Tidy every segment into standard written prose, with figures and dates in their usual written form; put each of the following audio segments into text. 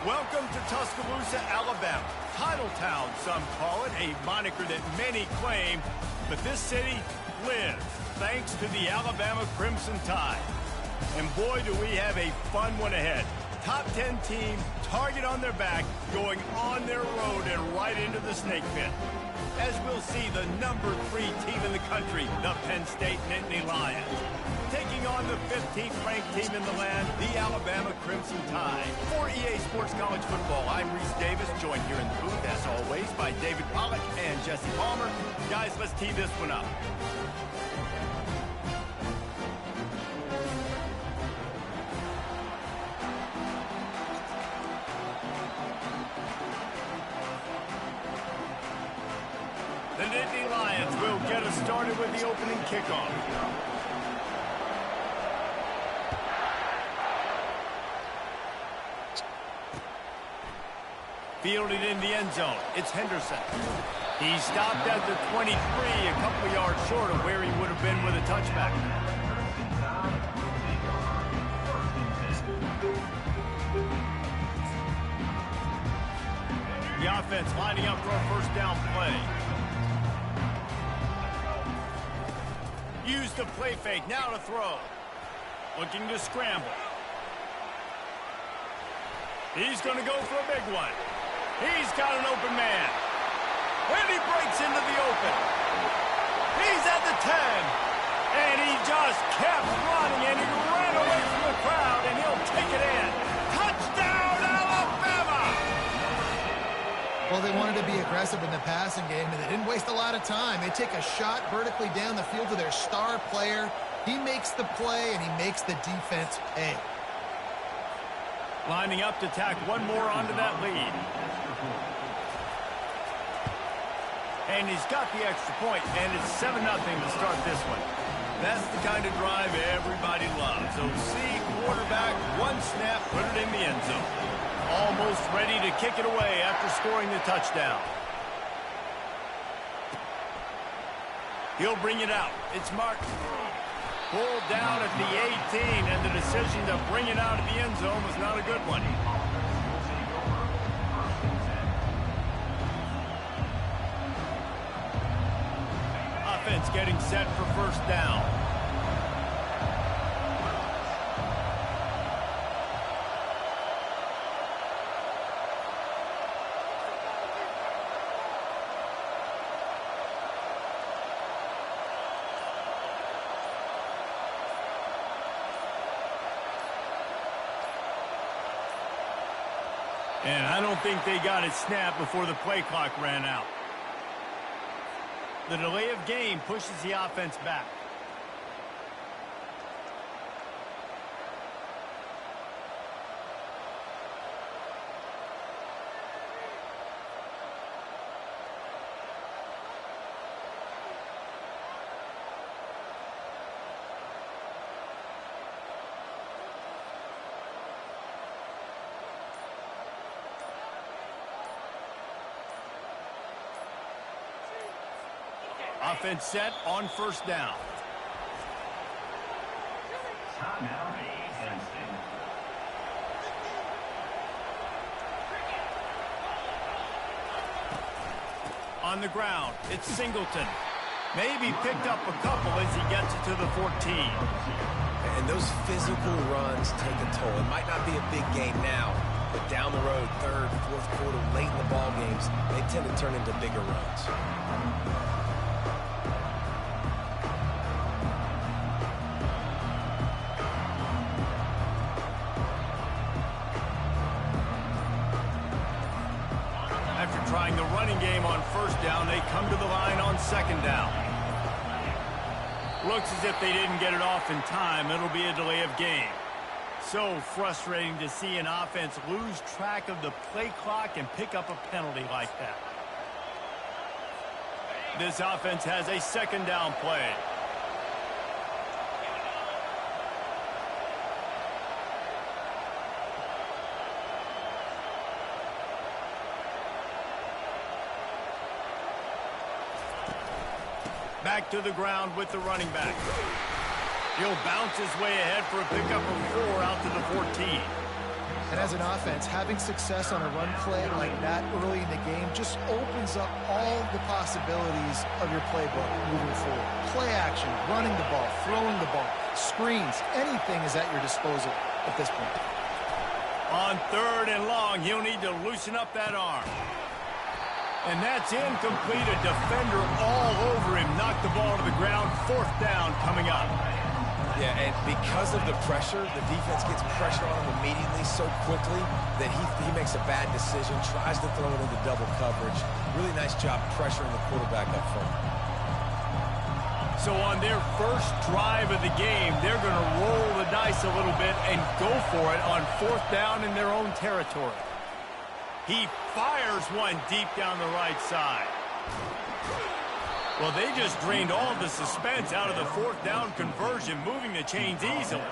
Welcome to Tuscaloosa, Alabama. Title Town, some call it, a moniker that many claim, but this city lives thanks to the Alabama Crimson Tide. And boy, do we have a fun one ahead. Top 10 team, target on their back, going on their road and right into the snake pit. As we'll see, the number 3 team in the country, the Penn State Nittany Lions, taking on the 15th ranked team in the land, the Alabama Crimson Tide. For EA Sports College Football, I'm Reese Davis, joined here in the booth, as always, by David Pollack and Jesse Palmer. Guys, let's tee this one up. The Nittany Lions will get us started with the opening kickoff. Fielded in the end zone, it's Henderson. He stopped at the 23, a couple of yards short of where he would have been with a touchback. The offense lining up for a first down play. Use the play fake, now to throw. Looking to scramble. He's going to go for a big one. He's got an open man. And he breaks into the open. He's at the 10. And he just kept running, and he ran away from the crowd, and he'll take it in. Touchdown, Alabama! Well, they wanted to be aggressive in the passing game, and they didn't waste a lot of time. They take a shot vertically down the field to their star player. He makes the play, and he makes the defense pay. Lining up to tack one more onto that lead. And he's got the extra point, and it's 7-0 to start this one. That's the kind of drive everybody loves. So see quarterback, one snap, put it in the end zone. Almost ready to kick it away after scoring the touchdown. He'll bring it out. It's marked. Pulled down at the 18, and the decision to bring it out of the end zone was not a good one. Offense getting set for first down. And I don't think they got it snapped before the play clock ran out. The delay of game pushes the offense back. Offense set on first down. On the ground, it's Singleton. Maybe picked up a couple as he gets it to the 14. And those physical runs take a toll. It might not be a big game now, but down the road, third, fourth quarter, late in the ball games, they tend to turn into bigger runs. Trying the running game on first down, they come to the line on second down. Looks as if they didn't get it off in time. It'll be a delay of game. So frustrating to see an offense lose track of the play clock and pick up a penalty like that. This offense has a second down play. Back to the ground with the running back. He'll bounce his way ahead for a pickup of 4 out to the 14. And as an offense, having success on a run play like that early in the game just opens up all the possibilities of your playbook moving forward. Play action, running the ball, throwing the ball, screens, anything is at your disposal at this point. On 3rd and long, he'll need to loosen up that arm. And that's incomplete. A defender all over him. Knocked the ball to the ground. 4th down coming up. Yeah, and because of the pressure, the defense gets pressure on him immediately so quickly that he makes a bad decision, tries to throw it into double coverage. Really nice job pressuring the quarterback up front. So on their first drive of the game, they're going to roll the dice a little bit and go for it on 4th down in their own territory. He fires one deep down the right side. Well, they just drained all the suspense out of the 4th down conversion, moving the chains easily.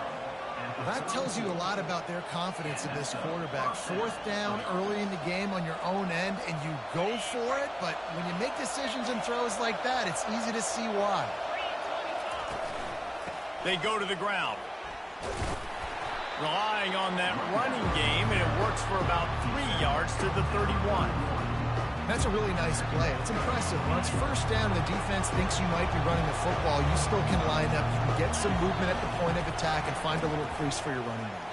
Well, that tells you a lot about their confidence in this quarterback. 4th down early in the game on your own end, and you go for it, but when you make decisions and throws like that, it's easy to see why. They go to the ground. Relying on that running game, and it works for about 3 yards to the 31. That's a really nice play. It's impressive. Once 1st down, the defense thinks you might be running the football. You still can line up. You can get some movement at the point of attack and find a little crease for your running back.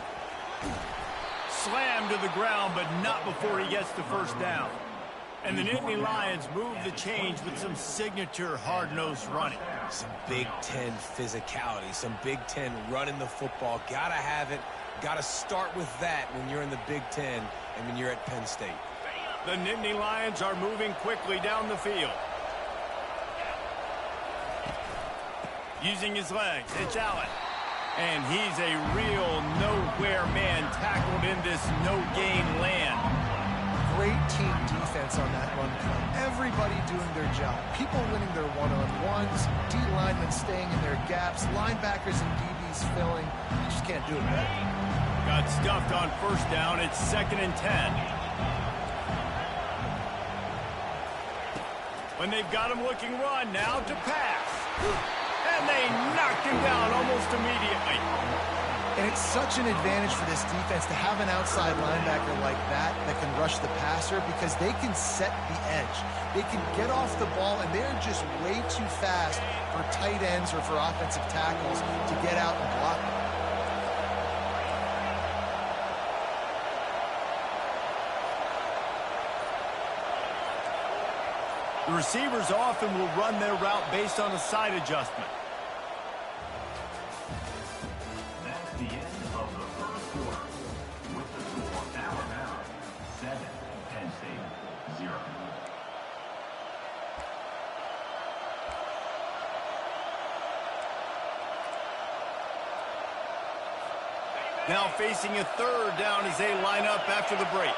Slammed to the ground, but not before he gets to 1st down. And the Nittany Lions move the chains with some signature hard-nosed running. Some Big Ten physicality, some Big Ten running the football. Gotta have it. Gotta start with that when you're in the Big Ten and when you're at Penn State. The Nittany Lions are moving quickly down the field. Using his legs, it's Allen. And he's a real nowhere man tackled in this no-gain land. Great team defense on that run play. Everybody doing their job. People winning their one-on-ones, D linemen staying in their gaps, linebackers and DBs filling. You just can't do it better. Got stuffed on 1st down. It's 2nd and 10. When they've got him looking run, now to pass. And they knocked him down almost immediately. And it's such an advantage for this defense to have an outside linebacker like that can rush the passer because they can set the edge. They can get off the ball, and they're just way too fast for tight ends or for offensive tackles to get out and block them. The receivers often will run their route based on a side adjustment. That's the end of the 1st quarter. With the score, Alabama 7, Penn State 0. Now facing a 3rd down as they line up after the break.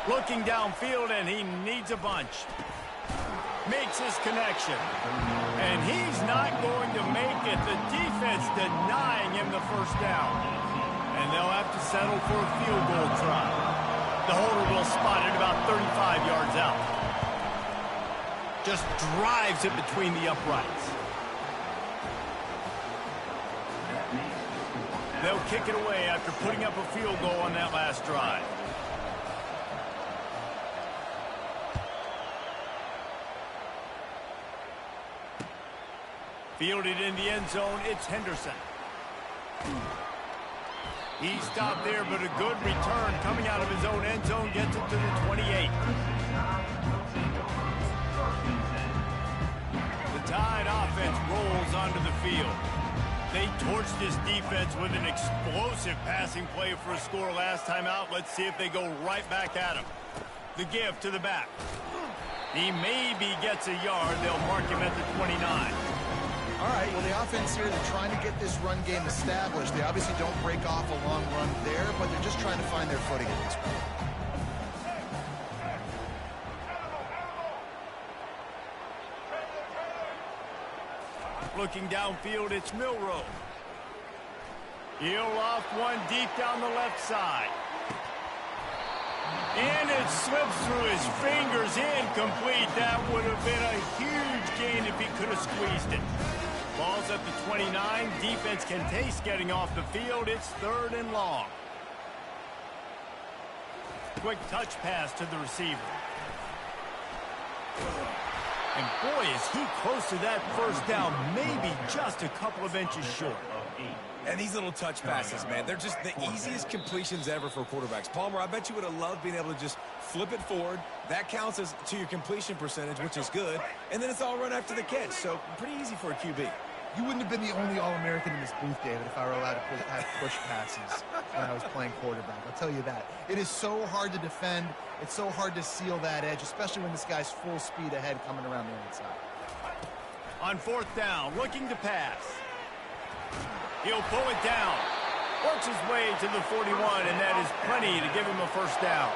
Looking downfield, and he needs a bunch. Makes his connection. And he's not going to make it. The defense denying him the 1st down. And they'll have to settle for a field goal try. The holder will spot it about 35 yards out. Just drives it between the uprights. They'll kick it away after putting up a field goal on that last drive. Fielded in the end zone, it's Henderson. He stopped there, but a good return coming out of his own end zone gets it to the 28. The Tide offense rolls onto the field. They torched this defense with an explosive passing play for a score last time out. Let's see if they go right back at him. The give to the back. He maybe gets a yard. They'll mark him at the 29. All right, well, the offense here, they're trying to get this run game established. They obviously don't break off a long run there, but they're just trying to find their footing at this point. Looking downfield, it's Milroe. He'll loft one deep down the left side. And it slips through his fingers, incomplete. That would have been a huge gain if he could have squeezed it. Ball's at the 29. Defense can taste getting off the field. It's 3rd and long. Quick touch pass to the receiver. And boy, is he close to that first down, maybe just a couple of inches short. And these little touch passes, man, they're just the easiest completions ever for quarterbacks. Palmer, I bet you would have loved being able to just flip it forward. That counts as to your completion percentage, which is good. And then it's all run after the catch, so pretty easy for a QB. You wouldn't have been the only All-American in this booth, David, if I were allowed to have push passes when I was playing quarterback. I'll tell you that. It is so hard to defend. It's so hard to seal that edge, especially when this guy's full speed ahead coming around the inside. On 4th down, looking to pass. He'll pull it down. Works his way to the 41, and that is plenty to give him a first down.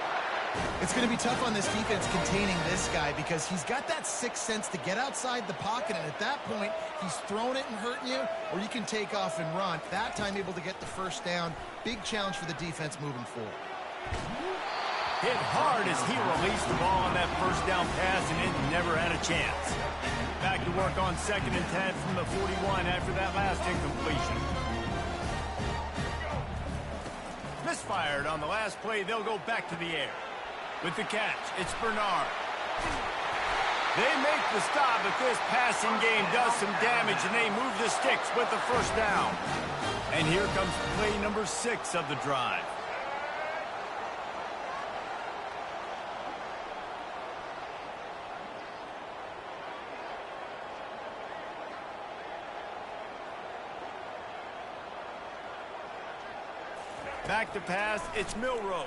It's going to be tough on this defense containing this guy because he's got that sixth sense to get outside the pocket, and at that point, he's throwing it and hurting you, or you can take off and run. That time able to get the first down. Big challenge for the defense moving forward. Hit hard as he released the ball on that first down pass, and it never had a chance. Back to work on 2nd and 10 from the 41 after that last incompletion. Misfired on the last play. They'll go back to the air. With the catch, it's Bernard. They make the stop, but this passing game does some damage, and they move the sticks with the first down. And here comes play number 6 of the drive. Back to pass, it's Milroe.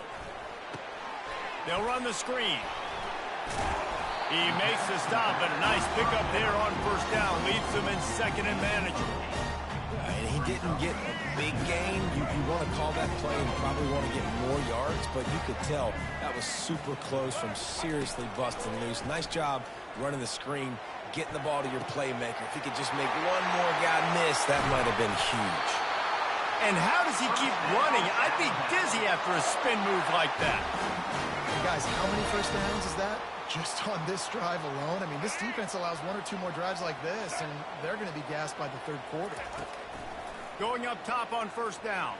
They'll run the screen. He makes the stop, but a nice pickup there on first down. Leaves them in 2nd and manageable. And he didn't get a big gain. You want to call that play and probably want to get more yards, but you could tell that was super close from seriously busting loose. Nice job running the screen, getting the ball to your playmaker. If he could just make one more guy miss, that might have been huge. And how does he keep running? I'd be dizzy after a spin move like that. And guys, how many first downs is that? Just on this drive alone? I mean, this defense allows 1 or 2 more drives like this, and they're going to be gassed by the 3rd quarter. Going up top on first down.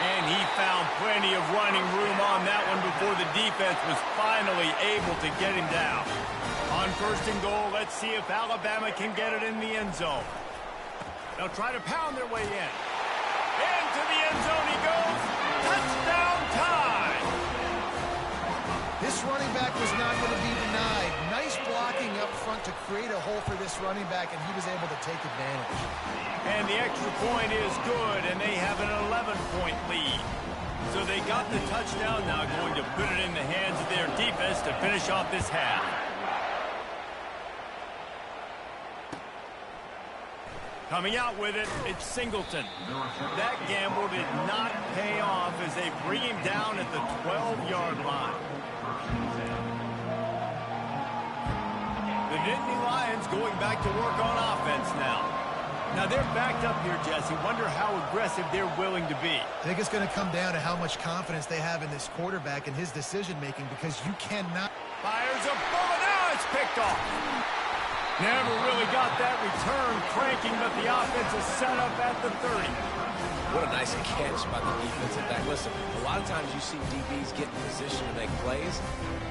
And he found plenty of running room on that one before the defense was finally able to get him down. On 1st and goal, let's see if Alabama can get it in the end zone. They'll try to pound their way in. Into the end zone he goes. Touchdown time! This running back was not going to be denied. Nice blocking up front to create a hole for this running back, and he was able to take advantage. And the extra point is good, and they have an 11-point lead. So they got the touchdown, now going to put it in the hands of their defense to finish off this half. Coming out with it, it's Singleton. That gamble did not pay off as they bring him down at the 12-yard line. The Nittany Lions going back to work on offense now. Now they're backed up here, Jesse. Wonder how aggressive they're willing to be. I think it's going to come down to how much confidence they have in this quarterback and his decision-making, because you cannot... Fires a bullet. Now it's picked off. Never really got that return cranking, but the offense is set up at the 30. What a nice catch by the defensive back. Listen, a lot of times you see DBs get in position to make plays,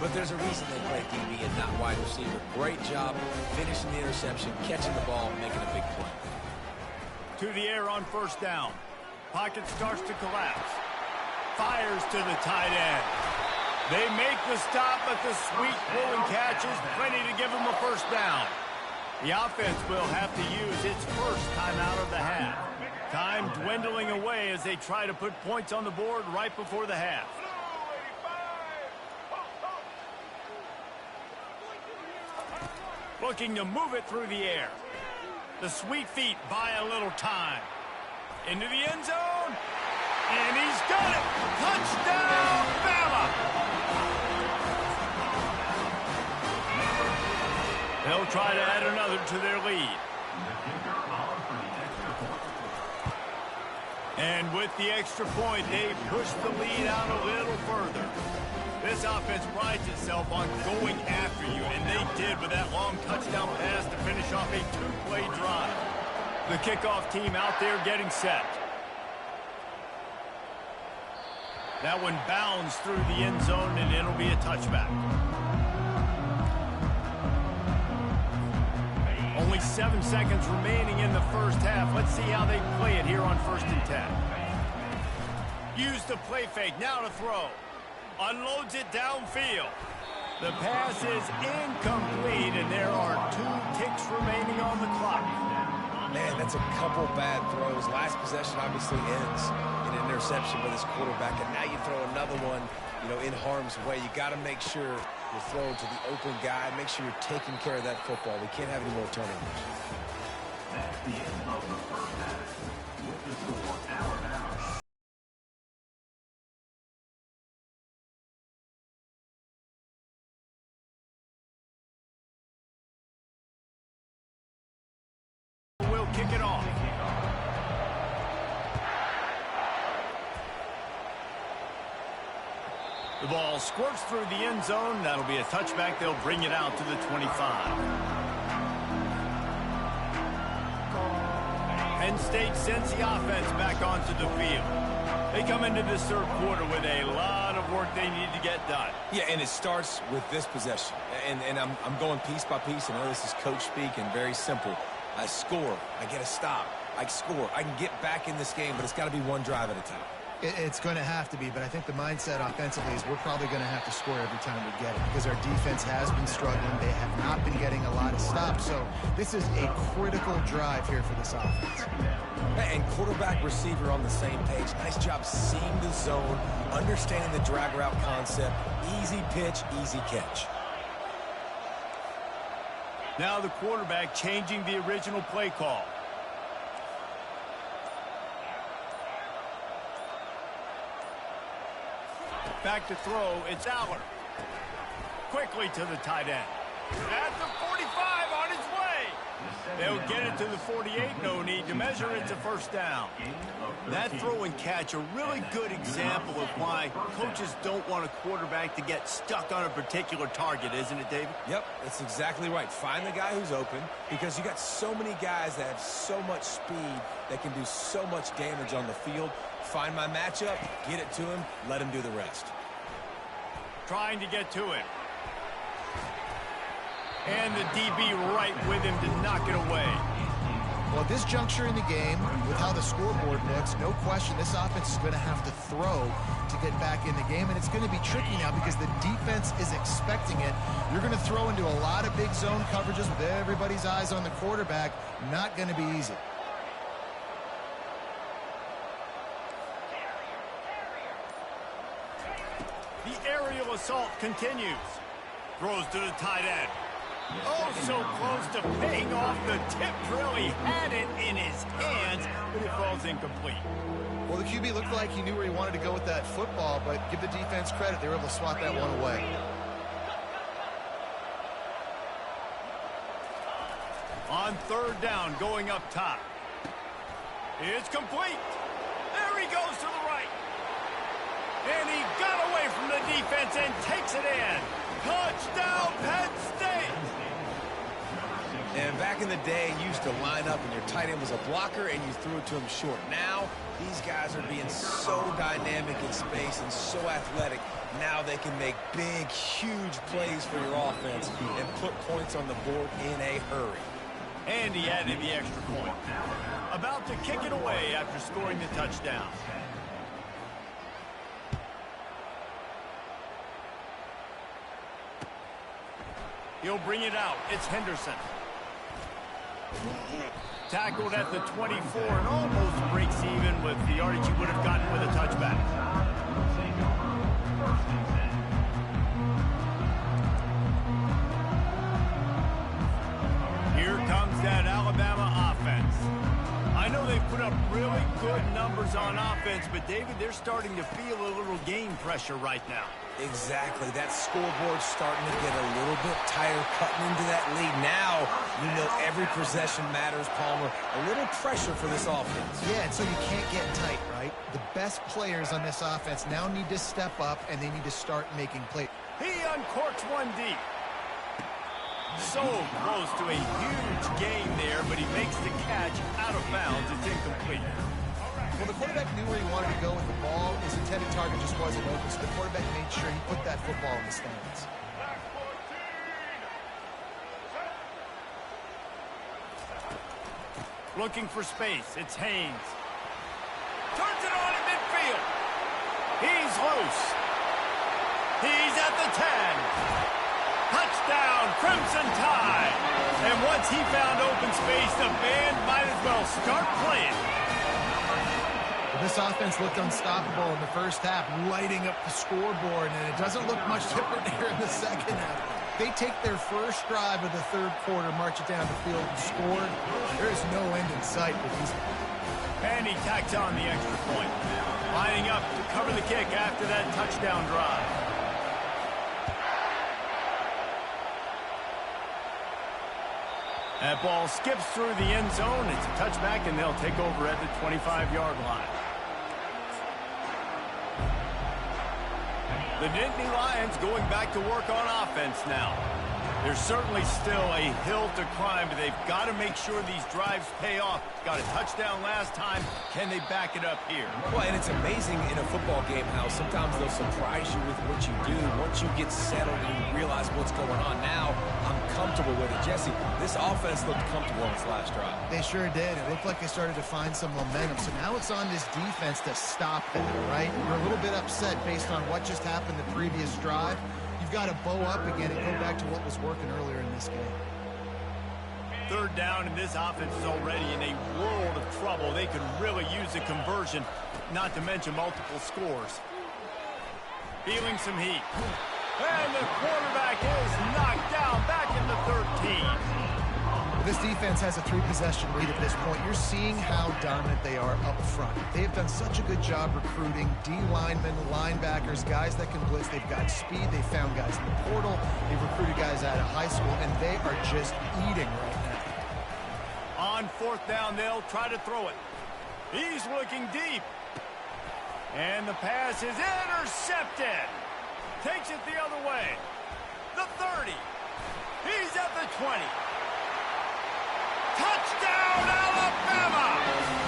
but there's a reason they play DB and not wide receiver. Great job finishing the interception, catching the ball, making a big play. To the air on first down. Pocket starts to collapse. Fires to the tight end. They make the stop, but the sweet pulling catch is plenty to give them a first down. The offense will have to use its first timeout of the half. Time dwindling away as they try to put points on the board right before the half. Looking to move it through the air. The sweet feet buy a little time. Into the end zone. And he's got it. Touchdown, Bama! They'll try to add another to their lead. And with the extra point, they push the lead out a little further. This offense prides itself on going after you, and they did with that long touchdown pass to finish off a two-play drive. The kickoff team out there getting set. That one bounds through the end zone, and it'll be a touchback. Only 7 seconds remaining in the first half. Let's see how they play it here on 1st and 10. Use the play fake. Now to throw. Unloads it downfield. The pass is incomplete, and there are 2 ticks remaining on the clock. Man, that's a couple bad throws. Last possession obviously ends in an interception by this quarterback, and now you throw another one, in harm's way. You got to make sure you're throwing to the open guy. Make sure you're taking care of that football. We can't have any more turnovers. That's the end of the first half. With the score, Alabama. Will kick it off. The ball squirts through the end zone. That'll be a touchback. They'll bring it out to the 25. Penn State sends the offense back onto the field. They come into this third quarter with a lot of work they need to get done. Yeah, and it starts with this possession. And I'm going piece by piece. I know this is coach speak and very simple. I score. I get a stop. I score. I can get back in this game, but it's got to be one drive at a time. It's going to have to be, but I think the mindset offensively is we're probably going to have to score every time we get it because our defense has been struggling. They have not been getting a lot of stops, so this is a critical drive here for this offense. And quarterback receiver on the same page. Nice job seeing the zone, understanding the drag route concept. Easy pitch, easy catch. Now the quarterback changing the original play call. Back to throw, it's Aller. Quickly to the tight end. At the 45, on its way. They'll get it to the 48, no need to measure, it's a first down. That throw and catch, a really good example of why coaches don't want a quarterback to get stuck on a particular target, isn't it, David? Yep, that's exactly right. Find the guy who's open because you got so many guys that have so much speed that can do so much damage on the field. Find my matchup, get it to him, let him do the rest. Trying to get to it. And the DB right with him to knock it away. Well, at this juncture in the game, with how the scoreboard looks, no question this offense is going to have to throw to get back in the game, and it's going to be tricky now because the defense is expecting it. You're going to throw into a lot of big zone coverages with everybody's eyes on the quarterback. Not going to be easy. The aerial assault continues. Throws to the tight end. Oh, so close to paying off the tip drill. He had it in his hands, but it falls incomplete. Well, the QB looked like he knew where he wanted to go with that football, but give the defense credit. They were able to swat that one away. On third down, going up top. It's complete. There he goes to the right. And he got away from the defense and takes it in. Touchdown, Penn State! And back in the day, you used to line up and your tight end was a blocker and you threw it to him short. Now, these guys are being so dynamic in space and so athletic. Now they can make big, huge plays for your offense and put points on the board in a hurry. And he added the extra point. About to kick it away after scoring the touchdown. He'll bring it out. It's Henderson. Tackled at the 24 and almost breaks even with the yardage he would have gotten with a touchback. Here comes that Alabama offense. I know they've put up really good numbers on offense, but David, they're starting to feel a little game pressure right now. Exactly. That scoreboard's starting to get a little bit tired cutting into that lead. Now, you know every possession matters, Palmer. A little pressure for this offense. Yeah, and so you can't get tight, right? The best players on this offense now need to step up, and they need to start making plays. He uncorks one deep. So close to a huge gain there, but he makes the catch out of bounds. It's incomplete. Well, the quarterback knew where he wanted to go with the ball. His intended target just wasn't open, so the quarterback made sure he put that football in the stands. Looking for space. It's Haynes. Turns it on in midfield. He's loose. He's at the 10. Touchdown, Crimson Tide. And once he found open space, the band might as well start playing. This offense looked unstoppable in the first half, lighting up the scoreboard, and it doesn't look much different here in the second half. They take their first drive of the third quarter, march it down the field, and score. There is no end in sight with these. And he tacks on the extra point. Lining up to cover the kick after that touchdown drive. That ball skips through the end zone. It's a touchback, and they'll take over at the 25-yard line. The Nittany Lions going back to work on offense now. There's certainly still a hill to climb, but they've got to make sure these drives pay off. Got a touchdown last time. Can they back it up here? Well, and it's amazing in a football game how sometimes they'll surprise you with what you do. Once you get settled and you realize what's going on, now I'm comfortable with it. Jesse, this offense looked comfortable on its last drive. They sure did. It looked like they started to find some momentum. So now it's on this defense to stop that, right? You're a little bit upset based on what just happened the previous drive. You've got to bow up again and go back to what was working earlier in this game. Third down, and this offense is already in a world of trouble. They could really use a conversion, not to mention multiple scores. Feeling some heat. And the quarterback is knocked down back in the 13. This defense has a 3-possession lead at this point. You're seeing how dominant they are up front. They have done such a good job recruiting D-linemen, linebackers, guys that can blitz. They've got speed. They found guys in the portal. They've recruited guys out of high school, and they are just eating right now. On fourth down, they'll try to throw it. He's looking deep. And the pass is intercepted. Takes it the other way. The 30. He's at the 20. Touchdown, Alabama!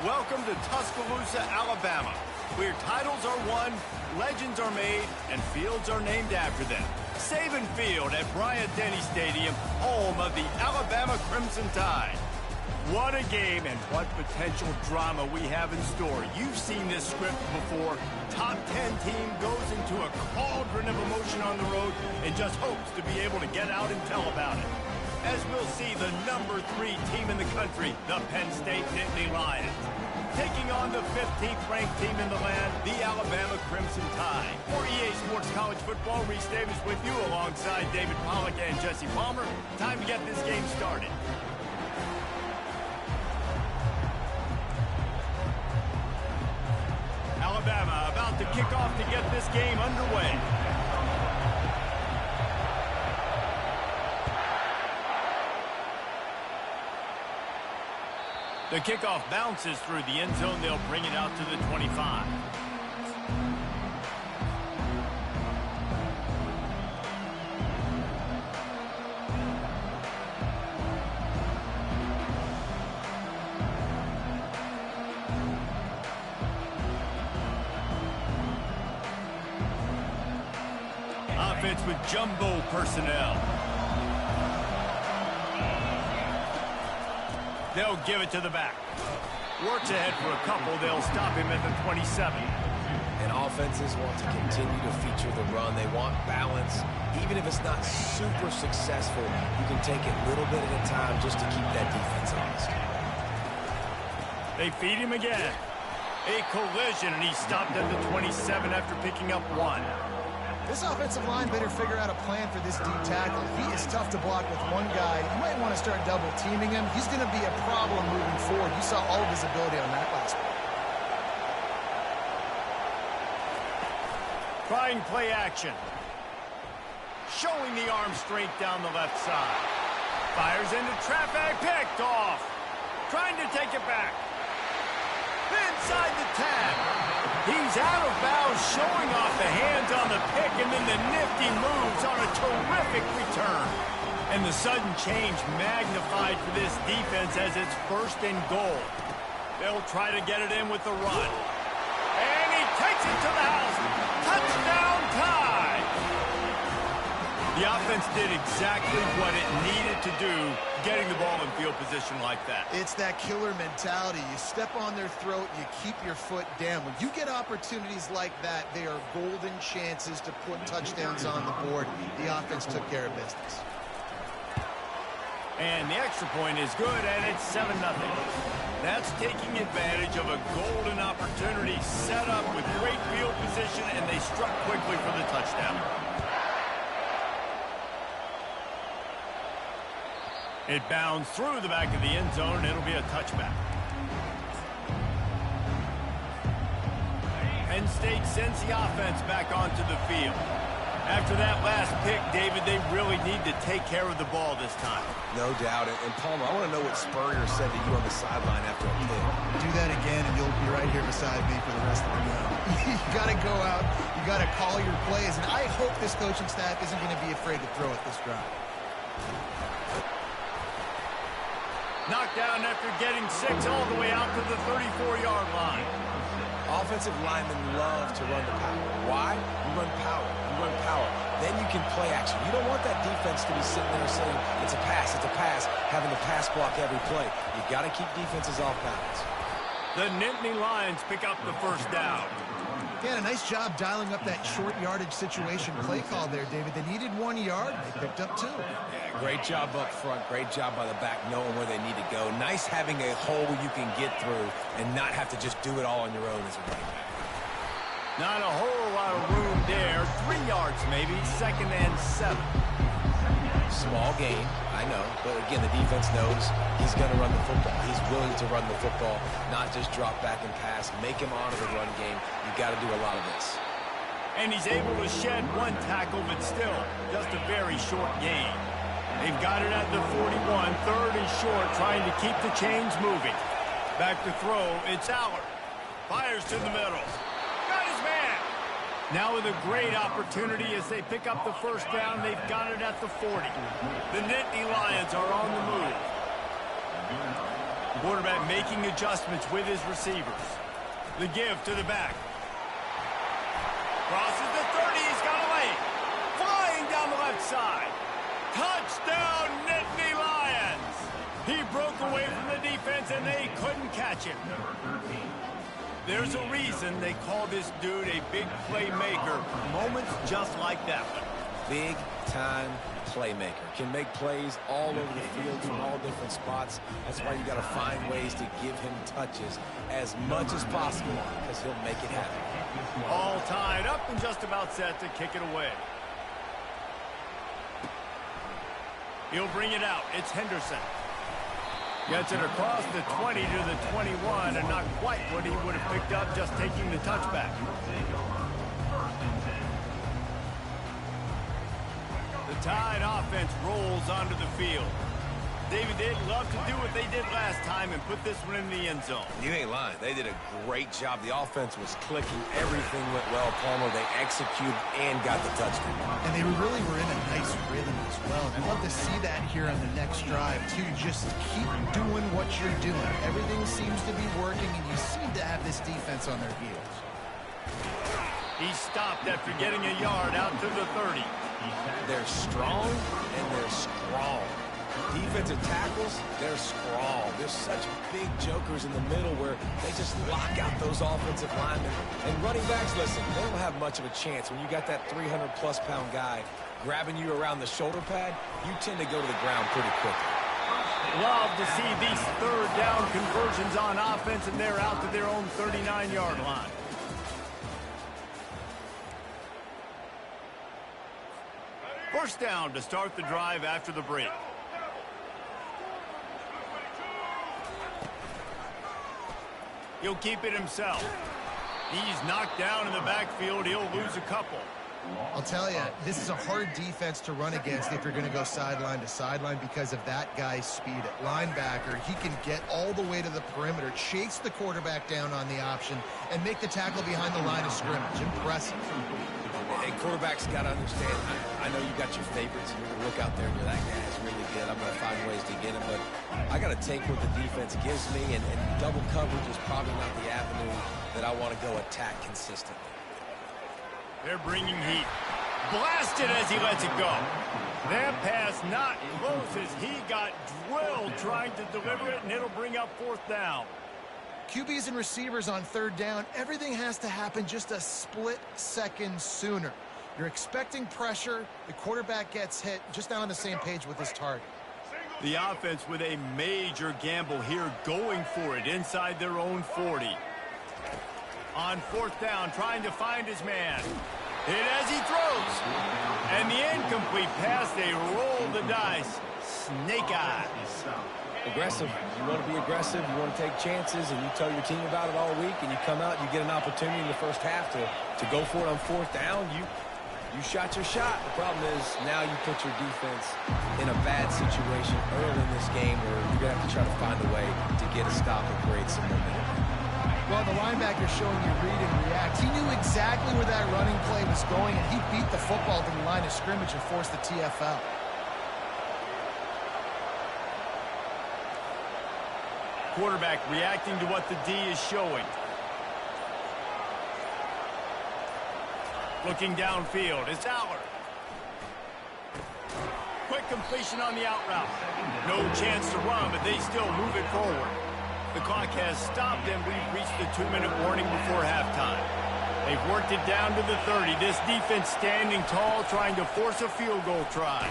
Welcome to Tuscaloosa, Alabama, where titles are won, legends are made, and fields are named after them. Saban Field at Bryant-Denny Stadium, home of the Alabama Crimson Tide. What a game and what potential drama we have in store. You've seen this script before. Top 10 team goes into a cauldron of emotion on the road and just hopes to be able to get out and tell about it. As we'll see the number 3 team in the country, the Penn State Nittany Lions, taking on the 15th ranked team in the land, the Alabama Crimson Tide. For EA Sports College Football, Reese Davis with you alongside David Pollack and Jesse Palmer. Time to get this game started. Alabama about to kick off to get this game underway. The kickoff bounces through the end zone. They'll bring it out to the 25. offense with jumbo personnel. They'll give it to the back. Works ahead for a couple. They'll stop him at the 27. And offenses want to continue to feature the run. They want balance. Even if it's not super successful, you can take it little bit at a time just to keep that defense honest. They feed him again. A collision, and he's stopped at the 27 after picking up 1. This offensive line better figure out a plan for this deep tackle. He is tough to block with one guy. You might want to start double teaming him. He's going to be a problem moving forward. You saw all of his ability on that last play. Trying play action. Showing the arm strength down the left side. Fires into traffic. Picked off. Trying to take it back. Inside the 10. He's out of bounds, showing off the hands on the pick, and then the nifty moves on a terrific return. And the sudden change magnified for this defense as it's 1st and goal. They'll try to get it in with the run. And he takes it to the house. Touchdown tie. The offense did exactly what it needed to do, getting the ball in field position like that. It's that killer mentality. You step on their throat, you keep your foot down. When you get opportunities like that, they are golden chances to put touchdowns on the board. The offense took care of business. And the extra point is good, and it's 7-0. That's taking advantage of a golden opportunity set up with great field position, and they struck quickly for the touchdown. It bounds through the back of the end zone, and it'll be a touchback. Penn State sends the offense back onto the field. After that last pick, David, they really need to take care of the ball this time. No doubt. And Palmer, I want to know what Spurrier said to you on the sideline after a pick. Do that again, and you'll be right here beside me for the rest of the game. You got to go out. You got to call your plays, and I hope this coaching staff isn't going to be afraid to throw at this drive. Knocked down after getting 6 all the way out to the 34-yard line. Offensive linemen love to run the power. Why? You run power. You run power. Then you can play action. You don't want that defense to be sitting there saying, it's a pass, having to pass block every play. You got to keep defenses off balance. The Nittany Lions pick up the 1st down. Yeah, a nice job dialing up that short yardage situation play call there, David. They needed 1 yard. They picked up 2. Yeah, great job up front. Great job by the back knowing where they need to go. Nice having a hole you can get through and not have to just do it all on your own as a running back. Not a whole lot of room there. 3 yards maybe. 2nd and 7. Small gain, I know. But again, the defense knows he's going to run the football. He's willing to run the football, not just drop back and pass. Make him honor the run game. You got to do a lot of this. And he's able to shed 1 tackle, but still just a very short gain. They've got it at the 41, 3rd and short, trying to keep the chains moving. Back to throw, it's Aller. Fires to the middle. Got his man. Now with a great opportunity as they pick up the 1st down, they've got it at the 40. The Nittany Lions are on the move. Quarterback making adjustments with his receivers. The give to the back. Crosses the 30, he's got a lane. Flying down the left side. Touchdown, Nittany Lions! He broke away from the defense and they couldn't catch him. There's a reason they call this dude a big playmaker. Moments just like that one. Big-time playmaker. Can make plays all over the field from all different spots. That's why you got to find ways to give him touches as much as possible because he'll make it happen. All tied up and just about set to kick it away. He'll bring it out. It's Henderson. Gets it across the 20 to the 21, and not quite what he would have picked up just taking the touchback. The Tide offense rolls onto the field. David, they'd love to do what they did last time and put this one in the end zone. You ain't lying. They did a great job. The offense was clicking. Everything went well, Palmer. They executed and got the touchdown. And they really were in a nice rhythm as well. And I'd love to see that here on the next drive, too. Just keep doing what you're doing. Everything seems to be working, and you seem to have this defense on their heels. He stopped after getting a yard out to the 30. They're strong and they're strong. Defensive tackles, they're strong. There's such big jokers in the middle where they just lock out those offensive linemen. And running backs, listen, they don't have much of a chance. When you got that 300-plus pound guy grabbing you around the shoulder pad, you tend to go to the ground pretty quickly. Love to see these third down conversions on offense, and they're out to their own 39-yard line. First down to start the drive after the break. He'll keep it himself. He's knocked down in the backfield. He'll lose a couple. I'll tell you, this is a hard defense to run against if you're going to go sideline to sideline because of that guy's speed at linebacker. He can get all the way to the perimeter, chase the quarterback down on the option, and make the tackle behind the line of scrimmage. Impressive. And quarterbacks got to understand, I know you got your favorites, and you're going to look out there and you're like, that guy's really good. I'm going to find ways to get him, but I got to take what the defense gives me, and double coverage is probably not the avenue that I want to go attack consistently. They're bringing heat. Blasted as he lets it go. That pass not close as he got drilled trying to deliver it, and it'll bring up fourth down. QBs and receivers on third down, everything has to happen just a split second sooner. You're expecting pressure, the quarterback gets hit, just not on the same page with his target. The offense with a major gamble here, going for it inside their own 40. On fourth down, trying to find his man. Hit as he throws. And the incomplete pass, they roll the dice. Snake eyes. Aggressive. You want to be aggressive, you want to take chances, and you tell your team about it all week, and you come out and you get an opportunity in the first half to go for it on fourth down. You shot your shot. The problem is now you put your defense in a bad situation early in this game where you're going to have to try to find a way to get a stop and create some momentum. Well, the linebacker showing you read and react. He knew exactly where that running play was going, and he beat the football to the line of scrimmage and forced the TFL. Quarterback reacting to what the D is showing. Looking downfield, it's Aller. Quick completion on the out route. No chance to run, but they still move it forward. The clock has stopped, and we've reached the 2-minute warning before halftime. They've worked it down to the 30. This defense standing tall, trying to force a field goal try.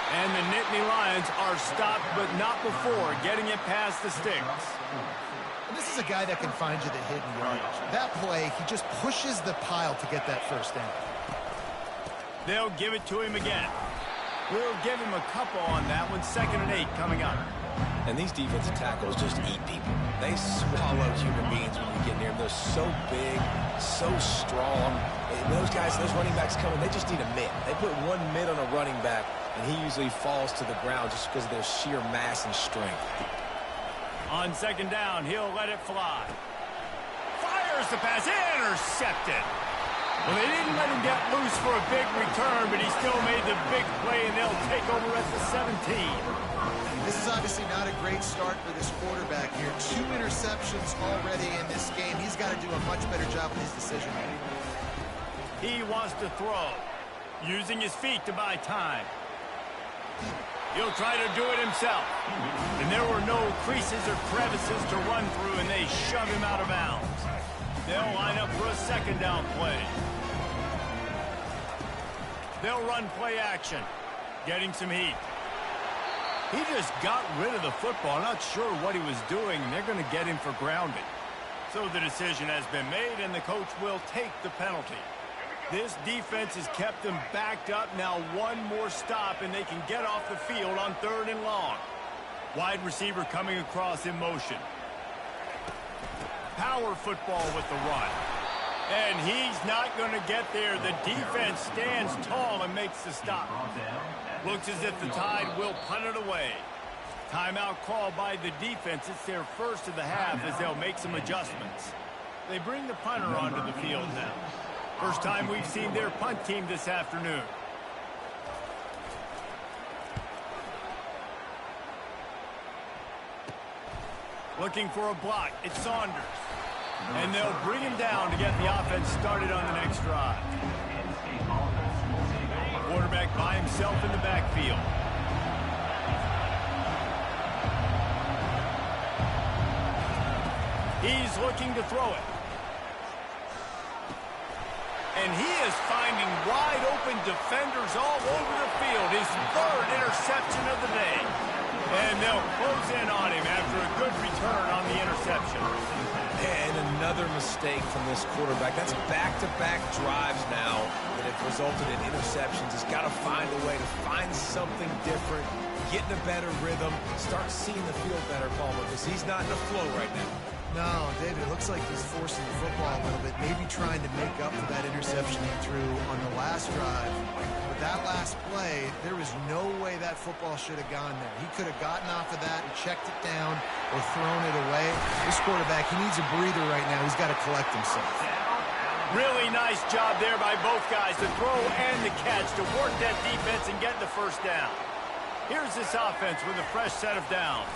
And the Nittany Lions are stopped, but not before getting it past the sticks. And this is a guy that can find you the hidden yardage. That play, he just pushes the pile to get that first down. They'll give it to him again. We'll give him a couple on that one. 2nd and 8 coming up. And these defensive tackles just eat people. They swallow human beings when you get near them. They're so big, so strong. And those guys, those running backs coming, they just need a mitt. They put one mitt on a running back, and he usually falls to the ground just because of their sheer mass and strength. On 2nd down, he'll let it fly. Fires the pass, intercepted. Well, they didn't let him get loose for a big return, but he still made the big play, and they'll take over at the 17. This is obviously not a great start for this quarterback here. 2 interceptions already in this game. He's got to do a much better job with his decision making. He wants to throw, using his feet to buy time. He'll try to do it himself. And there were no creases or crevices to run through, and they shove him out of bounds. They'll line up for a 2nd down play. They'll run play action, getting some heat. He just got rid of the football, not sure what he was doing, and they're going to get him for grounding. So the decision has been made, and the coach will take the penalty. This defense has kept them backed up. Now one more stop, and they can get off the field on 3rd and long. Wide receiver coming across in motion. Power football with the run. And he's not going to get there. The defense stands tall and makes the stop. Looks as if the Tide will punt it away. Timeout call by the defense. It's their first of the half as they'll make some adjustments. They bring the punter onto the field now. First time we've seen their punt team this afternoon. Looking for a block. It's Saunders. And they'll bring him down to get the offense started on the next drive. Quarterback by himself in the backfield. He's looking to throw it. And he is finding wide-open defenders all over the field. His third interception of the day. And they'll close in on him after a good return on the interception. And another mistake from this quarterback. That's back-to-back drives now that have resulted in interceptions. He's got to find a way to find something different, get in a better rhythm, start seeing the field better, Palmer, because he's not in a flow right now. No, David, it looks like he's forcing the football a little bit, maybe trying to make up for that interception he threw on the last drive. But that last play, there was no way that football should have gone there. He could have gotten off of that and checked it down or thrown it away. This quarterback, he needs a breather right now. He's got to collect himself. Really nice job there by both guys, the throw and the catch, to work that defense and get the first down. Here's this offense with a fresh set of downs.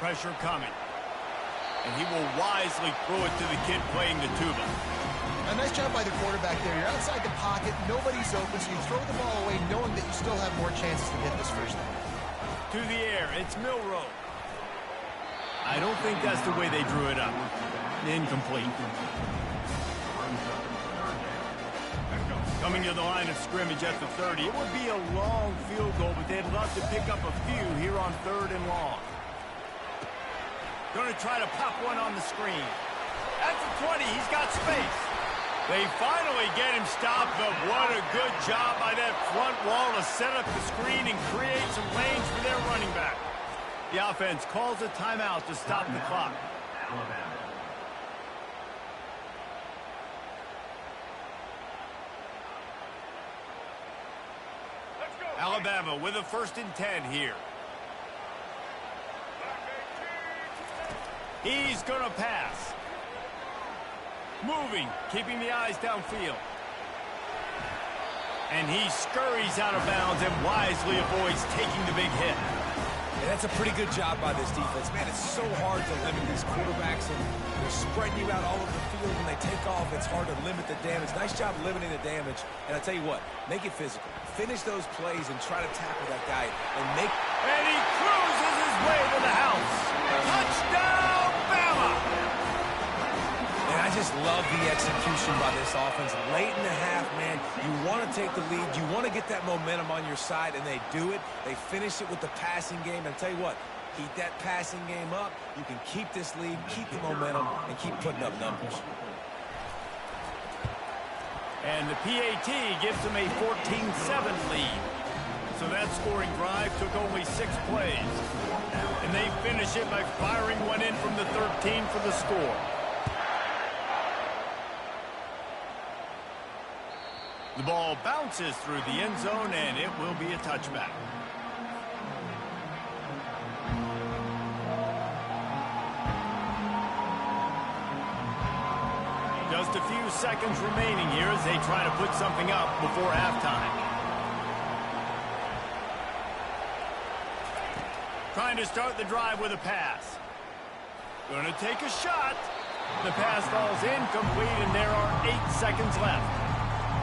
Pressure coming. And he will wisely throw it to the kid playing the tuba. A nice job by the quarterback there. You're outside the pocket, nobody's open, so you throw the ball away knowing that you still have more chances to get this first down. To the air, it's Milrow. I don't think that's the way they drew it up. Incomplete. Coming to the line of scrimmage at the 30. It would be a long field goal, but they'd love to pick up a few here on 3rd and long. Going to try to pop one on the screen. At the 20, he's got space. They finally get him stopped, but what a good job by that front wall to set up the screen and create some lanes for their running back. The offense calls a timeout to stop the clock. Alabama with a 1st and 10 here. He's going to pass. Moving, keeping the eyes downfield. And he scurries out of bounds and wisely avoids taking the big hit. And that's a pretty good job by this defense. Man, it's so hard to limit these quarterbacks, and they're spreading you out all over the field. When they take off, it's hard to limit the damage. Nice job limiting the damage. And I tell you what, make it physical. Finish those plays and try to tackle that guy. And he cruises his way to the house. Touchdown, Bama! And I just love the execution by this offense. Late in the half, man, you want to take the lead. You want to get that momentum on your side, and they do it. They finish it with the passing game. And I tell you what, keep that passing game up. You can keep this lead, keep the momentum, and keep putting up numbers. And the PAT gives them a 14-7 lead. So that scoring drive took only 6 plays. And they finish it by firing one in from the 13 for the score. The ball bounces through the end zone, and it will be a touchback. Just a few seconds remaining here as they try to put something up before halftime. Trying to start the drive with a pass. Going to take a shot. The pass falls incomplete, and there are 8 seconds left.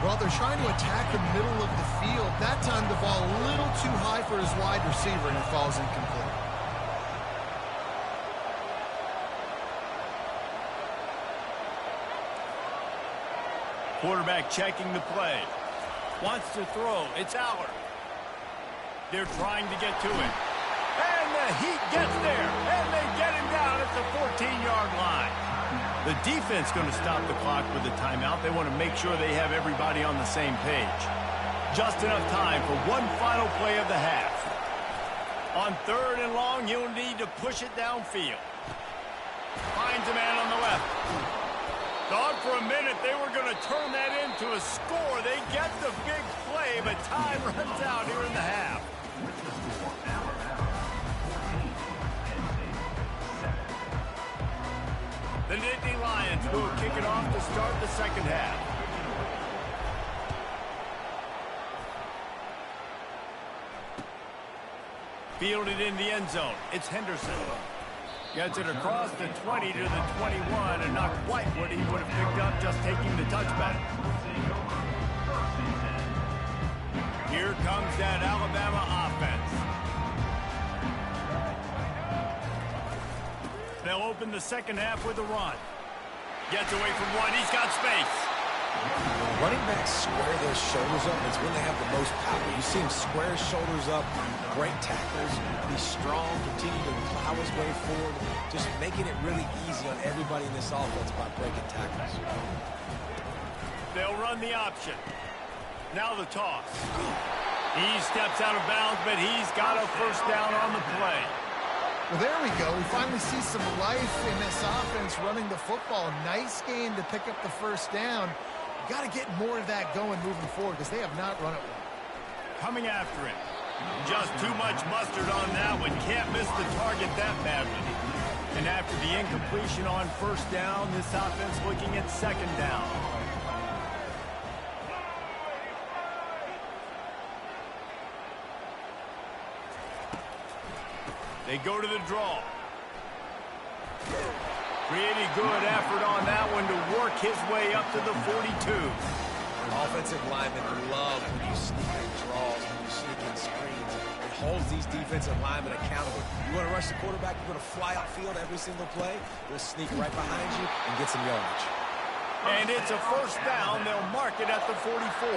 Well, they're trying to attack the middle of the field. That time the ball a little too high for his wide receiver, and it falls incomplete. Quarterback checking the play. Wants to throw. It's Aller. They're trying to get to it. And the Heat gets there. And they get him down at the 14-yard line. The defense going to stop the clock with a timeout. They want to make sure they have everybody on the same page. Just enough time for one final play of the half. On 3rd and long, he'll need to push it downfield. Finds a man on the left. Thought for a minute they were going to turn that into a score. They get the big play, but time runs out here in the half. The Nittany Lions will kick it off to start the second half. Fielded in the end zone. It's Henderson. Gets it across the 20 to the 21, and not quite what he would have picked up just taking the touchback. Here comes that Alabama offense. They'll open the second half with a run. Gets away from one. He's got space. Running backs square their shoulders up. It's when they have the most power. You see him square his shoulders up, break tackles, be strong, continue to plow his way forward, just making it really easy on everybody in this offense by breaking tackles. They'll run the option. Now the toss. He steps out of bounds, but he's got a first down on the play. Well, there we go. We finally see some life in this offense running the football. Nice game to pick up the first down. Got to get more of that going moving forward because they have not run it well. Coming after it. Just too much mustard on that one. Can't miss the target that badly. And after the incompletion on first down, this offense looking at second down. They go to the draw. Pretty good effort on that one to work his way up to the 42. Offensive linemen love when you sneak in draws, when you sneak in screens. It holds these defensive linemen accountable. You want to rush the quarterback, you're going to fly outfield every single play. They'll sneak right behind you and get some yardage. And it's a first down. They'll mark it at the 44.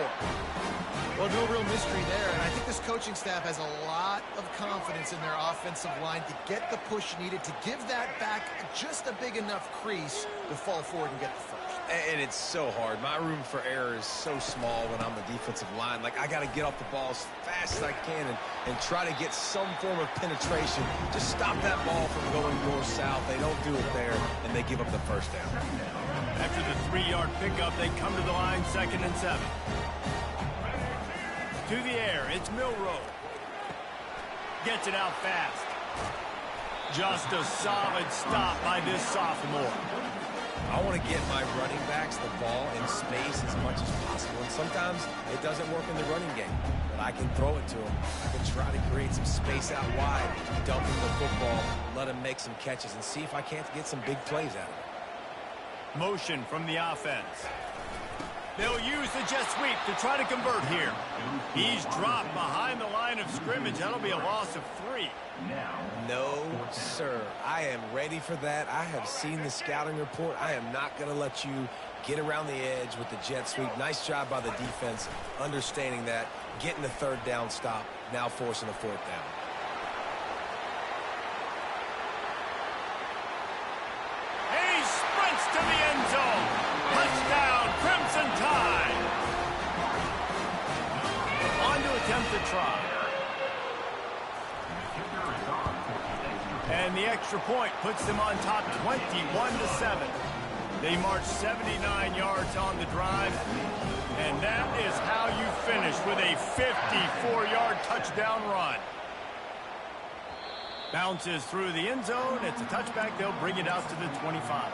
Well, no real mystery there, and I think this coaching staff has a lot of confidence in their offensive line to get the push needed to give that back just a big enough crease to fall forward and get the first. And it's so hard. My room for error is so small when I'm the defensive line. Like, I got to get off the ball as fast as I can and try to get some form of penetration. Just stop that ball from going north-south. They don't do it there, and they give up the first down. After the 3-yard pickup, they come to the line, 2nd and 7. To the air, it's Milroe. Gets it out fast. Just a solid stop by this sophomore. I want to get my running backs the ball in space as much as possible. And sometimes it doesn't work in the running game, but I can throw it to them. I can try to create some space out wide, dump him the football, let him make some catches, and see if I can't get some big plays out of it. Motion from the offense. They'll use the jet sweep to try to convert here. He's dropped behind the line of scrimmage. That'll be a loss of 3. No, sir. I am ready for that. I have seen the scouting report. I am not going to let you get around the edge with the jet sweep. Nice job by the defense, understanding that, getting the 3rd down stop, now forcing the 4th down. He sprints to the end zone. Touchdown, Crimson Tide. On to attempt to try. And the extra point puts them on top 21-7. They march 79 yards on the drive. And that is how you finish with a 54-yard touchdown run. Bounces through the end zone. It's a touchback. They'll bring it out to the 25.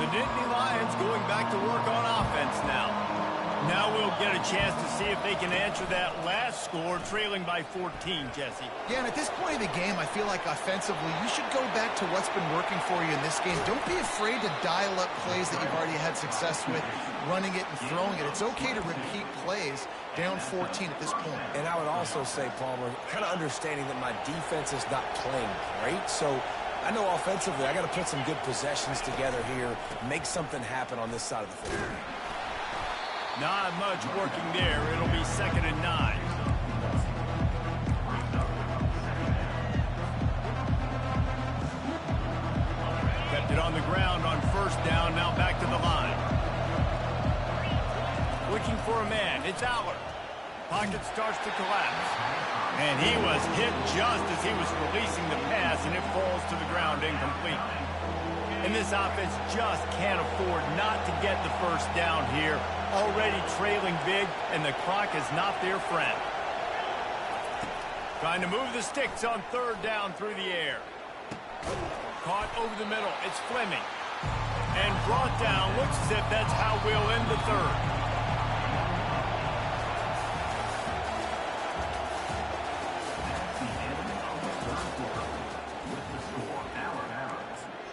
The Nittany Lions going back to work on offense now. Now we'll get a chance to see if they can answer that last score, trailing by 14, Jesse. Yeah, and at this point of the game, I feel like offensively, you should go back to what's been working for you in this game. Don't be afraid to dial up plays that you've already had success with, running it and throwing it. It's okay to repeat plays down 14 at this point. And I would also say, Palmer, kind of understanding that my defense is not playing great, so I know offensively I got to put some good possessions together here, make something happen on this side of the field. Not much working there. It'll be 2nd and 9. Kept it on the ground on first down. Now back to the line. Looking for a man. It's Aller. Pocket starts to collapse. And he was hit just as he was releasing the pass, and it falls to the ground incomplete. And this offense just can't afford not to get the first down here. Already trailing big, and the clock is not their friend. Trying to move the sticks on 3rd down through the air. Caught over the middle. It's Fleming. And brought down. Looks as if that's how we'll end the third. That's the end of the third quarter. With the score, Alabama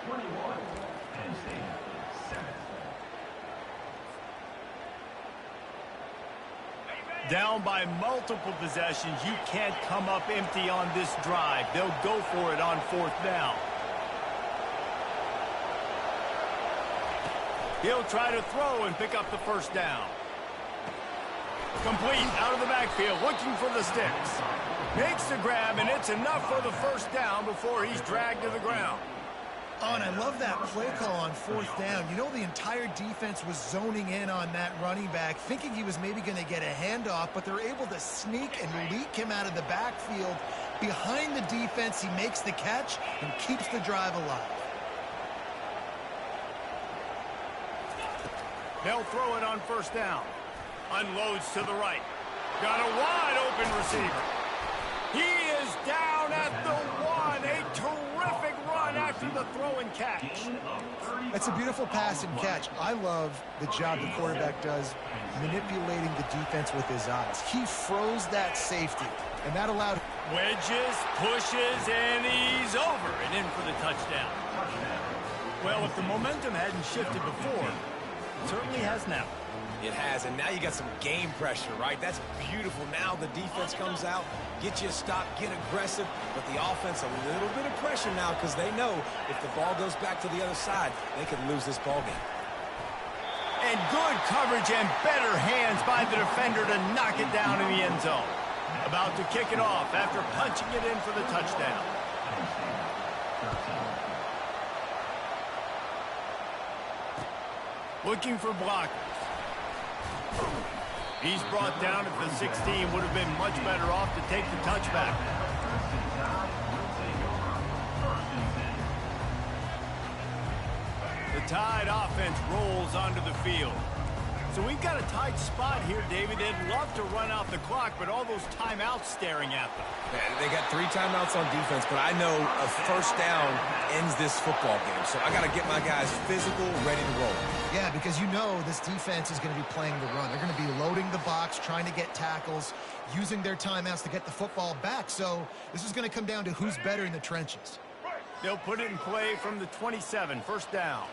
21, Penn State 7. Down by multiple possessions, you can't come up empty on this drive. They'll go for it on fourth down. He'll try to throw and pick up the first down. Complete out of the backfield, looking for the sticks. Makes the grab, and it's enough for the first down before he's dragged to the ground. Oh, and I love that play call on fourth down. You know, the entire defense was zoning in on that running back, thinking he was maybe going to get a handoff, but they're able to sneak and leak him out of the backfield. Behind the defense, he makes the catch and keeps the drive alive. They'll throw it on first down. Unloads to the right. Got a wide open receiver. He is down at the one. A terrific run after the throw and catch. That's a beautiful pass and catch. I love the job the quarterback does manipulating the defense with his eyes. He froze that safety, and that allowed... Wedges, pushes, and he's over and in for the touchdown. Well, if the momentum hadn't shifted before, it certainly has now. It has, and now you got some game pressure, right? That's beautiful. Now the defense comes out, get you a stop, get aggressive, but the offense a little bit of pressure now because they know if the ball goes back to the other side, they could lose this ball game. And good coverage and better hands by the defender to knock it down in the end zone. About to kick it off after punching it in for the touchdown. Looking for blockers. He's brought down at the 16. Would have been much better off to take the touchback. The Tide offense rolls onto the field. So we've got a tight spot here, David. They'd love to run out the clock, but all those timeouts staring at them. They got 3 timeouts on defense, but I know a first down ends this football game. So I got to get my guys physical, ready to roll. Yeah, because you know this defense is going to be playing the run. They're going to be loading the box, trying to get tackles, using their timeouts to get the football back. So this is going to come down to who's better in the trenches. They'll put it in play from the 27, first down.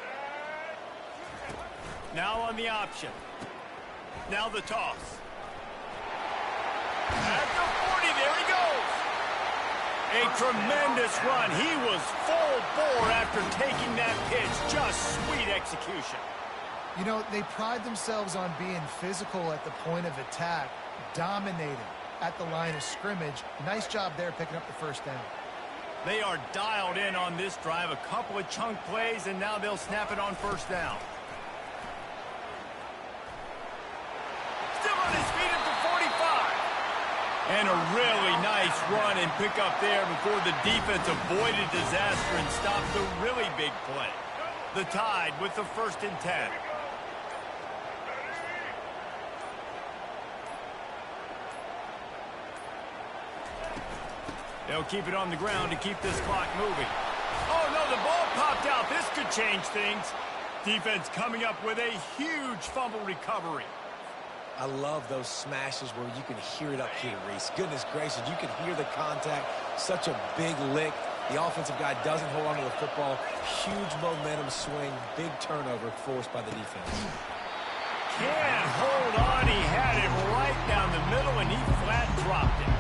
Now on the option. Now the toss. At the 40, there he goes. A tremendous run. He was full bore after taking that pitch. Just sweet execution. You know, they pride themselves on being physical at the point of attack, dominating at the line of scrimmage. Nice job there picking up the first down. They are dialed in on this drive. A couple of chunk plays, and now they'll snap it on first down. Still on his feet at the 45. And a really nice run and pick up there before the defense avoided disaster and stopped the really big play. The Tide with the 1st and 10. They'll keep it on the ground to keep this clock moving. Oh, no, the ball popped out. This could change things. Defense coming up with a huge fumble recovery. I love those smashes where you can hear it up here, Reese. Goodness gracious, you can hear the contact. Such a big lick. The offensive guy doesn't hold on to the football. Huge momentum swing. Big turnover forced by the defense. Can't hold on. He had it right down the middle, and he flat dropped it.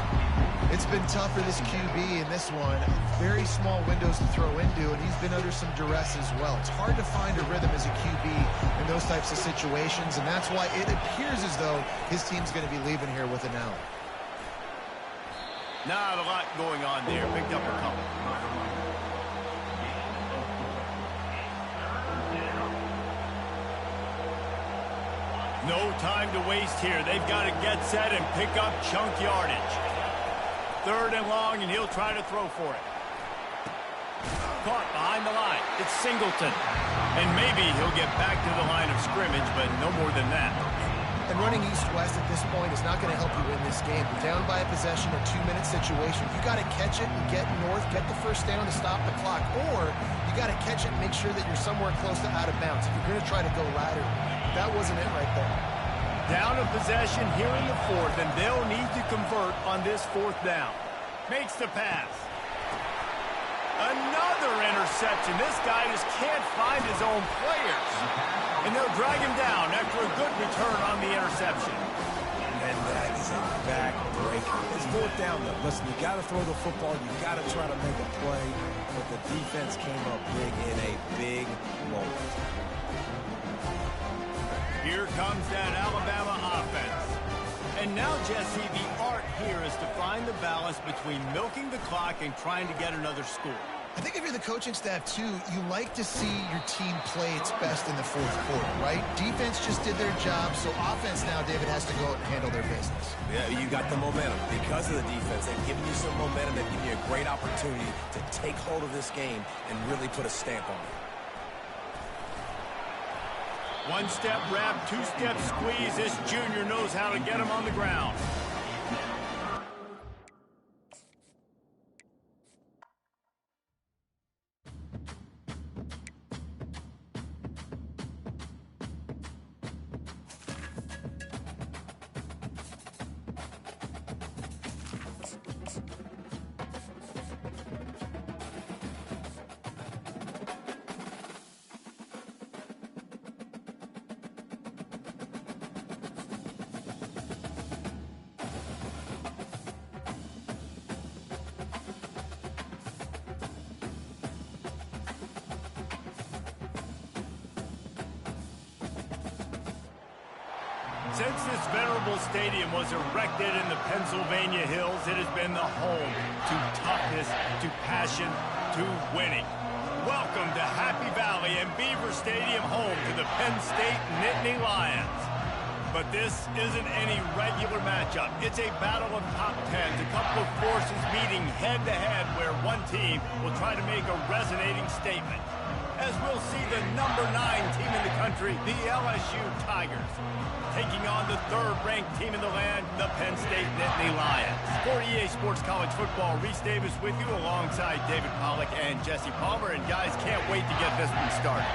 It's been tough for this QB in this one. Very small windows to throw into, and he's been under some duress as well. It's hard to find a rhythm as a QB in those types of situations, and that's why it appears as though his team's going to be leaving here with an out. Not a lot going on there. Picked up a couple. No time to waste here. They've got to get set and pick up chunk yardage. 3rd and long, and he'll try to throw for it. Caught behind the line. It's Singleton. And maybe he'll get back to the line of scrimmage, but no more than that. And running east-west at this point is not going to help you win this this game. You're down by a possession, a 2-minute situation. You got to catch it and get north, get the first down to stop the clock, or you got to catch it and make sure that you're somewhere close to out of bounds if you're going to try to go laterally. That wasn't it right there. Down a possession here in the fourth, and they'll need to convert on this fourth down. Makes the pass. Another interception. This guy just can't find his own players. And they'll drag him down after a good return on the interception. And that is a back-breaker. It's fourth down, though. Listen, you got to throw the football. You got to try to make a play. But the defense came up big in a big moment. Here comes that Alabama offense. And now, Jesse, the art here is to find the balance between milking the clock and trying to get another score. I think if you're the coaching staff, too, you like to see your team play its best in the fourth quarter, right? Defense just did their job, so offense now, David, has to go out and handle their business. Yeah, you got the momentum. Because of the defense, they've given you some momentum. They've given you a great opportunity to take hold of this game and really put a stamp on it. One-step wrap, two-step squeeze. This junior knows how to get him on the ground. Since this venerable stadium was erected in the Pennsylvania Hills, it has been the home to toughness, to passion, to winning. Welcome to Happy Valley and Beaver Stadium, home to the Penn State Nittany Lions. But this isn't any regular matchup. It's a battle of top tens, a couple of forces meeting head-to-head where one team will try to make a resonating statement. As we'll see the number 9 team in the country, the LSU Tigers, taking on the third-ranked team in the land, the Penn State Nittany Lions. For EA Sports College Football, Reese Davis with you alongside David Pollack and Jesse Palmer. And guys, can't wait to get this one started.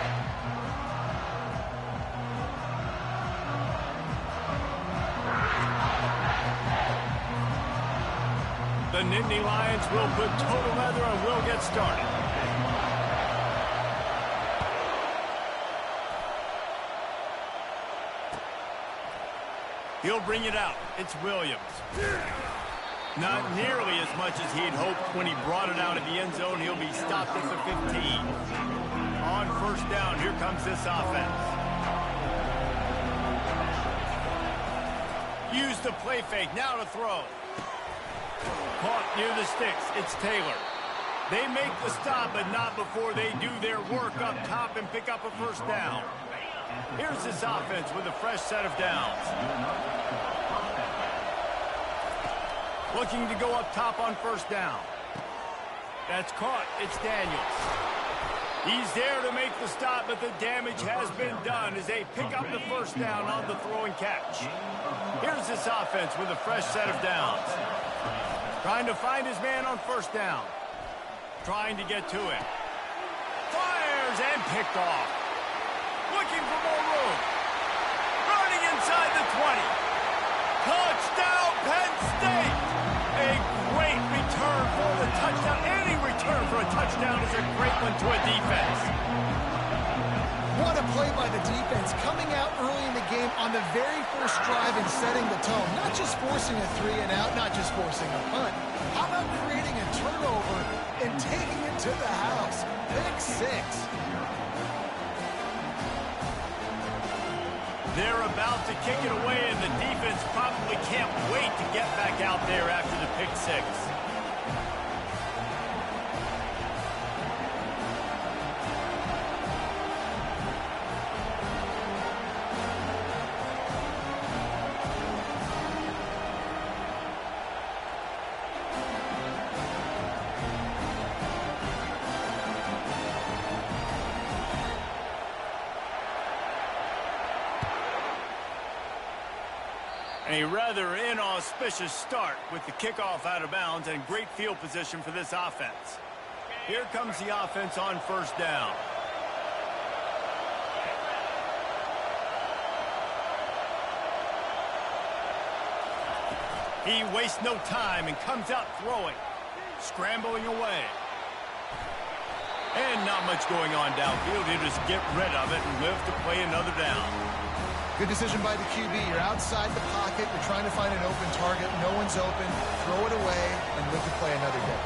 The Nittany Lions will put total leather and will get started. He'll bring it out. It's Williams. Not nearly as much as he'd hoped when he brought it out of the end zone. He'll be stopped at the 15. On first down, here comes this offense. Use the play fake. Now to throw. Caught near the sticks. It's Taylor. They make the stop, but not before they do their work up top and pick up a first down. Here's this offense with a fresh set of downs. Looking to go up top on first down. That's caught. It's Daniels. He's there to make the stop, but the damage has been done as they pick up the first down on the throw and catch. Here's this offense with a fresh set of downs. Trying to find his man on first down. Trying to get to him. Fires and picked off. Looking for more room. Running inside the 20. Touchdown, Penn State! A great return for the touchdown. Any return for a touchdown is a great one to a defense. What a play by the defense, coming out early in the game on the very first drive and setting the tone. Not just forcing a 3-and-out, not just forcing a punt. How about creating a turnover and taking it to the house? Pick 6. They're about to kick it away, and the defense probably can't wait to get back out there after the pick 6. A A rather inauspicious start with the kickoff out of bounds and great field position for this offense. Here comes the offense on first down. He wastes no time and comes out throwing, scrambling away. And not much going on downfield. He'll just get rid of it and live to play another down. Good decision by the QB. You're outside the pocket. You're trying to find an open target. No one's open. Throw it away and live to play another day.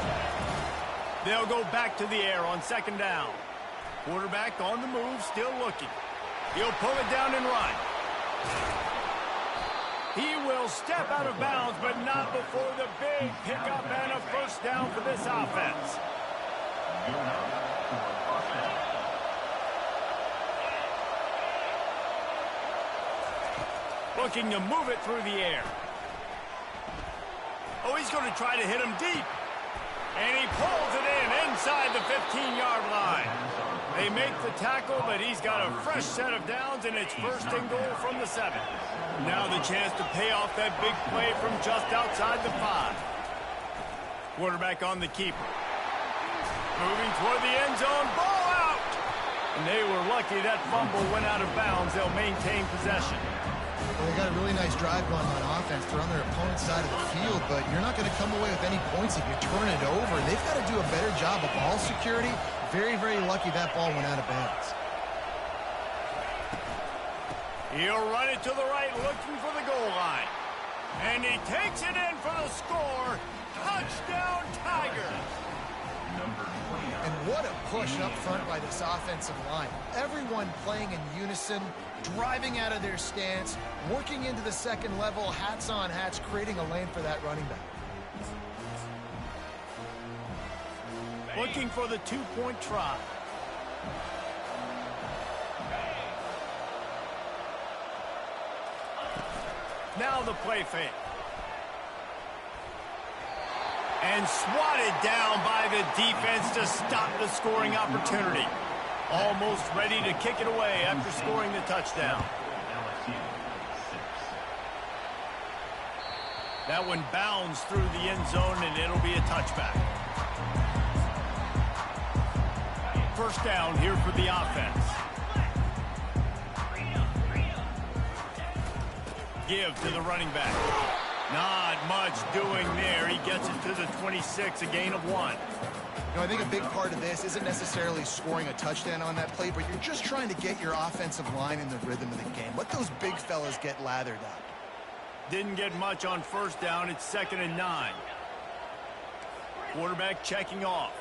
They'll go back to the air on second down. Quarterback on the move, still looking. He'll pull it down and run. He will step out of bounds, but not before the big pickup and a first down for this offense. Looking to move it through the air. Oh, he's going to try to hit him deep. And he pulls it in inside the 15-yard line. They make the tackle, but he's got a fresh set of downs, and it's first and goal from the 7. Now the chance to pay off that big play from just outside the 5. Quarterback on the keeper. Moving toward the end zone, ball out! And they were lucky that fumble went out of bounds. They'll maintain possession. Well, they got a really nice drive going on offense. They're on their opponent's side of the field, but you're not going to come away with any points if you turn it over. And they've got to do a better job of ball security. Very, very lucky that ball went out of bounds. He'll run it to the right, looking for the goal line. And he takes it in for the score. Touchdown, Tigers! And what a push up front by this offensive line. Everyone playing in unison, driving out of their stance, working into the second level, hats on hats, creating a lane for that running back. Looking for the two-point try. Now the play fake. And swatted down by the defense to stop the scoring opportunity. Almost ready to kick it away after scoring the touchdown. That one bounds through the end zone, and it'll be a touchback. First down here for the offense. Give to the running back. Not much doing there. He gets it to the 26, a gain of 1. You know, I think a big part of this isn't necessarily scoring a touchdown on that play, but you're just trying to get your offensive line in the rhythm of the game. Let those big fellas get lathered up. Didn't get much on first down. It's 2nd and 9. Quarterback checking off.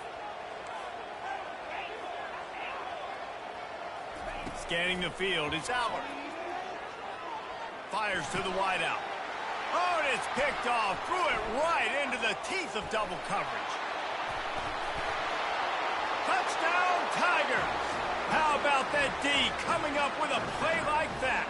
Scanning the field. It's Allard. Fires to the wideout. Oh, and it's picked off. Threw it right into the teeth of double coverage. Touchdown, Tigers! How about that D coming up with a play like that?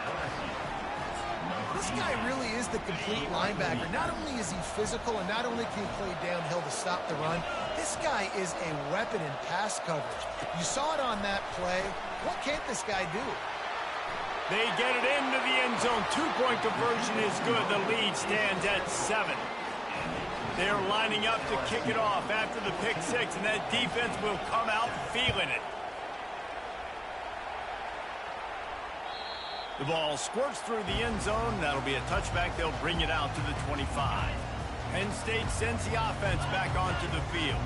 This guy really is the complete linebacker. Not only is he physical and not only can he play downhill to stop the run, this guy is a weapon in pass coverage. You saw it on that play. What can't this guy do? They get it into the end zone. Two-point conversion is good. The lead stands at 7. They're lining up to kick it off after the pick 6, and that defense will come out feeling it. The ball squirts through the end zone. That'll be a touchback. They'll bring it out to the 25. Penn State sends the offense back onto the field.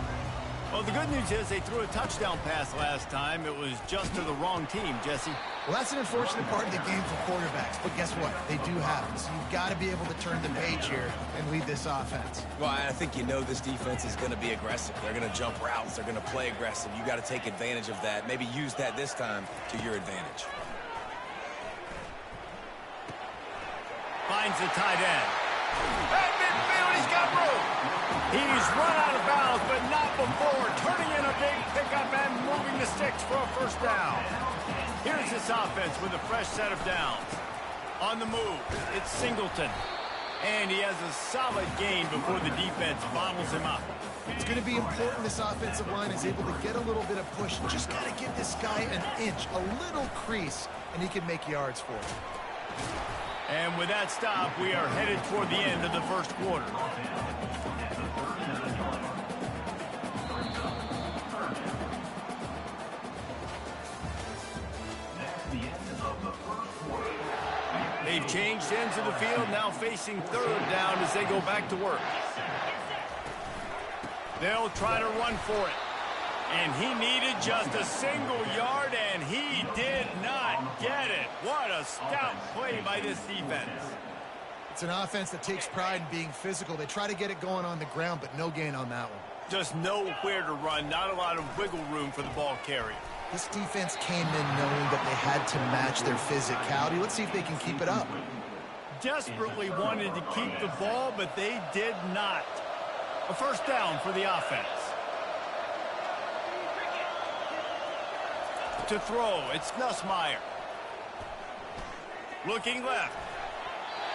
Well, the good news is they threw a touchdown pass last time. It was just to the wrong team, Jesse. Well, that's an unfortunate part of the game for quarterbacks, but guess what? They do happen. So you've got to be able to turn the page here and lead this offense. Well, I think you know this defense is going to be aggressive. They're going to jump routes. They're going to play aggressive. You got to take advantage of that. Maybe use that this time to your advantage. Finds the tight end. At midfield, he's got room. He's run out of bounds, but not before turning in a big pickup and moving the sticks for a first down. Here's this offense with a fresh set of downs. On the move, it's Singleton. And he has a solid gain before the defense bottles him up. It's going to be important this offensive line is able to get a little bit of push. Just got to give this guy an inch, a little crease, and he can make yards for it. And with that stop, we are headed toward the end of the first quarter. They've changed ends of the field, now facing third down as they go back to work. They'll try to run for it. And he needed just a single yard, and he did not get it. What a stout play by this defense. It's an offense that takes pride in being physical. They try to get it going on the ground, but no gain on that one. Just nowhere to run, not a lot of wiggle room for the ball carrier. This defense came in knowing that they had to match their physicality. Let's see if they can keep it up. Desperately wanted to keep the ball, but they did not. A first down for the offense. To throw, it's Nussmeier. Looking left.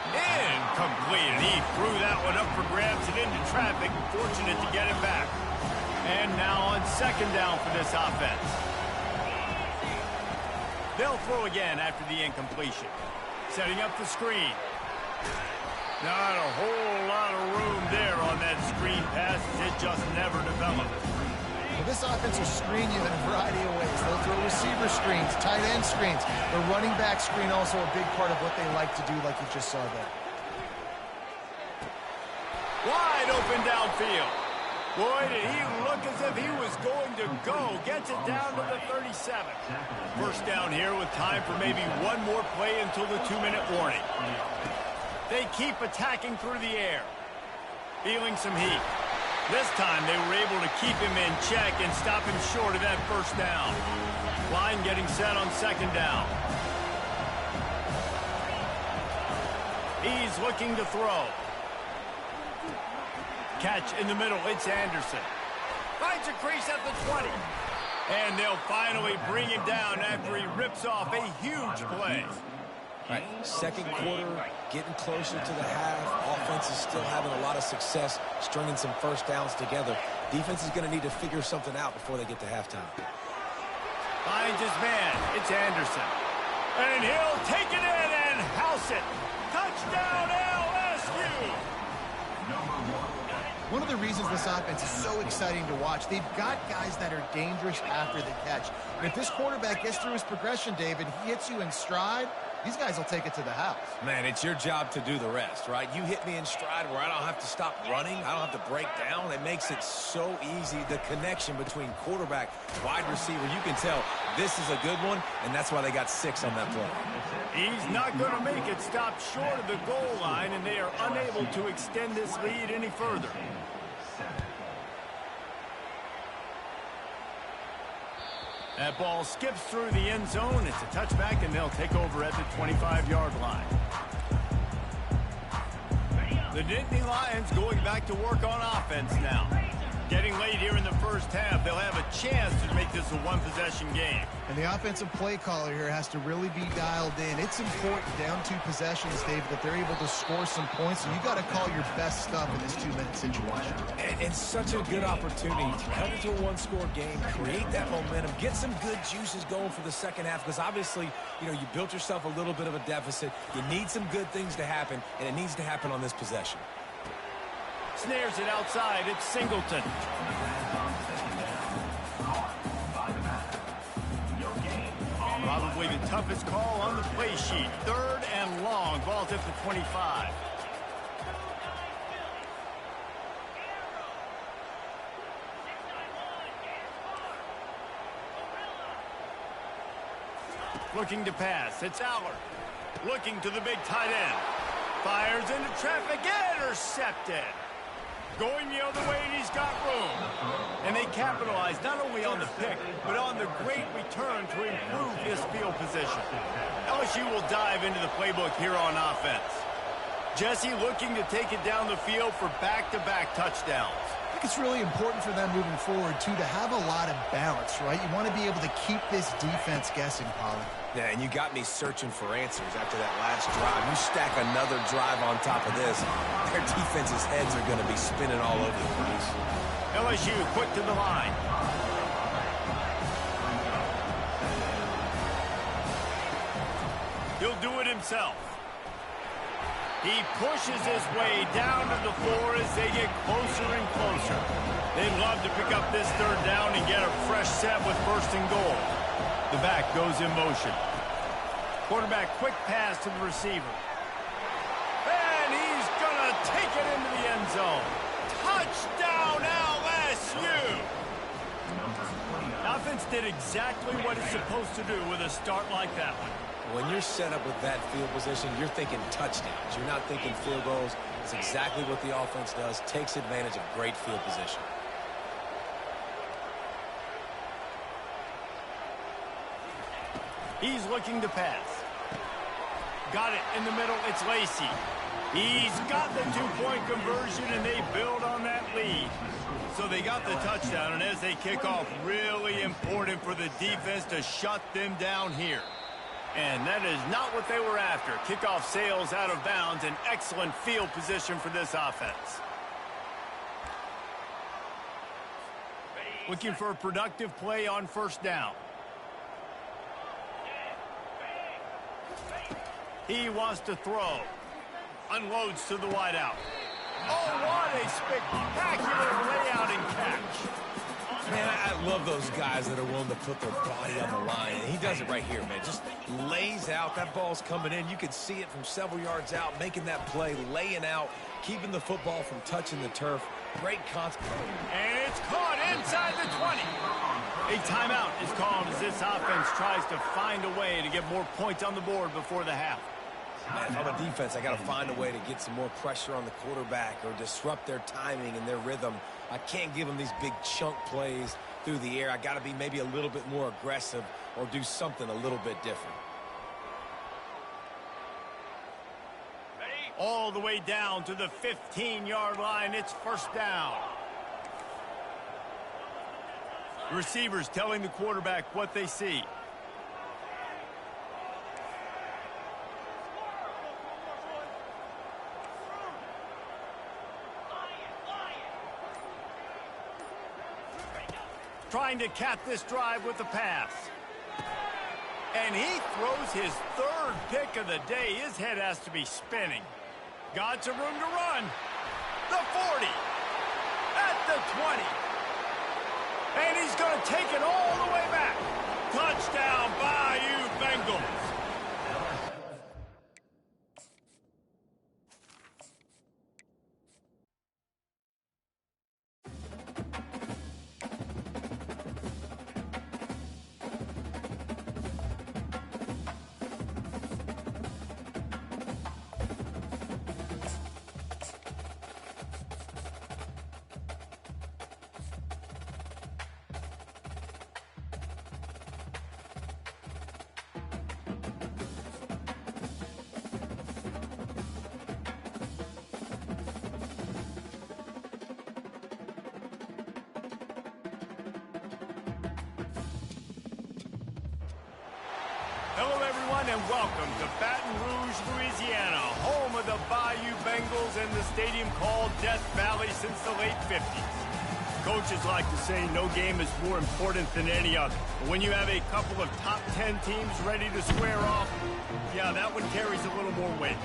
Incomplete, and he threw that one up for grabs and into traffic. Fortunate to get it back. And now on second down for this offense. They'll throw again after the incompletion. Setting up the screen. Not a whole lot of room there on that screen pass. It just never developed. Well, this offense will screen you in a variety of ways. They'll throw receiver screens, tight end screens. The running back screen also a big part of what they like to do, like you just saw there. Wide open downfield. Boy, did he look as if he was going to go. Gets it down to the 37. First down here with time for maybe one more play until the 2-minute warning. They keep attacking through the air. Feeling some heat. This time they were able to keep him in check and stop him short of that first down. Line getting set on second down. He's looking to throw. Catch in the middle, it's Anderson. Finds a crease at the 20. And they'll finally bring him down after he rips off a huge play. All right, second quarter, getting closer to the half. Offense is still having a lot of success stringing some first downs together. Defense is going to need to figure something out before they get to halftime. Finds his man. It's Anderson. And he'll take it in and house it. Touchdown, LSU! One of the reasons this offense is so exciting to watch, they've got guys that are dangerous after the catch. And if this quarterback gets through his progression, David, he hits you in stride, these guys will take it to the house. Man, it's your job to do the rest, right? You hit me in stride where I don't have to stop running. I don't have to break down. It makes it so easy. The connection between quarterback, wide receiver, you can tell this is a good one, and that's why they got 6 on that play. He's not going to make it stop short of the goal line, and they are unable to extend this lead any further. That ball skips through the end zone. It's a touchback, and they'll take over at the 25-yard line. The Nittany Lions going back to work on offense now. Getting late here in the first half, they'll have a chance to make this a one-possession game. And the offensive play caller here has to really be dialed in. It's important down 2 possessions, David, that they're able to score some points. And you got to call your best stuff in this 2-minute situation. And such a good opportunity to cut into a one-score game, create that momentum, get some good juices going for the second half. Because obviously, you know, you built yourself a little bit of a deficit. You need some good things to happen, and it needs to happen on this possession. Snares it outside. It's Singleton. Probably the toughest call on the play sheet. Third and long. Ball's at the 25. Looking to pass. It's Allard. Looking to the big tight end. Fires into traffic. Intercepted. Going the other way, and he's got room. And they capitalize not only on the pick, but on the great return to improve this field position. LSU will dive into the playbook here on offense. Jesse looking to take it down the field for back-to-back touchdowns. I think it's really important for them moving forward, too, to have a lot of balance, right? You want to be able to keep this defense guessing, Polly. Yeah, and you got me searching for answers after that last drive. You stack another drive on top of this, their defense's heads are going to be spinning all over the place. LSU quick to the line. He'll do it himself. He pushes his way down to the floor as they get closer and closer. They'd love to pick up this third down and get a fresh set with first and goal. The back goes in motion. Quarterback quick pass to the receiver. And he's going to take it into the end zone. Touchdown, LSU! Offense did exactly what it's supposed to do with a start like that one. When you're set up with that field position, you're thinking touchdowns. You're not thinking field goals. It's exactly what the offense does. Takes advantage of great field position. He's looking to pass. Got it in the middle. It's Lacey. He's got the two-point conversion, and they build on that lead. So they got the touchdown, and as they kick off, really important for the defense to shut them down here. And that is not what they were after. Kickoff sails out of bounds, an excellent field position for this offense. Looking for a productive play on first down. He wants to throw. Unloads to the wideout. Oh, what a spectacular layout and catch. Man, I love those guys that are willing to put their body on the line. And he does it right here, man. Just lays out. That ball's coming in. You can see it from several yards out, making that play, laying out, keeping the football from touching the turf. Great concept. And it's caught inside the 20. A timeout is called as this offense tries to find a way to get more points on the board before the half. Man, if I'm a defense, I got to find a way to get some more pressure on the quarterback or disrupt their timing and their rhythm. I can't give them these big chunk plays through the air. I got to be maybe a little bit more aggressive or do something a little bit different. All the way down to the 15-yard line. It's first down. Receivers telling the quarterback what they see. Trying to cap this drive with the pass. And he throws his third pick of the day. His head has to be spinning. Got some room to run. The 40. At the 20. And he's going to take it all the way back. Touchdown, Bayou Bengals. Hello, everyone, and welcome to Baton Rouge, Louisiana, home of the Bayou Bengals and the stadium called Death Valley since the late 50s. Coaches like to say no game is more important than any other. But when you have a couple of top 10 teams ready to square off, yeah, that one carries a little more weight.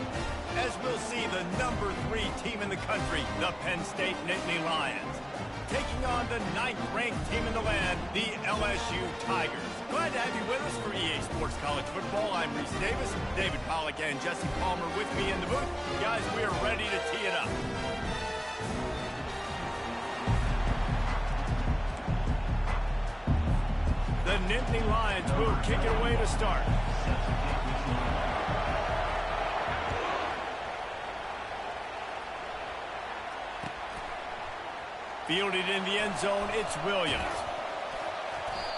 As we'll see, the number 3 team in the country, the Penn State Nittany Lions, taking on the 9th-ranked team in the land, the LSU Tigers. Glad to have you with us for EA Sports College Football. I'm Reese Davis, David Pollack, and Jesse Palmer with me in the booth. Guys, we are ready to tee it up. The Nittany Lions will kick it away to start. Fielded in the end zone, it's Williams.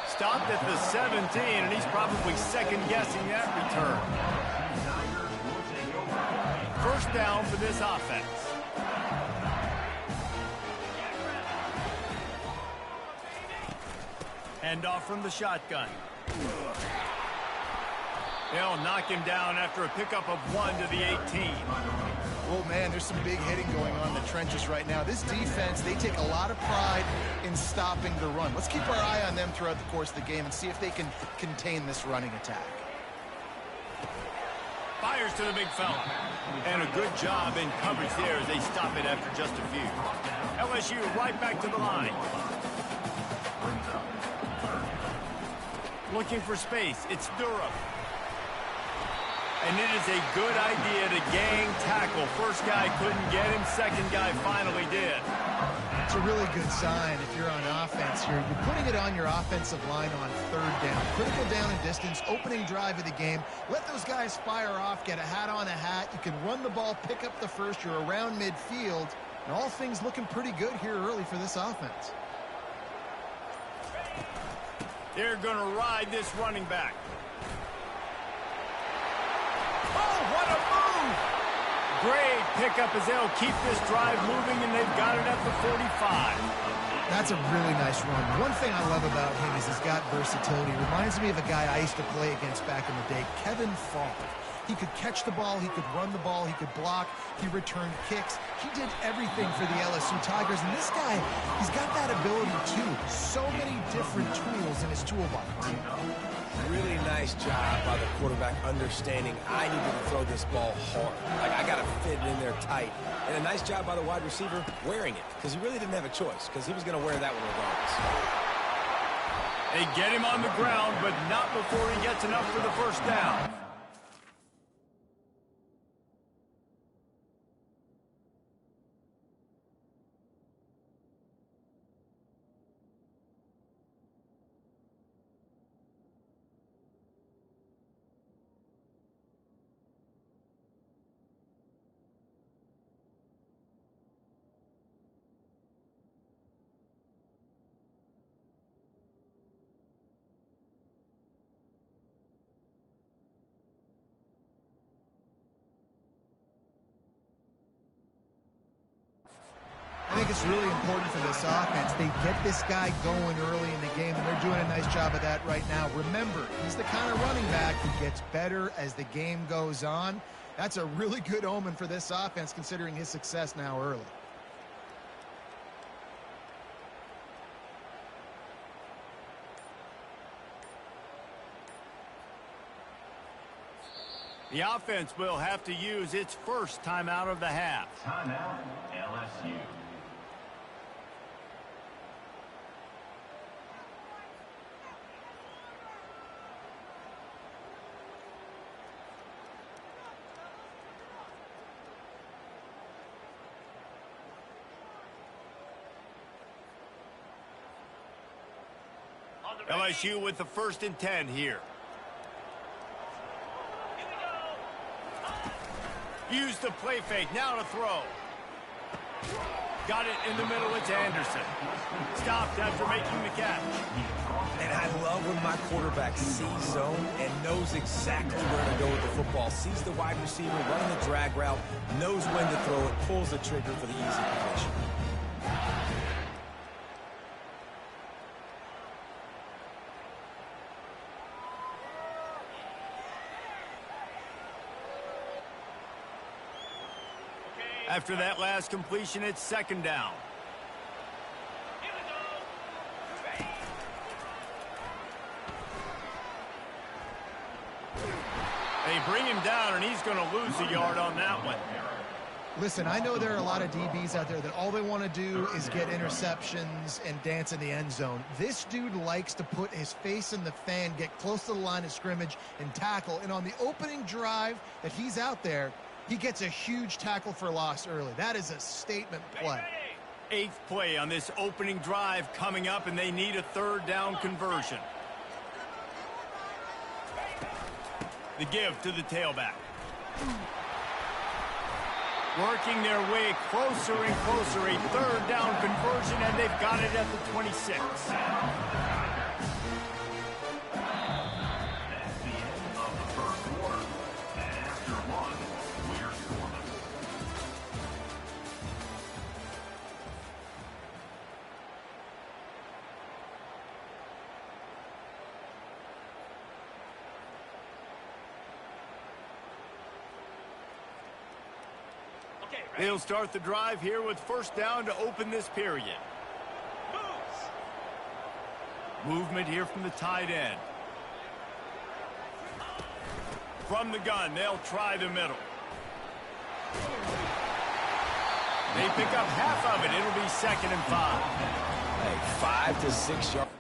Stopped at the 17, and he's probably second-guessing that return. First down for this offense. Hand off from the shotgun. They'll knock him down after a pickup of 1 to the 18. Oh, man, there's some big hitting going on in the trenches right now. This defense, they take a lot of pride in stopping the run. Let's keep our eye on them throughout the course of the game and see if they can contain this running attack. Fires to the big fella. And a good job in coverage there as they stop it after just a few. LSU right back to the line. Looking for space. It's Durham. And it is a good idea to gang tackle. First guy couldn't get him. Second guy finally did. It's a really good sign if you're on offense here. You're putting it on your offensive line on third down. Critical down and distance, opening drive of the game. Let those guys fire off, get a hat on a hat. You can run the ball, pick up the first. You're around midfield. And all things looking pretty good here early for this offense. They're going to ride this running back. Oh, what a move! Great pickup as they'll keep this drive moving, and they've got it at the 45. That's a really nice run. One thing I love about him is he's got versatility. Reminds me of a guy I used to play against back in the day, Kevin Falk. He could catch the ball, he could run the ball, he could block, he returned kicks. He did everything for the LSU Tigers, and this guy, he's got that ability too. So many different tools in his toolbox. Really nice job by the quarterback understanding I need to throw this ball hard. Like, I got to fit it in there tight. And a nice job by the wide receiver wearing it, because he really didn't have a choice, because he was going to wear that one regardless. They get him on the ground, but not before he gets enough for the first down. I think it's really important for this offense. They get this guy going early in the game, and they're doing a nice job of that right now. Remember, he's the kind of running back who gets better as the game goes on. That's a really good omen for this offense, considering his success now early. The offense will have to use its first timeout of the half. Timeout, LSU. LSU with the 1st and 10 here. Use the play fake, now to throw. Got it in the middle, it's Anderson. Stopped after making the catch. And I love when my quarterback sees zone and knows exactly where to go with the football. Sees the wide receiver running the drag route, knows when to throw it, pulls the trigger for the easy completion. After that last completion, it's 2nd down. They bring him down, and he's going to lose a yard on that one. Listen, I know there are a lot of DBs out there that all they want to do is get interceptions and dance in the end zone. This dude likes to put his face in the fan, get close to the line of scrimmage, and tackle. And on the opening drive that he's out there, he gets a huge tackle for loss early. That is a statement play. 8th play on this opening drive coming up, and they need a 3rd down conversion. The give to the tailback. Working their way closer and closer. A 3rd down conversion, and they've got it at the 26. They'll start the drive here with 1st down to open this period. Movement here from the tight end. From the gun, they'll try the middle. They pick up half of it. It'll be 2nd and 5. Hey, 5 to 6 yards.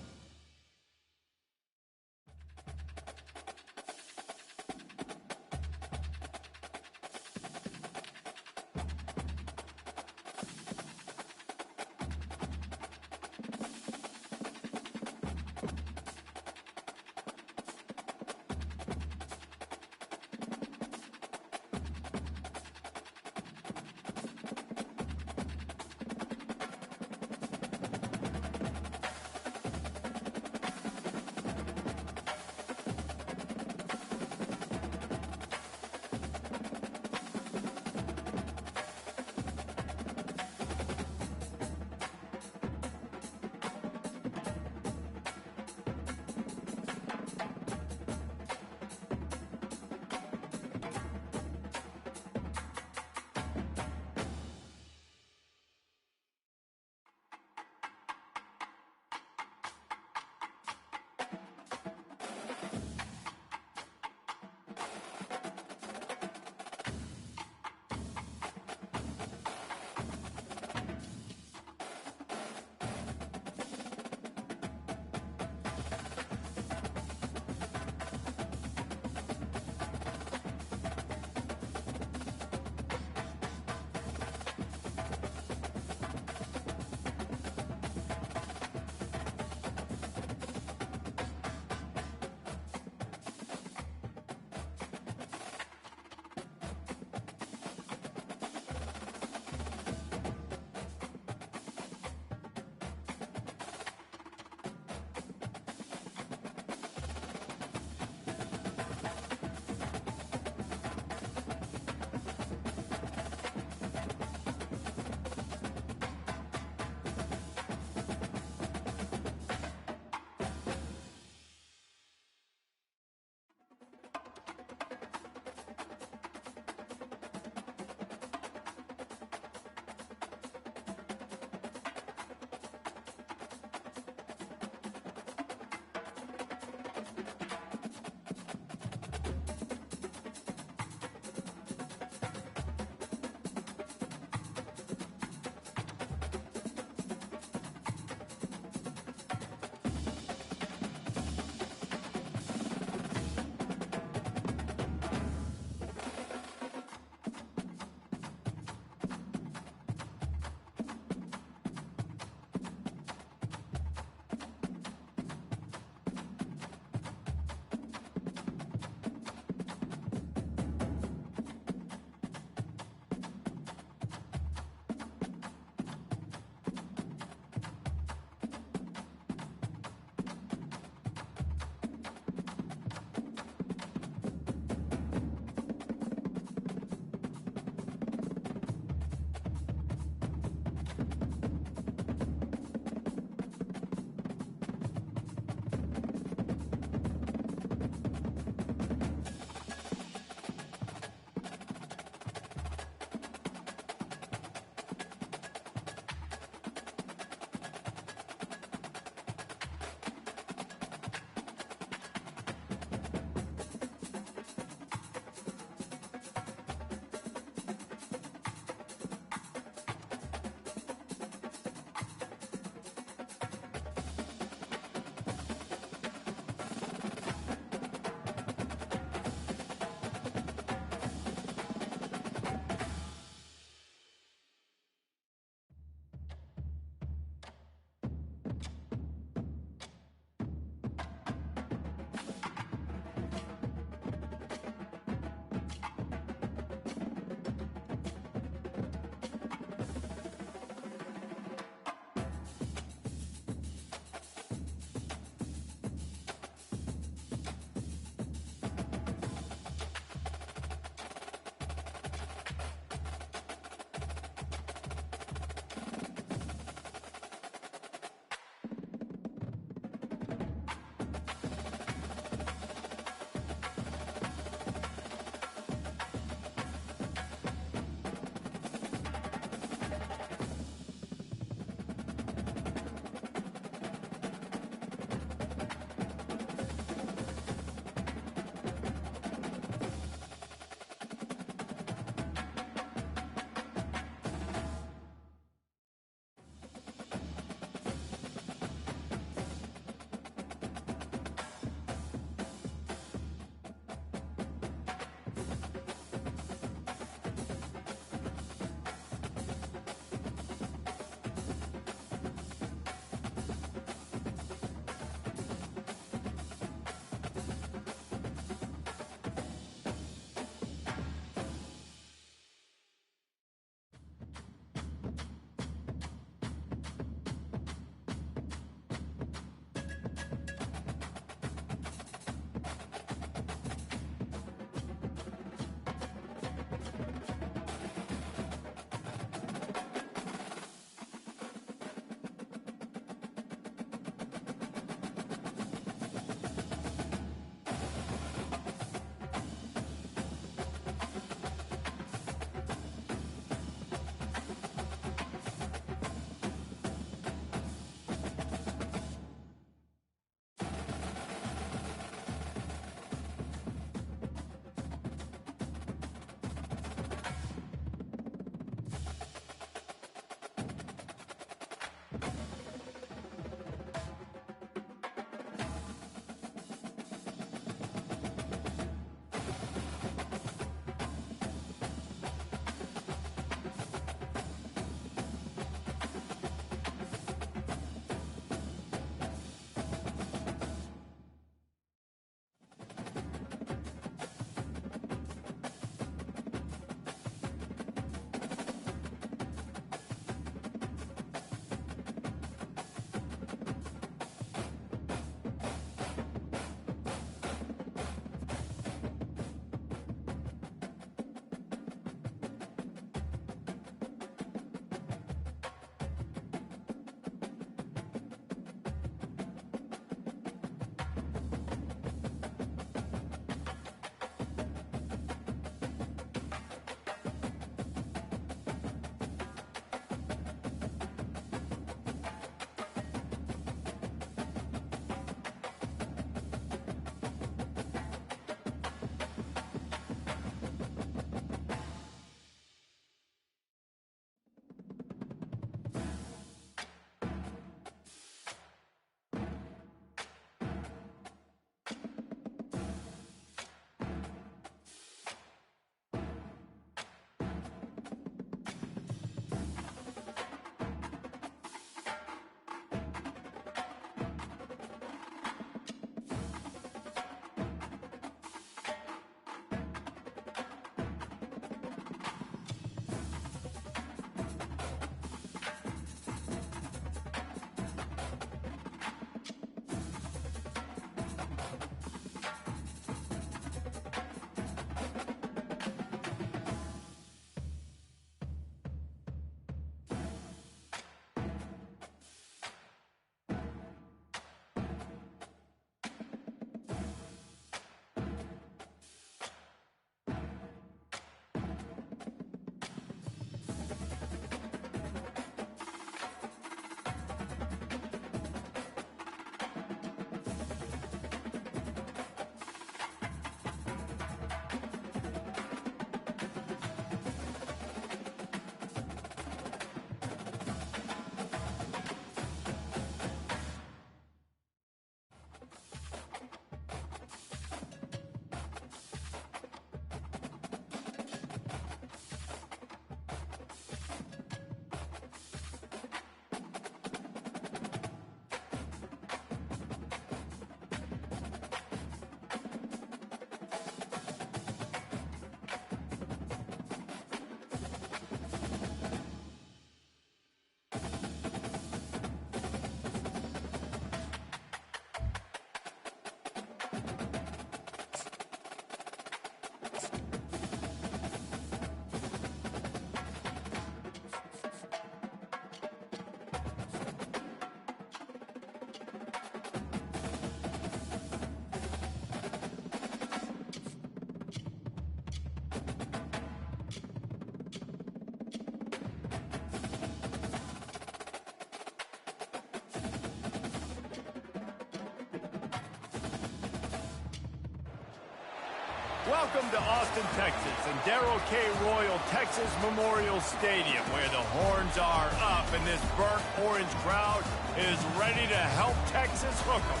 Welcome to Austin, Texas, and Darrell K. Royal Texas Memorial Stadium, where the horns are up and this burnt orange crowd is ready to help Texas hook 'em.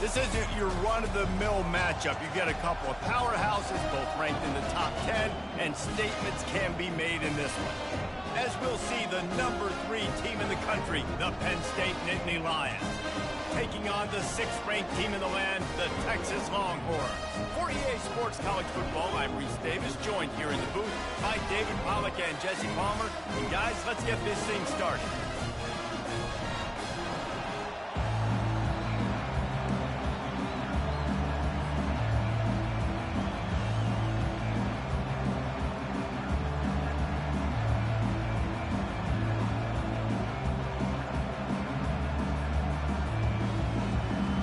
This isn't your run-of-the-mill matchup. You've got a couple of powerhouses, both ranked in the top 10, and statements can be made in this one. As we'll see, the number 3 team in the country, the Penn State Nittany Lions, taking on the 6th-ranked team in the land, the Texas Longhorns. For EA Sports College Football, I'm Reese Davis, joined here in the booth by David Pollack and Jesse Palmer. And guys, let's get this thing started.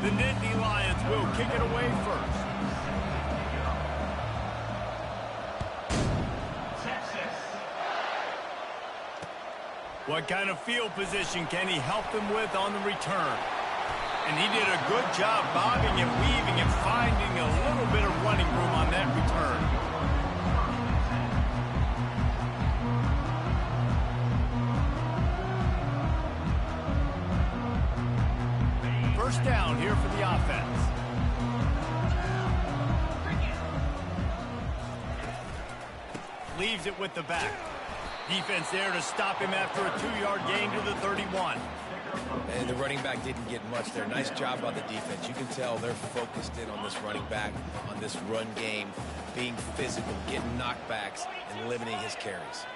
The Nittany Lions will kick it away first. What kind of field position can he help them with on the return? And he did a good job bobbing and weaving and finding a little bit of running room on that return. First down here for the offense. Leaves it with the back. Defense there to stop him after a 2-yard gain to the 31. And the running back didn't get much there. Nice job by the defense. You can tell they're focused in on this running back, on this run game, being physical, getting knockbacks, and limiting his carries.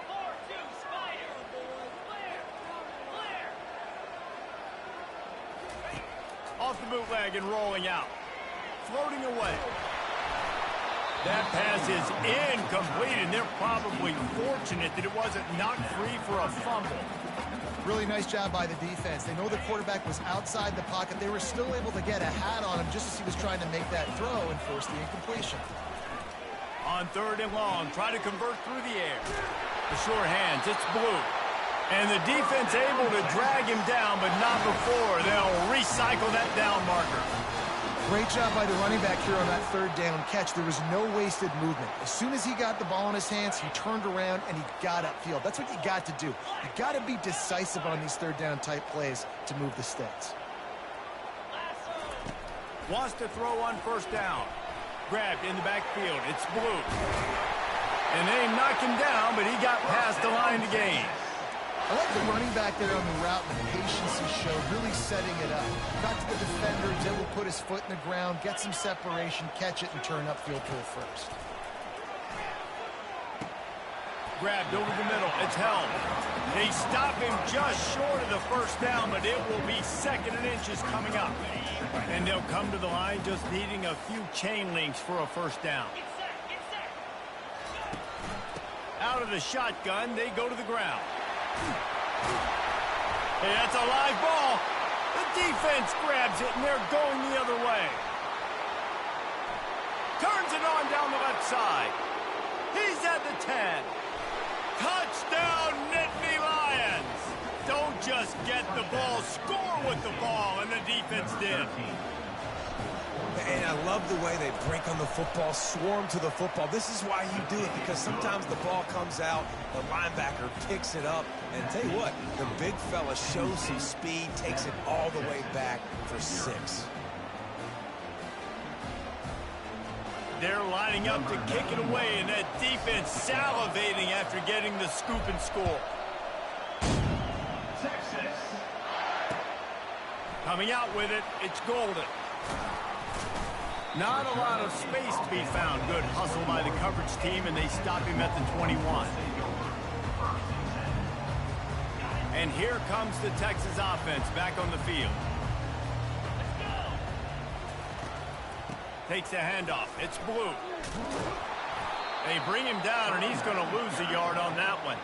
Off the bootleg and rolling out. Floating away. That pass is incomplete, and they're probably fortunate that it wasn't knocked free for a fumble. Really nice job by the defense. They know the quarterback was outside the pocket. They were still able to get a hat on him just as he was trying to make that throw and force the incompletion. On 3rd and long, try to convert through the air. The sure hands, it's Blue. And the defense able to drag him down, but not before they'll recycle that down marker. Great job by the running back here on that 3rd down catch. There was no wasted movement. As soon as he got the ball in his hands, he turned around and he got upfield. That's what you got to do. You got to be decisive on these 3rd down type plays to move the sticks. Wants to throw on 1st down. Grabbed in the backfield. It's Blue. And they knock him down, but he got past the line to gain. I like the running back there on the route and the patience he showed, really setting it up. Got to the defender, he's able to put his foot in the ground, get some separation, catch it, and turn upfield to a first. Grabbed over the middle. It's held. They stop him just short of the 1st down, but it will be 2nd and inches coming up. And they'll come to the line just needing a few chain links for a 1st down. Out of the shotgun, they go to the ground. Hey, that's a live ball. The defense grabs it, and they're going the other way. Turns it on down the left side. He's at the 10. Touchdown, Nittany Lions. Don't just get the ball, score with the ball, and the defense did. And I love the way they break on the football, swarm to the football. This is why you do it, because sometimes the ball comes out, the linebacker picks it up, and tell you what, the big fella shows some speed, takes it all the way back for 6. They're lining up to kick it away, and that defense salivating after getting the scoop and score. Texas. Coming out with it, it's Golden. Not a lot of space to be found. Good hustle by the coverage team, and they stop him at the 21. And here comes the Texas offense back on the field. Takes the handoff. It's Blue. They bring him down, and he's going to lose a yard on that one.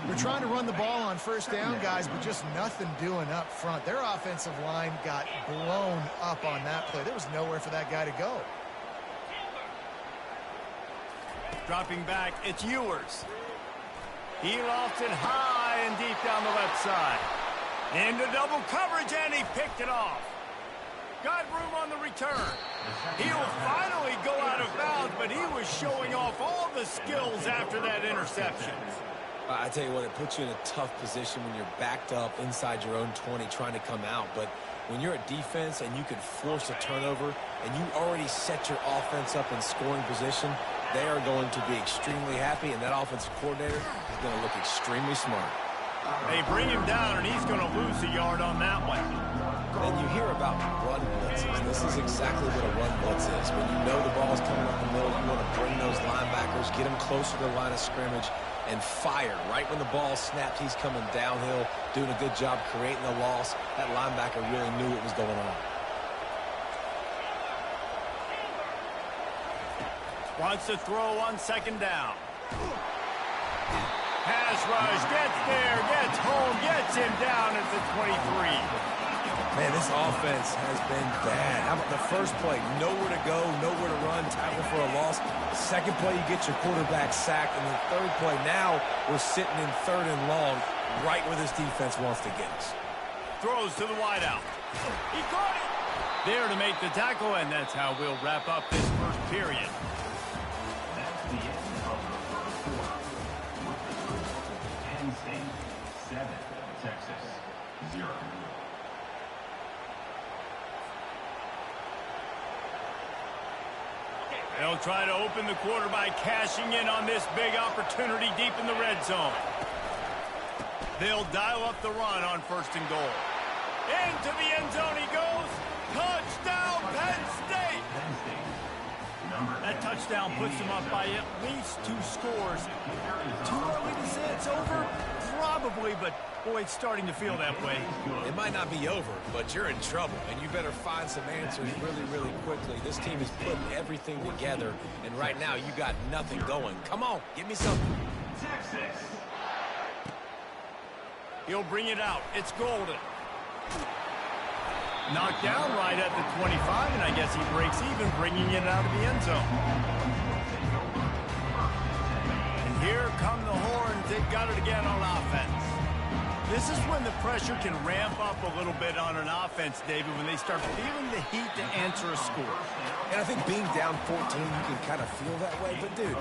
They're trying to run the ball on 1st down, guys, but just nothing doing up front. Their offensive line got blown up on that play. There was nowhere for that guy to go. Dropping back, it's Ewers. He lofts it high and deep down the left side. Into double coverage, and he picked it off. Got room on the return. He'll finally go out of bounds, but he was showing off all the skills after that interception. I tell you what, it puts you in a tough position when you're backed up inside your own 20 trying to come out. But when you're at defense and you can force a turnover and you already set your offense up in scoring position, they are going to be extremely happy, and that offensive coordinator is going to look extremely smart. They bring him down, and he's going to lose a yard on that one. And you hear about run blitzes. This is exactly what a run blitz is. When you know the ball's coming up the middle, you want to bring those linebackers, get them closer to the line of scrimmage, and fire. Right when the ball snapped, he's coming downhill, doing a good job creating the loss. That linebacker really knew what was going on. Wants to throw on second down. Pass rush, gets there, gets home, gets him down at the 23. Man, this offense has been bad. How about the first play? Nowhere to go, nowhere to run, tackle for a loss. Second play, you get your quarterback sacked. And the third play, now we're sitting in third and long, right where this defense wants to get us. Throws to the wideout. He caught it. There to make the tackle, and that's how we'll wrap up this first period. That's the end of the first quarter. With the score, Penn State 7, Texas 0. They'll try to open the quarter by cashing in on this big opportunity deep in the red zone. They'll dial up the run on first and goal. Into the end zone he goes. Touchdown, Penn State! That touchdown puts them up by at least 2 scores. Too early to say it's over? Probably, but boy, it's starting to feel that way. It might not be over, but you're in trouble, and you better find some answers really, really quickly. This team is putting everything together, and right now you got nothing going. Come on, give me something. Texas. He'll bring it out. It's Golden. Knocked down right at the 25, and I guess he breaks even, bringing it out of the end zone. And here come the horns. They've got it again on offense. This is when the pressure can ramp up a little bit on an offense, David, when they start feeling the heat to answer a score. And I think being down 14, you can kind of feel that way. But, dude,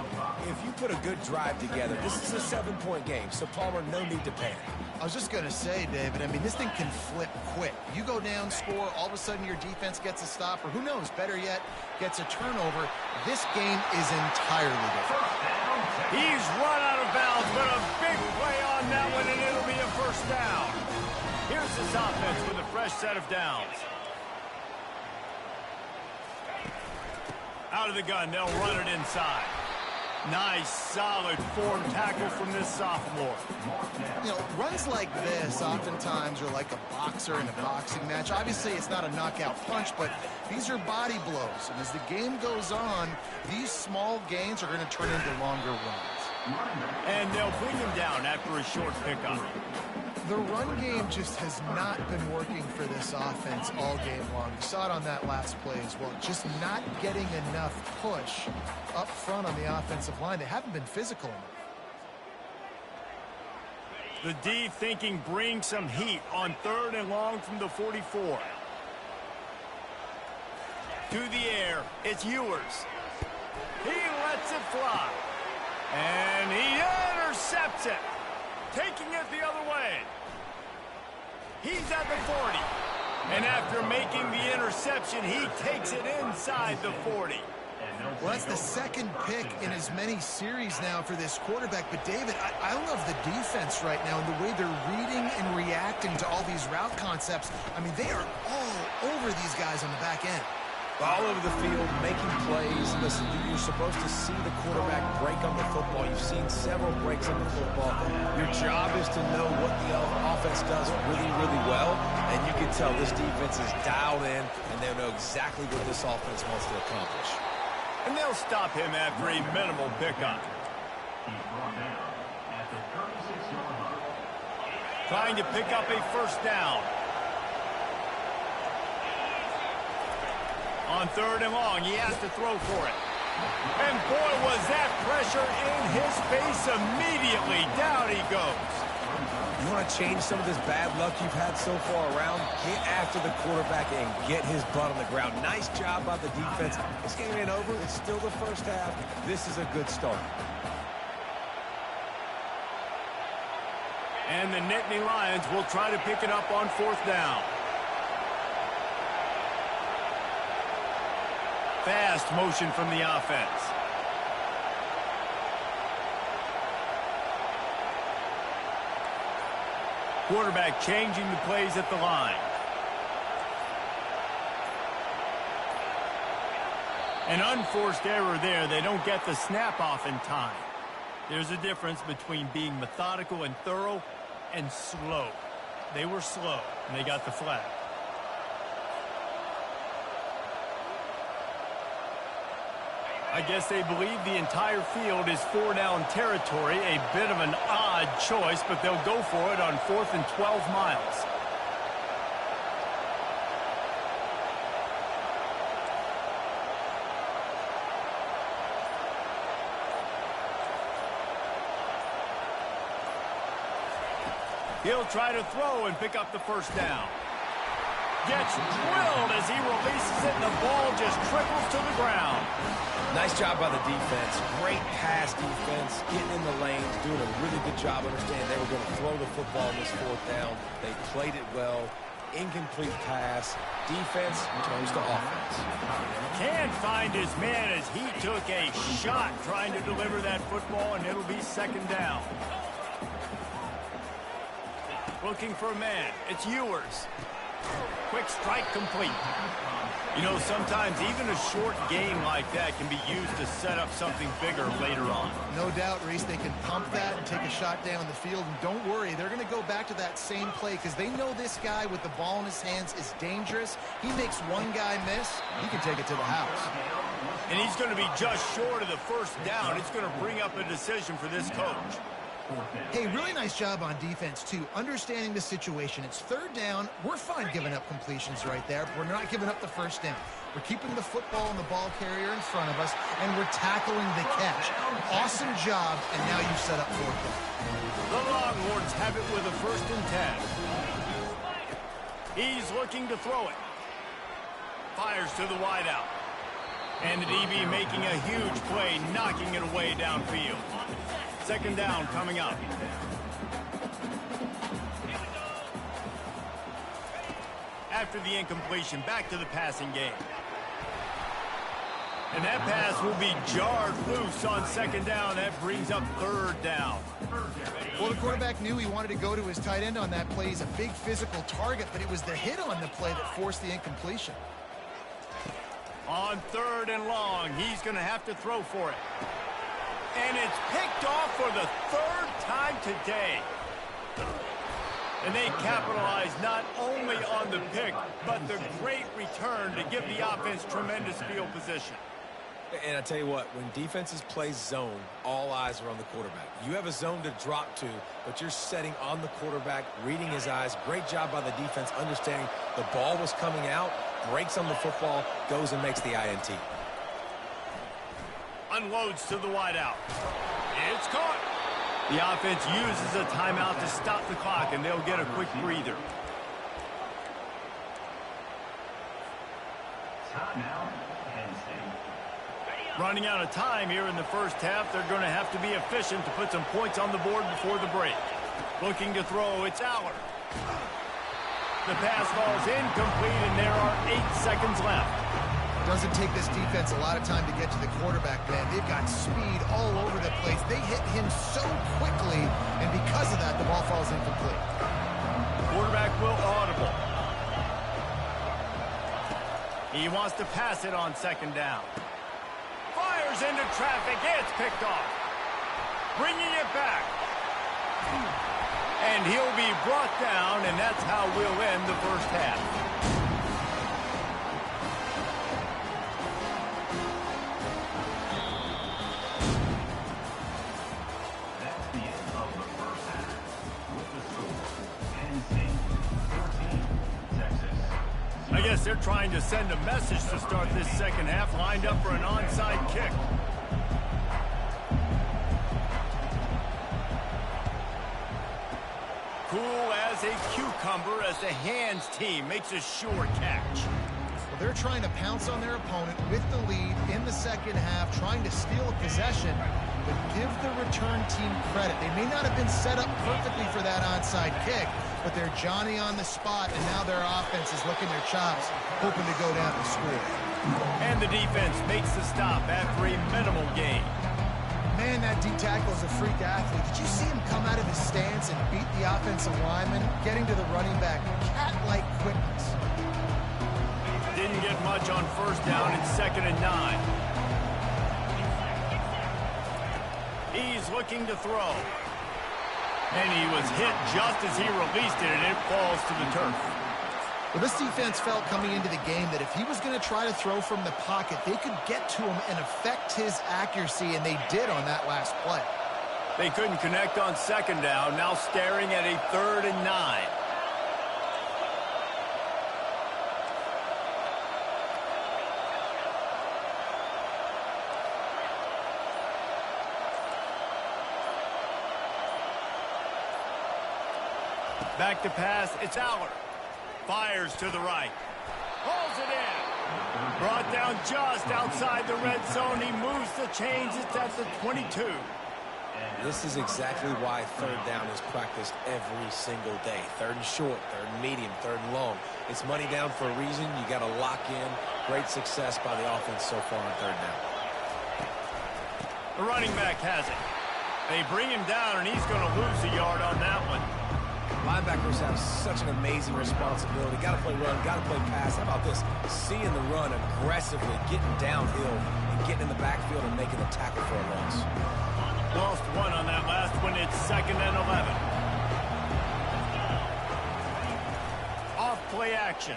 if you put a good drive together, this is a 7-point game, so, Palmer, no need to panic. I was just going to say, David, I mean, this thing can flip quick. You go down, score, all of a sudden your defense gets a stop, or who knows, better yet, gets a turnover. This game is entirely different. He's run out of bounds, but a big play on that one, and it'll be a first down. Here's this offense with a fresh set of downs. Out of the gun, they'll run it inside. Nice, solid form tackle from this sophomore. You know, runs like this oftentimes are like a boxer in a boxing match. Obviously, it's not a knockout punch, but these are body blows. And as the game goes on, these small gains are going to turn into longer runs. And they'll bring him down after a short pickup. The run game just has not been working for this offense all game long. You saw it on that last play as well. Just not getting enough push up front on the offensive line. They haven't been physical enough. The D thinking bring some heat on third and long from the 44. To the air, it's Ewers. He lets it fly. And he intercepts it. Taking it the other way. He's at the 40. And after making the interception, he takes it inside the 40. Well, that's the second pick in as many series now for this quarterback. But, David, I love the defense right now and the way they're reading and reacting to all these route concepts. I mean, they are all over these guys on the back end. All over the field, making plays. Listen, you're supposed to see the quarterback break on the football. You've seen several breaks on the football. Your job is to know what the offense does really, really well. And you can tell this defense is dialed in, and they know exactly what this offense wants to accomplish. And they'll stop him after a minimal pickup. He's brought down at the 36-yard line. Trying to pick up a first down. On third and long, he has to throw for it. And boy, was that pressure in his face immediately. Down he goes. You want to change some of this bad luck you've had so far around? Get after the quarterback and get his butt on the ground. Nice job by the defense. This game ain't over. It's still the first half. This is a good start. And the Nittany Lions will try to pick it up on 4th down. Fast motion from the offense. Quarterback changing the plays at the line. An unforced error there. They don't get the snap off in time. There's a difference between being methodical and thorough and slow. They were slow, and they got the flag. I guess they believe the entire field is 4-down territory. A bit of an odd choice, but they'll go for it on 4th and 12 miles. He'll try to throw and pick up the first down. Gets drilled as he releases it, and the ball just trickles to the ground. Nice job by the defense. Great pass defense, getting in the lanes, doing a really good job understanding they were going to throw the football in this 4th down. They played it well. Incomplete pass. Defense turns to offense. Can't find his man as he took a shot trying to deliver that football, and it'll be 2nd down. Looking for a man. It's Ewers. Quick strike complete. You know, sometimes even a short game like that can be used to set up something bigger later on. No doubt, Reese, they can pump that and take a shot down the field. And don't worry, they're going to go back to that same play because they know this guy with the ball in his hands is dangerous. He makes one guy miss, he can take it to the house. And he's going to be just short of the first down. It's going to bring up a decision for this coach. Hey, really nice job on defense, too. Understanding the situation. It's 3rd down. We're fine giving up completions right there. We're not giving up the first down. We're keeping the football and the ball carrier in front of us, and we're tackling the catch. Awesome job, and now you've set up 4th down. The Longhorns have it with a 1st and 10. He's looking to throw it. Fires to the wideout. And the DB making a huge play, knocking it away downfield. 2nd down coming up. After the incompletion, back to the passing game. And that pass will be jarred loose on 2nd down. That brings up 3rd down. Well, the quarterback knew he wanted to go to his tight end on that play. He's a big physical target, but it was the hit on the play that forced the incompletion. On 3rd and long, he's going to have to throw for it. And it's picked off for the 3rd time today. And they capitalize not only on the pick, but the great return to give the offense tremendous field position. And I tell you what, when defenses play zone, all eyes are on the quarterback. You have a zone to drop to, but you're setting on the quarterback, reading his eyes. Great job by the defense, understanding the ball was coming out, breaks on the football, goes and makes the INT. Unloads to the wideout. It's caught. The offense uses a timeout to stop the clock, and they'll get a quick breather. Timeout, Penn State. Running out of time here in the first half. They're going to have to be efficient to put some points on the board before the break. Looking to throw, it's Aller. The pass falls incomplete, and there are 8 seconds left. Doesn't take this defense a lot of time to get to the quarterback, man. They've got speed all over the place. They hit him so quickly, and because of that, the ball falls incomplete. Quarterback will audible. He wants to pass it on 2nd down. Fires into traffic. It's picked off. Bringing it back. And he'll be brought down, and that's how we'll end the first half. I guess they're trying to send a message to start this second half, lined up for an onside kick. cool as a cucumber as the hands team makes a sure catch. Well, they're trying to pounce on their opponent with the lead in the second half, trying to steal a possession, but give the return team credit. They may not have been set up perfectly for that onside kick, but they're Johnny on the spot, and now their offense is licking their chops, hoping to go down and score. And the defense makes the stop after a minimal gain. Man, that D tackle is a freak athlete. Did you see him come out of his stance and beat the offensive lineman, getting to the running back? Cat-like quickness. Didn't get much on first down. It's 2nd and 9. He's looking to throw. And he was hit just as he released it, and it falls to the turf. Well, this defense felt coming into the game that if he was going to try to throw from the pocket, they could get to him and affect his accuracy, and they did on that last play. They couldn't connect on 2nd down, now staring at a 3rd and 9. Back to pass, it's Aller. Fires to the right. Pulls it in. Brought down just outside the red zone. He moves the chains. It's at the 22. This is exactly why 3rd down is practiced every single day. 3rd and short, 3rd and medium, 3rd and long. It's money down for a reason. You got to lock in. Great success by the offense so far on 3rd down. The running back has it. They bring him down, and he's going to lose a yard on that one. Linebackers have such an amazing responsibility. Got to play run, got to play pass. How about this? Seeing the run aggressively, getting downhill, and getting in the backfield and making a tackle for a loss. Lost one on that last one. It's 2nd and 11. Off play action.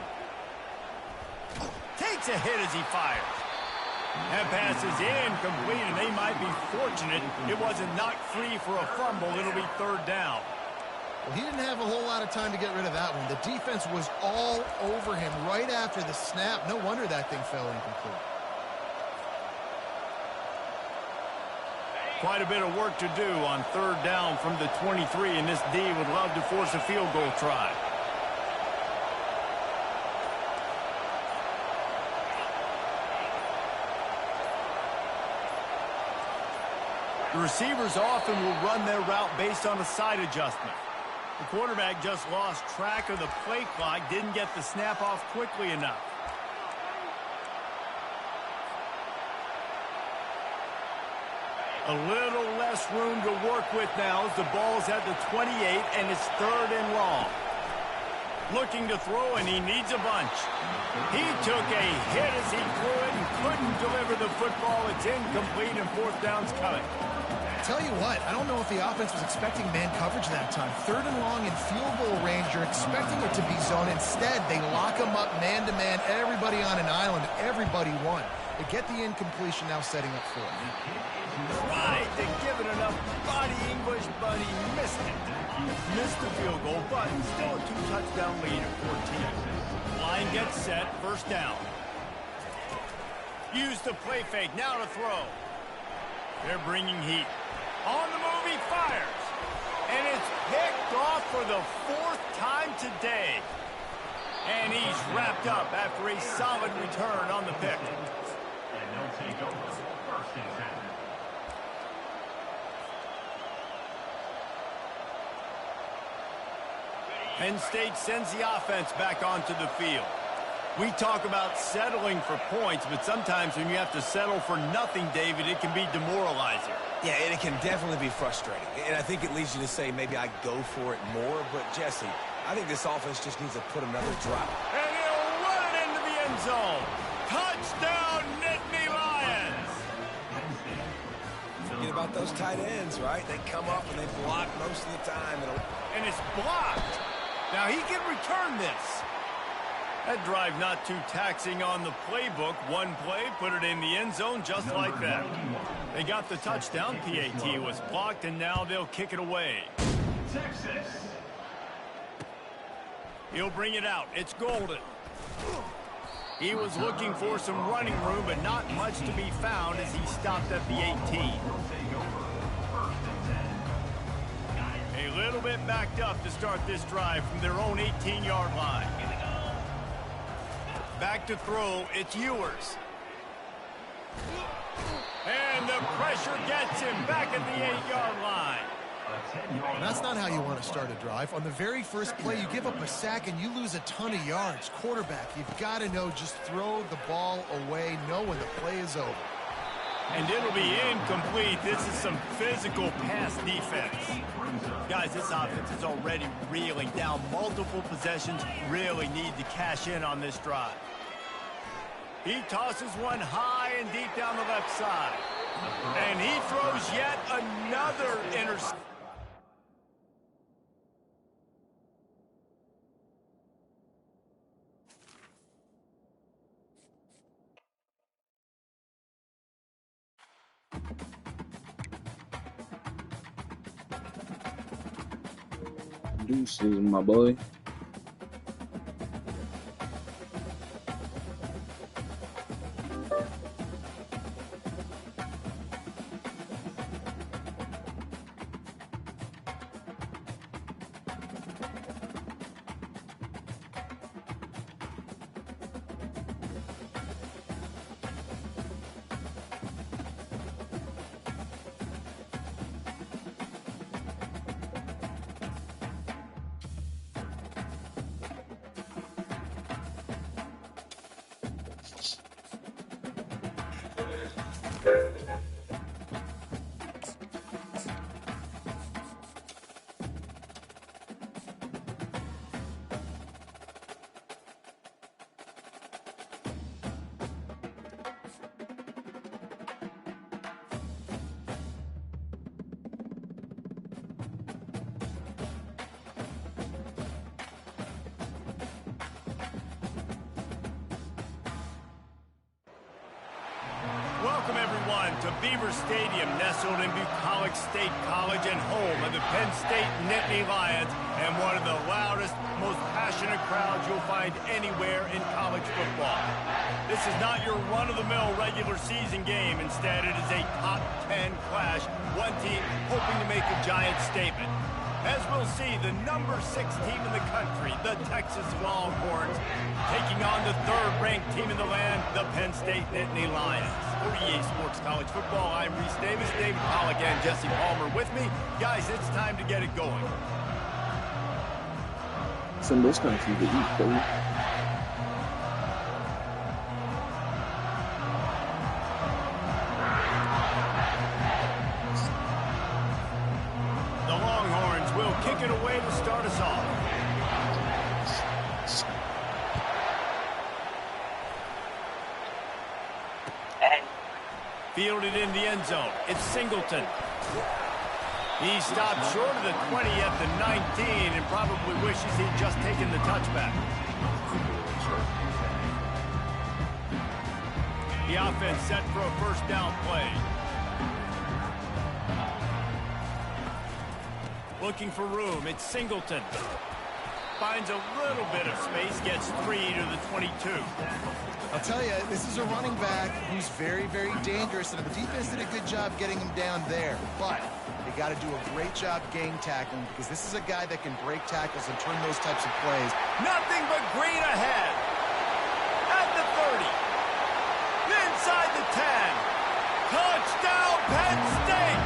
Takes a hit as he fires. That pass is incomplete, and they might be fortunate it wasn't knocked free for a fumble. It'll be 3rd down. Well, he didn't have a whole lot of time to get rid of that one. The defense was all over him right after the snap. No wonder that thing fell incomplete. Quite a bit of work to do on 3rd down from the 23, and this D would love to force a field goal try. The receivers often will run their route based on a side adjustment. The quarterback just lost track of the play clock, didn't get the snap off quickly enough. A little less room to work with now as the ball's at the 28, and it's 3rd and long. Looking to throw, and he needs a bunch. He took a hit as he could and couldn't deliver the football. It's incomplete, and 4th down's coming. Tell you what, I don't know if the offense was expecting man coverage that time. 3rd and long in field goal range, you're expecting it to be zone. Instead, they lock them up man-to-man, everybody on an island, everybody won. They get the incompletion, now setting up 4th. Tried to give it enough body English, but he missed it. Missed the field goal, but still a 2-touchdown lead at 14. Line gets set, 1st down. Use the play fake, now to throw. They're bringing heat. On the move, he fires. And it's picked off for the 4th time today. And he's wrapped up after a solid return on the pick. And they'll take over 1st and 10. Penn State sends the offense back onto the field. We talk about settling for points, but sometimes when you have to settle for nothing, David, it can be demoralizing. Yeah, and it can definitely be frustrating. And I think it leads you to say maybe I go for it more. But, Jesse, I think this offense just needs to put another drop. And he'll run it into the end zone. Touchdown, Nittany Lions! Forget about those tight ends, right? They come up and they block most of the time. And it's blocked. Now he can return this. That drive not too taxing on the playbook. One play, put it in the end zone just like that. They got the touchdown. PAT was blocked, and now they'll kick it away. Texas. He'll bring it out. It's Golden. He was looking for some running room, but not much to be found as he stopped at the 18. A little bit backed up to start this drive from their own 18-yard line. Back to throw, it's Ewers. And the pressure gets him back at the 8-yard line. That's not how you want to start a drive. On the very first play, you give up a sack and you lose a ton of yards. Quarterback, you've got to know, just throw the ball away, know when the play is over. And it'll be incomplete. This is some physical pass defense. Guys, this offense is already reeling down multiple possessions. Really need to cash in on this drive. He tosses one high and deep down the left side. And he throws yet another interception. Deuces, my boy. Welcome, everyone, to Beaver Stadium, nestled in Bucolic State College and home of the Penn State Nittany Lions, and one of the loudest, most passionate crowds you'll find anywhere in college football. This is not your run-of-the-mill regular season game. Instead, it is a top 10 clash, one team hoping to make a giant statement. As we'll see, the number 6 team in the country, the Texas Longhorns, taking on the third-ranked team in the land, the Penn State Nittany Lions. For EA Sports College Football, I'm Reese Davis, David Pollock, and Jesse Palmer with me. Guys, it's time to get it going. Send those countries to eat, baby. Kick it away to start us off. Fielded in the end zone. It's Singleton. He stopped short of the 20 at the 19 and probably wishes he'd just taken the touchback. The offense set for a first down play. Looking for room, it's Singleton. Finds a little bit of space, gets 3 to the 22. I'll tell you, this is a running back who's very, very dangerous, and the defense did a good job getting him down there. But they got to do a great job gang tackling, because this is a guy that can break tackles and turn those types of plays. Nothing but green ahead. At the 30. Inside the 10. Touchdown, Penn State!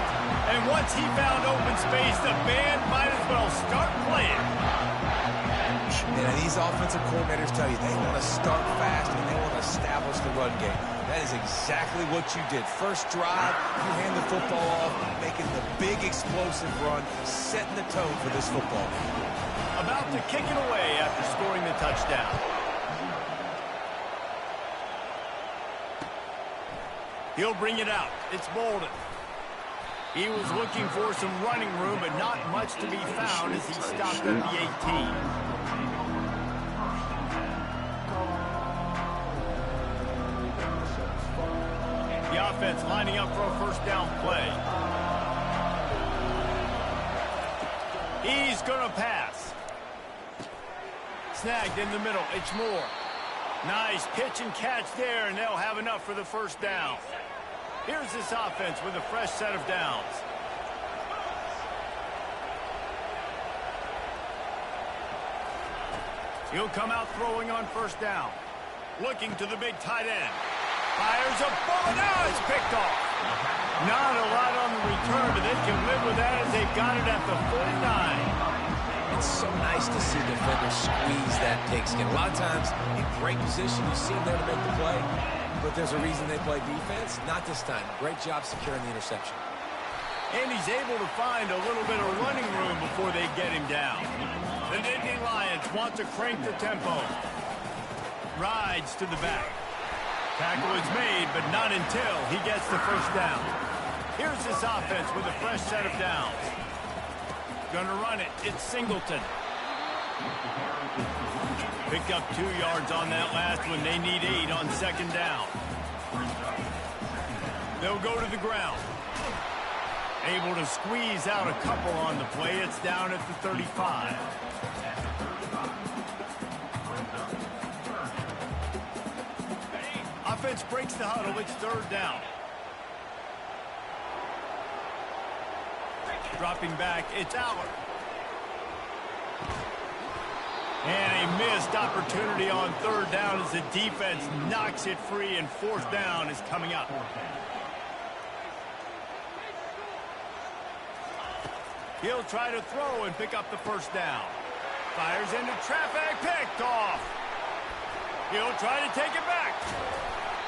And once he found open space, the band might as well start playing. And these offensive coordinators tell you they want to start fast and they want to establish the run game. That is exactly what you did. First drive, you hand the football off, making the big explosive run, setting the tone for this football game. About to kick it away after scoring the touchdown. He'll bring it out. It's Bolden. He was looking for some running room, but not much to be found as he stopped at the 18. The offense lining up for a first down play. He's going to pass. Snagged in the middle. It's Moore. Nice pitch and catch there, and they'll have enough for the first down. Here's this offense with a fresh set of downs. He'll come out throwing on first down. Looking to the big tight end. Fires a bullet. Now it's picked off. Not a lot on the return, but they can live with that as they've got it at the 49. It's so nice to see defenders squeeze that pigskin. A lot of times, in great position, you see them there to make the play, but there's a reason they play defense. Not this time. Great job securing the interception. And he's able to find a little bit of running room before they get him down. The Nittany Lions want to crank the tempo. Rides to the back. Tackle is made, but not until he gets the first down. Here's this offense with a fresh set of downs. Gonna run it. It's Singleton. Pick up 2 yards on that last one. They need 8 on second down. They'll go to the ground. Able to squeeze out a couple on the play. It's down at the 35. Offense breaks the huddle. It's third down. Dropping back, it's Aller. And a missed opportunity on third down as the defense knocks it free, and fourth down is coming up. He'll try to throw and pick up the first down. Fires into traffic, picked off. He'll try to take it back.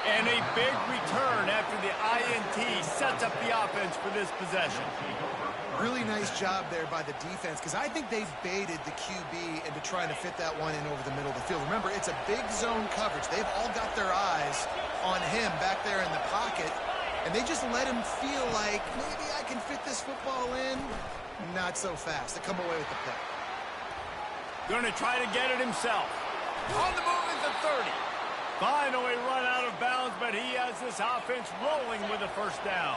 And a big return after the INT sets up the offense for this possession. Really nice job there by the defense, because I think they've baited the QB into trying to fit that one in over the middle of the field. Remember, it's a big zone coverage. They've all got their eyes on him back there in the pocket, and they just let him feel like, maybe I can fit this football in. Not so fast. They come away with the play. Going to try to get it himself. On the move is the 30. Finally run out of bounds, but he has this offense rolling with a first down.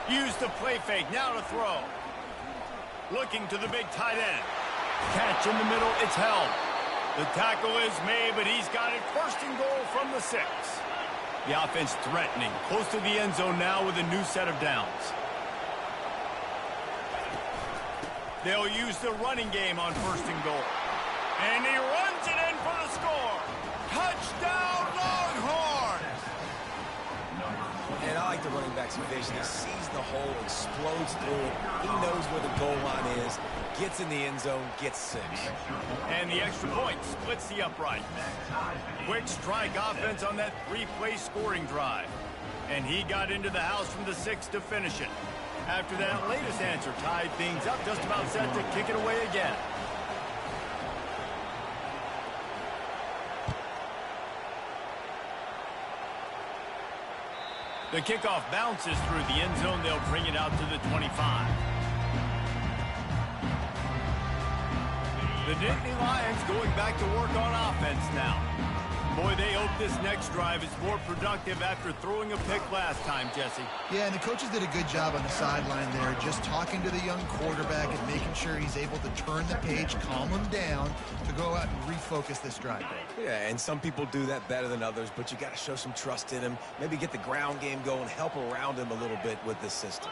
Use the play fake, now to throw. Looking to the big tight end. Catch in the middle, it's held. The tackle is made, but he's got it first and goal from the 6. The offense threatening, close to the end zone now with a new set of downs. They'll use the running game on first and goal. And he runs it in for the score. Touchdown, Longhorns! And I like the running back's vision. He sees the hole, explodes through it. He knows where the goal line is, gets in the end zone, gets 6. And the extra point splits the upright. Quick strike offense on that 3-play scoring drive. And he got into the house from the 6 to finish it. After that latest answer tied things up, just about set to kick it away again. The kickoff bounces through the end zone. They'll bring it out to the 25. The Nittany Lions going back to work on offense now. Boy, they hope this next drive is more productive after throwing a pick last time, Jesse. Yeah, and the coaches did a good job on the sideline there, just talking to the young quarterback and making sure he's able to turn the page, calm him down, to go out and refocus this drive. Yeah, and some people do that better than others, but you got to show some trust in him. Maybe get the ground game going, help around him a little bit with this system.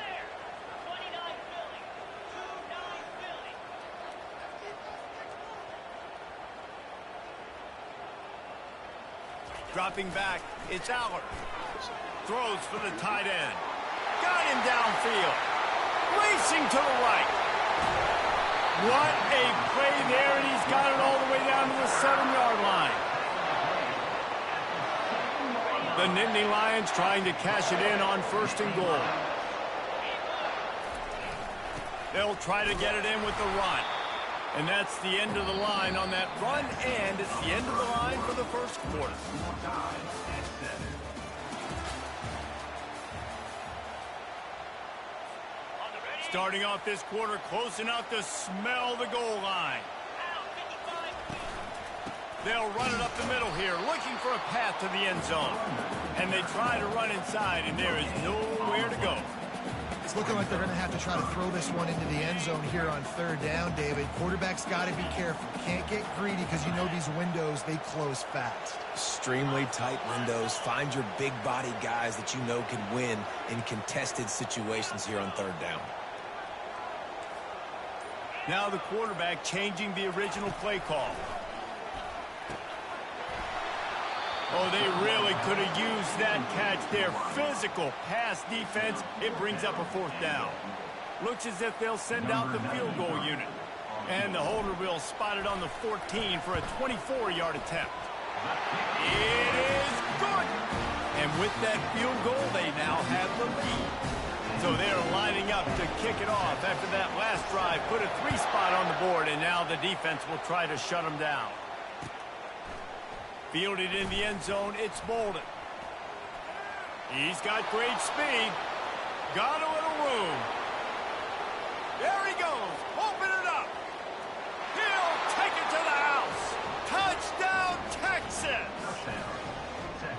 Dropping back, it's Aller. Throws for the tight end. Got him downfield. Racing to the right. What a play there, and he's got it all the way down to the 7-yard line. The Nittany Lions trying to cash it in on first and goal. They'll try to get it in with the run. And that's the end of the line on that run, and it's the end of the line for the first quarter. Starting off this quarter close enough to smell the goal line. They'll run it up the middle here, looking for a path to the end zone. And they try to run inside, and there is nowhere to go. It's looking like they're going to have to try to throw this one into the end zone here on third down, David. Quarterback's got to be careful. Can't get greedy because you know these windows, they close fast. Extremely tight windows. Find your big-bodied guys that you know can win in contested situations here on third down. Now the quarterback changing the original play call. Oh, they really could have used that catch there. Physical pass defense. It brings up a 4th down. Looks as if they'll send out the field goal unit. And the holder will spot it on the 14 for a 24-yard attempt. It is good. And with that field goal, they now have the lead. So they're lining up to kick it off after that last drive. Put a 3 spot on the board, and now the defense will try to shut them down. Fielded in the end zone, it's Bolden. He's got great speed. Got a little room. There he goes. Open it up. He'll take it to the house. Touchdown, Texas.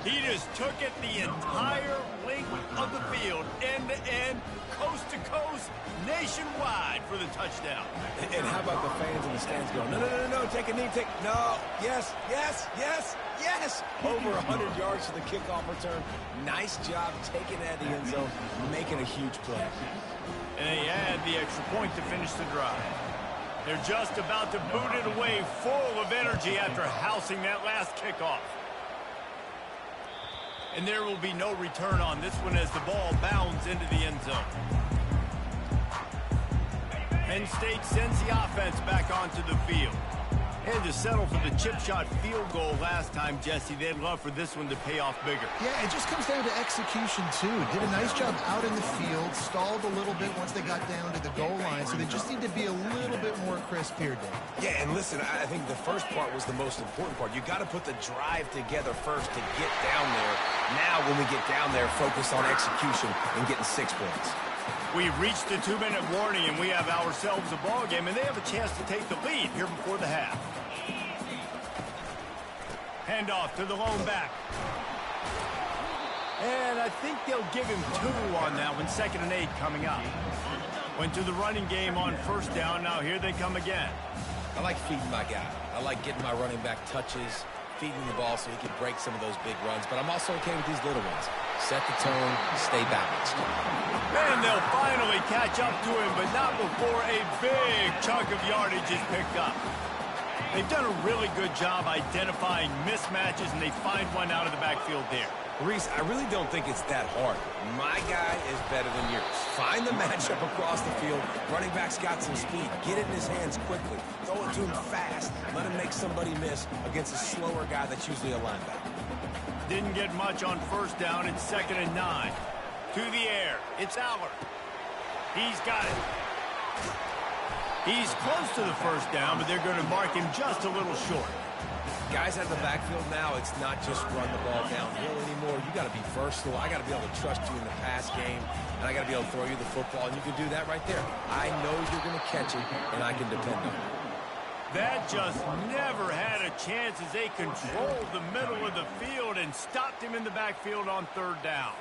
He just took it the entire length of the field, end-to-end, coast-to-coast, nationwide for the touchdown. And how about the fans in the stands going, no, take a knee, no, yes, yes, yes, yes. Over 100 yards for the kickoff return. Nice job taking it out of the end zone, making a huge play. And they add the extra point to finish the drive. They're just about to boot it away, full of energy after housing that last kickoff. And there will be no return on this one as the ball bounds into the end zone. Penn State sends the offense back onto the field. And to settle for the chip shot field goal last time, Jesse, they'd love for this one to pay off bigger. Yeah, it just comes down to execution, too. Did a nice job out in the field, stalled a little bit once they got down to the goal line, so they just need to be a little bit more crisp here, Dave. Yeah, and listen, I think the first part was the most important part. You got to put the drive together first to get down there. Now, when we get down there, focus on execution and getting 6 points. We've reached the 2-minute warning, and we have ourselves a ball game, and they have a chance to take the lead here before the half. Handoff to the lone back. And I think they'll give him 2 on that one. 2nd and 8 coming up. Went to the running game on 1st down. Now here they come again. I like feeding my guy. I like getting my running back touches, feeding the ball so he can break some of those big runs. But I'm also okay with these little ones. Set the tone, stay balanced. And they'll finally catch up to him, but not before a big chunk of yardage is picked up. They've done a really good job identifying mismatches, and they find one out of the backfield there. Reese, I really don't think it's that hard. My guy is better than yours. Find the matchup across the field. Running back's got some speed. Get it in his hands quickly. Throw it to him fast. Let him make somebody miss against a slower guy that's usually a linebacker. Didn't get much on 1st down. It's 2nd and 9. To the air. It's Allard. He's got it. He's close to the 1st down, but they're going to mark him just a little short. Guys at the backfield now, it's not just run the ball downhill anymore. You got to be versatile. I got to be able to trust you in the pass game, and I got to be able to throw you the football, and you can do that right there. I know you're going to catch it, and I can depend on it. That just never had a chance as they controlled the middle of the field and stopped him in the backfield on 3rd down.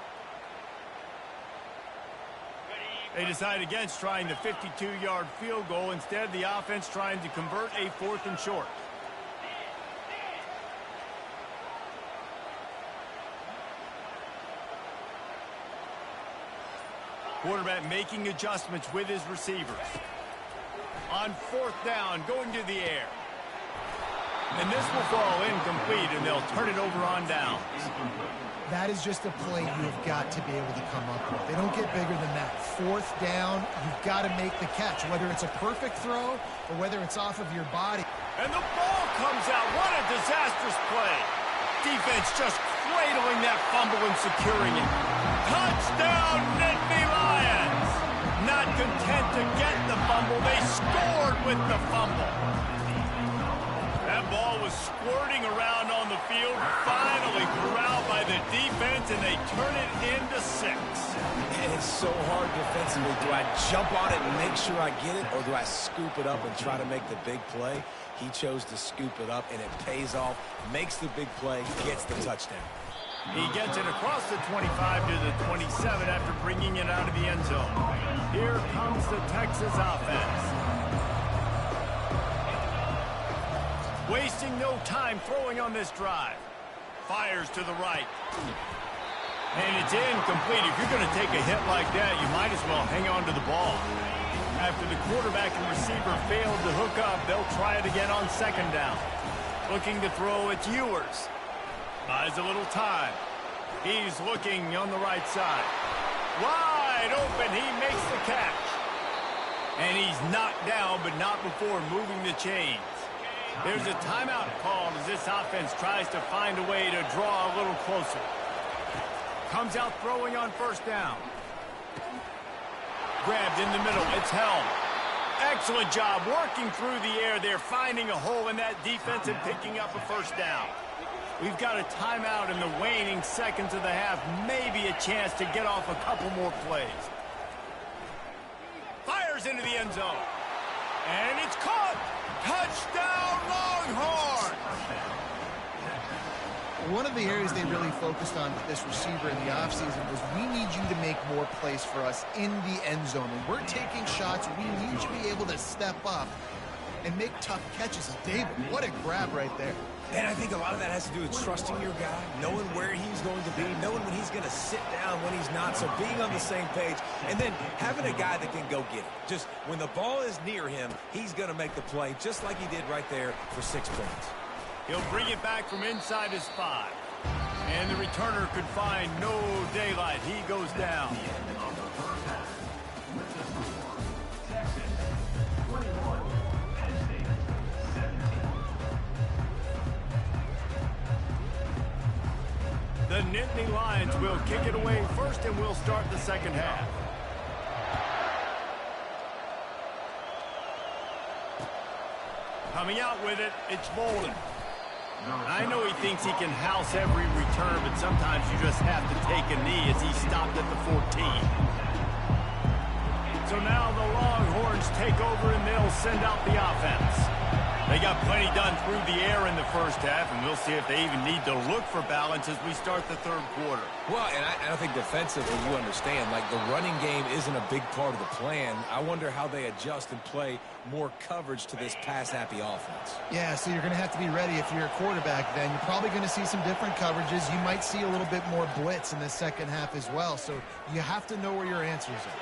They decide against trying the 52-yard field goal. Instead, the offense trying to convert a 4th and short. Quarterback making adjustments with his receivers. On 4th down, going to the air. And this will fall incomplete, and they'll turn it over on downs. That is just a play you have got to be able to come up with. They don't get bigger than that. 4th down, you've got to make the catch, whether it's a perfect throw or whether it's off of your body. And the ball comes out. What a disastrous play. Defense just cradling that fumble and securing it. Touchdown, Nittany Lions! Not content to get the fumble, they scored with the fumble. That ball was squirting around on the field, finally corralled by the defense, and they turn it into 6. And it's so hard defensively. Do I jump on it and make sure I get it, or do I scoop it up and try to make the big play? He chose to scoop it up, and it pays off, makes the big play, gets the touchdown. He gets it across the 25 to the 27 after bringing it out of the end zone. Here comes the Texas offense. Wasting no time throwing on this drive. Fires to the right. And it's incomplete. If you're going to take a hit like that, you might as well hang on to the ball. After the quarterback and receiver failed to hook up, they'll try it again on second down. Looking to throw, it's Ewers. Buys a little time. He's looking on the right side. Wide open, he makes the catch. And he's knocked down, but not before moving the chains. There's a timeout called as this offense tries to find a way to draw a little closer. Comes out throwing on first down. Grabbed in the middle, it's Helm. Excellent job working through the air there, finding a hole in that defense and picking up a first down. We've got a timeout in the waning seconds of the half, maybe a chance to get off a couple more plays. Fires into the end zone. And it's caught. Touchdown, Longhorn! One of the areas they really focused on with this receiver in the offseason was we need you to make more plays for us in the end zone. When we're taking shots, we need you to be able to step up and make tough catches. And David, what a grab right there. And I think a lot of that has to do with trusting your guy, knowing where he's going to be, knowing when he's going to sit down, when he's not, so being on the same page, and then having a guy that can go get it. Just when the ball is near him, he's going to make the play, just like he did right there for 6 points. He'll bring it back from inside his 5. And the returner could find no daylight. He goes down. The Nittany Lions will kick it away first, and we'll start the second half. Coming out with it, it's Bolden. I know he thinks he can house every return, but sometimes you just have to take a knee as he stopped at the 14. So now the Longhorns take over, and they'll send out the offense. They got plenty done through the air in the first half, and we'll see if they even need to look for balance as we start the third quarter. Well, and I think defensively, you understand, like the running game isn't a big part of the plan. I wonder how they adjust and play more coverage to this pass-happy offense. Yeah, so you're going to have to be ready if you're a quarterback then. You're probably going to see some different coverages. You might see a little bit more blitz in the second half as well, so you have to know where your answers are.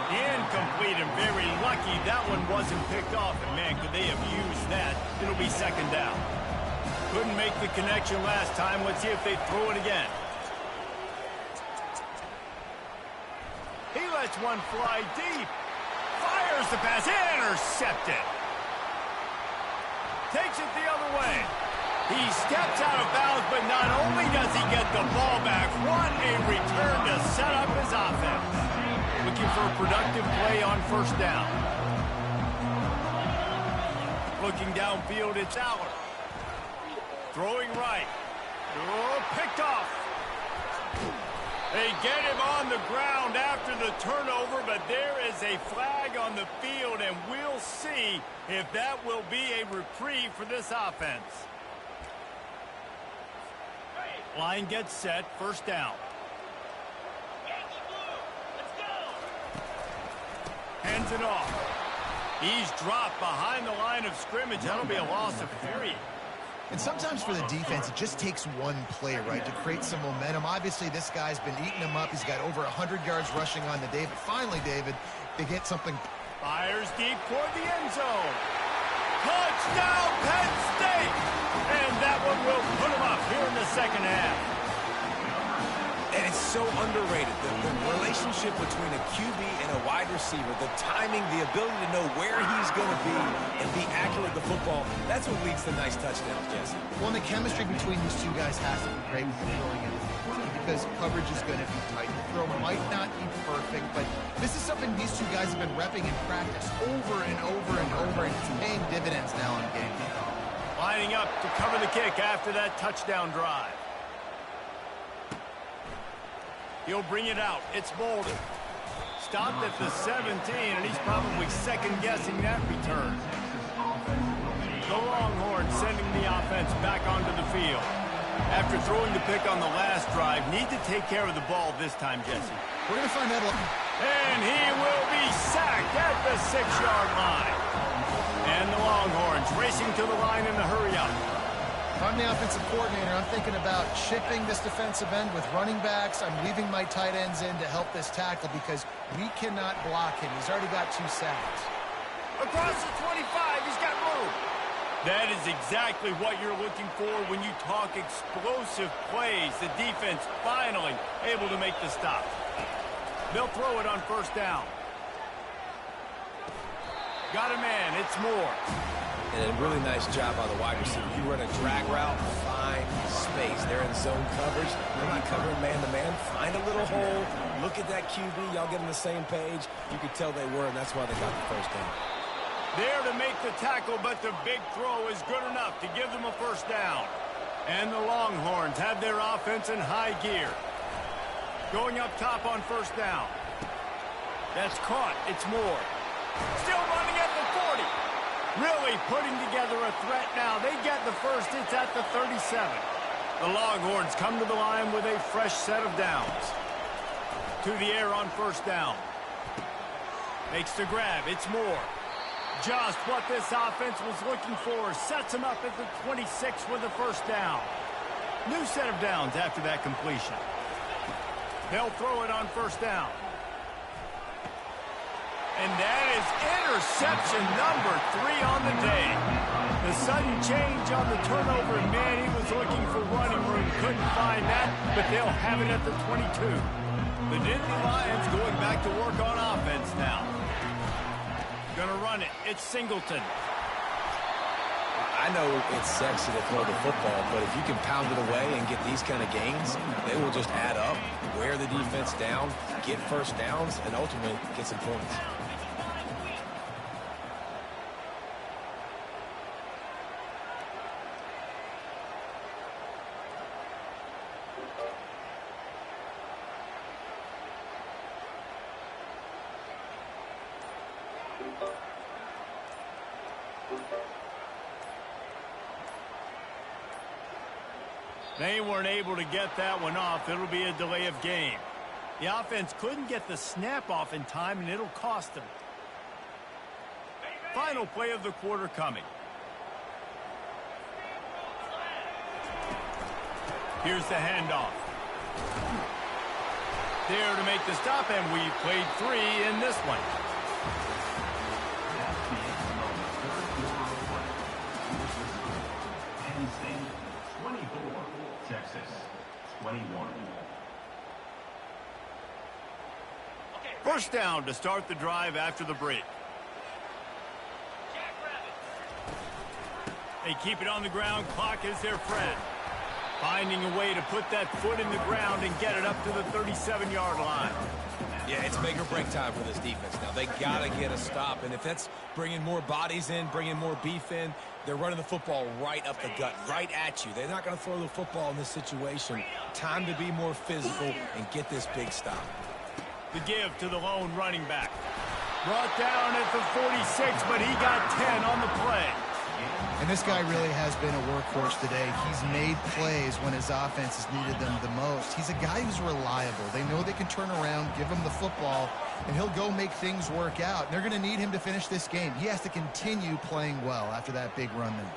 Incomplete, and very lucky that one wasn't picked off. And man, could they have used that? It'll be second down. Couldn't make the connection last time. Let's see if they throw it again. He lets one fly deep. Fires the pass. Intercepted. Takes it the other way. He steps out of bounds, but not only does he get the ball back, what a return to set up his offense. Looking for a productive play on first down. Looking downfield, it's Aller. Throwing right. Oh, picked off. They get him on the ground after the turnover, but there is a flag on the field, and we'll see if that will be a reprieve for this offense. Line gets set, first down. Hands it off. He's dropped behind the line of scrimmage. That'll be a loss of 3. And sometimes for the defense, it just takes one play, right, to create some momentum. Obviously, this guy's been eating them up. He's got over 100 yards rushing on the day. But finally, David, they get something. Fires deep toward the end zone. Touchdown, Penn State! And that one will put him up here in the second half. And it's so underrated, the relationship between a QB and a wide receiver, the timing, the ability to know where he's going to be and be accurate with the football, that's what leads to nice touchdowns, Jesse. Well, the chemistry between these two guys has to be great when they're throwing in the field because coverage is going to be tight. The throw might not be perfect, but this is something these two guys have been repping in practice over and over and over, and it's paying dividends now in game. Lining up to cover the kick after that touchdown drive. He'll bring it out. It's Bolden. Stopped at the 17, and he's probably second-guessing that return. The Longhorns sending the offense back onto the field. After throwing the pick on the last drive, need to take care of the ball this time, Jesse. We're going to find that. And he will be sacked at the 6-yard line. And the Longhorns racing to the line in the hurry-up. If I'm the offensive coordinator, I'm thinking about shipping this defensive end with running backs. I'm leaving my tight ends in to help this tackle because we cannot block him. He's already got 2 sacks. Across the 25, he's got room. That is exactly what you're looking for when you talk explosive plays. The defense finally able to make the stop. They'll throw it on first down. Got a man, it's Moore. And a really nice job by the wide receiver. You run a drag route, find space. They're in zone coverage. They're not covering man-to-man. Find a little hole. Look at that QB. Y'all get on the same page. You could tell they were, and that's why they got the first down. There to make the tackle, but the big throw is good enough to give them a first down. And the Longhorns have their offense in high gear. Going up top on first down. That's caught. It's Moore. Still running at the 40. Really putting together a threat now. They get the first. It's at the 37. The Longhorns come to the line with a fresh set of downs. To the air on first down. Makes the grab. It's Moore. Just what this offense was looking for. Sets him up at the 26 with the first down. New set of downs after that completion. They'll throw it on first down. And that is interception number 3 on the day. The sudden change on the turnover, man, he was looking for running room. Couldn't find that, but they'll have it at the 22. The Nittany Lions going back to work on offense now. Gonna run it. It's Singleton. I know it's sexy to throw the football, but if you can pound it away and get these kind of gains, they will just add up, wear the defense down, get first downs, and ultimately get some points. They weren't able to get that one off. It'll be a delay of game. The offense couldn't get the snap off in time, and it'll cost them. Final play of the quarter coming. Here's the handoff. There to make the stop, and we played 3 in this one. Texas, 21. First down to start the drive after the break. They keep it on the ground. Clock is their friend. Finding a way to put that foot in the ground and get it up to the 37-yard line. Yeah, it's make or break time for this defense now. They got to get a stop, and if that's bringing more bodies in, bringing more beef in, they're running the football right up the gut, right at you. They're not going to throw the football in this situation. Time to be more physical and get this big stop. The give to the lone running back. Brought down at the 46, but he got 10 on the play. And this guy really has been a workhorse today. He's made plays when his offense has needed them the most. He's a guy who's reliable. They know they can turn around, give him the football, and he'll go make things work out. And they're going to need him to finish this game. He has to continue playing well after that big run there.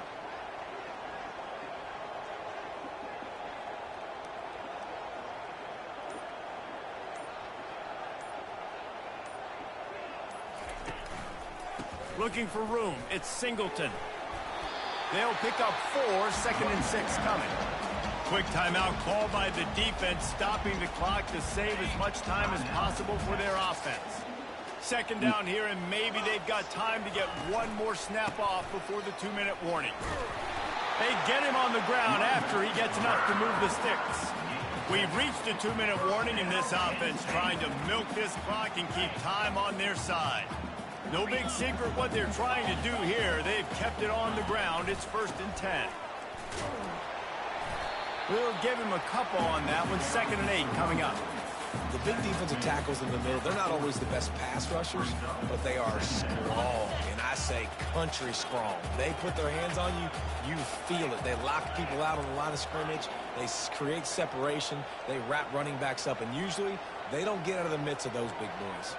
Looking for room. It's Singleton. They'll pick up 4, 2nd and 6 coming. Quick timeout called by the defense, stopping the clock to save as much time as possible for their offense. Second down here, and maybe they've got time to get one more snap off before the 2-minute warning. They get him on the ground after he gets enough to move the sticks. We've reached a 2-minute warning in this offense, trying to milk this clock and keep time on their side. No big secret what they're trying to do here. They've kept it on the ground. It's 1st and 10. We'll give him a couple on that one. 2nd and 8 coming up. The big defensive tackles in the middle, they're not always the best pass rushers, but they are strong, and I say country strong. They put their hands on you, you feel it. They lock people out on the line of scrimmage. They create separation. They wrap running backs up, and usually they don't get out of the midst of those big boys.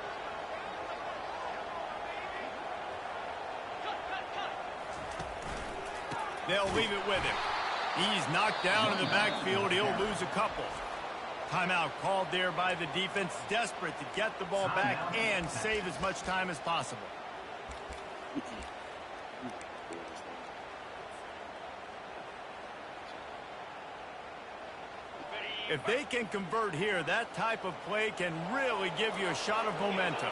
They'll leave it with him. He's knocked down in the backfield. He'll lose a couple. Timeout called there by the defense, desperate to get the ball back and save as much time as possible. If they can convert here, that type of play can really give you a shot of momentum.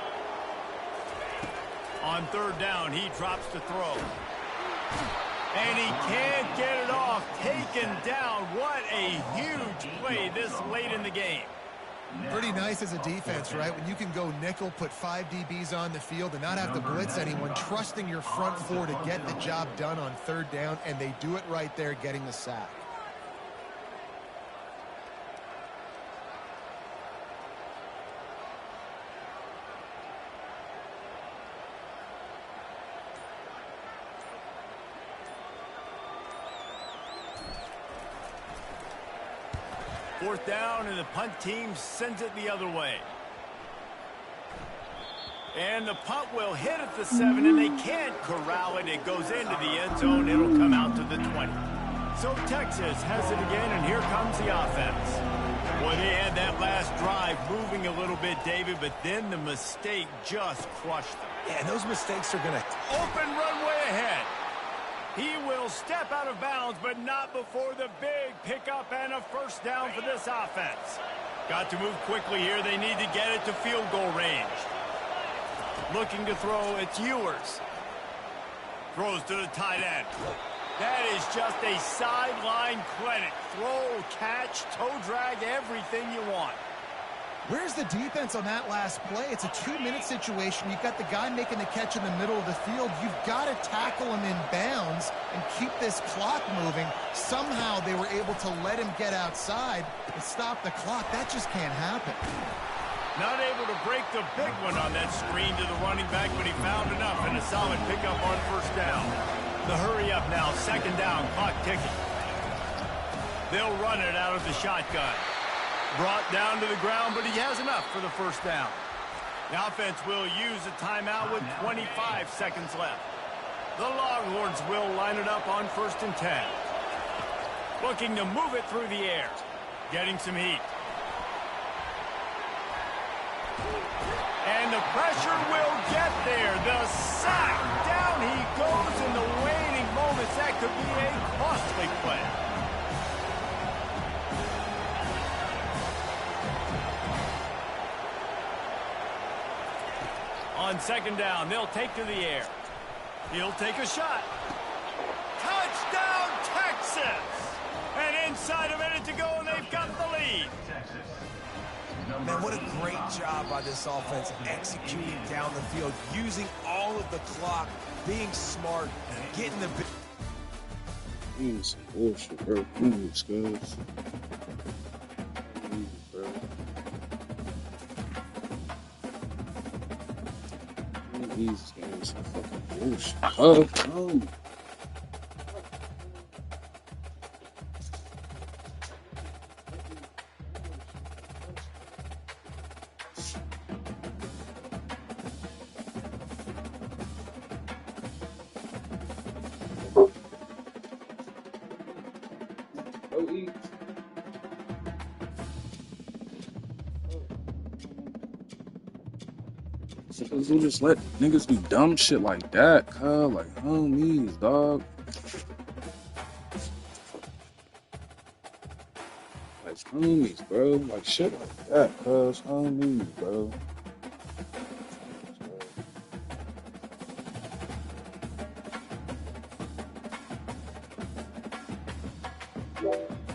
On third down, he drops to throw. And he can't get it off. Taken down. What a huge play this late in the game. Pretty nice as a defense, right? When you can go nickel, put 5 DBs on the field and not have to blitz anyone, trusting your front four to get the job done on third down, and they do it right there, getting the sack. Fourth down, and the punt team sends it the other way. And the punt will hit at the 7, and they can't corral it. It goes into the end zone. It'll come out to the 20. So Texas has it again, and here comes the offense. Boy, they had that last drive moving a little bit, David, but then the mistake just crushed them. Yeah, and those mistakes are going to... Open runway ahead. He will step out of bounds, but not before the big pickup and a first down for this offense. Got to move quickly here. They need to get it to field goal range. Looking to throw, it's Ewers. Throws to the tight end. That is just a sideline clinic. Throw, catch, toe drag, everything you want. Where's the defense on that last play? It's a 2-minute situation. You've got the guy making the catch in the middle of the field. You've got to tackle him in bounds and keep this clock moving. Somehow they were able to let him get outside and stop the clock. That just can't happen. Not able to break the big one on that screen to the running back, but he found enough and a solid pickup on first down. The hurry up now, second down, clock ticking. They'll run it out of the shotgun. Brought down to the ground, but he has enough for the first down. The offense will use a timeout with 25 seconds left. The Longhorns will line it up on 1st and 10. Looking to move it through the air. Getting some heat. And the pressure will get there. The sack. Down he goes in the waning moments. That could be a costly play. On second down, they'll take to the air. He'll take a shot. Touchdown, Texas! And inside a minute to go, and they've got the lead. Man, what a great job by this offense executing down the field, using all of the clock, being smart, getting the... Some bullshit, bro. Please, guys. Bro. These games are fucking bullshit. Oh, no. You just let niggas do dumb shit like that, cuz. Like, homies, dog. Like, homies, bro. Like, shit like that, cuz. Homies, bro.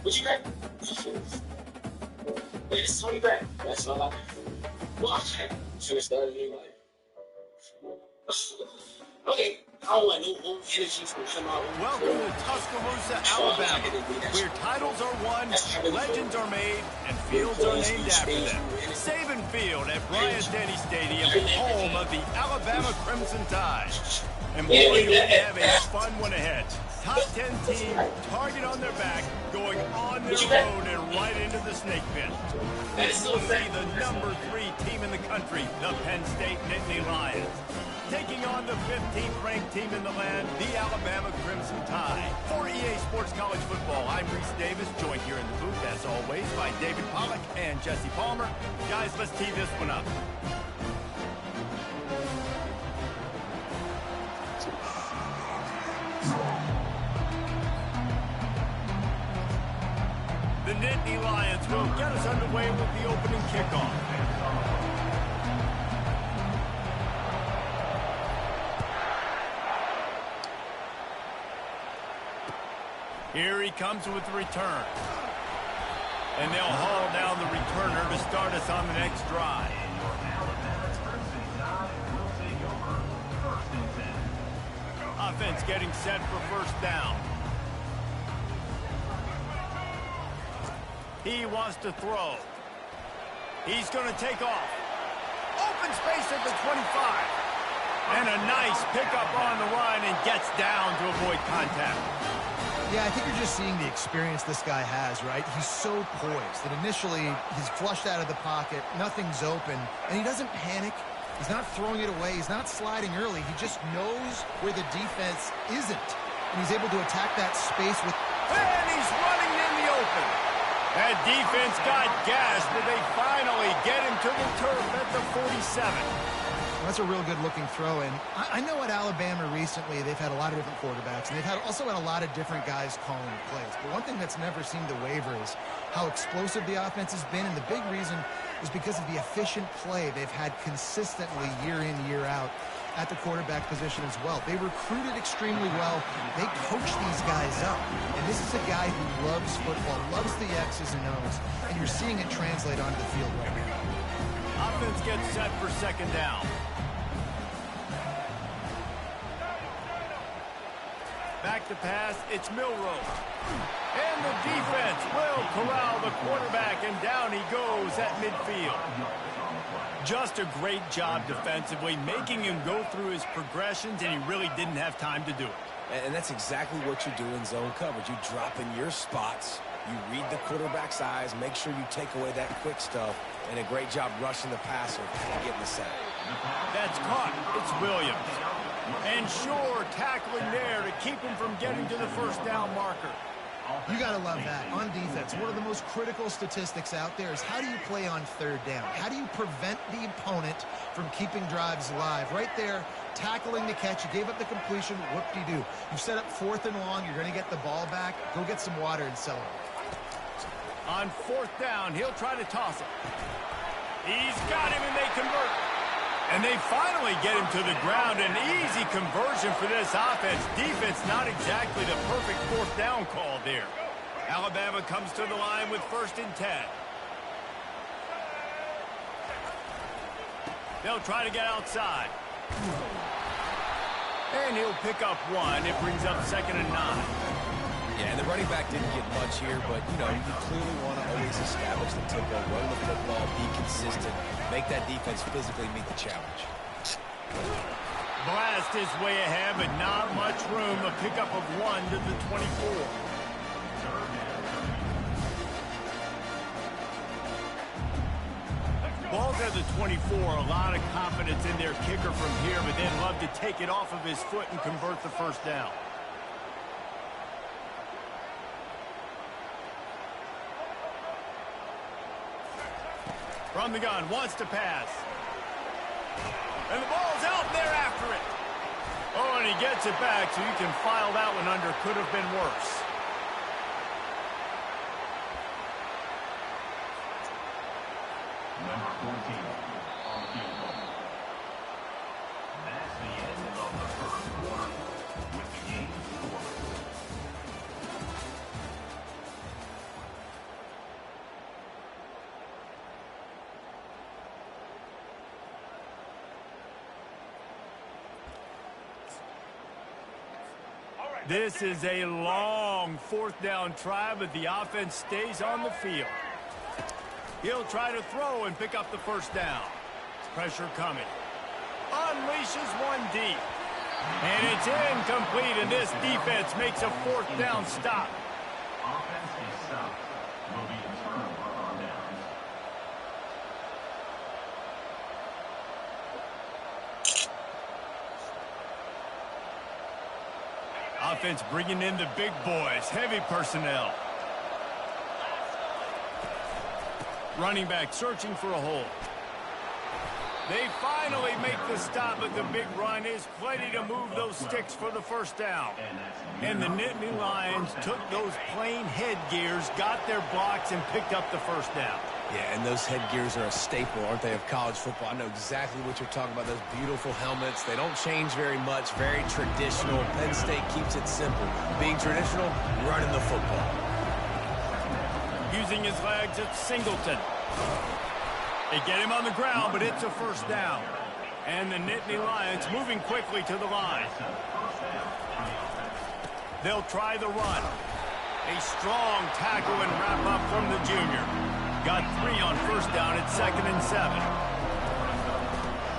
What you got? It's Tony back. That's all I got. Watch it. Should have started me like. Okay, I don't want no energy from come out. Welcome to Tuscaloosa, Alabama, where titles are won, legends are made, and fields are named after them. Saban Field at Bryant-Denny Stadium, home of the Alabama Crimson Tide. And boy, do we have a fun one ahead. Top 10 team, target on their back, going on their road and right into the snake pit. This will be the number 3 team in the country, the Penn State Nittany Lions. Taking on the 15th ranked team in the land, the Alabama Crimson Tide. Tide. For EA Sports College Football, I'm Reese Davis, joined here in the booth, as always, by David Pollack and Jesse Palmer. Guys, let's tee this one up. The Nittany Lions will get us underway with the opening kickoff. Here he comes with the return. And they'll haul down the returner to start us on the next drive. Offense getting set for first down. He wants to throw. He's going to take off. Open space at the 25. And a nice pickup on the run and gets down to avoid contact. Yeah, I think you're just seeing the experience this guy has, right? He's so poised that initially he's flushed out of the pocket, nothing's open, and he doesn't panic. He's not throwing it away. He's not sliding early. He just knows where the defense isn't, and he's able to attack that space with... And he's running in the open. That defense got gashed, but they finally get him to the turf at the 47. That's a real good-looking throw, and I know at Alabama recently they've had a lot of different quarterbacks, and they've also had a lot of different guys calling plays. But one thing that's never seemed to waver is how explosive the offense has been, and the big reason is because of the efficient play they've had consistently year in, year out at the quarterback position as well. They recruited extremely well. They coach these guys up, and this is a guy who loves football, loves the X's and O's, and you're seeing it translate onto the field right now. Offense gets set for second down. Back to pass, it's Milrow. And the defense will corral the quarterback, and down he goes at midfield. Just a great job defensively, making him go through his progressions, and he really didn't have time to do it. And that's exactly what you do in zone coverage. You drop in your spots, you read the quarterback's eyes, make sure you take away that quick stuff, and a great job rushing the passer and getting the sack. That's caught. It's Williams. And sure, tackling there to keep him from getting to the first down marker. You got to love that. On defense, one of the most critical statistics out there is how do you play on third down? How do you prevent the opponent from keeping drives alive? Right there, tackling the catch. You gave up the completion. Whoop-de-doo. You've set up fourth and long. You're going to get the ball back. Go get some water and celebrate. On fourth down, he'll try to toss it. He's got him, and they convert. And they finally get him to the ground. An easy conversion for this offense. Defense not exactly the perfect fourth down call there. Alabama comes to the line with 1st and 10. They'll try to get outside. And he'll pick up one. It brings up 2nd and 9. Yeah, and the running back didn't get much here, but, you know, you clearly want to always establish the tempo, run the football, be consistent, make that defense physically meet the challenge. Blast his way ahead, but not much room. A pickup of 1 to the 24. Ball's at the 24. A lot of confidence in their kicker from here, but they'd love to take it off of his foot and convert the first down. From the gun, wants to pass. And the ball's out there after it. Oh, and he gets it back, so you can file that one under. Could have been worse. Number 14 on the field goal. That's the end of the first quarter with the game scored. This is a long fourth down try, but the offense stays on the field. He'll try to throw and pick up the first down. Pressure coming. Unleashes one deep. And it's incomplete, and this defense makes a fourth down stop. Offense is stopped. Will be a turnover on downs. Offense bringing in the big boys, heavy personnel. Running back searching for a hole. They finally make the stop, but the big run is plenty to move those sticks for the first down. And the Nittany Lions took those plain headgears, got their blocks, and picked up the first down. Yeah, and those headgears are a staple, aren't they, of college football? I know exactly what you're talking about, those beautiful helmets. They don't change very much, very traditional. Penn State keeps it simple. Being traditional, running the football. Using his legs, it's Singleton. They get him on the ground, but it's a first down. And the Nittany Lions moving quickly to the line. They'll try the run. A strong tackle and wrap up from the junior. Got 3 on first down at 2nd and 7.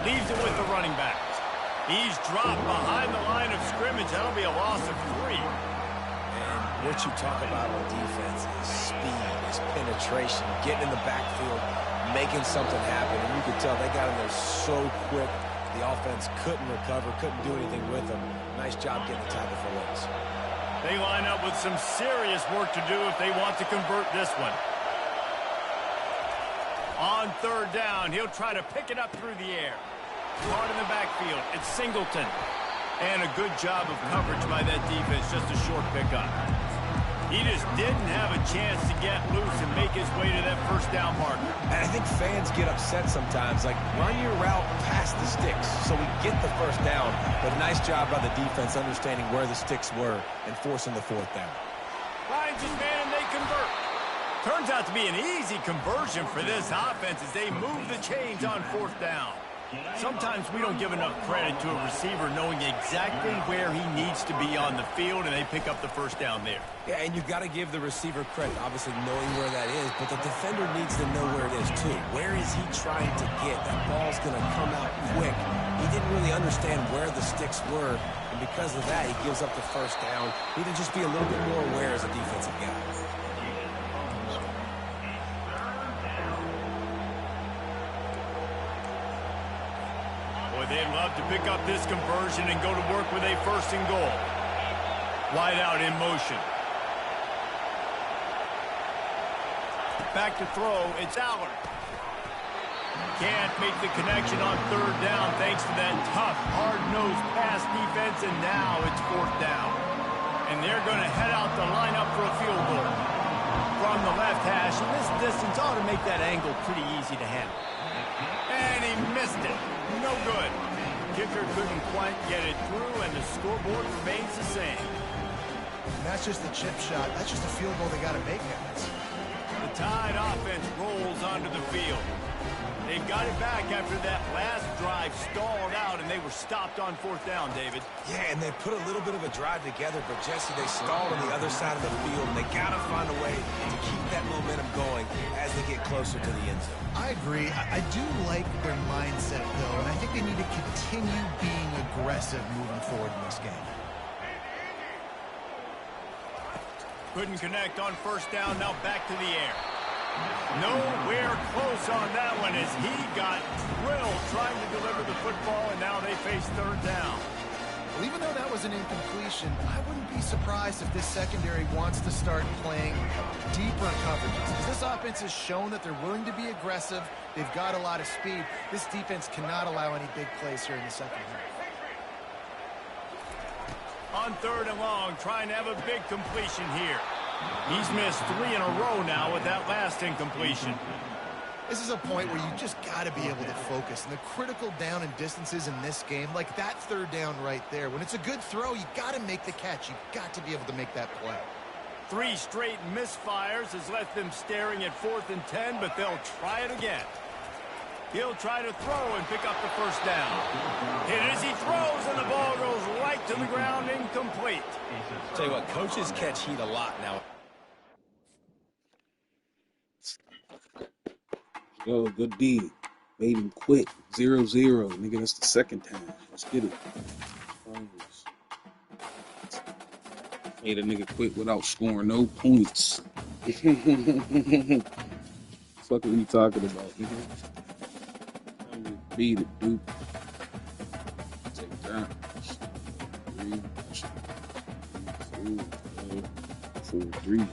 Leaves it with the running backs. He's dropped behind the line of scrimmage. That'll be a loss of 3. And what you talk about on defense is speed, is penetration, getting in the backfield, making something happen. And you could tell they got in there so quick. The offense couldn't recover, couldn't do anything with them. Nice job getting the tackle for loss. They line up with some serious work to do if they want to convert this one. On 3rd down, he'll try to pick it up through the air. Caught in the backfield, it's Singleton. And a good job of coverage by that defense, just a short pickup. He just didn't have a chance to get loose and make his way to that first down marker. And I think fans get upset sometimes, like, run your route past the sticks so we get the first down. But a nice job by the defense understanding where the sticks were and forcing the 4th down. Lions is man, and they convert. Turns out to be an easy conversion for this offense as they move the chains on 4th down. Sometimes we don't give enough credit to a receiver knowing exactly where he needs to be on the field, and they pick up the first down there. Yeah, and you've got to give the receiver credit, obviously knowing where that is, but the defender needs to know where it is too. Where is he trying to get? That ball's going to come out quick. He didn't really understand where the sticks were, and because of that, he gives up the first down. Need to just be a little bit more aware as a defensive guy. They'd love to pick up this conversion and go to work with a 1st and goal. Wide out in motion. Back to throw, it's Allard. Can't make the connection on 3rd down thanks to that tough, hard-nosed pass defense, and now it's 4th down. And they're going to head out the lineup for a field goal. From the left hash, and this distance ought to make that angle pretty easy to handle. And he missed it. No good. Kicker couldn't quite get it through, and the scoreboard remains the same. And that's just the chip shot. That's just a field goal they got to make, guys. The Tide offense rolls onto the field. They've got it back after that last drive stalled out, and they were stopped on 4th down, David. Yeah, and they put a little bit of a drive together, but, Jesse, they stalled on the other side of the field, and they got to find a way to keep that momentum going as they get closer to the end zone. I agree. I do like their mindset, though, and I think they need to continue being aggressive moving forward in this game. Couldn't connect on 1st down, now back to the air. Nowhere close on that one as he got drilled trying to deliver the football, and now they face 3rd down. Well, even though that was an incompletion, I wouldn't be surprised if this secondary wants to start playing deeper coverages. Because this offense has shown that they're willing to be aggressive. They've got a lot of speed. This defense cannot allow any big plays here in the second half. On 3rd and long, trying to have a big completion here. He's missed 3 in a row now with that last incompletion. This is a point where you just got to be able to focus. And the critical down and distances in this game, like that 3rd down right there, when it's a good throw, you got to make the catch. You've got to be able to make that play. 3 straight misfires has left them staring at 4th and 10, but they'll try it again. He'll try to throw and pick up the first down. Hit as he throws, and the ball goes right to the ground, incomplete. Tell you what, coaches catch heat a lot now. Yo, good D. Made him quit. 0-0. Nigga, that's the 2nd time. Let's get it. Made a nigga quit without scoring no points. Fuck are you talking about, nigga? Beat it, dude. Take that. 4-3.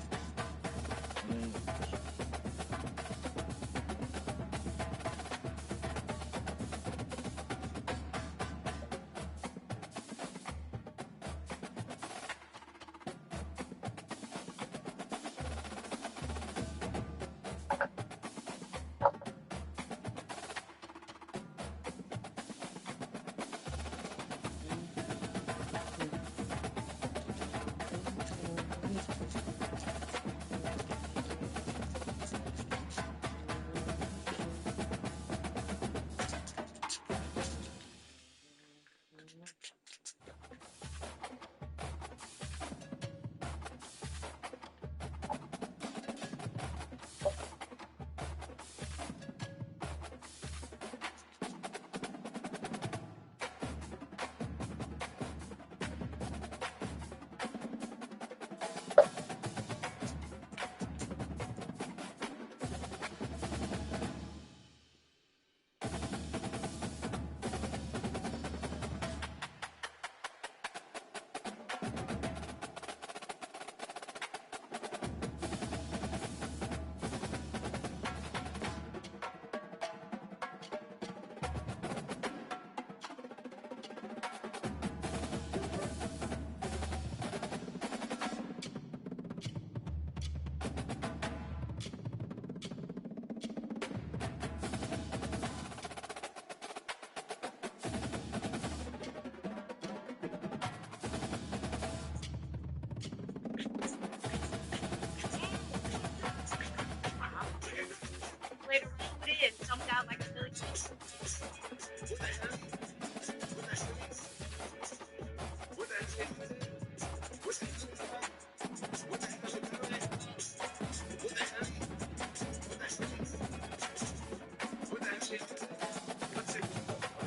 Played around with it and jumped out like a silly kid.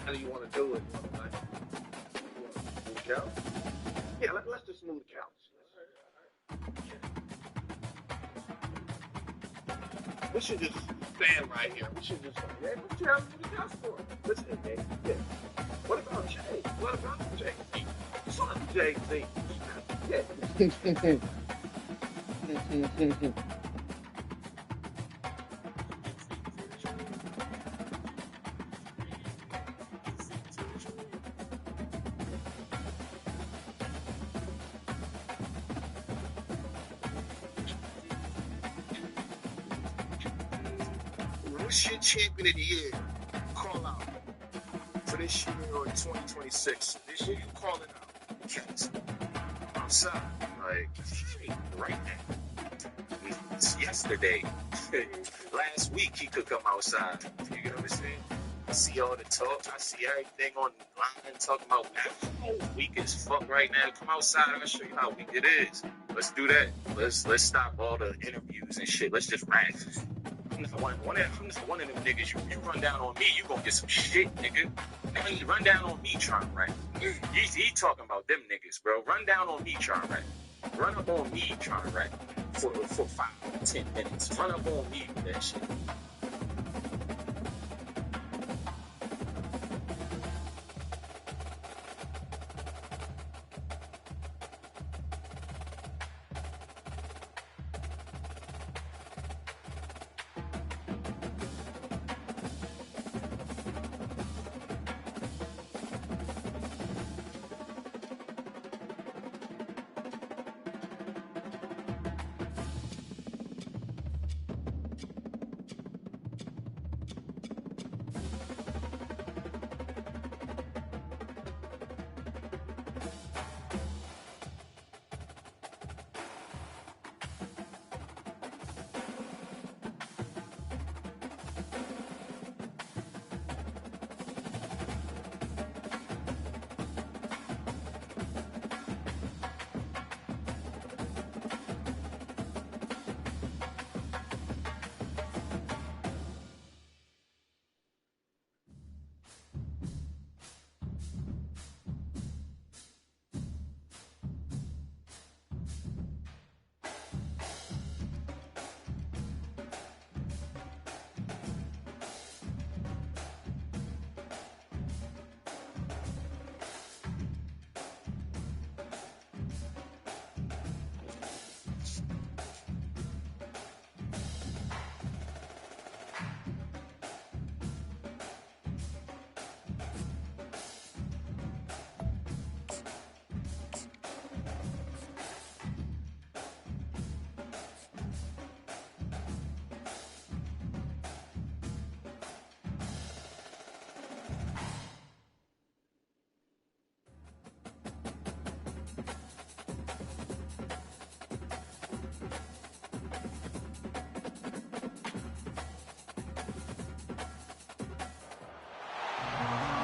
How do you want to do it? Like, you want to move the couch? Yeah, let's just move the couch. We should just stand right here. We should just say, hey, what you having the couch for? Listen, hey, yeah. What about Jay? What about Jay-Z? Son Jay-Z. Yeah. What's your champion of the year? Call out for this year or 2026. This year, you call it out. Cats outside, like right now. It's yesterday. Last week he could come outside. You get what I'm saying? I see all the talk. I see everything online talking about weak as fuck right now. Come outside. I'll show you how weak it is. Let's do that. Let's stop all the interviews and shit. Let's just rap. I'm just one of them niggas. You run down on me, you gonna get some shit, nigga. Nigga, you run down on me trying to rap. He talking about them niggas, bro. Run down on me trying to rap. Run up on me trying to rap for 5 to 10 minutes. Run up on me with that shit.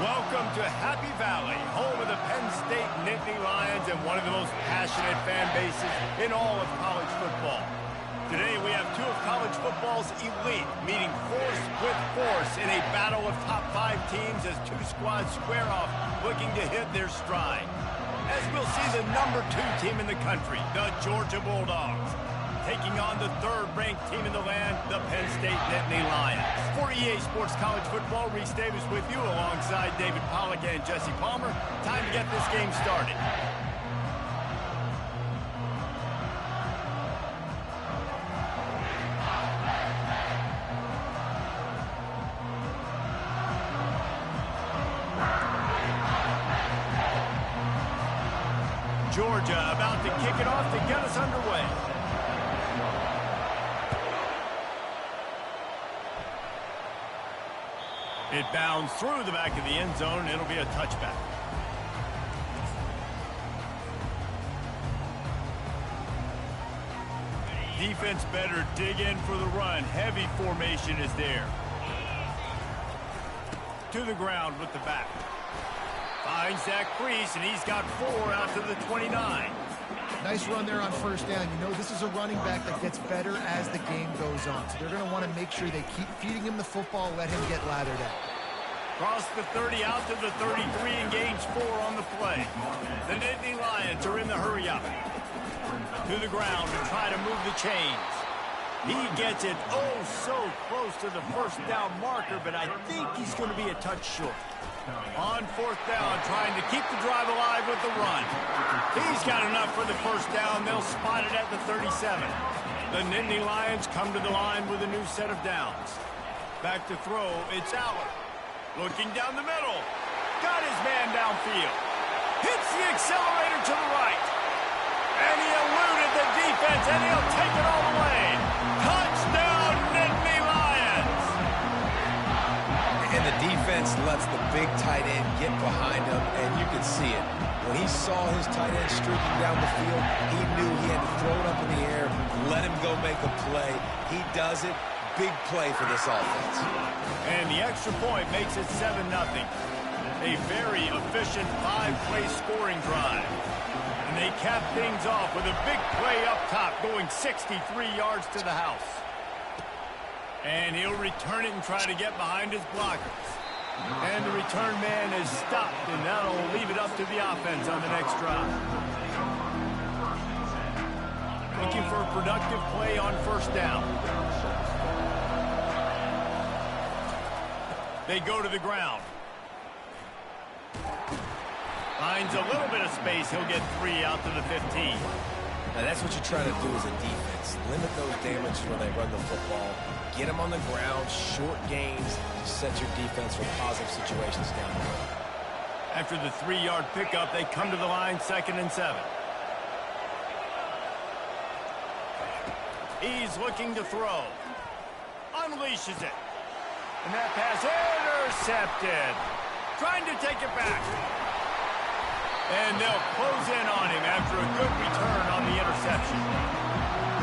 Welcome to Happy Valley, home of the Penn State Nittany Lions and one of the most passionate fan bases in all of college football. Today we have two of college football's elite meeting force with force in a battle of top 5 teams as two squads square off looking to hit their stride. As we'll see the number 2 team in the country, the Georgia Bulldogs, taking on the 3rd-ranked team in the land, the Penn State Nittany Lions. For EA Sports College Football, Reese Davis with you alongside David Pollack and Jesse Palmer. Time to get this game started. Georgia about to kick it off to get us underway. It bounds through the back of the end zone, and it'll be a touchback. Defense better dig in for the run. Heavy formation is there. To the ground with the back. Finds that crease, and he's got 4 out to the 29. Nice run there on first down. You know, this is a running back that gets better as the game goes on. So they're going to want to make sure they keep feeding him the football, let him get lathered out. Cross the 30 out to the 33 and gains 4 on the play. The Nittany Lions are in the hurry-up. To the ground and try to move the chains. He gets it so close to the first down marker, but I think he's going to be a touch short. On 4th down, trying to keep the drive alive with the run. He's got enough for the first down. They'll spot it at the 37. The Nittany Lions come to the line with a new set of downs. Back to throw, it's Aller. Looking down the middle. Got his man downfield. Hits the accelerator to the right. And he eluded the defense, and he'll take it all the way. Touchdown, Nittany Lions! And the defense lets the big tight end get behind him, and you can see it. When he saw his tight end streaking down the field, he knew he had to throw it up in the air, let him go make a play. He does it. Big play for this offense. And the extra point makes it 7-0. A very efficient 5-play scoring drive. And they cap things off with a big play up top, going 63 yards to the house. And he'll return it and try to get behind his blockers. And the return man is stopped, and that'll leave it up to the offense on the next drive. Looking for a productive play on first down. They go to the ground. Finds a little bit of space. He'll get 3 out to the 15. Now that's what you try to do as a defense. Limit those damages when they run the football. Get them on the ground, short gains to set your defense for positive situations down the road. After the 3-yard pickup, they come to the line 2nd and 7. He's looking to throw. Unleashes it. And that pass intercepted. Trying to take it back. And they'll close in on him after a good return on the interception.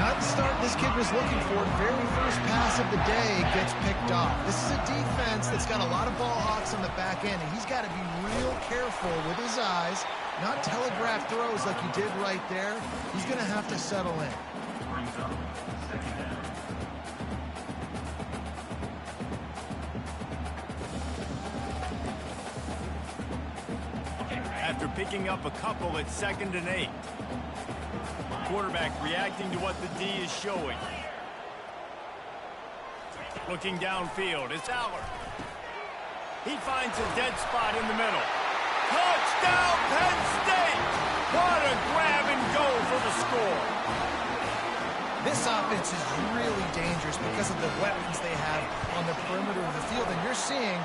Not the start this kid was looking for. Very first pass of the day gets picked off. This is a defense that's got a lot of ball hawks on the back end, and he's got to be real careful with his eyes, not telegraph throws like he did right there. He's going to have to settle in. After picking up a couple at 2nd and 8. Quarterback reacting to what the D is showing. Looking downfield, it's Aller. He finds a dead spot in the middle. Touchdown, Penn State! What a grab and go for the score. This offense is really dangerous because of the weapons they have on the perimeter of the field, and you're seeing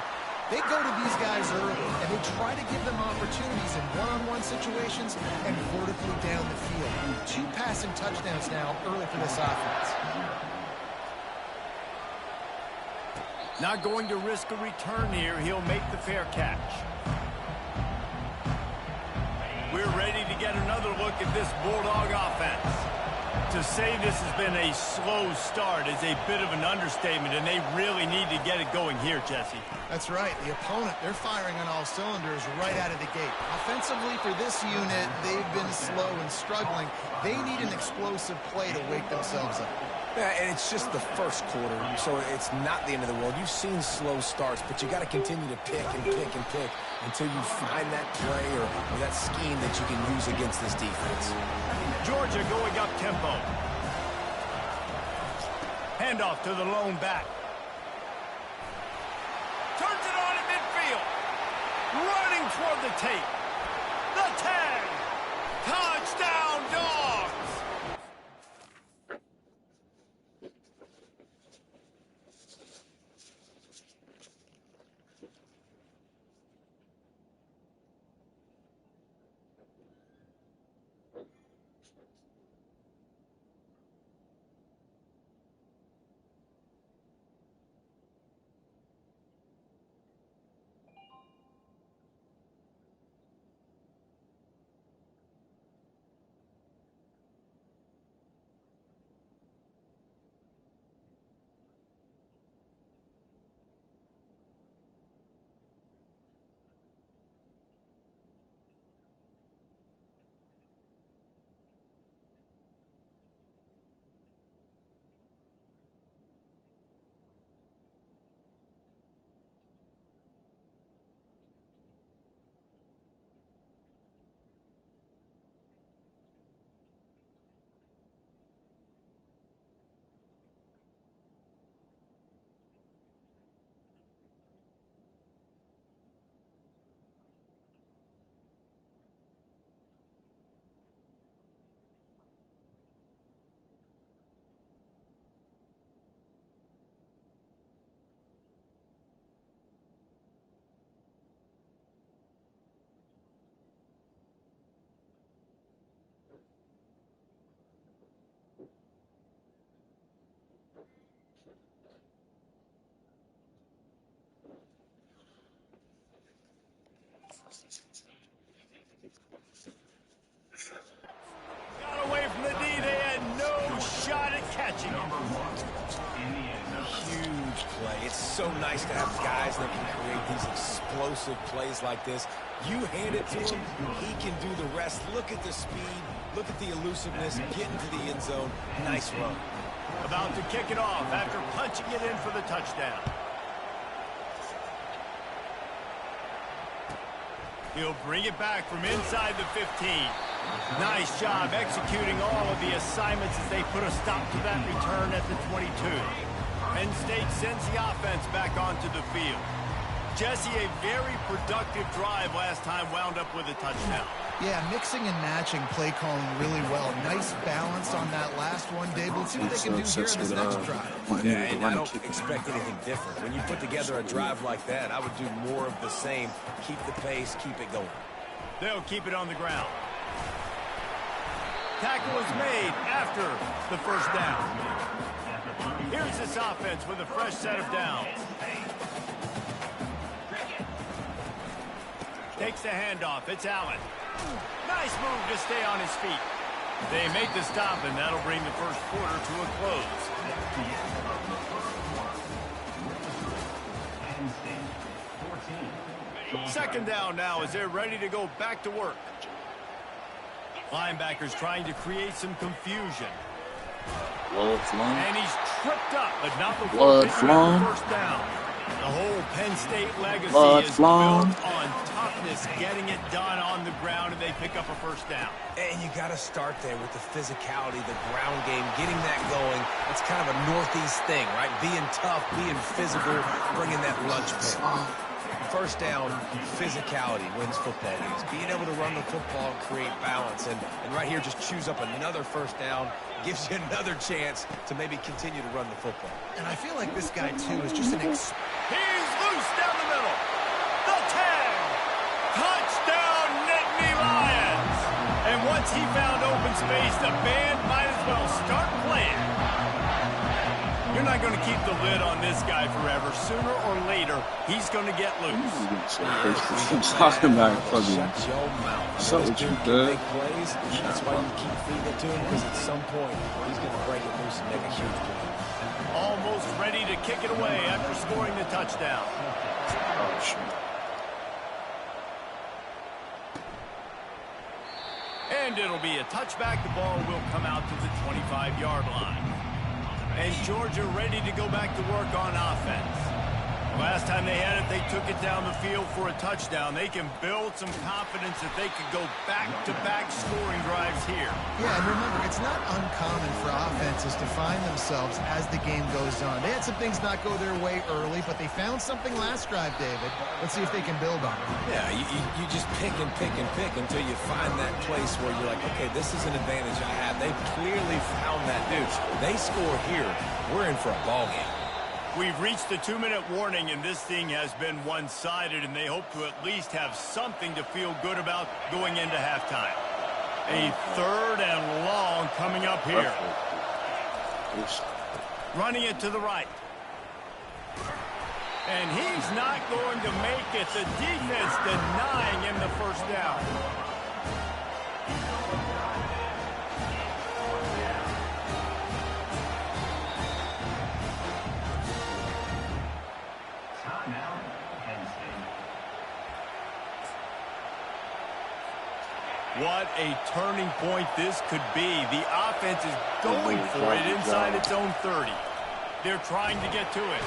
they go to these guys early, and they try to give them opportunities in one-on-one situations and vertically down the field. 2 passing touchdowns now early for this offense. Not going to risk a return here. He'll make the fair catch. We're ready to get another look at this Bulldog offense. To To say this has been a slow start is a bit of an understatement, and they really need to get it going here, Jesse. That's right. The opponent, they're firing on all cylinders right out of the gate. Offensively for this unit, they've been slow and struggling. They need an explosive play to wake themselves up. Yeah, and it's just the first quarter, so it's not the end of the world. You've seen slow starts, but you got to continue to pick and pick and pick until you find that play or that scheme that you can use against this defense. Georgia going up tempo. Handoff to the lone back. Turns it on in midfield. Running toward the tape. The tag. Touchdown, Dogs. Got away from the D. They had no shot at catching him. Huge play. It's so nice to have guys that can create these explosive plays like this. You hand it to him, he can do the rest. Look at the speed. Look at the elusiveness. Get into the end zone. Nice run. About to kick it off after punching it in for the touchdown. He'll bring it back from inside the 15. Nice job executing all of the assignments as they put a stop to that return at the 22. Penn State sends the offense back onto the field. Jesse, a very productive drive last time wound up with a touchdown. Yeah, mixing and matching play calling really well. Nice balance on that last one, Dave. Let's see what they can do here in this next drive. Yeah, and I don't expect anything different. When you put together a drive like that, I would do more of the same. Keep the pace, keep it going. They'll keep it on the ground. Tackle is made after the first down. Here's this offense with a fresh set of downs. Takes the handoff. It's Allen. Nice move to stay on his feet. They make the stop, and that'll bring the first quarter to a close. Second down now as they're ready to go back to work. Linebackers trying to create some confusion. And he's tripped up, but not before picking up the first down. The whole Penn State legacy is built on toughness, getting it done on the ground, and they pick up a first down. And you got to start there with the physicality, the ground game, getting that going. It's kind of a Northeast thing, right? Being tough, being physical, bringing that lunch pick. First down, physicality wins football games. Being able to run the football and create balance. And right here, just choose up another first down. Gives you another chance to maybe continue to run the football. And I feel like this guy, too, is just an He's loose down the middle. The tag. Touchdown, Nittany Lions. And once he found open space, the band might as well start playing. You're not going to keep the lid on this guy forever. Sooner or later, he's going to get loose. I'm talking about fucking. Shut your mouth. What's up with you, bud? Plays. That's why you keep feeding it to him, because at some point, he's going to break it loose and make a huge play. Almost ready to kick it away after scoring the touchdown. Oh, shit. And it'll be a touchback. The ball will come out to the 25-yard line. And Georgia ready to go back to work on offense. Last time they had it, they took it down the field for a touchdown. They can build some confidence that they could go back-to-back scoring drives here. Yeah, and remember, it's not uncommon for offenses to find themselves as the game goes on. They had some things not go their way early, but they found something last drive, David. Let's see if they can build on it. Yeah, you just pick and pick and pick until you find that place where you're like, okay, this is an advantage I have. They've clearly found that, dude. They score here, we're in for a ball game. We've reached the 2-minute warning, and this thing has been one-sided, and they hope to at least have something to feel good about going into halftime. A 3rd and long coming up here. Running it to the right. And he's not going to make it. The defense denying him the first down. What a turning point this could be. The offense is going for it inside its own 30. They're trying to get to it.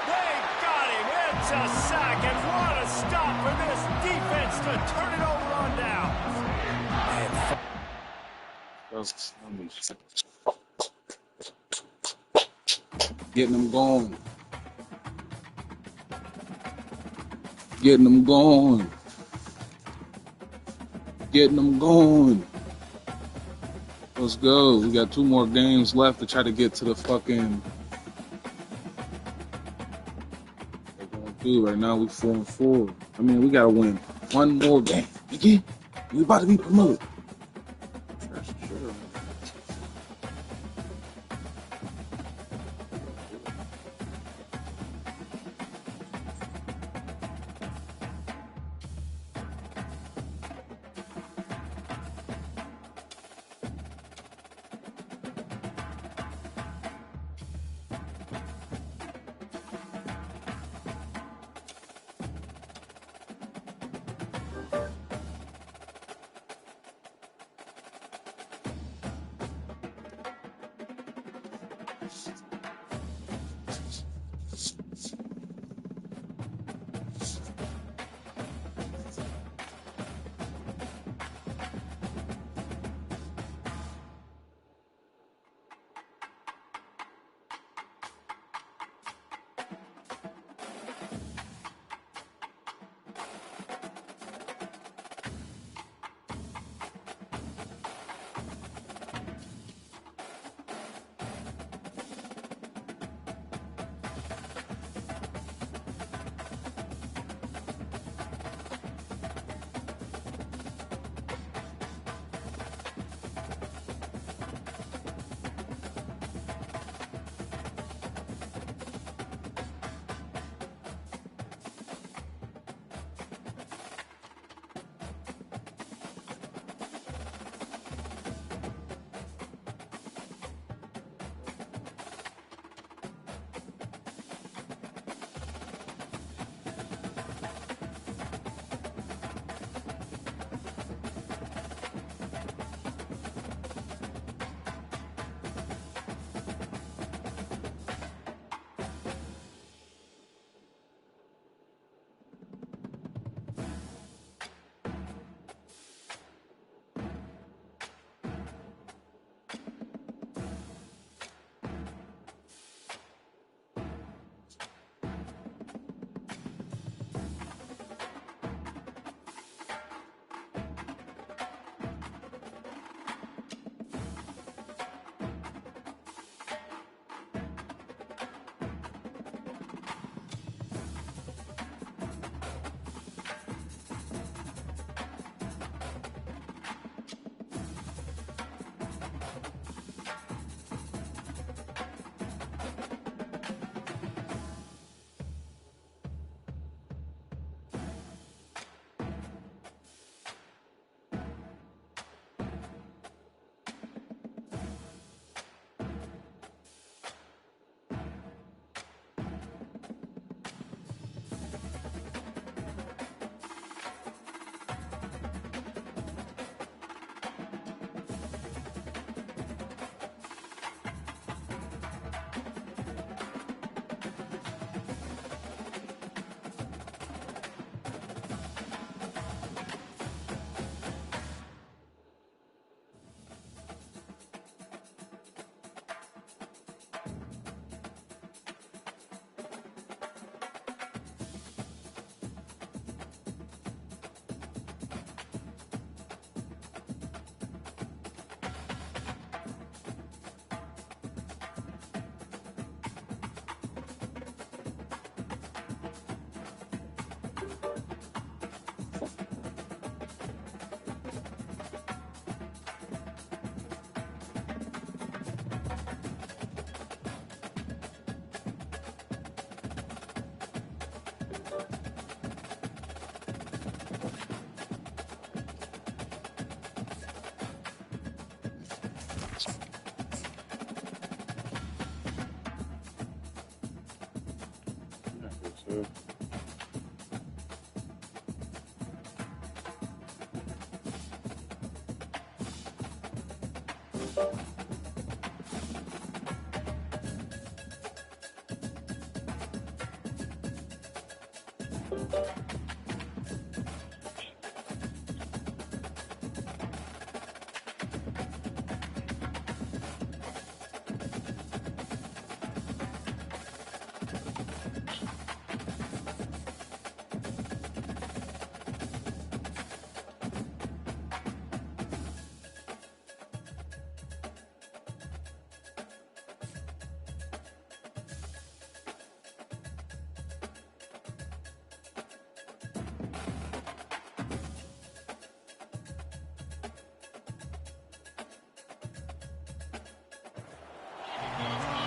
They got him. It's a sack, and what a stop for this defense to turn it over on down. Getting them going. Getting them going. Getting them going. Let's go. We got 2 more games left to try to get to the fucking. We're going through right now. We 4-4. I mean, we gotta win 1 more game. Again, we about to be promoted.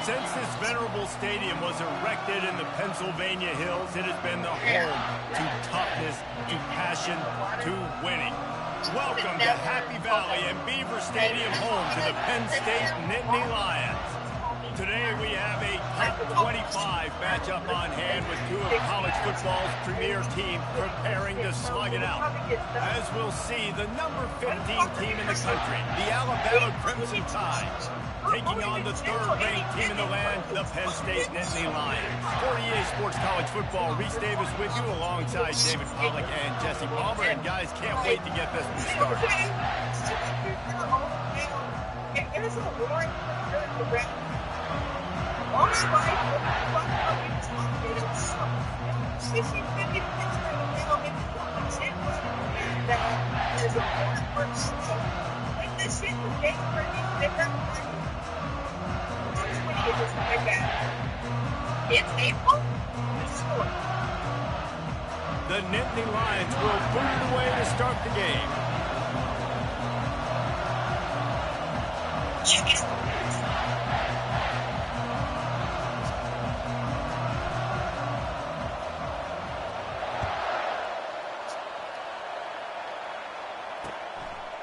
Since this venerable stadium was erected in the Pennsylvania Hills, it has been the home to toughness, to passion, to winning. Welcome to Happy Valley and Beaver Stadium, home to the Penn State Nittany Lions. Today we have a top 25 matchup on hand with two of college football's premier teams preparing to slug it out. As we'll see, the number 15 team in the country, the Alabama Crimson Tide, taking on the third-ranked team in the land, the Penn State Nittany Lions. 48 Sports College Football, Reese Davis with you alongside David Pollack and Jesse Palmer. And guys, can't wait to get this one started. It's April. The Nittany Lions will boot it away to start the game.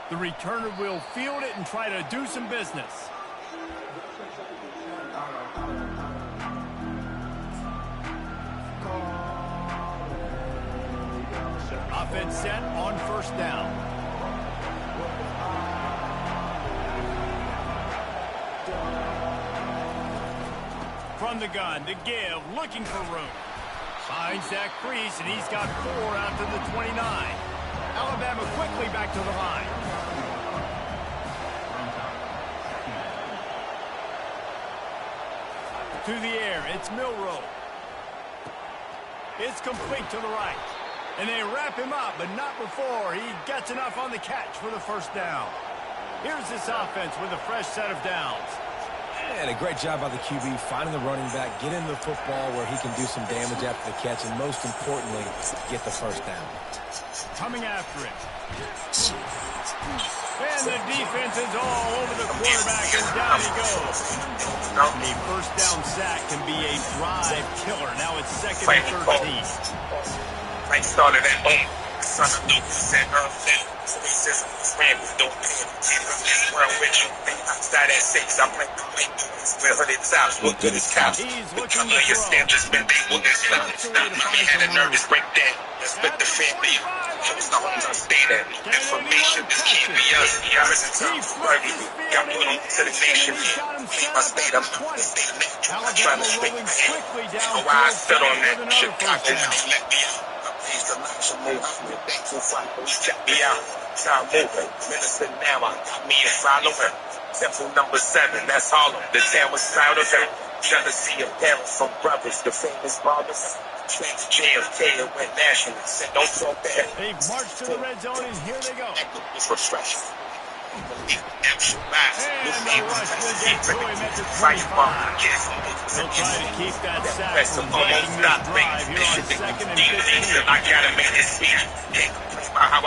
The returner will field it and try to do some business. Offense set on first down. From the gun to give, looking for room. Finds that crease, and he's got 4 out to the 29. Alabama quickly back to the line. To the air, it's Milroe. It's complete to the right. And they wrap him up, but not before he gets enough on the catch for the first down. Here's this offense with a fresh set of downs. And a great job by the QB finding the running back, getting the football where he can do some damage after the catch, and most importantly, get the first down. Coming after it. And the defense is all over the quarterback, and down he goes. A first down sack can be a drive killer. Now it's 2nd and 13. Like started at home. Son of Duke said racism, ran with no pain. Run with you. I started at 6. I'm like, with 100 tops. What good is cops? The color of your standards, man, they wouldn't stop. Mommy had a nervous breakdown. Split the family. Chose the homes I stayed at. Information, this can't be us. The prison time worthy. Got put on to the nation. I stayed up. I'm trying to speak my hand. Oh, I stood on that. Chicago, let me out. The lights are moving. I'm thankful for it. Check me out. Time moving. Minister now, I got me to follow him. Temple number 7, that's Harlem. The town was proud of him. Jealousy of parents from brothers, the famous barbers. Trans JFK and went national. Said don't talk to him. They've marched to the red zone, and here they go. It's refreshing. And the rush will get to him at the 25. They'll try to keep that sack from dragging this drive here on 2nd and 15. I gotta make this speed.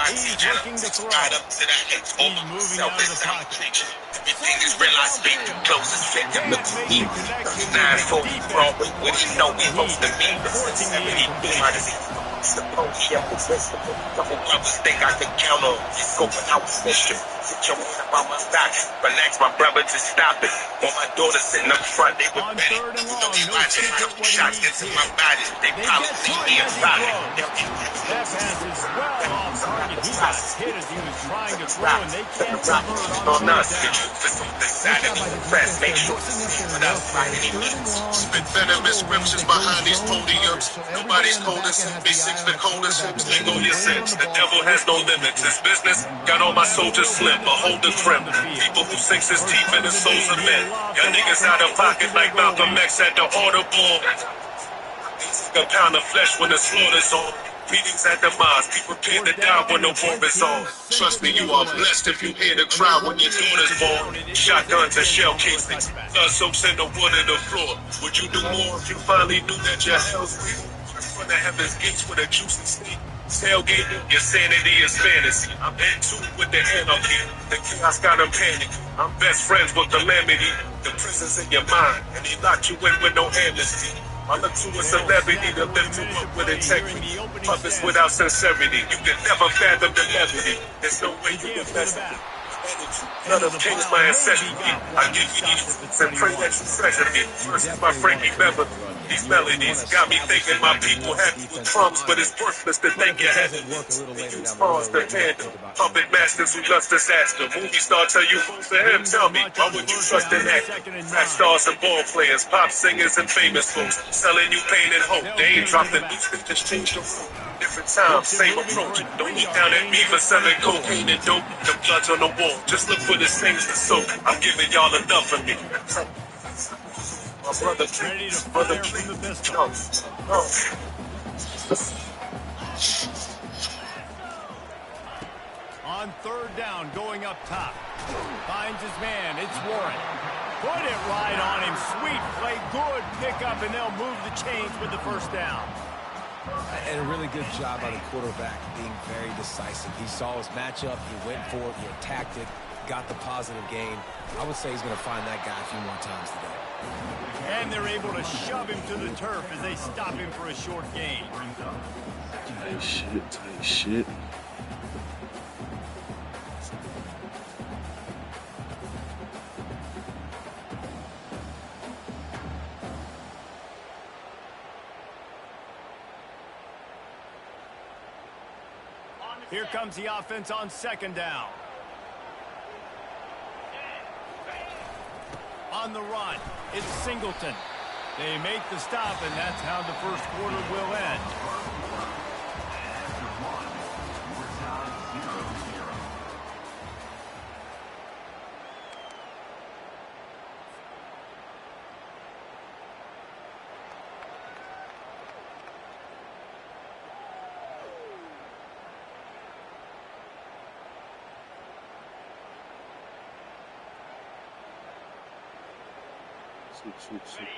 He's looking to throw. He's moving out of the pocket. Everything is real, I speak too close, it's fit to look for me. 9-4, Broadway, what you know we supposed to be. 70 minus the podium was visible. Couple brothers think I could count on. Scoping out mission. Sit your ass up on my stock. Relax, my brother, just stop it. On my daughter sitting up front, they were On ready. third and You know long, they no watching my secret what he shots needs into here. my body. They They probably get to see him me as he inside. throws. That pass is well off target. He got hit as he was trying to throw, and they can't convert on On us, third down. this on this Nice side job of by the the press. defense Make there, sure mixing up their with look us there. by any 3rd and means. long, Spit in venomous field goal range, scriptures they go behind these zone coverage. podiums. So everybody Nobody's on the told back us end who has they the eye six on the the coldest quarterback, who's and they're ain't able on to your bring him on sense. the The ball devil has first no and limits. 10. His business got all my soldiers slim. A hold the trim. People who sinks his teeth in the souls of men. Y'all niggas out of pocket like Malcolm X at the audible. A pound of flesh when the slaughter's on. Beatings at the mosque. Be prepared to die when the war is on. Trust me, you are blessed if you hear the crowd when your daughter's born. Shotguns and shell casings. Blood soaks in the wood of the floor. Would you do more if you finally knew that your hell's real? From the heavens gates with a juicy sneak. Tailgating, your sanity is fantasy. I'm in tune with the anarchy. The chaos got him panic. I'm best friends with calamity. The prison's in your mind, and he locked you in with no amnesty. I look to a celebrity to lift you up with integrity. Puppets without sincerity. You can never fathom the levity. There's no way you can mess with it. None of kings my ancestry. I give you these fruits and pray that you treasure me. Versus my Frankie Beverly. These melodies got me thinking my people happy with crumbs, but it's worthless to think you have it. They use pawns to handle. Puppet masters who lust disaster. Movie star tell you vote for him. Tell me, why would you trust an actor? Rap stars and ball players, pop singers and famous folks selling you pain and hope. They ain't dropped the beats, they just changed the road. Different times, same approach. Don't look down at me for selling cocaine and dope. The blood's on the wall. Just look for the stains to soak. I'm giving y'all enough of me. My brother, Ready to brother, fire from the pistol. no. On third down, going up top. Finds his man. It's Warren. Put it right on him. Sweet play. Good pickup, and they'll move the chains with the first down. And a really good job by the quarterback being very decisive. He saw his matchup. He went for it. He attacked it. Got the positive gain. I would say he's going to find that guy a few more times today. And they're able to shove him to the turf as they stop him for a short gain. Tight shit, tight shit. Here comes the offense on second down. On the run, it's Singleton. They make the stop, and that's how the first quarter will end.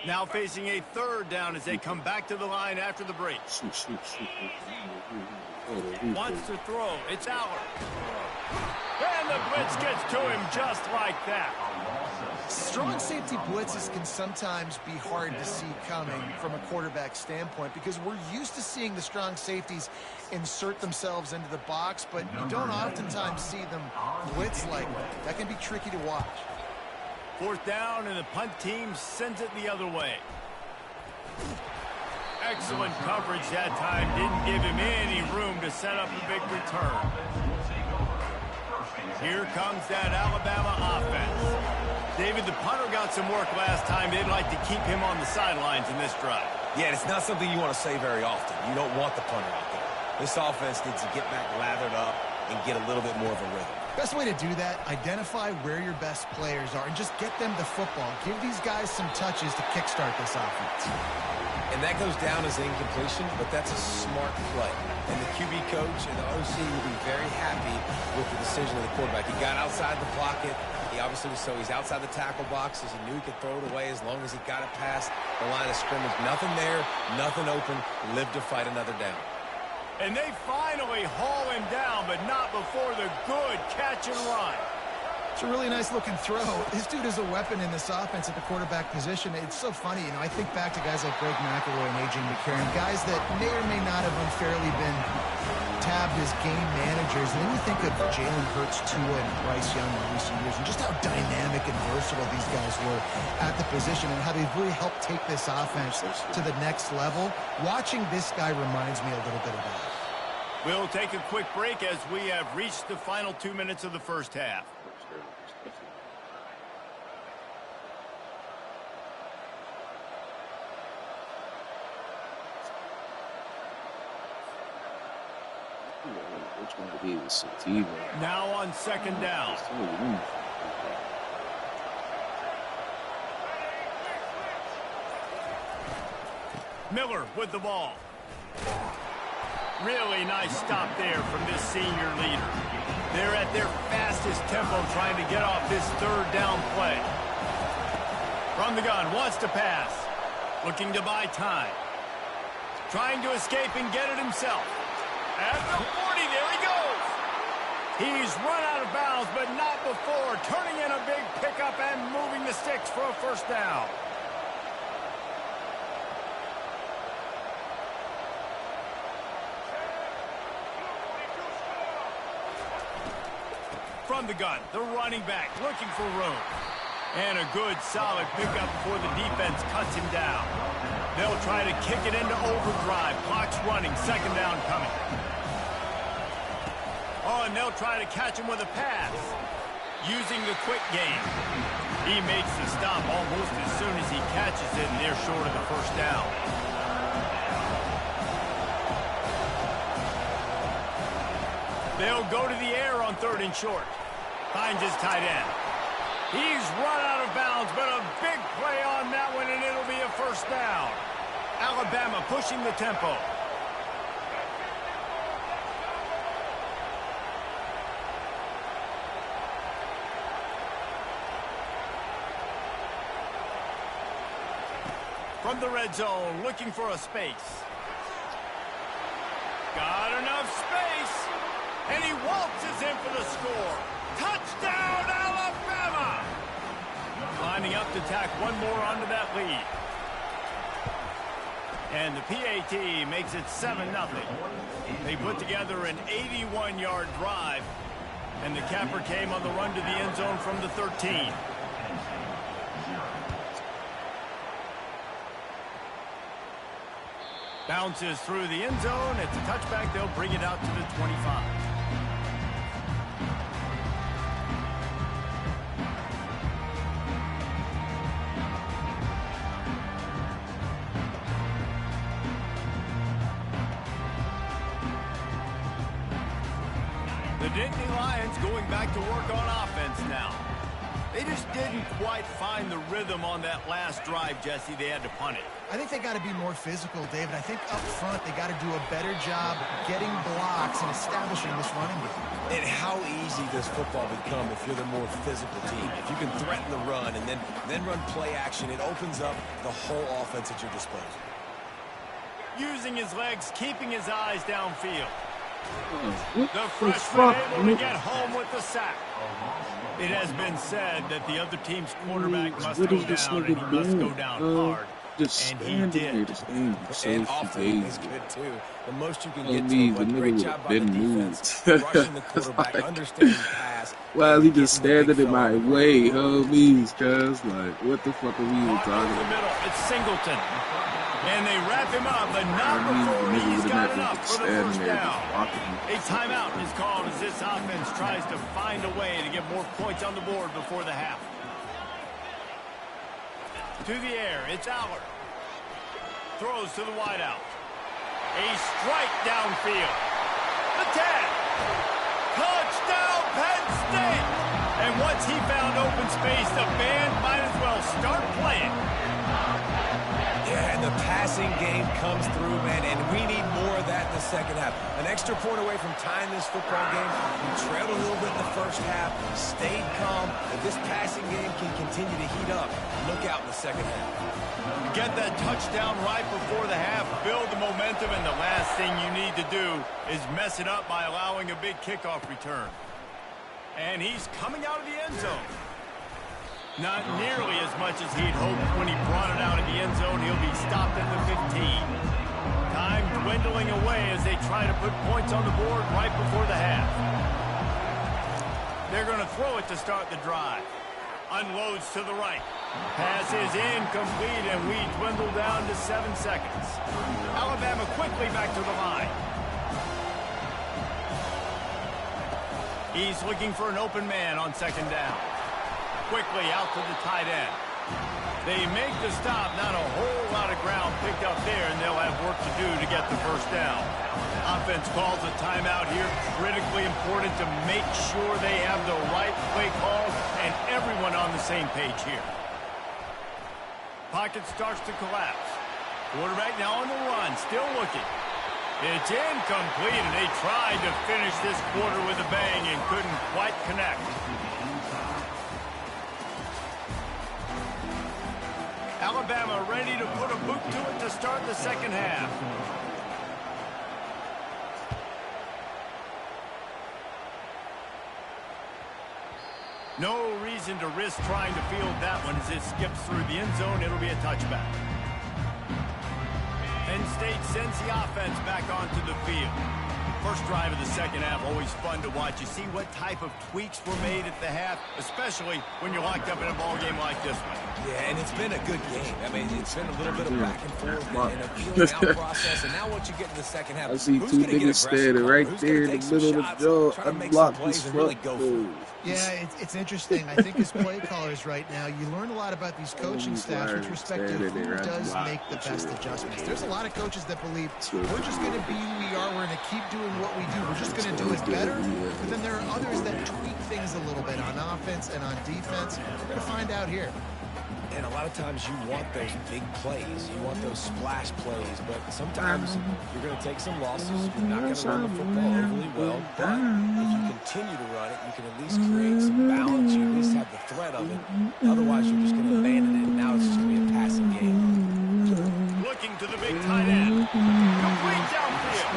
Now facing a third down as they come back to the line after the break. Wants to throw. It's Aller. And the blitz gets to him just like that. Strong safety blitzes can sometimes be hard to see coming from a quarterback standpoint because we're used to seeing the strong safeties insert themselves into the box, but you don't oftentimes see them blitz like that. That can be tricky to watch. Fourth down, and the punt team sends it the other way. Excellent coverage that time. Didn't give him any room to set up a big return. Here comes that Alabama offense. David, the punter got some work last time. They'd like to keep him on the sidelines in this drive. Yeah, it's not something you want to say very often. You don't want the punter out there. This offense needs to get back lathered up and get a little bit more of a rhythm. Best way to do that, identify where your best players are and just get them the football. Give these guys some touches to kickstart this offense. And that goes down as an incompletion, but that's a smart play. And the QB coach and the OC will be very happy with the decision of the quarterback. He got outside the pocket. He obviously was he's outside the tackle boxes. He knew he could throw it away as long as he got it past the line of scrimmage. Nothing there, nothing open. Live to fight another down. And they finally haul him down, but not before the good catch and run. It's a really nice looking throw. This dude is a weapon in this offense at the quarterback position. It's so funny, you know, I think back to guys like Greg McElroy and A.J. McCarron, guys that may or may not have unfairly been tabbed as game managers. And then you think of Jalen Hurts, Tua, and Bryce Young in recent years, and just how dynamic and versatile these guys were at the position and how they've really helped take this offense to the next level. Watching this guy reminds me a little bit of that. We'll take a quick break as we have reached the final 2 minutes of the first half. Which one of these is Sativa? Now on second down. Miller with the ball. Really nice stop there from this senior leader. They're at their fastest tempo trying to get off this third down play. From the gun, wants to pass. Looking to buy time. Trying to escape and get it himself. At the 40, there he goes. He's run out of bounds, but not before. Turning in a big pickup and moving the sticks for a first down. From the gun, the running back looking for room. And a good, solid pickup before the defense cuts him down. They'll try to kick it into overdrive. Clock's running, second down coming. Oh, and they'll try to catch him with a pass. Using the quick game. He makes the stop almost as soon as he catches it, and they're short of the first down. They'll go to the air on third and short. Finds his tight end. He's run out of bounds, but a big play on that one, and it'll be a first down. Alabama pushing the tempo. From the red zone, looking for a space. Got enough space, and he waltzes in for the score. Touchdown, Alabama! Lining up to tack one more onto that lead. And the PAT makes it 7-0. They put together an 81-yard drive, and the capper came on the run to the end zone from the 13. Bounces through the end zone. It's a touchback. They'll bring it out to the 25. The Nittany Lions going back to work on offense now. They just didn't quite find the rhythm on that last drive, Jesse. They had to punt it. I think they got to be more physical, David. I think up front they got to do a better job getting blocks and establishing this running game. And how easy does football become if you're the more physical team? If you can threaten the run and then run play action, it opens up the whole offense at your disposal. Using his legs, keeping his eyes downfield. What The the freshman fuck? able to get home with the sack. It has been said that the other team's quarterback must What go is this down, and he nigga must go doing? down hard. Just And he standing did. there, just standing so And offense is fugazi. good, too. The most you can I get mean, to him, the but great nigga job with by the been defense. moved. Rushing the It's quarterback, like, understanding the pass. well, he just getting the standing big in my fella. way, homies, cuz, like, what the fuck are we even Caught talking over the about? middle. It's Singleton. And they wrap him up, but I not mean, the before nigga he's with got that enough nigga for the standing first there just down. blocking him. A timeout is called as this offense tries to find a way to get more points on the board before the half. To the air, it's Allard. Throws to the wideout. A strike downfield. The 10. Touchdown, Penn State! And once he found open space, the band might as well start playing. Yeah, and the passing game comes through, man, and we need more of that in the second half. An extra point away from tying this football game. We trailed a little bit in the first half, stayed calm. If this passing game can continue to heat up, look out in the second half. Get that touchdown right before the half, build the momentum, and the last thing you need to do is mess it up by allowing a big kickoff return. And he's coming out of the end zone. Not nearly as much as he'd hoped when he brought it out of the end zone. He'll be stopped at the 15. Time dwindling away as they try to put points on the board right before the half. They're going to throw it to start the drive. Unloads to the right. Pass is incomplete, and we dwindle down to 7 seconds. Alabama quickly back to the line. He's looking for an open man on second down. Quickly out to the tight end. They make the stop. Not a whole lot of ground picked up there, and they'll have work to do to get the first down. Offense calls a timeout here. Critically important to make sure they have the right play call and everyone on the same page here. Pocket starts to collapse. Quarterback now on the run, still looking. It's incomplete, and they tried to finish this quarter with a bang and couldn't quite connect. Alabama ready to put a boot to it to start the second half. No reason to risk trying to field that one as it skips through the end zone. It'll be a touchback. Penn State sends the offense back onto the field. First drive of the second half, always fun to watch. You see what type of tweaks were made at the half, especially when you're locked up in a ball game like this one. Yeah, and it's been a good game. I mean, it's been a little bit of back and forth and a feeling out process. And now what you get in the second half, I see two niggas standing right there in the middle of the jaw, unblock this front goal. Yeah, it's interesting. I think as play callers right now, you learn a lot about these coaching staffs with respect to who does make the best adjustments. There's a lot of coaches that believe we're just going to be who we are. We're going to keep doing what we do. We're just going to do it better. But then there are others that tweak things a little bit on offense and on defense. We're going to find out here. And a lot of times you want those big plays. You want those splash plays. But sometimes you're going to take some losses. You're not going to run the football overly well. But if you continue to run it, you can at least create some balance. You at least have the threat of it. Otherwise, you're just going to abandon it. And now it's just going to be a passing game. Looking to the big tight end. Complete downfield.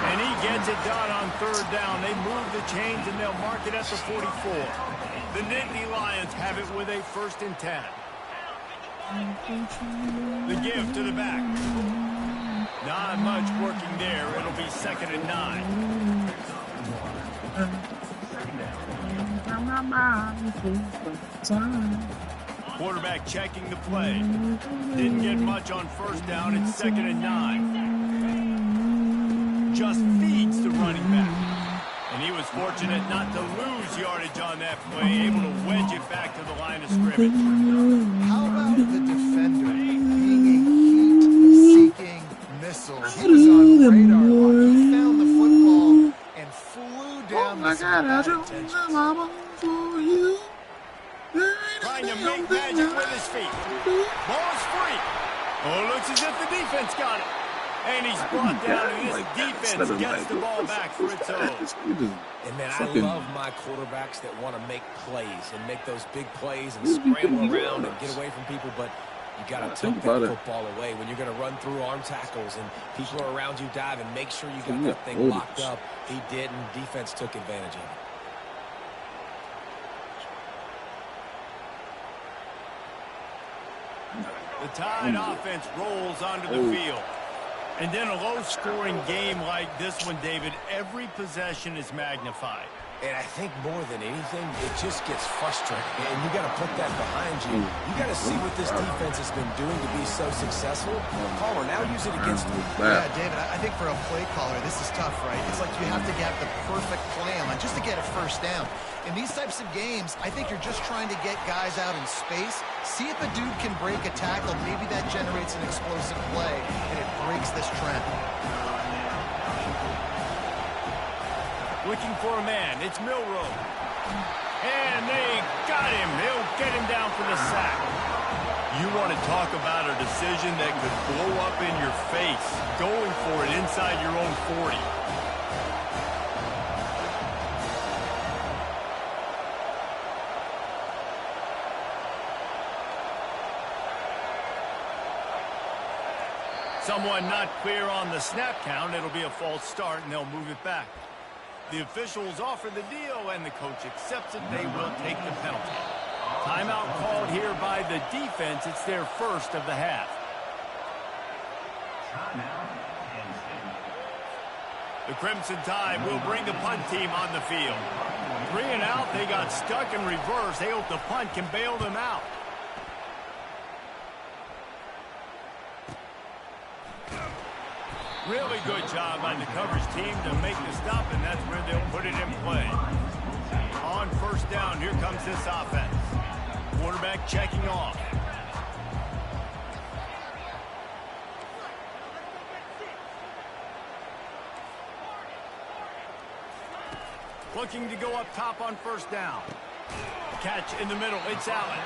And he gets it done on third down. They move the chains, and they'll mark it at the 44. The Nittany Lions have it with a 1st and 10. The give to the back. Not much working there. It'll be 2nd and 9. Quarterback checking the play. Didn't get much on first down. It's 2nd and 9. Just feeds the running back. And he was fortunate not to lose yardage on that play, able to wedge it back to the line of scrimmage. How about the defender being a heat-seeking missile? He was on radar lock. He found the football and flew down the trying to make magic with his feet. Ball is free. Oh, looks as if the defense got it. And he's brought down, and this defense gets the ball back for its own. And, man, I love my quarterbacks that want to make plays and make those big plays and scramble around and get away from people. But you got to tuck that football away when you're going to run through arm tackles and people are around you diving. Make sure you got that thing locked up. He did, and defense took advantage of it. The Tide offense rolls onto the field. And then a low-scoring game like this one, David, every possession is magnified. And I think more than anything, it just gets frustrating. And you got to put that behind you. You got to see what this defense has been doing to be so successful. Caller, now use it against them. Yeah, David, I think for a play caller, this is tough, right? It's like you have to get the perfect plan just to get a first down. In these types of games, I think you're just trying to get guys out in space, see if a dude can break a tackle. Maybe that generates an explosive play, and it breaks this trend. Looking for a man. It's Milroe. And they got him. They'll get him down for the sack. You want to talk about a decision that could blow up in your face, going for it inside your own 40. Someone not clear on the snap count. It'll be a false start, and they'll move it back. The officials offer the deal, and the coach accepts it. They will take the penalty. Timeout called here by the defense. It's their first of the half. The Crimson Tide will bring the punt team on the field. 3 and out. They got stuck in reverse. They hope the punt can bail them out. Really good job by the coverage team to make the stop, and that's where they'll put it in play. On first down, here comes this offense. Quarterback checking off. Looking to go up top on first down. Catch in the middle. It's Allen.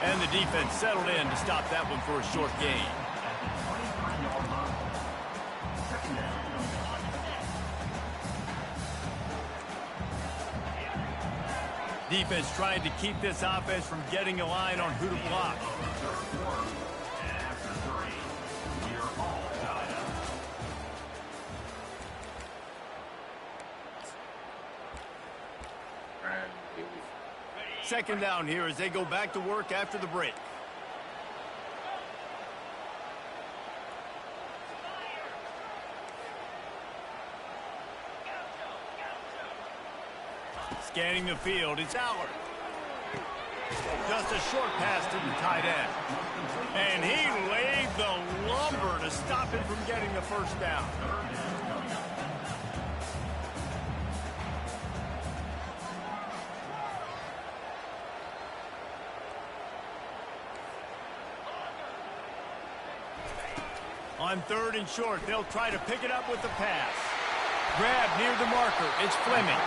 And the defense settled in to stop that one for a short gain. Defense trying to keep this offense from getting a line on who to block. Second down here as they go back to work after the break. Scanning the field, it's Allard. Just a short pass to the tight end. And he laid the lumber to stop him from getting the first down. On third and short, they'll try to pick it up with the pass. Grab near the marker. It's Fleming.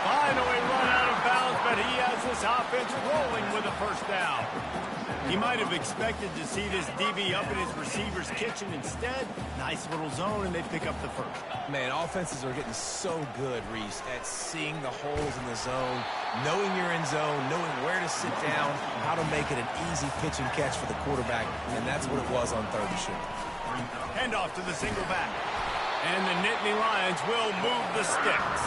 Finally run out of bounds, but he has this offense rolling with a first down. He might have expected to see this DB up in his receiver's kitchen. Instead, nice little zone, and they pick up the first. Man, offenses are getting so good, Reese, at seeing the holes in the zone, knowing you're in zone, knowing where to sit down, how to make it an easy pitch and catch for the quarterback, and that's what it was on third and short. Handoff to the single back. And the Nittany Lions will move the sticks.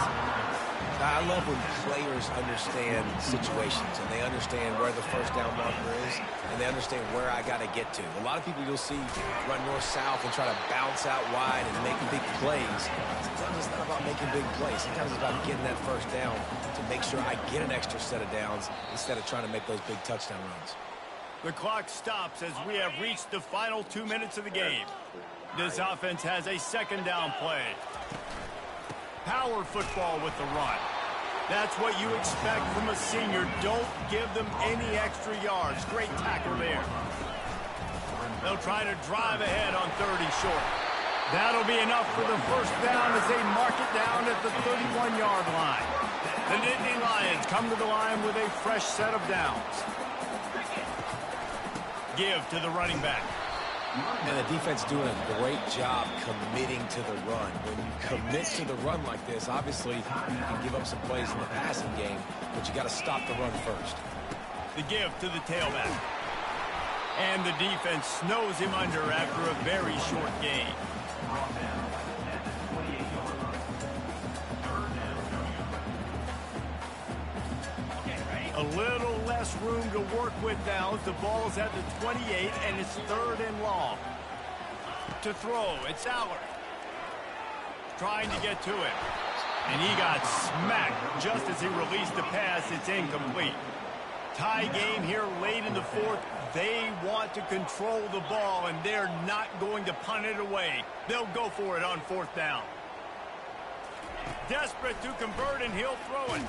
I love when players understand situations and they understand where the first down marker is and they understand where I got to get to. A lot of people you'll see run north-south and try to bounce out wide and make big plays. Sometimes it's not about making big plays. Sometimes it's about getting that first down to make sure I get an extra set of downs instead of trying to make those big touchdown runs. The clock stops as we have reached the final 2 minutes of the game. This offense has a second down play. Power football with the run. That's what you expect from a senior. Don't give them any extra yards. Great tackle there. They'll try to drive ahead on third and short. That'll be enough for the first down as they mark it down at the 31-yard line. The Nittany Lions come to the line with a fresh set of downs. Give to the running back. And the defense doing a great job committing to the run. When you commit to the run like this, obviously you can give up some plays in the passing game, but you got to stop the run first. The give to the tailback. And the defense snows him under after a very short gain. A little less room to work with now as the ball's at the 28 and it's third and long. To throw, it's Allard. Trying to get to it. And he got smacked just as he released the pass. It's incomplete. Tie game here late in the fourth. They want to control the ball and they're not going to punt it away. They'll go for it on fourth down. Desperate to convert and he'll throw it.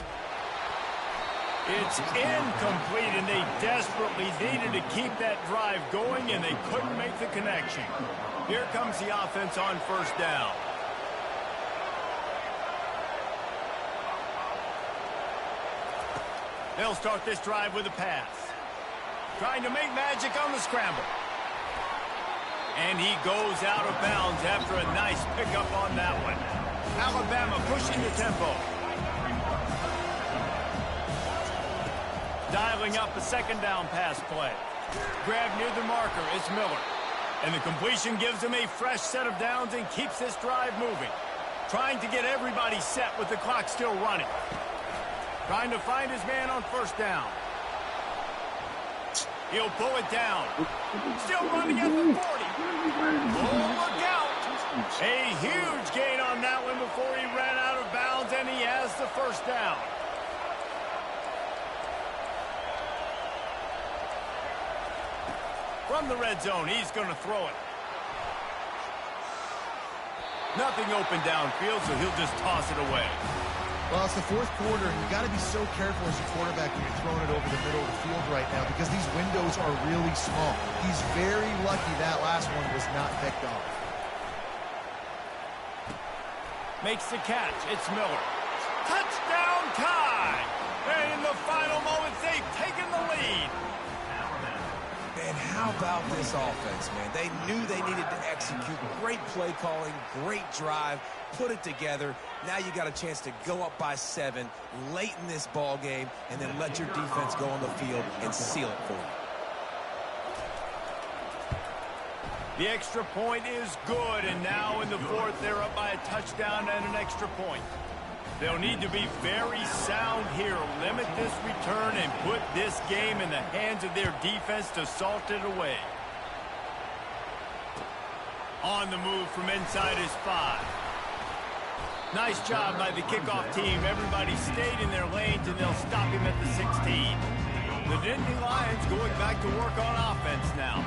It's incomplete, and they desperately needed to keep that drive going, and they couldn't make the connection. Here comes the offense on first down. They'll start this drive with a pass. Trying to make magic on the scramble. And he goes out of bounds after a nice pickup on that one. Alabama pushing the tempo. Dialing up a second down pass play. Grab near the marker, it's Miller. And the completion gives him a fresh set of downs and keeps this drive moving. Trying to get everybody set with the clock still running. Trying to find his man on first down. He'll pull it down. Still running at the 40. Oh, look out. A huge gain on that one before he ran out of bounds, and he has the first down. From the red zone, he's going to throw it. Nothing open downfield, so he'll just toss it away. Well, it's the fourth quarter, and you got to be so careful as a quarterback when you're throwing it over the middle of the field right now because these windows are really small. He's very lucky that last one was not picked off. Makes the catch. It's Miller. Touchdown tie! And in the final moments, they've taken the lead. And how about this offense, man? They knew they needed to execute. Great play calling, great drive, put it together. Now you got a chance to go up by 7 late in this ball game and then let your defense go on the field and seal it for you. The extra point is good, and now in the fourth, they're up by a touchdown and an extra point. They'll need to be very sound here, limit this return, and put this game in the hands of their defense to salt it away. On the move from inside his 5. Nice job by the kickoff team. Everybody stayed in their lanes, and they'll stop him at the 16. The Nittany Lions going back to work on offense now.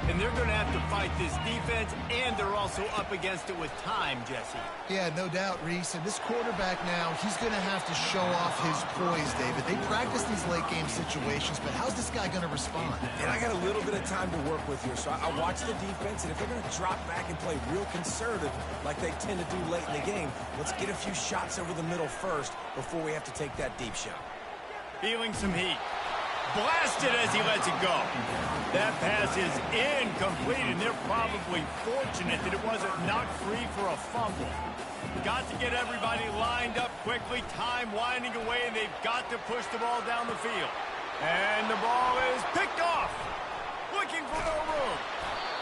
And they're going to have to fight this defense, and they're also up against it with time, Jesse. Yeah, no doubt, Reese. And this quarterback now, he's going to have to show off his poise, David. They practice these late-game situations, but how's this guy going to respond? And I got a little bit of time to work with here, so I watch the defense, and if they're going to drop back and play real conservative like they tend to do late in the game, let's get a few shots over the middle first before we have to take that deep shot. Feeling some heat. Blasted as he lets it go. That pass is incomplete, and they're probably fortunate that it wasn't knocked free for a fumble. Got to get everybody lined up quickly, time winding away, and they've got to push the ball down the field. And the ball is picked off. Looking for no room.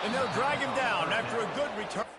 And they'll drag him down after a good return.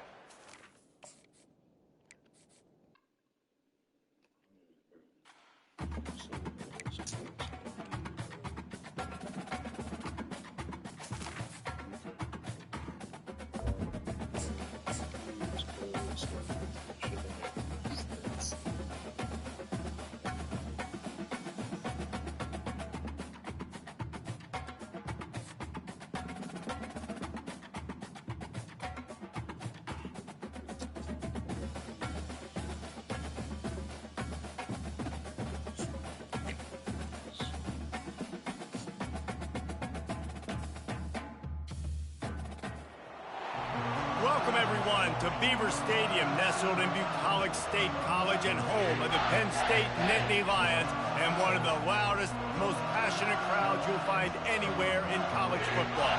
Welcome, everyone, to Beaver Stadium, nestled in Bucolic State College and home of the Penn State Nittany Lions, and one of the loudest, most passionate crowds you'll find anywhere in college football.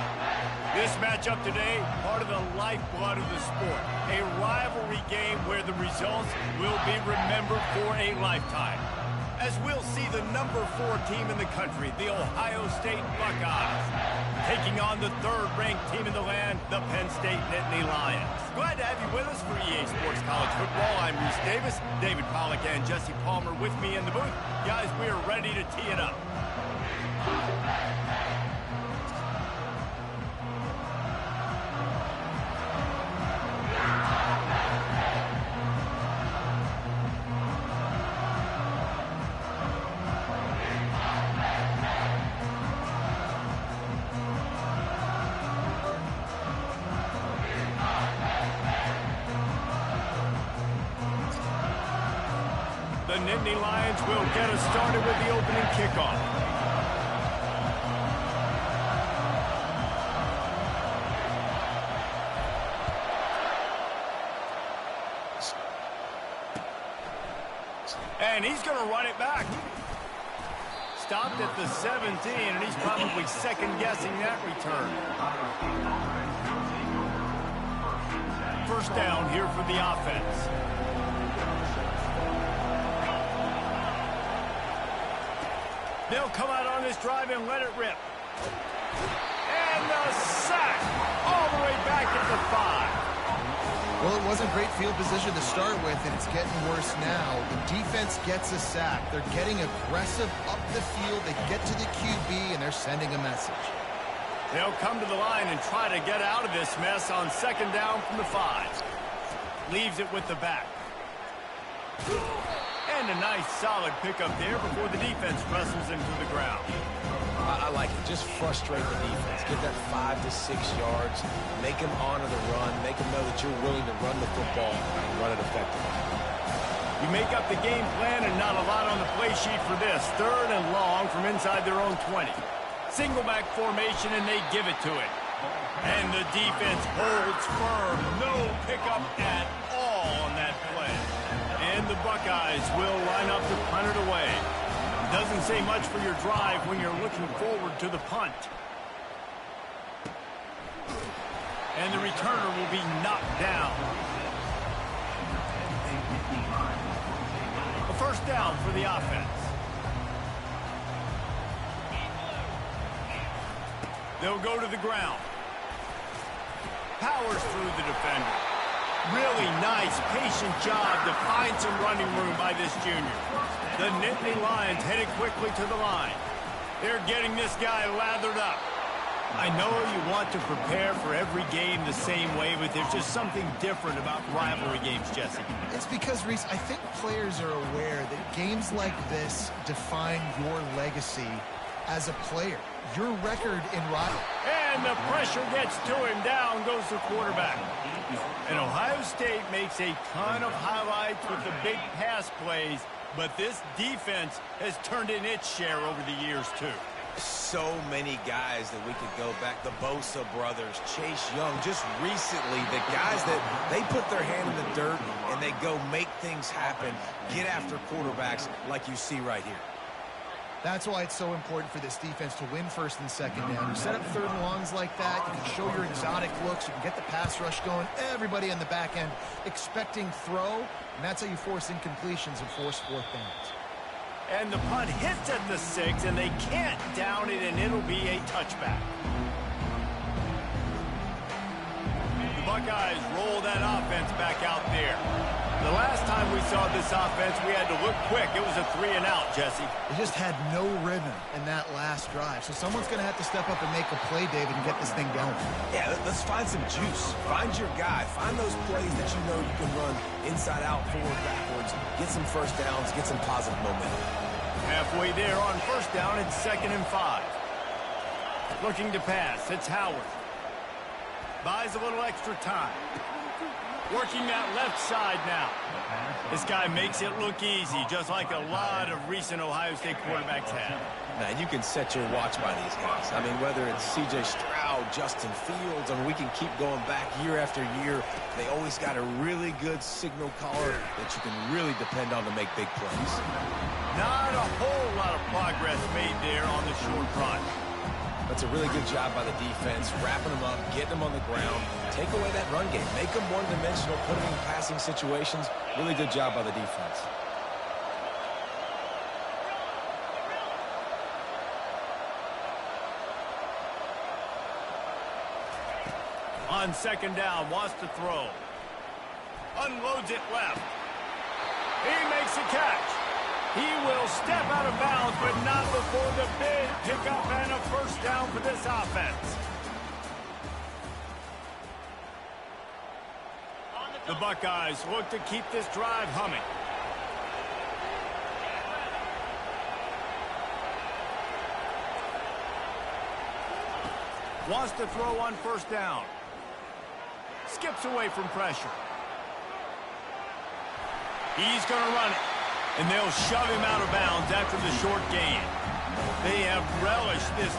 This matchup today, part of the lifeblood of the sport, a rivalry game where the results will be remembered for a lifetime. As we'll see the number 4 team in the country, the Ohio State Buckeyes, taking on the third-ranked team in the land, the Penn State Nittany Lions. Glad to have you with us for EA Sports College Football. I'm Reese Davis, David Pollack and Jesse Palmer with me in the booth. Guys, we are ready to tee it up. The Nittany Lions will get us started with the opening kickoff. And he's going to run it back. Stopped at the 17, and he's probably second-guessing that return. First down here for the offense. They'll come out on this drive and let it rip. And the sack all the way back at the 5. Well, it wasn't great field position to start with, and it's getting worse now. The defense gets a sack. They're getting aggressive up the field. They get to the QB, and they're sending a message. They'll come to the line and try to get out of this mess on second down from the 5. Leaves it with the back. And a nice solid pickup there before the defense wrestles into the ground. I like it. Just frustrate the defense. Get that 5 to 6 yards. Make them honor the run. Make them know that you're willing to run the football and run it effectively. You make up the game plan and not a lot on the play sheet for this. 3rd and long from inside their own 20. Single back formation, and they give it to it. And the defense holds firm. No pickup at all on that play. And the Buckeyes will line up to punt it away. Doesn't say much for your drive when you're looking forward to the punt. And the returner will be knocked down. A first down for the offense. They'll go to the ground. Powers through the defender. Really nice, patient job to find some running room by this junior. The Nittany Lions headed quickly to the line. They're getting this guy lathered up. I know you want to prepare for every game the same way, but there's just something different about rivalry games, Jesse. It's because, Reese, I think players are aware that games like this define your legacy as a player. Your record in rivalry. And the pressure gets to him. Down goes the quarterback. And Ohio State makes a ton of highlights with the big pass plays, but this defense has turned in its share over the years, too. So many guys that we could go back. The Bosa brothers, Chase Young, just recently, the guys that they put their hand in the dirt and they go make things happen, get after quarterbacks like you see right here. That's why it's so important for this defense to win 1st and 2nd down. You set up 3rd and longs like that, you can show your exotic looks, you can get the pass rush going, everybody on the back end expecting throw, and that's how you force incompletions and force 4th downs. And the punt hits at the 6, and they can't down it, and it'll be a touchback. The Buckeyes roll that offense back out there. The last time we saw this offense, we had to look quick. It was a 3-and-out, Jesse. They just had no rhythm in that last drive. So someone's going to have to step up and make a play, David, and get this thing going. Yeah, let's find some juice. Find your guy. Find those plays that you know you can run inside out, forward, backwards. Get some first downs. Get some positive momentum. Halfway there on 1st down, it's 2nd and 5. Looking to pass. It's Howard. Buys a little extra time. Working that left side now. This guy makes it look easy, just like a lot of recent Ohio State quarterbacks have. Man, you can set your watch by these guys. I mean, whether it's C.J. Stroud, Justin Fields, I mean, we can keep going back year after year. They always got a really good signal caller that you can really depend on to make big plays. Not a whole lot of progress made there on the short run. That's a really good job by the defense, wrapping them up, getting them on the ground, take away that run game, make them one-dimensional, put them in passing situations. Really good job by the defense. On 2nd down, wants to throw. Unloads it left. He makes a catch. He will step out of bounds, but not before the big pickup and a 1st down for this offense. The Buckeyes look to keep this drive humming. Wants to throw on 1st down. Skips away from pressure. He's going to run it. And they'll shove him out of bounds after the short gain. They have relished this.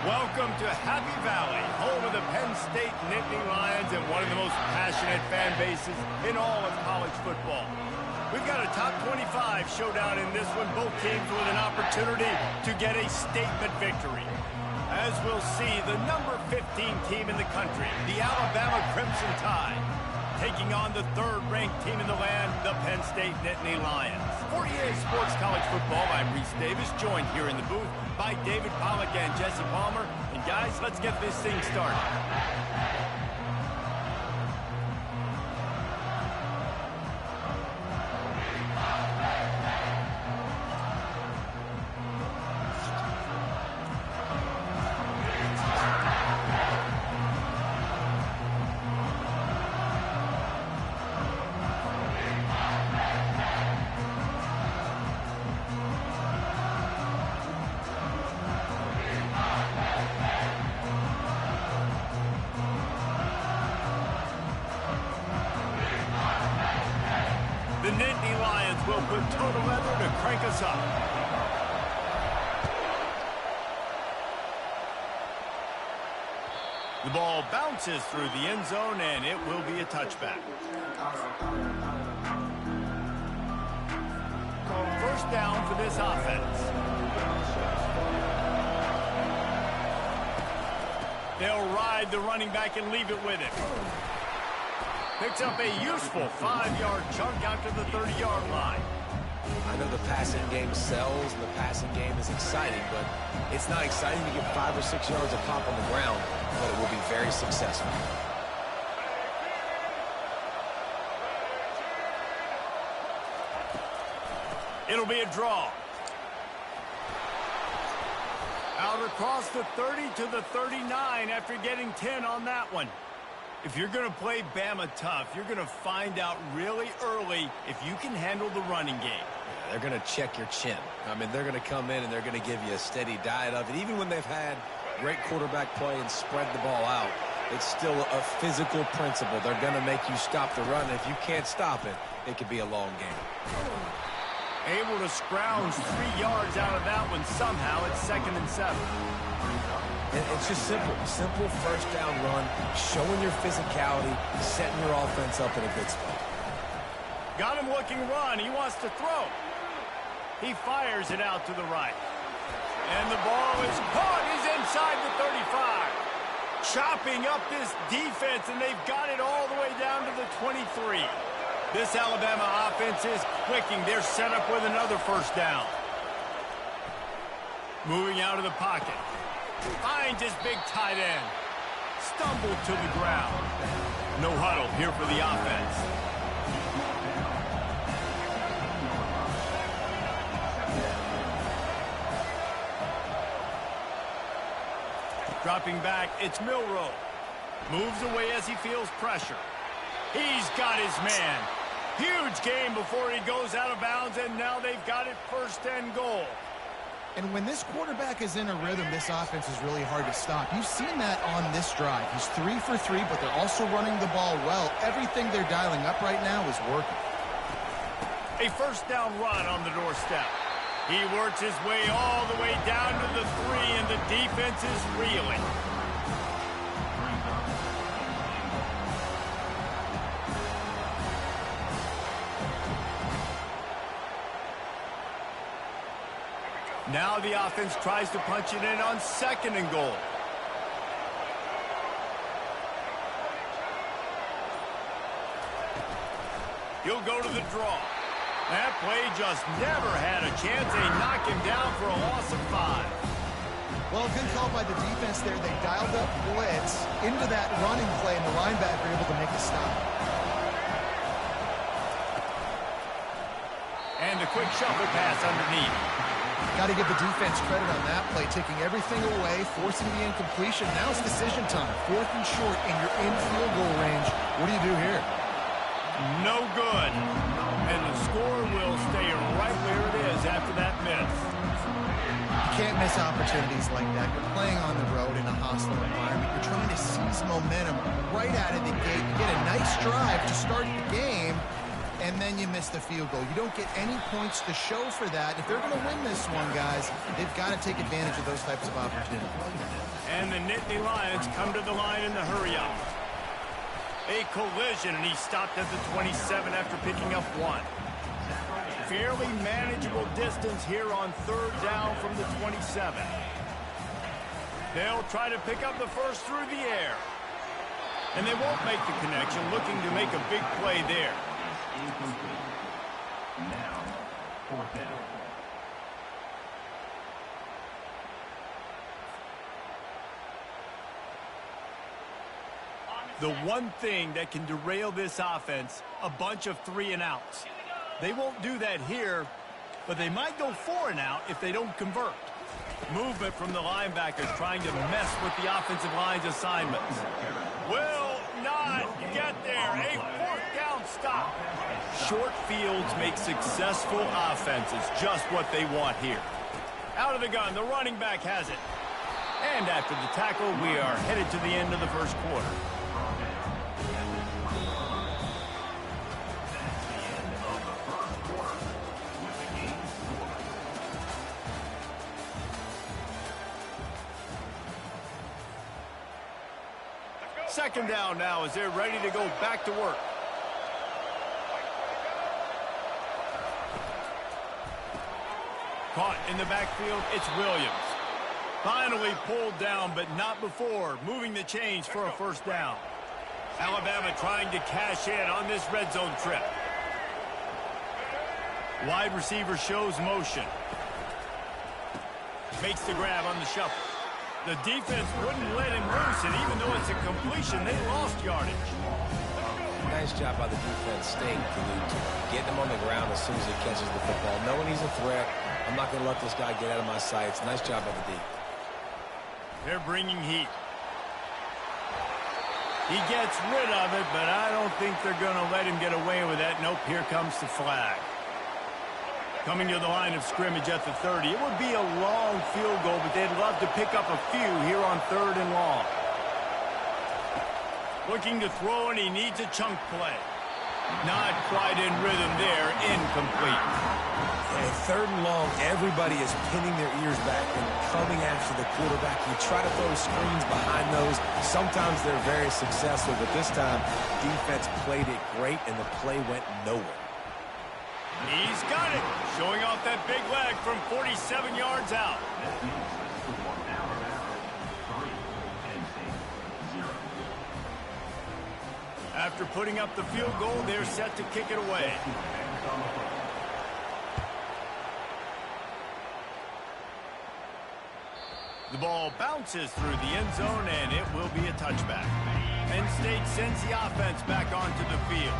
Welcome to Happy Valley, home of the Penn State Nittany Lions and one of the most passionate fan bases in all of college football. We've got a top 25 showdown in this one, both teams with an opportunity to get a statement victory. As we'll see, the number 15 team in the country, the Alabama Crimson Tide, taking on the third-ranked team in the land, the Penn State Nittany Lions. For EA Sports College Football, I'm Reese Davis, joined here in the booth by David Pollack and Jesse Palmer. And guys, let's get this thing started. The Nittany Lions will put total leather to crank us up. The ball bounces through the end zone, and it will be a touchback. First down for this offense. They'll ride the running back and leave it with him. Picks up a useful 5-yard chunk out to the 30-yard line. I know the passing game sells and the passing game is exciting, but it's not exciting to get 5 or 6 yards a pop on the ground, but it will be very successful. It'll be a draw. Out across the 30 to the 39 after getting 10 on that one. If you're going to play Bama tough, you're going to find out really early if you can handle the running game. Yeah, they're going to check your chin. I mean, they're going to come in and they're going to give you a steady diet of it. Even when they've had great quarterback play and spread the ball out, it's still a physical principle. They're going to make you stop the run. If you can't stop it, it could be a long game. Able to scrounge 3 yards out of that one somehow. It's 2nd and 7. And it's just simple first down run, showing your physicality, setting your offense up in a good spot. Got him looking run. He wants to throw. He fires it out to the right. And the ball is caught. He's inside the 35. Chopping up this defense, and they've got it all the way down to the 23. This Alabama offense is clicking. They're set up with another first down. Moving out of the pocket. Finds his big tight end. Stumbled to the ground. No huddle here for the offense. Dropping back, it's Milroe. Moves away as he feels pressure. He's got his man. Huge game before he goes out of bounds, and now they've got it 1st and goal. And when this quarterback is in a rhythm, this offense is really hard to stop. You've seen that on this drive. He's 3 for 3, but they're also running the ball well. Everything they're dialing up right now is working. A first down run on the doorstep. He works his way all the way down to the 3, and the defense is reeling. Now the offense tries to punch it in on 2nd and goal. He'll go to the draw. That play just never had a chance. They knock him down for a loss of 5. Well, good call by the defense there. They dialed up blitz into that running play, and the linebacker able to make a stop. And a quick shuffle pass underneath. Got to give the defense credit on that play, taking everything away, forcing the incompletion. Now it's decision time. 4th and short, and you're in field goal range. What do you do here? No good. And the score will stay right where it is after that miss. You can't miss opportunities like that. You're playing on the road in a hostile environment. You're trying to seize momentum right out of the gate. You get a nice drive to start the game, and then you miss the field goal. You don't get any points to show for that. If they're going to win this one, guys, they've got to take advantage of those types of opportunities. And the Nittany Lions come to the line in the hurry-up. A collision, and he stopped at the 27 after picking up 1. Fairly manageable distance here on 3rd down from the 27. They'll try to pick up the first through the air. And they won't make the connection, looking to make a big play there. Now, 4th down. The one thing that can derail this offense, a bunch of 3-and-outs. They won't do that here, but they might go 4-and-out if they don't convert. Movement from the linebackers trying to mess with the offensive line's assignments. Will not get there. A 4th down stop. Short fields make successful offenses just what they want here. Out of the gun, the running back has it. And after the tackle, we are headed to the end of the first quarter. Second down now as they're ready to go back to work. Caught in the backfield, it's Williams. Finally pulled down, but not before moving the chains for a first down. Alabama trying to cash in on this red zone trip. Wide receiver shows motion. Makes the grab on the shuffle. The defense wouldn't let him loose, and even though it's a completion, they lost yardage. Nice job by the defense staying glued to him, getting him on the ground as soon as he catches the football. Knowing he's a threat, I'm not going to let this guy get out of my sights. Nice job by the D. They're bringing heat. He gets rid of it, but I don't think they're going to let him get away with that. Nope, here comes the flag. Coming to the line of scrimmage at the 30. It would be a long field goal, but they'd love to pick up a few here on 3rd and long. Looking to throw, and he needs a chunk play. Not quite in rhythm there. Incomplete. And 3rd and long, everybody is pinning their ears back and coming after the quarterback. You try to throw screens behind those. Sometimes they're very successful, but this time, defense played it great, and the play went nowhere. He's got it. Showing off that big leg from 47 yards out. After putting up the field goal, they're set to kick it away. The ball bounces through the end zone, and it will be a touchback. Penn State sends the offense back onto the field.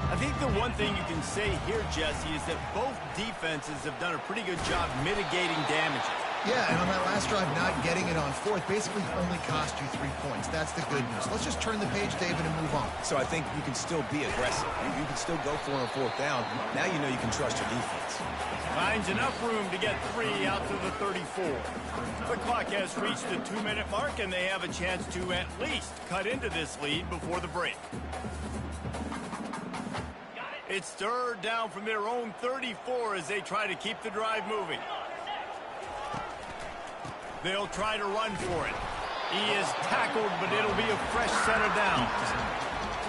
I think the one thing you can say here, Jesse, is that both defenses have done a pretty good job mitigating damages. Yeah, and on that last drive, not getting it on 4th basically only cost you 3 points. That's the good news. Let's just turn the page, David, and move on. So I think you can still be aggressive. You can still go for it on 4th down. Now you know you can trust your defense. Finds enough room to get 3 out to the 34. The clock has reached the 2-minute mark, and they have a chance to at least cut into this lead before the break. It's 3rd down from their own 34 as they try to keep the drive moving. They'll try to run for it. He is tackled, but it'll be a fresh set of downs.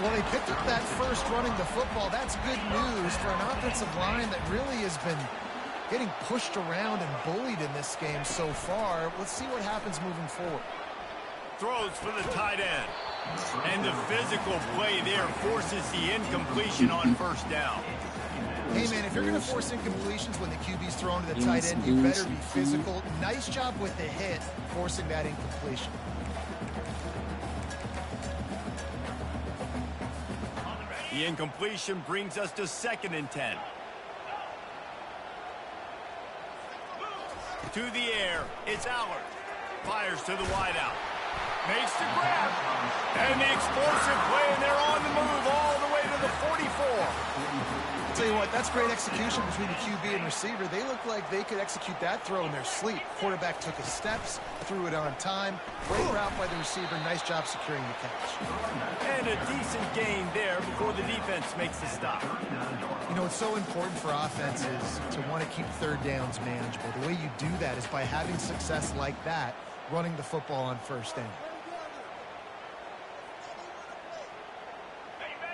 Well, they picked up that first running the football. That's good news for an offensive line that really has been getting pushed around and bullied in this game so far. Let's see what happens moving forward. Throws for the tight end. And the physical play there forces the incompletion on 1st down. Hey, man, if you're going to force incompletions when the QB's thrown to the tight end, you better be physical. Nice job with the hit, forcing that incompletion. The incompletion brings us to 2nd and 10. To the air, it's Allard. Fires to the wideout. Makes the grab. And the explosive play, and they're on the move all the way to the 44. Tell you what, that's great execution between the QB and receiver. They look like they could execute that throw in their sleep. Quarterback took his steps, threw it on time. Great route by the receiver. Nice job securing the catch. And a decent gain there before the defense makes the stop. You know, it's so important for offenses to want to keep third downs manageable. The way you do that is by having success like that, running the football on first down.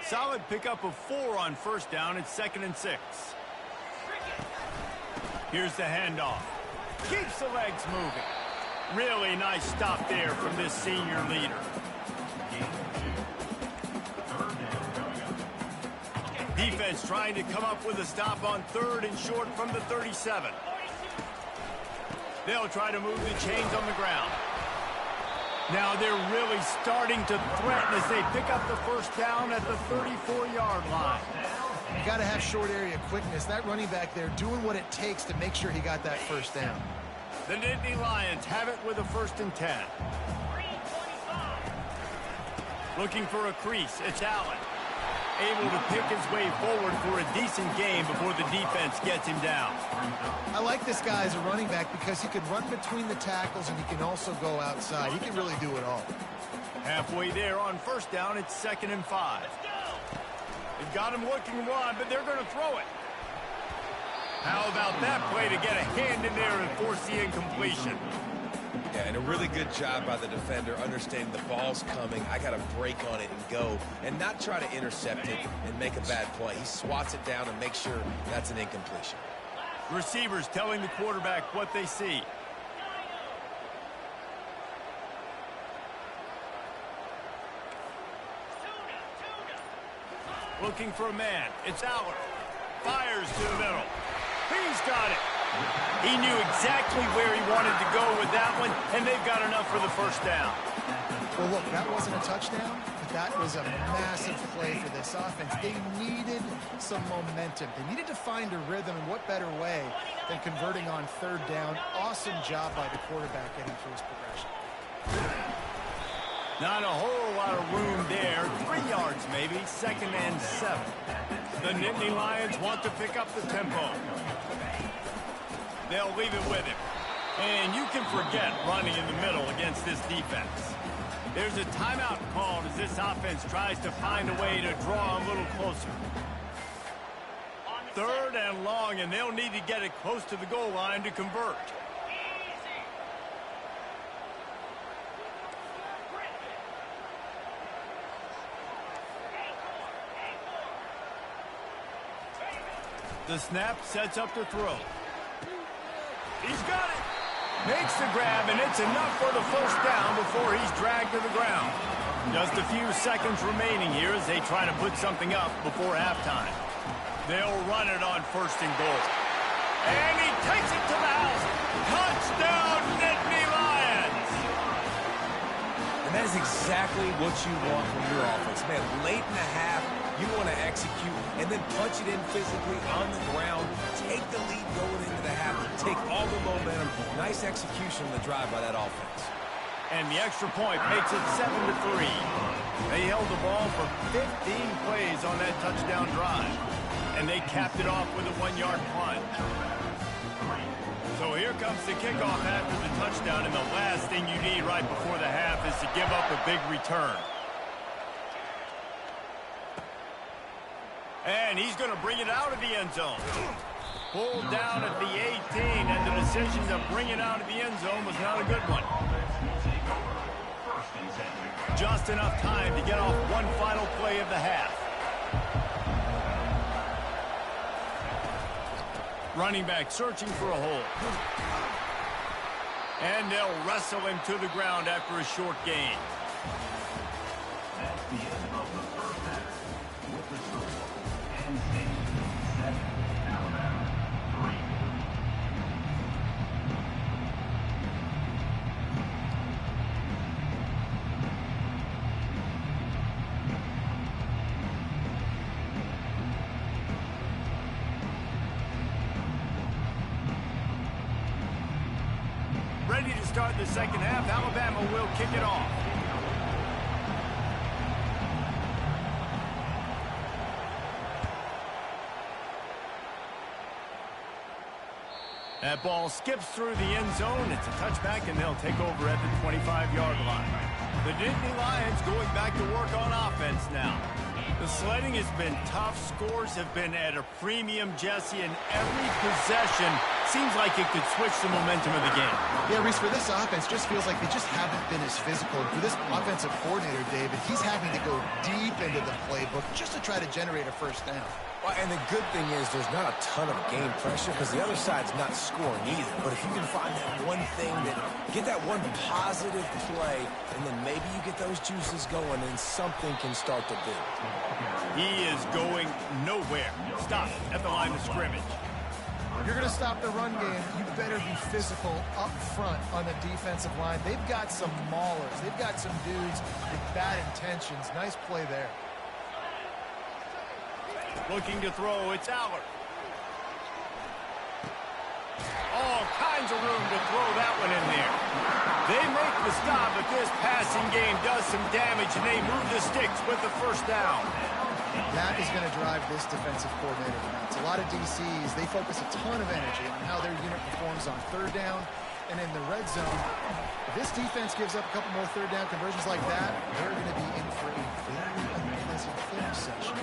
Solid pickup of 4 on first down. It's 2nd and 6. Here's the handoff. Keeps the legs moving. Really nice stop there from this senior leader. Defense trying to come up with a stop on 3rd and short from the 37. They'll try to move the chains on the ground. Now they're really starting to threaten as they pick up the first down at the 34-yard line. You got to have short area quickness. That running back there doing what it takes to make sure he got that first down. The Nittany Lions have it with a 1st and 10. Looking for a crease. It's Allen. Able to pick his way forward for a decent gain before the defense gets him down. I like this guy as a running back because he can run between the tackles and he can also go outside. He can really do it all. Halfway there on first down, it's 2nd and 5. They've got him looking wide, but they're going to throw it. How about that play to get a hand in there and force the incompletion? Yeah, and a really good job by the defender understanding the ball's coming. I got to break on it and go and not try to intercept it and make a bad play. He swats it down and makes sure that's an incompletion. Receivers telling the quarterback what they see. Looking for a man. It's Allen. Fires to the middle. He's got it. He knew exactly where he wanted to go with that one, and they've got enough for the first down. Well, look, that wasn't a touchdown, but that was a massive play for this offense. They needed some momentum. They needed to find a rhythm, and what better way than converting on 3rd down. Awesome job by the quarterback getting through his progression. Not a whole lot of room there. 3 yards maybe, 2nd and 7. The Nittany Lions want to pick up the tempo. They'll leave it with him. And you can forget running in the middle against this defense. There's a timeout called as this offense tries to find a way to draw a little closer. 3rd and long, and they'll need to get it close to the goal line to convert. The snap sets up the throw. He's got it. Makes the grab, and it's enough for the first down before he's dragged to the ground. Just a few seconds remaining here as they try to put something up before halftime. They'll run it on 1st and goal. And he takes it to the house. Touchdown, Nittany Lions! And that is exactly what you want from your offense. Man, late in the half, you want to execute and then punch it in physically on the ground. Take the lead going into the half. Take all the momentum. Nice execution on the drive by that offense. And the extra point makes it 7-3. They held the ball for 15 plays on that touchdown drive. And they capped it off with a 1-yard plunge. So here comes the kickoff after the touchdown, and the last thing you need right before the half is to give up a big return. And he's going to bring it out of the end zone. Pulled down at the 18, and the decision to bring it out of the end zone was not a good one. Just enough time to get off one final play of the half. Running back searching for a hole. And they'll wrestle him to the ground after a short gain. That's the end of the first half. With the score, Ncaa 7, Alabama 3. Ready to start the second half. Alabama will kick it off. That ball skips through the end zone. It's a touchback, and they'll take over at the 25-yard line. The Nittany Lions going back to work on offense now. The sledding has been tough. Scores have been at a premium, Jesse, and every possession seems like it could switch the momentum of the game. Yeah, Reese, for this offense, just feels like they just haven't been as physical. And for this offensive coordinator, David, he's having to go deep into the playbook just to try to generate a first down. Well, and the good thing is there's not a ton of game pressure because the other side's not scoring either. But if you can find that one thing, get that one positive play, and then maybe you get those juices going and something can start to build. He is going nowhere. Stop at the line of scrimmage. If you're going to stop the run game, you better be physical up front on the defensive line. They've got some maulers. They've got some dudes with bad intentions. Nice play there. Looking to throw, it's Aller. All kinds of room to throw that one in there. They make the stop, but this passing game does some damage, and they move the sticks with the first down. That is going to drive this defensive coordinator nuts. A lot of DCs, they focus a ton of energy on how their unit performs on third down and in the red zone. If this defense gives up a couple more third down conversions like that, they're going to be in for a very unpleasant film session.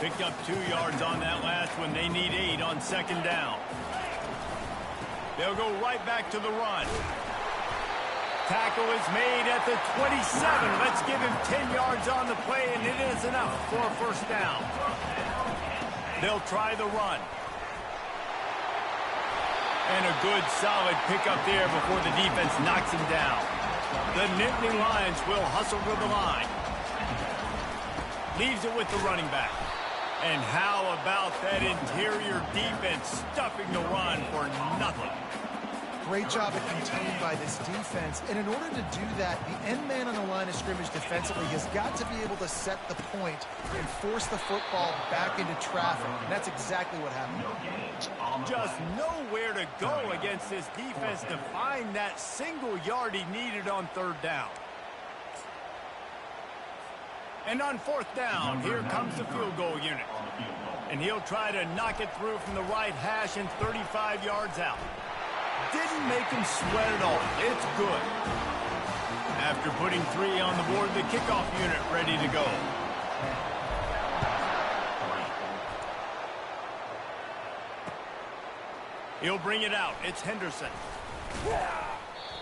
Picked up 2 yards on that last one. They need 8 on second down. They'll go right back to the run. Tackle is made at the 27. Let's give him 10 yards on the play, and it is enough for a first down. They'll try the run. And a good, solid pickup there before the defense knocks him down. The Nittany Lions will hustle to the line. Leaves it with the running back. And how about that interior defense stuffing the run for nothing? Great job at containing by this defense. And in order to do that, the end man on the line of scrimmage defensively has got to be able to set the point and force the football back into traffic. And that's exactly what happened. Just nowhere to go against this defense to find that single yard he needed on third down. And on fourth down, here comes the field goal unit. And he'll try to knock it through from the right hash and 35 yards out. Didn't make him sweat at all. It's good. After putting 3 on the board, the kickoff unit ready to go. He'll bring it out. It's Henderson.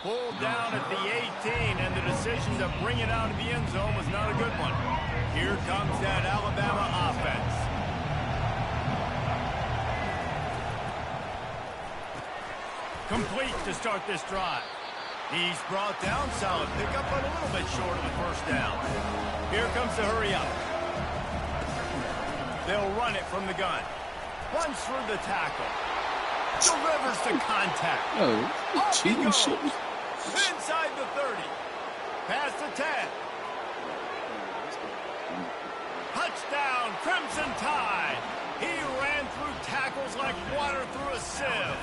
Pulled down at the 18, and the decision to bring it out of the end zone was not a good one. Here comes that Alabama offense. Complete to start this drive. He's brought down, solid pickup, but a little bit short of the first down. Here comes the hurry up. They'll run it from the gun. Runs through the tackle. Delivers to contact. Oh, cheating shit. Inside the 30. Past the 10. Touchdown, Crimson Tide. He ran through tackles like water through a sieve.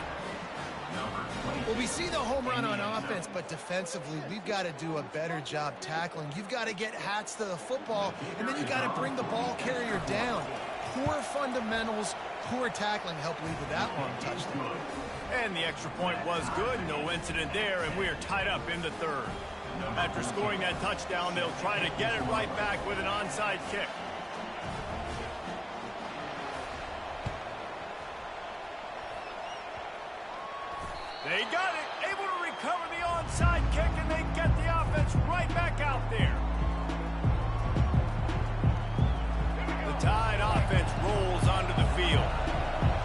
Well, we see the home run on offense, but defensively, we've got to do a better job tackling. You've got to get hats to the football, and then you've got to bring the ball carrier down. Poor fundamentals, poor tackling helped lead to that long touchdown. And the extra point was good. No incident there, and we are tied up in the third. After scoring that touchdown, they'll try to get it right back with an onside kick. They got it, able to recover the onside kick, and they get the offense right back out there. The Tide offense rolls onto the field.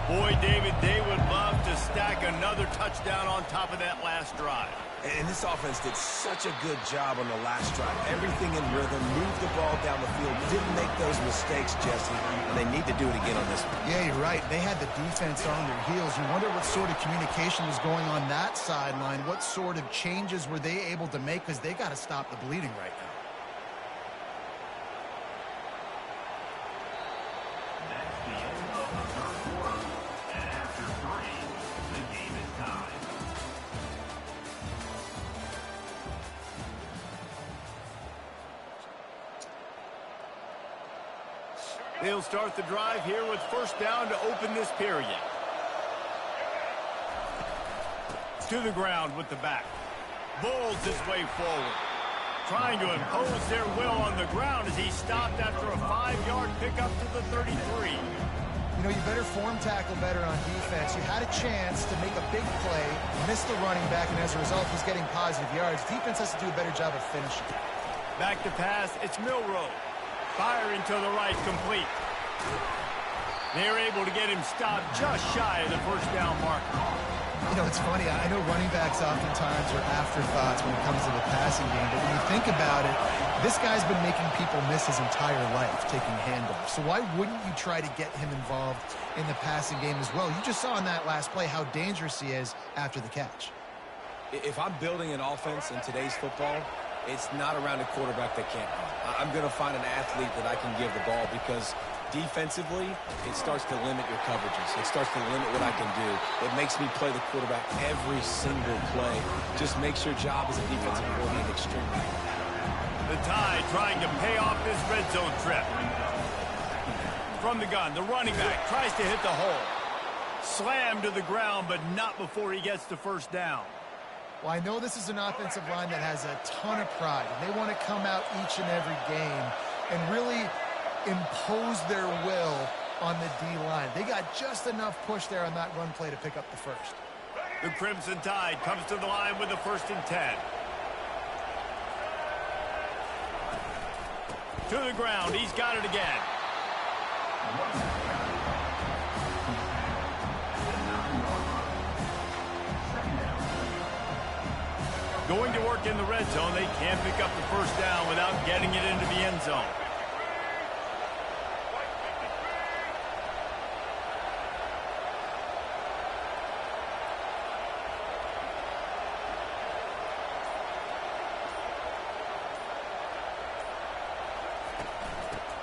Boy, David, they would love to stack another touchdown on top of that last drive. And this offense did such a good job on the last drive. Everything in rhythm, moved the ball down the field, didn't make those mistakes, Jesse, and they need to do it again on this one. Yeah, you're right. They had the defense on their heels. You wonder what sort of communication was going on that sideline. What sort of changes were they able to make, because they got to stop the bleeding right now. That's the end of the third quarter. And after 3, the game is tied. They'll start the drive here with first down to open this period. To the ground with the back. Bulls his way forward. Trying to impose their will on the ground as he stopped after a 5-yard pickup to the 33. You know, you better form tackle better on defense. You had a chance to make a big play, missed the running back, and as a result, he's getting positive yards. Defense has to do a better job of finishing. Back to pass, it's Milroe. Firing to the right, complete. They're able to get him stopped just shy of the first down marker. You know, it's funny. I know running backs oftentimes are afterthoughts when it comes to the passing game, but when you think about it, this guy's been making people miss his entire life taking handoffs. So why wouldn't you try to get him involved in the passing game as well? You just saw in that last play how dangerous he is after the catch. If I'm building an offense in today's football, it's not around a quarterback that can't run. I'm going to find an athlete that I can give the ball because defensively, it starts to limit your coverages. It starts to limit what I can do. It makes me play the quarterback every single play. Just makes your job as a defensive coordinator extremely hard. The Tide trying to pay off this red zone trip. From the gun, the running back tries to hit the hole. Slammed to the ground, but not before he gets the first down. Well, I know this is an offensive line that has a ton of pride. They want to come out each and every game and really impose their will on the D-line. They got just enough push there on that run play to pick up the first. The Crimson Tide comes to the line with a 1st and 10. To the ground, he's got it again. Going to work in the red zone, they can't pick up the first down without getting it into the end zone.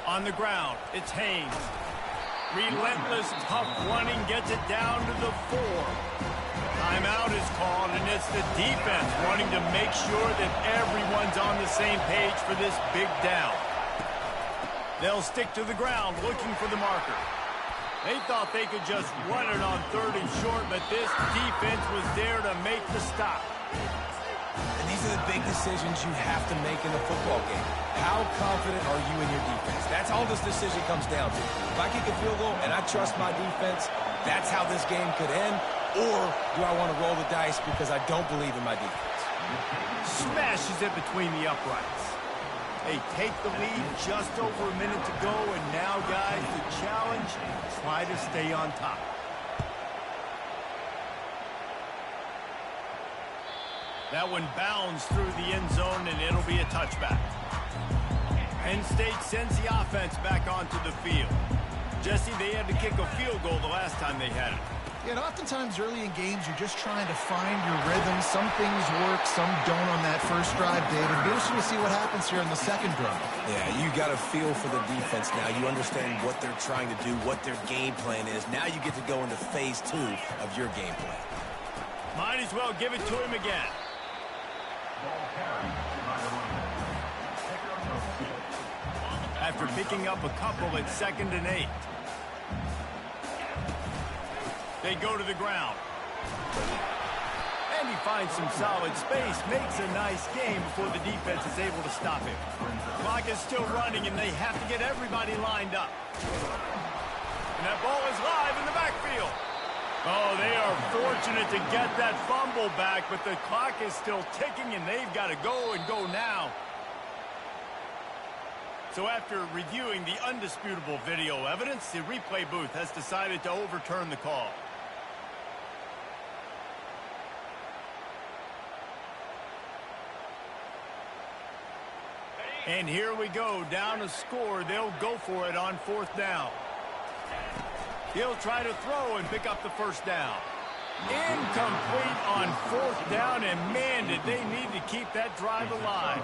On the ground, it's Haynes. Relentless, tough running gets it down to the 4. Timeout is called, and it's the defense wanting to make sure that everyone's on the same page for this big down. They'll stick to the ground looking for the marker. They thought they could just run it on 3rd and short, but this defense was there to make the stop. And these are the big decisions you have to make in a football game. How confident are you in your defense? That's all this decision comes down to. If I kick a field goal and I trust my defense, that's how this game could end. Or do I want to roll the dice because I don't believe in my defense? Smashes it between the uprights. They take the lead, just over a minute to go, and now, guys, the challenge, try to stay on top. That one bounds through the end zone, and it'll be a touchback. Penn State sends the offense back onto the field. Jesse, they had to kick a field goal the last time they had it. Yeah, and oftentimes early in games, you're just trying to find your rhythm. Some things work, some don't on that first drive, David. Be interesting to see what happens here on the second drive. Yeah, you got a feel for the defense now. You understand what they're trying to do, what their game plan is. Now you get to go into phase 2 of your game plan. Might as well give it to him again. After picking up a couple at 2nd and 8. They go to the ground. And he finds some solid space, makes a nice game before the defense is able to stop him. Clock is still running, and they have to get everybody lined up. And that ball is live in the backfield. Oh, they are fortunate to get that fumble back, but the clock is still ticking, and they've got to go and go now. So after reviewing the undisputable video evidence, the replay booth has decided to overturn the call. And here we go, down a score. They'll go for it on 4th down. He'll try to throw and pick up the first down. Incomplete on 4th down, and man, did they need to keep that drive alive.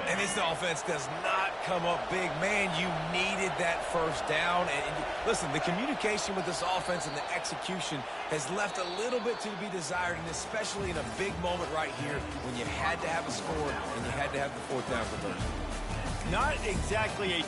And this offense does not come up big. Man, you needed that first down. And listen, the communication with this offense and the execution has left a little bit to be desired, and especially in a big moment right here when you had to have a score and you had to have the 4th down conversion. Not exactly a...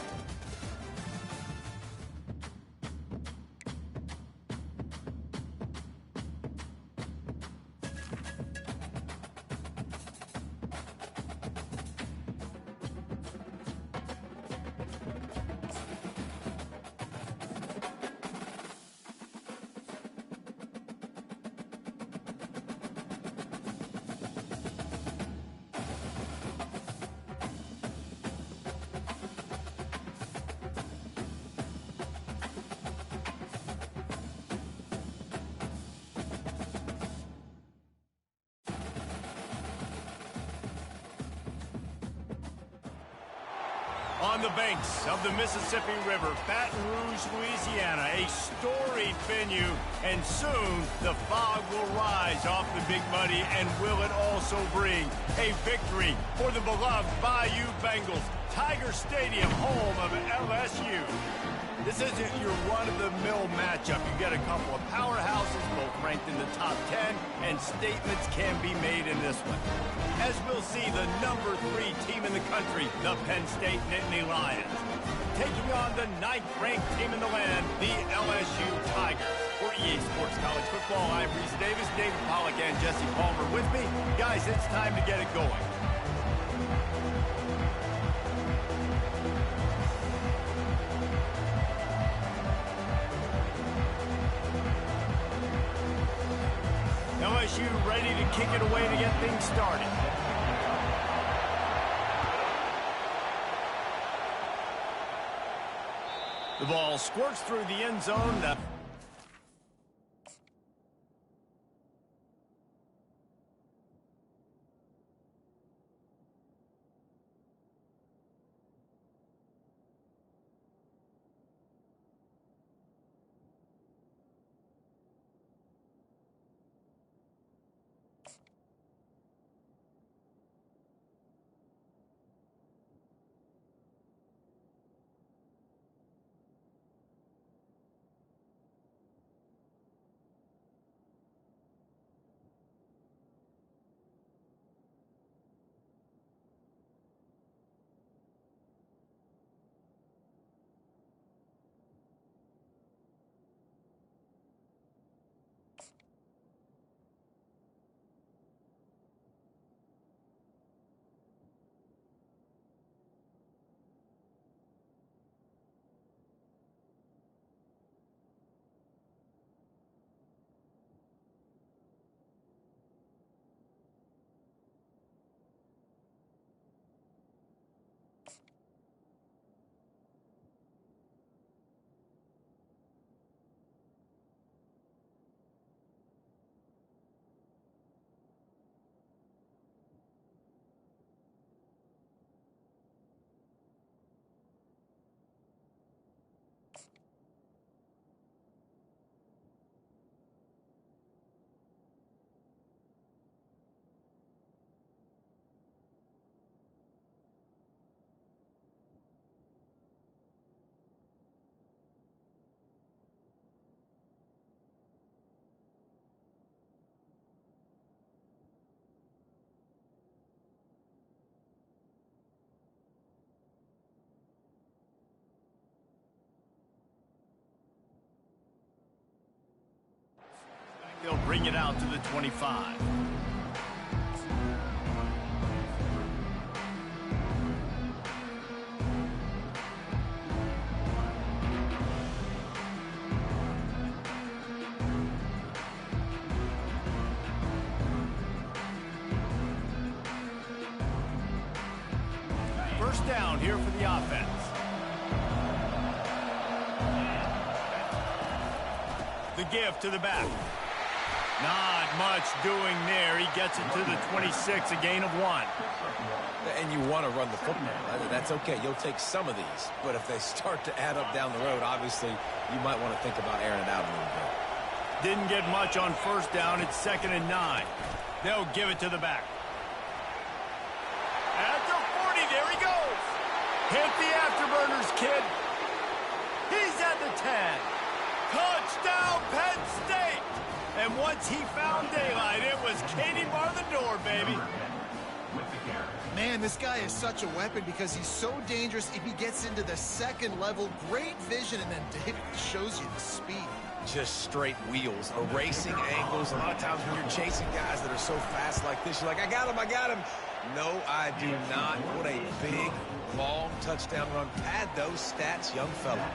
On the banks of the Mississippi River, Baton Rouge, Louisiana, a storied venue, and soon the fog will rise off the Big Muddy, and will it also bring a victory for the beloved Bayou Bengals. Tiger Stadium, home of LSU. This isn't your run-of-the-mill matchup. You get a couple of powerhouses, both ranked in the top 10, and statements can be made in this one. As we'll see, the number 3 team in the country, the Penn State Nittany Lions, taking on the 9th-ranked team in the land, the LSU Tigers. For EA Sports College Football, I'm Reese Davis, David Pollack, and Jesse Palmer with me. Guys, it's time to get it going. LSU ready to kick it away to get things started. The ball squirts through the end zone. They'll bring it out to the 25. First down here for the offense. The give to the back. Not much doing there. He gets it to the 26, a gain of 1. And you want to run the football. That's okay. You'll take some of these. But if they start to add up down the road, obviously, you might want to think about airing it out a little bit. Didn't get much on first down. It's 2nd and 9. They'll give it to the back. At the 40, there he goes. Hit the afterburners, kid. He's at the 10. Touchdown, Penn State. And once he found daylight, it was Katie bar the door, baby. Man, this guy is such a weapon because he's so dangerous if he gets into the second level. Great vision, and then David shows you the speed. Just straight wheels, erasing angles. A lot of times when you're chasing guys that are so fast like this, you're like, I got him, I got him. No, I do not. What a big, long touchdown run. Pad those stats, young fella.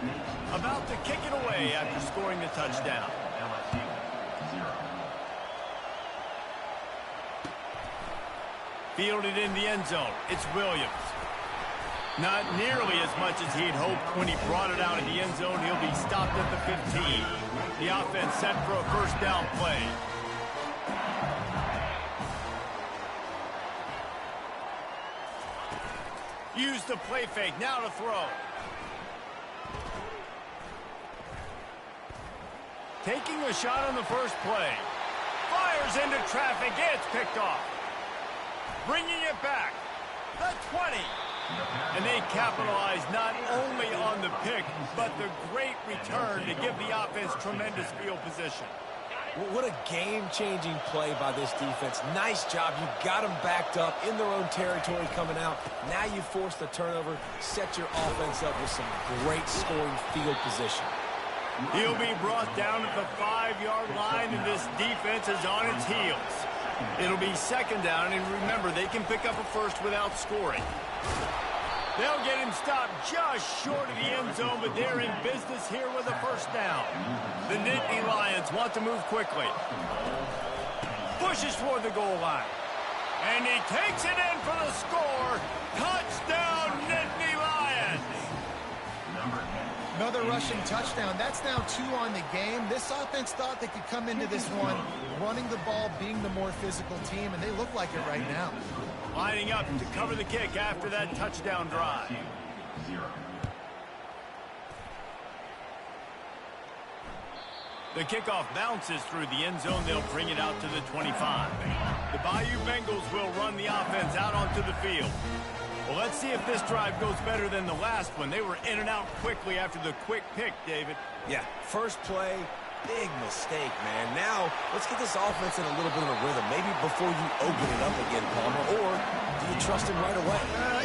About to kick it away after scoring the touchdown. Fielded in the end zone. It's Williams. Not nearly as much as he'd hoped when he brought it out in the end zone. He'll be stopped at the 15. The offense set for a first down play. Use the play fake, now to throw. Taking a shot on the first play. Fires into traffic, it's picked off. Bringing it back. The 20. And they capitalize not only on the pick, but the great return to give the offense tremendous field position. What a game-changing play by this defense. Nice job. You got them backed up in their own territory coming out. Now you force the turnover, set your offense up with some great scoring field position. He'll be brought down at the 5-yard line, and this defense is on its heels. It'll be second down, and remember, they can pick up a first without scoring. They'll get him stopped just short of the end zone, but they're in business here with a first down. The Nittany Lions want to move quickly. Pushes toward the goal line. And he takes it in for the score. Touchdown, Nittany Lions! Another rushing touchdown. That's now 2 on the game. This offense thought they could come into this one running the ball, being the more physical team, and they look like it right now. Lining up to cover the kick after that touchdown drive. The kickoff bounces through the end zone. They'll bring it out to the 25. The Bayou Bengals will run the offense out onto the field. Well, let's see if this drive goes better than the last one. They were in and out quickly after the quick pick, David. Yeah, first play, big mistake, man. Now, let's get this offense in a little bit of a rhythm. Maybe before you open it up again, Palmer, or do you trust him right away?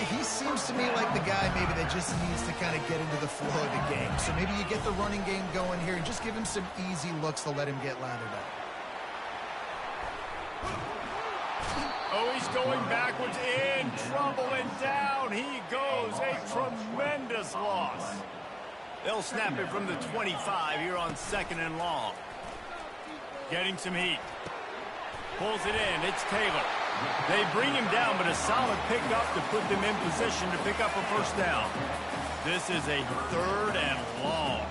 He seems to me like the guy maybe that just needs to kind of get into the flow of the game. So maybe you get the running game going here and just give him some easy looks to let him get lathered up. Oh, he's going backwards, in trouble, and down he goes. A tremendous loss. They'll snap it from the 25 here on 2nd and long. Getting some heat. Pulls it in. It's Taylor. They bring him down, but a solid pickup to put them in position to pick up a first down. This is a 3rd and long.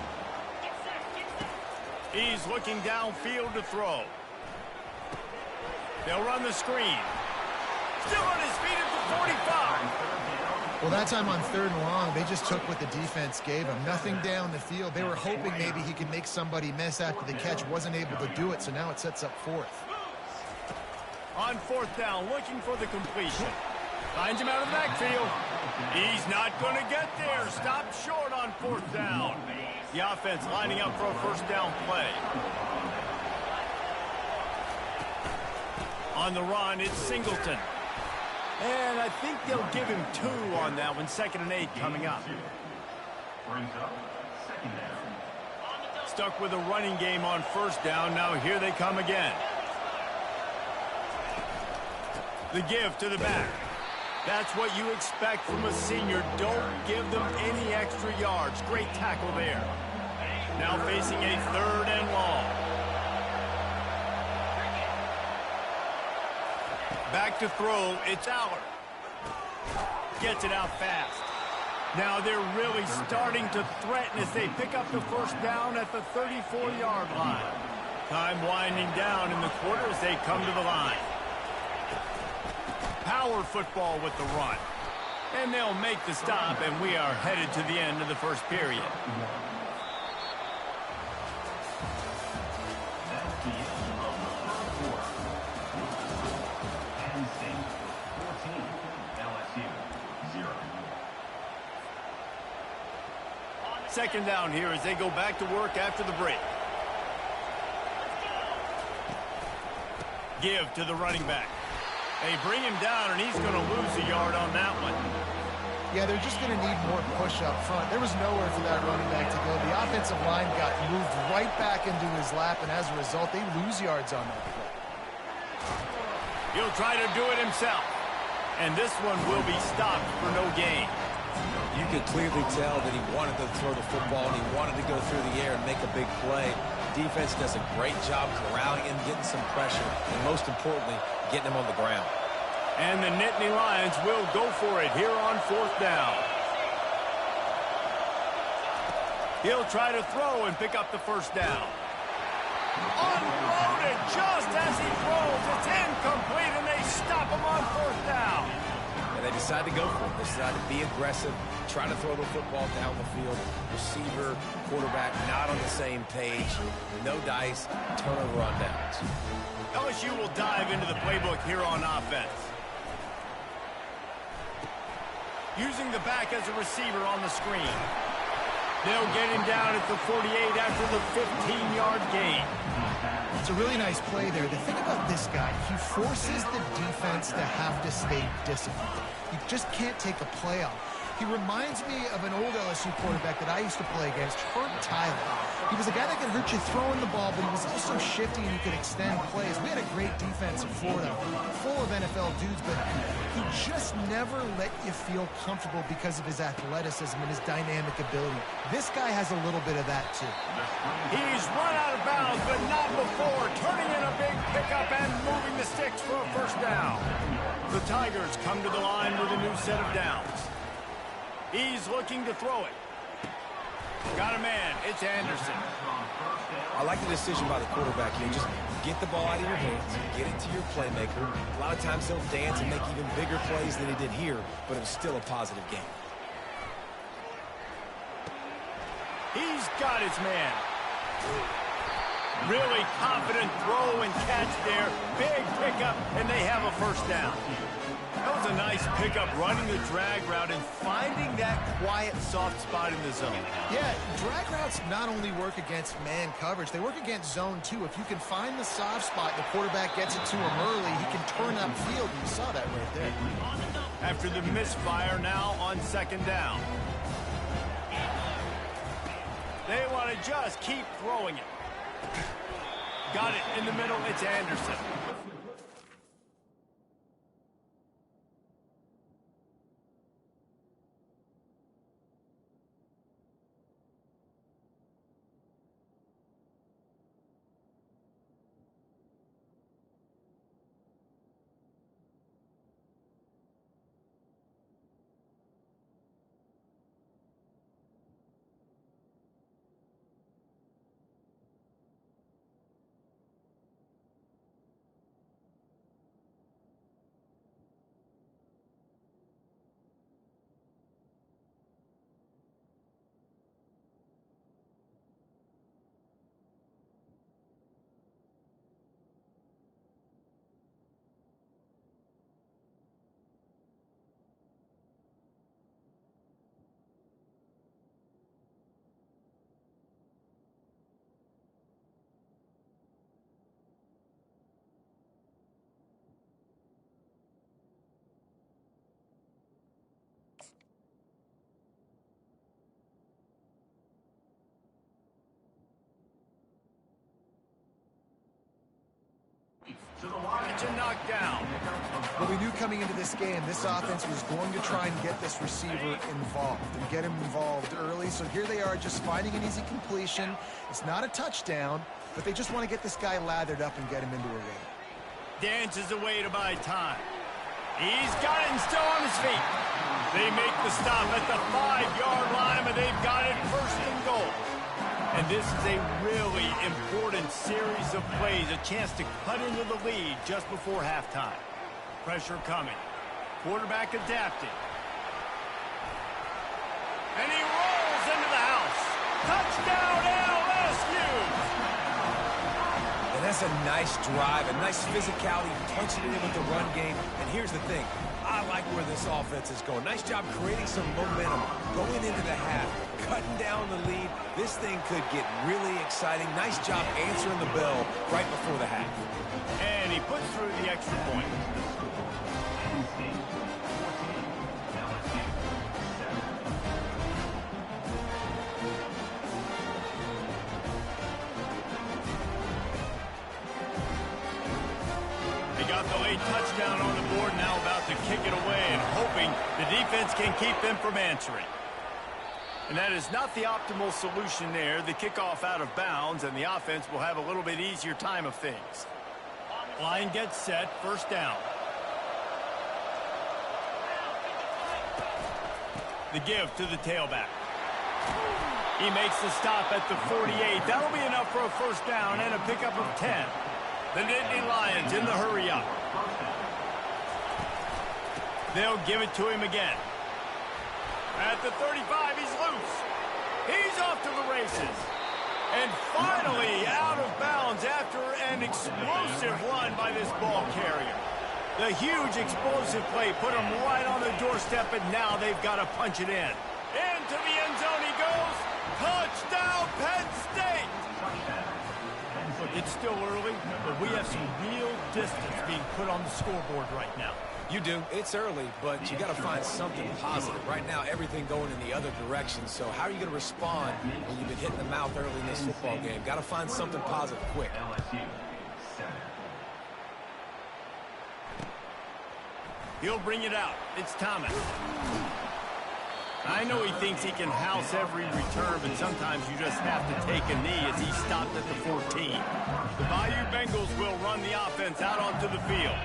He's looking downfield to throw. They'll run the screen. Still on his feet at the 45. Well, that time on 3rd and long, they just took what the defense gave him. Nothing down the field. They were hoping maybe he could make somebody miss after the catch. Wasn't able to do it, so now it sets up 4th. On 4th down, looking for the completion. Finds him out of the backfield. He's not going to get there. Stopped short on 4th down. The offense lining up for a first down play. On the run, it's Singleton. And I think they'll give him 2 on that one. 2nd and 8 coming up. Stuck with a running game on 1st down. Now here they come again. The give to the back. That's what you expect from a senior. Don't give them any extra yards. Great tackle there. Now facing a 3rd and long. Back to throw, it's Allard. Gets it out fast. Now they're really starting to threaten as they pick up the first down at the 34-yard line. Time winding down in the quarter as they come to the line. Power football with the run. And they'll make the stop, and we are headed to the end of the first period. Second down here as they go back to work after the break. Give to the running back. They bring him down, and he's going to lose a yard on that one. Yeah, they're just going to need more push up front. There was nowhere for that running back to go. The offensive line got moved right back into his lap, and as a result, they lose yards on that play. He'll try to do it himself, and this one will be stopped for no gain. You could clearly tell that he wanted to throw the football and he wanted to go through the air and make a big play. Defense does a great job corralling him, getting some pressure, and most importantly, getting him on the ground. And the Nittany Lions will go for it here on 4th down. He'll try to throw and pick up the first down. Unloaded just as he throws. It's incomplete, and they stop him on 4th down. And they decide to go for it. They decide to be aggressive, try to throw the football down the field. Receiver, quarterback, not on the same page. No dice, turnover on downs. LSU will dive into the playbook here on offense. Using the back as a receiver on the screen. They'll get him down at the 48 after the 15-yard gain. It's a really nice play there. The thing about this guy, he forces the defense to have to stay disciplined. You just can't take a play off. He reminds me of an old LSU quarterback that I used to play against, Herb Tyler. He was a guy that could hurt you throwing the ball, but he was also shifty and he could extend plays. We had a great defense in Florida, full of NFL dudes, but he just never let you feel comfortable because of his athleticism and his dynamic ability. This guy has a little bit of that, too. He's run out of bounds, but not before. Turning in a big pickup and moving the sticks for a first down. The Tigers come to the line with a new set of downs. He's looking to throw it. Got a man. It's Anderson. I like the decision by the quarterback here. Just get the ball out of your hands, get it to your playmaker. A lot of times he'll dance and make even bigger plays than he did here, but it was still a positive game. He's got his man. Really confident throw and catch there. Big pickup, and they have a first down. That was a nice pickup, running the drag route and finding that quiet, soft spot in the zone. Yeah, drag routes not only work against man coverage, they work against zone too. If you can find the soft spot and the quarterback gets it to him early, he can turn upfield. You saw that right there. After the misfire, now on second down. They want to just keep throwing it. Got it in the middle. It's Anderson. Catch and knock down. Well, we knew coming into this game, this offense was going to try and get this receiver involved and get him involved early. So here they are just finding an easy completion. It's not a touchdown, but they just want to get this guy lathered up and get him into a rhythm. Dances away to buy time. He's got it and still on his feet. They make the stop at the 5-yard line, but they've got it first and goal. And this is a really important series of plays, a chance to cut into the lead just before halftime. Pressure coming. Quarterback adapting. And he rolls into the house. Touchdown LSU! And that's a nice drive, a nice physicality, punching it in with the run game. And here's the thing. I like where this offense is going. Nice job creating some momentum going into the half, cutting down the lead. This thing could get really exciting. Nice job answering the bell right before the half. And he puts through the extra point. Touchdown on the board, now about to kick it away and hoping the defense can keep them from answering. And that is not the optimal solution there. The kickoff out of bounds, and the offense will have a little bit easier time of things. Line gets set, first down. The give to the tailback. He makes the stop at the 48. That'll be enough for a first down and a pickup of 10. The Nittany Lions in the hurry up. They'll give it to him again. At the 35, he's loose. He's off to the races. And finally out of bounds after an explosive run by this ball carrier. The huge explosive play put him right on the doorstep, and now they've got to punch it in. Into the end zone he goes. Touchdown, Penn State! Look, it's still early, but we have some real distance being put on the scoreboard right now. You do. It's early, but you got to find something positive. Right now, everything going in the other direction. So how are you going to respond when you've been hitting the mouth early in this football game? Got to find something positive quick. He'll bring it out. It's Thomas. I know he thinks he can house every return, but sometimes you just have to take a knee as he stopped at the 14. The Bayou Bengals will run the offense out onto the field.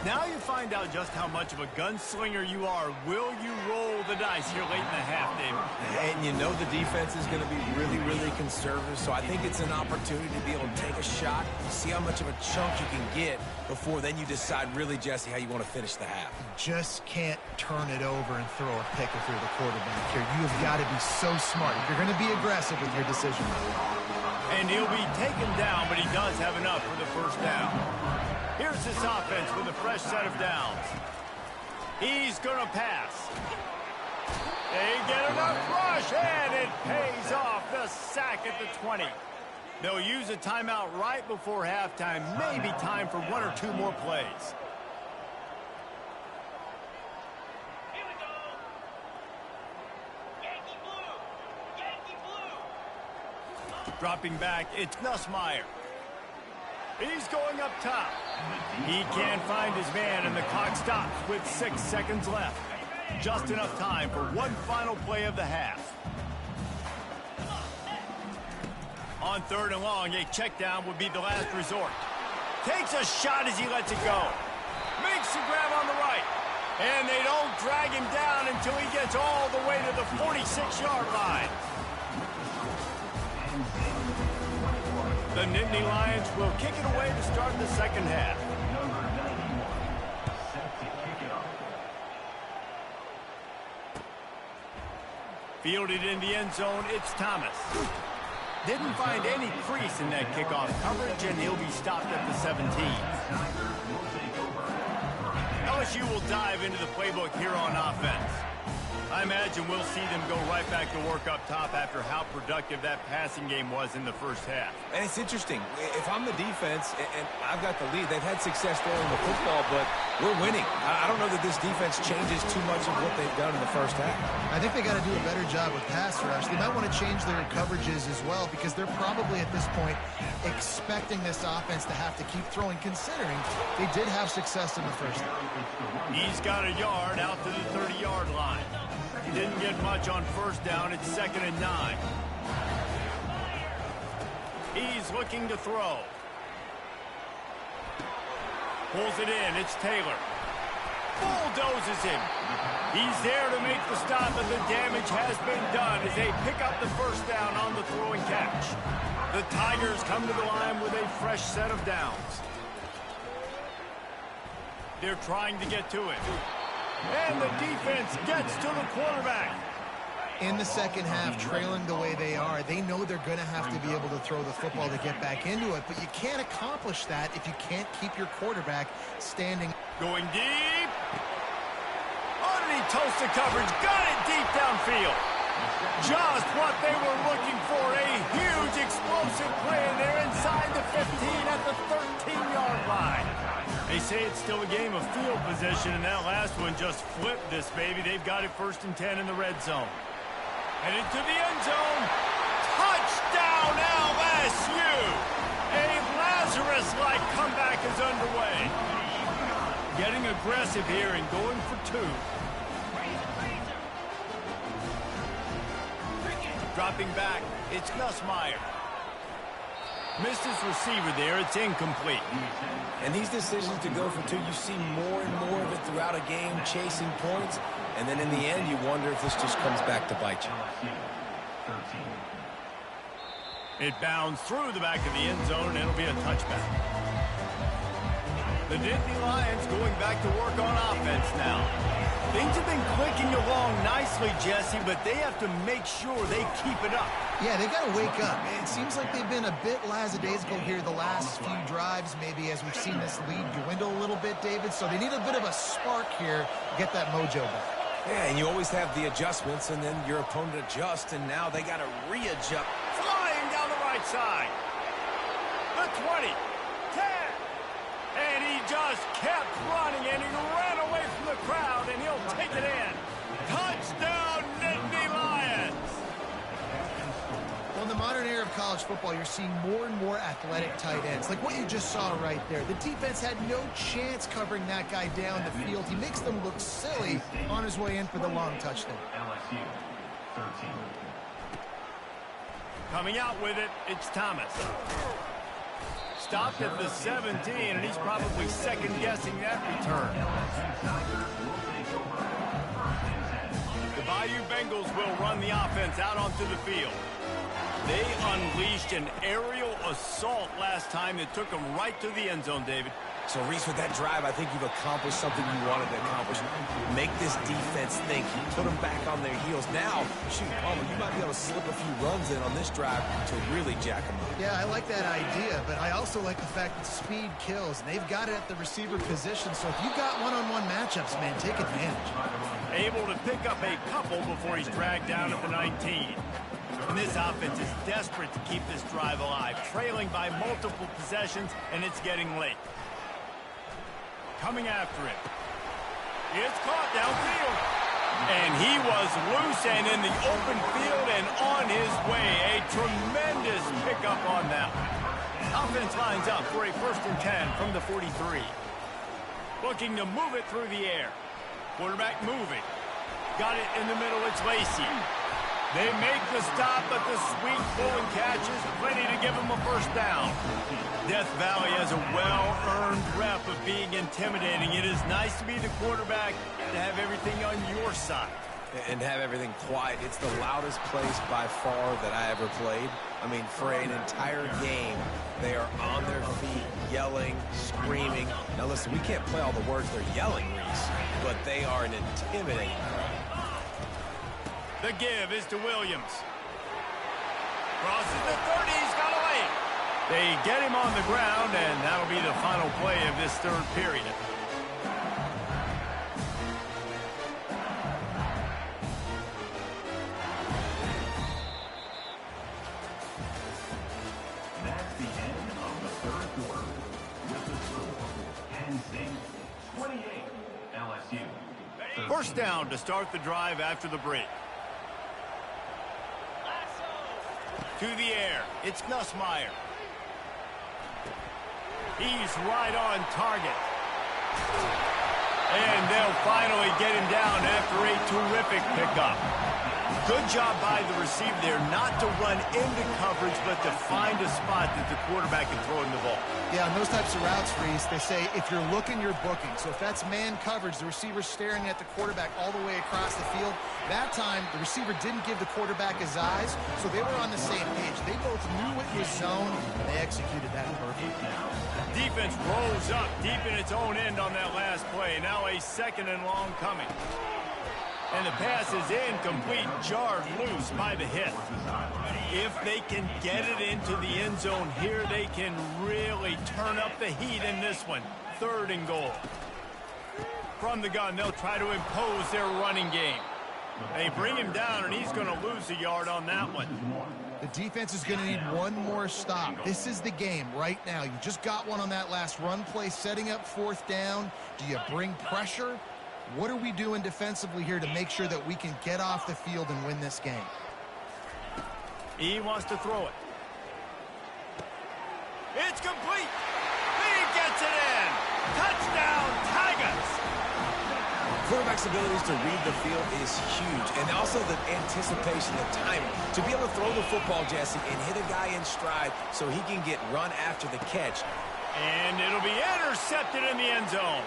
Now you find out just how much of a gunslinger you are. Will you roll the dice here late in the half, David? And you know the defense is going to be really, really conservative, so I think it's an opportunity to be able to take a shot, see how much of a chunk you can get before then you decide really, Jesse, how you want to finish the half. Just can't turn it over and throw a pick if you're the quarterback here. You've got to be so smart if you're going to be aggressive with your decision. And he'll be taken down, but he does have enough for the first down. Here's this offense with a fresh set of downs. He's going to pass. They get enough rush, and it pays off. The sack at the 20. They'll use a timeout right before halftime. Maybe time for one or two more plays. Here we go. Yankee blue. Yankee blue. Dropping back, it's Nussmeier. He's going up top. He can't find his man, and the clock stops with 6 seconds left. Just enough time for one final play of the half. On 3rd and long, a check down would be the last resort. Takes a shot as he lets it go. Makes the grab on the right. And they don't drag him down until he gets all the way to the 46-yard line. The Nittany Lions will kick it away to start the second half. Fielded in the end zone, it's Thomas. Didn't find any crease in that kickoff coverage, and he'll be stopped at the 17. LSU will dive into the playbook here on offense. I imagine we'll see them go right back to work up top after how productive that passing game was in the first half. And it's interesting. If I'm the defense and I've got the lead, they've had success throwing the football, but we're winning. I don't know that this defense changes too much of what they've done in the first half. I think they got to do a better job with pass rush. They might want to change their coverages as well because they're probably at this point expecting this offense to have to keep throwing, considering they did have success in the first half. He's got a yard out to the 30-yard line. Didn't get much on first down. It's 2nd and 9. He's looking to throw. Pulls it in. It's Taylor. Bulldozes him. He's there to make the stop, but the damage has been done as they pick up the first down on the throw and catch. The Tigers come to the line with a fresh set of downs. They're trying to get to it. And the defense gets to the quarterback. In the second half, trailing the way they are, they know they're going to have to be able to throw the football to get back into it, but you can't accomplish that if you can't keep your quarterback standing. Going deep. Underneath toast the coverage. Got it deep downfield. Just what they were looking for. A huge explosive play, and they're inside the 15 at the 13-yard line. They say it's still a game of field position, and that last one just flipped this baby. They've got it 1st and 10 in the red zone. And into the end zone. Touchdown, LSU! A Lazarus-like comeback is underway. Getting aggressive here and going for 2. Dropping back, it's Nussmeier. Missed his receiver there. It's incomplete. And these decisions to go for 2, you see more and more of it throughout a game, chasing points. And then in the end, you wonder if this just comes back to bite you. It bounds through the back of the end zone, and it'll be a touchback. The Nittany Lions going back to work on offense now. Things have been clicking along nicely, Jesse, but they have to make sure they keep it up. Yeah, they've got to wake up. It seems like they've been a bit lackadaisical here the last few drives, maybe as we've seen this lead dwindle a little bit, David. So they need a bit of a spark here to get that mojo back. Yeah, and you always have the adjustments, and then your opponent adjusts, and now they got to readjust. Flying down the right side. The 20, 10, and he just kept running, and he ran away from the crowd, and he'll take it in. Touchdown, Nittany Lions! Well, in the modern era of college football, you're seeing more and more athletic tight ends, like what you just saw right there. The defense had no chance covering that guy down the field. He makes them look silly on his way in for the long touchdown. LSU 13. Coming out with it, it's Thomas. Stopped at the 17, and he's probably second-guessing that return. The Bayou Bengals will run the offense out onto the field. They unleashed an aerial assault last time that took them right to the end zone, David. So, Reese, with that drive, I think you've accomplished something you wanted to accomplish. Make this defense think. Put them back on their heels. Now, shoot, Palmer, you might be able to slip a few runs in on this drive to really jack them up. Yeah, I like that idea, but I also like the fact that speed kills, and they've got it at the receiver position. So if you've got one-on-one matchups, man, take advantage. Able to pick up a couple before he's dragged down at the 19. And this offense is desperate to keep this drive alive, trailing by multiple possessions, and it's getting late. Coming after it. It's caught downfield. And he was loose and in the open field and on his way. A tremendous pickup on that one. Offense lines up for a 1st and 10 from the 43. Looking to move it through the air. Quarterback moving. Got it in the middle. It's Lacey. They make the stop, but the sweet pulling catch is plenty to give them a 1st down. Death Valley has a well-earned rep of being intimidating. It is nice to be the quarterback, to have everything on your side. And have everything quiet. It's the loudest place by far that I ever played. I mean, for an entire game, they are on their feet, yelling, screaming. Now listen, we can't play all the words they're yelling, Reese, but they are an intimidating crowd. The give is to Williams. Crosses the 30, he's got away. They get him on the ground, and that'll be the final play of this 3rd period. That's the end of the 3rd quarter. With the score, Penn State 28, LSU 13. 1st down to start the drive after the break. To the air, it's Nussmeier. He's right on target. And they'll finally get him down after a terrific pickup. Good job by the receiver there not to run into coverage, but to find a spot that the quarterback can throw him the ball. Yeah, on those types of routes, Reese, they say if you're looking, you're booking. So if that's man coverage, the receiver's staring at the quarterback all the way across the field. That time, the receiver didn't give the quarterback his eyes, so they were on the same page. They both knew it was zone, and they executed that perfectly. Defense rolls up deep in its own end on that last play. Now a 2nd and long coming. And the pass is incomplete, jarred loose by the hit. If they can get it into the end zone here, they can really turn up the heat in this one. 3rd and goal. From the gun, they'll try to impose their running game. They bring him down, and he's going to lose a yard on that one. The defense is going to need one more stop. This is the game right now. You just got one on that last run play, setting up 4th down. Do you bring pressure? What are we doing defensively here to make sure that we can get off the field and win this game? He wants to throw it. It's complete. He gets it in. Touchdown, Tigers. Quarterback's abilities to read the field is huge. And also the anticipation, the timing. To be able to throw the football, Jesse, and hit a guy in stride so he can get run after the catch. And it'll be intercepted in the end zone.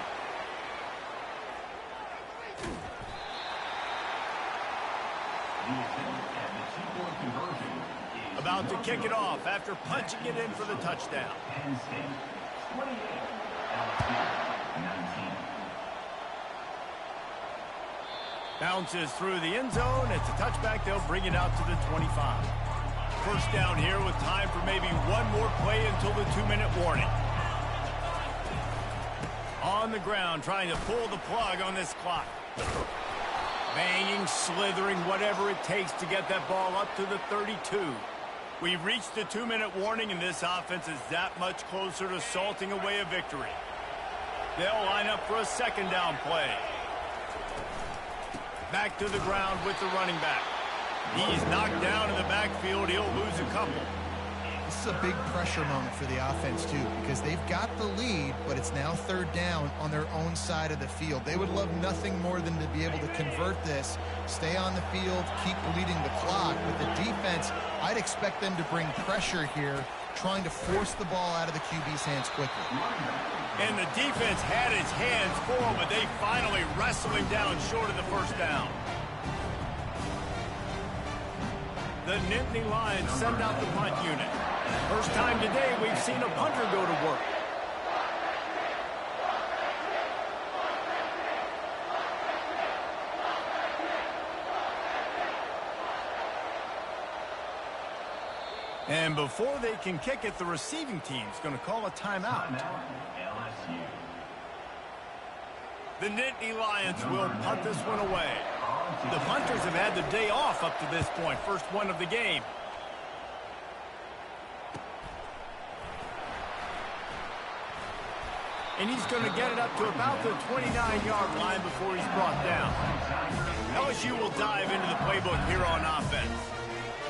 About to kick it off after punching it in for the touchdown. Penn State 28, LSU 19. Bounces through the end zone. It's a touchback. They'll bring it out to the 25. First down here with time for maybe one more play until the 2-minute warning. On the ground, trying to pull the plug on this clock. Banging, slithering, whatever it takes to get that ball up to the 32. We've reached the 2-minute warning, and this offense is that much closer to salting away a victory. They'll line up for a second down play. Back to the ground with the running back. He's knocked down in the backfield. He'll lose a couple. This is a big pressure moment for the offense, too, because they've got the lead, but it's now third down on their own side of the field. They would love nothing more than to be able to convert this, stay on the field, keep bleeding the clock. With the defense, I'd expect them to bring pressure here, trying to force the ball out of the QB's hands quickly. And the defense had his hands full, but they finally wrestle him down short of the first down. The Nittany Lions send out the punt unit. First time today we've seen a punter go to work. And before they can kick it, the receiving team's going to call a timeout. LSU. The Nittany Lions will punt this one away. The punters have had the day off up to this point. First one of the game. And he's going to get it up to about the 29-yard line before he's brought down. LSU will dive into the playbook here on offense.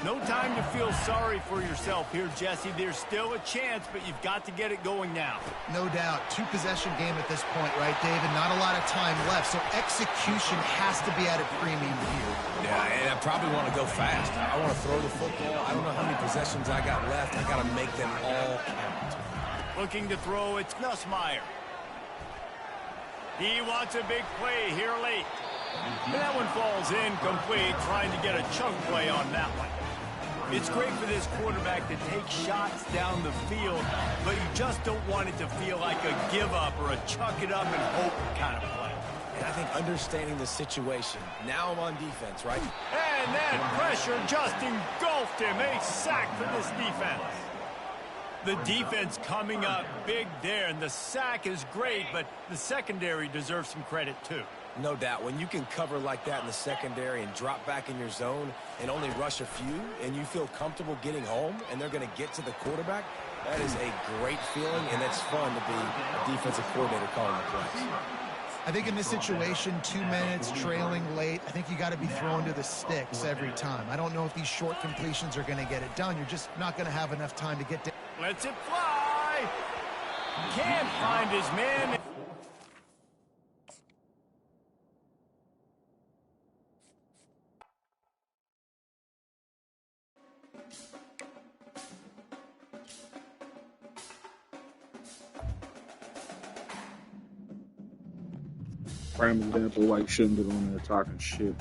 No time to feel sorry for yourself here, Jesse. There's still a chance, but you've got to get it going now. No doubt. Two-possession game at this point, right, David? Not a lot of time left, so execution has to be at a premium here. Yeah, and I probably want to go fast. I want to throw the football. I don't know how many possessions I got left. I got to make them all count. Looking to throw, it's Nussmeier. He wants a big play here late. And that one falls incomplete, trying to get a chunk play on that one. It's great for this quarterback to take shots down the field, but you just don't want it to feel like a give-up or a chuck it up and hope kind of play. And I think understanding the situation, now I'm on defense, right? And that pressure just engulfed him. A sack for this defense. The defense coming up big there, and the sack is great, but the secondary deserves some credit too. No doubt. When you can cover like that in the secondary and drop back in your zone and only rush a few, and you feel comfortable getting home, and they're going to get to the quarterback, that is a great feeling, and it's fun to be a defensive coordinator calling the plays. I think in this situation, 2 minutes, trailing late, I think you got to be thrown to the sticks every time. I don't know if these short completions are going to get it done. You're just not going to have enough time to get down. Lets it fly. Can't find his man. Prime example why you shouldn't get on there talking shit.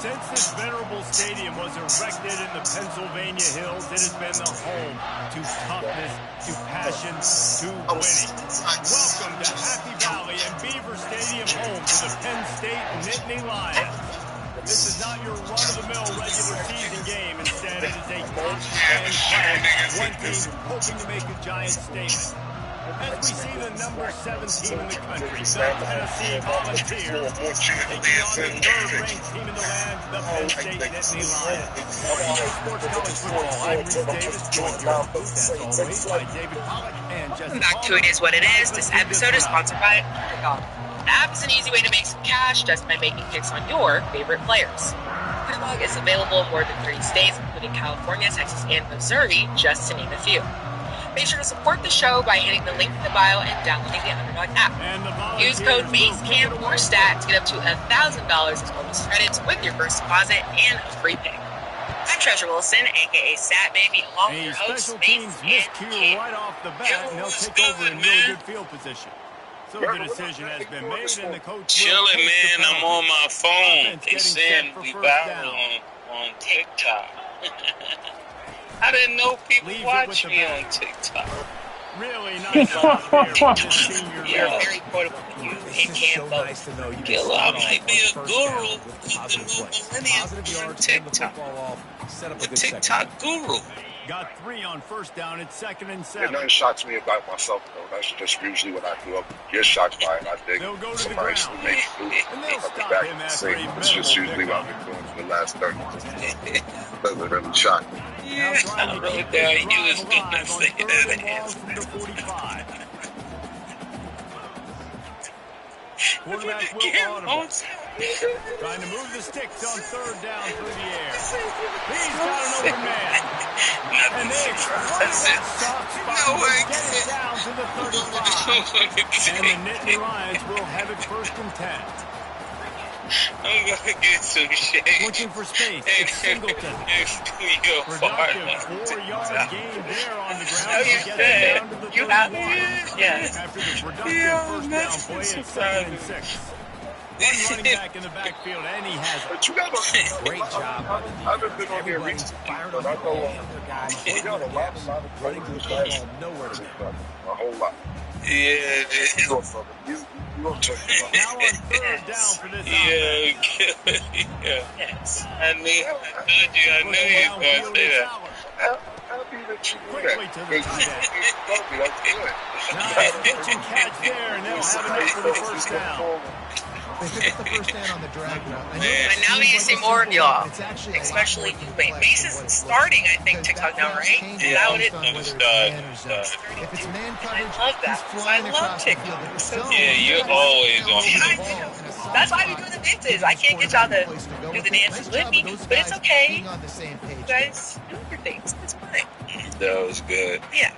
Since this venerable stadium was erected in the Pennsylvania hills, it has been the home to toughness, to passion, to winning. Welcome to Happy Valley and Beaver Stadium, home to the Penn State Nittany Lions. This is not your run-of-the-mill regular season game. Instead, it is a top 10 class, one team hoping to make a giant statement. As we see the number 7 team in the country, the Tennessee Volunteers, taking on the third-ranked team in the land, the Penn State Nittany Lions. EA Sports College Football, I'm Reese Davis, joined here in the booth, as always, by David Pollack and Jesse Welcome back to It Is What It Is. This episode is sponsored by Ncaa. The app is an easy way to make some cash just by making picks on your favorite players. Ncaa is available in more than 30 states, including California, Texas, and Missouri, just to name a few. Make sure to support the show by hitting the link in the bio and downloading the Underdog app. Use code MACECAMP4STAT to get up to $1,000 in bonus credits with your first deposit and a free pick. I'm Treasure Wilson, a.k.a. Stat Baby, along with your hosts, special Mace teams and miscue right off the bat, and they'll take over in really good field position. So the decision has been made, and the coach chilling, man. I'm on my phone. They saying we viral on TikTok. I didn't know people watch me on TikTok. Really nice out there for this senior You're ball. very quotable. You It's can't so vote. nice to know you can Killer, I start off might be on a first guru down with with the positive new plays. millennium Positive on yards, hand the TikTok. football off, set up a The good second. TikTok guru. Got 3 on first down. It's 2nd and And 7. nothing shocks me about myself, though. That's just usually what I do. I get shocked by it. I think They'll go to the somebody should ground. make it do it. And they'll Coming stop back him and after say, a it's just minimal usually what pickup. I've been doing for the last 30 minutes. Doesn't really shock me. Now trying I to wrote keep down this you was drive gonna alive on say 3rd that and long answer. from the 45. Quarterback will audible. Trying to move the sticks on 3rd down through the air. He's got an open man. And they exploit that soft spot No, to I get it down to the 35. And the Nittany Lions will have it 1st and 10. I'm gonna get some shade. Looking for space. It's Singleton. Your Productive farm. 4-yard gain there on the ground. Oh, He you gets it said down to the you have 31. it? Yes. After the productive Yeah, first down that's play, it's surprising. 2nd and 6. One running back in the backfield, and he has it. But you got a Great job by the defense. I haven't been on here Everybody recently, fired but up I the know ball, their guys. we got a lot of Running the football nowhere to be found. a whole lot. Yeah, You know something. You don't talk about Now on 3rd down for this offense. yeah. Yes. I knew you was gonna say that. happy that you do Quickly that. to the tight end. That's good. Nice pitch and catch there, and they'll have enough for the first down. They pick up the first down on the drag route. I know Man. it And now we seems see like a more of simple y'all, one, but it's actually a lot especially more you. complex Wait, Mace than is what it looks starting, I like. think, Because TikTok that now, route right? changes Yeah, Without based it. on I'm whether it's starting. man or zone. If it's man coverage, love that. he's So I flying love across the TikTok. field. If it's So zone, Yeah, he's you're got his always down on over the I ball know. in a soft That's why we spot, do the dances. giving I his can't get y'all quarterback to a place to go do with the it. dances Nice with job me, of those but it's guys okay. being on the same page. You guys do your things. It's fine. That was good. Yeah.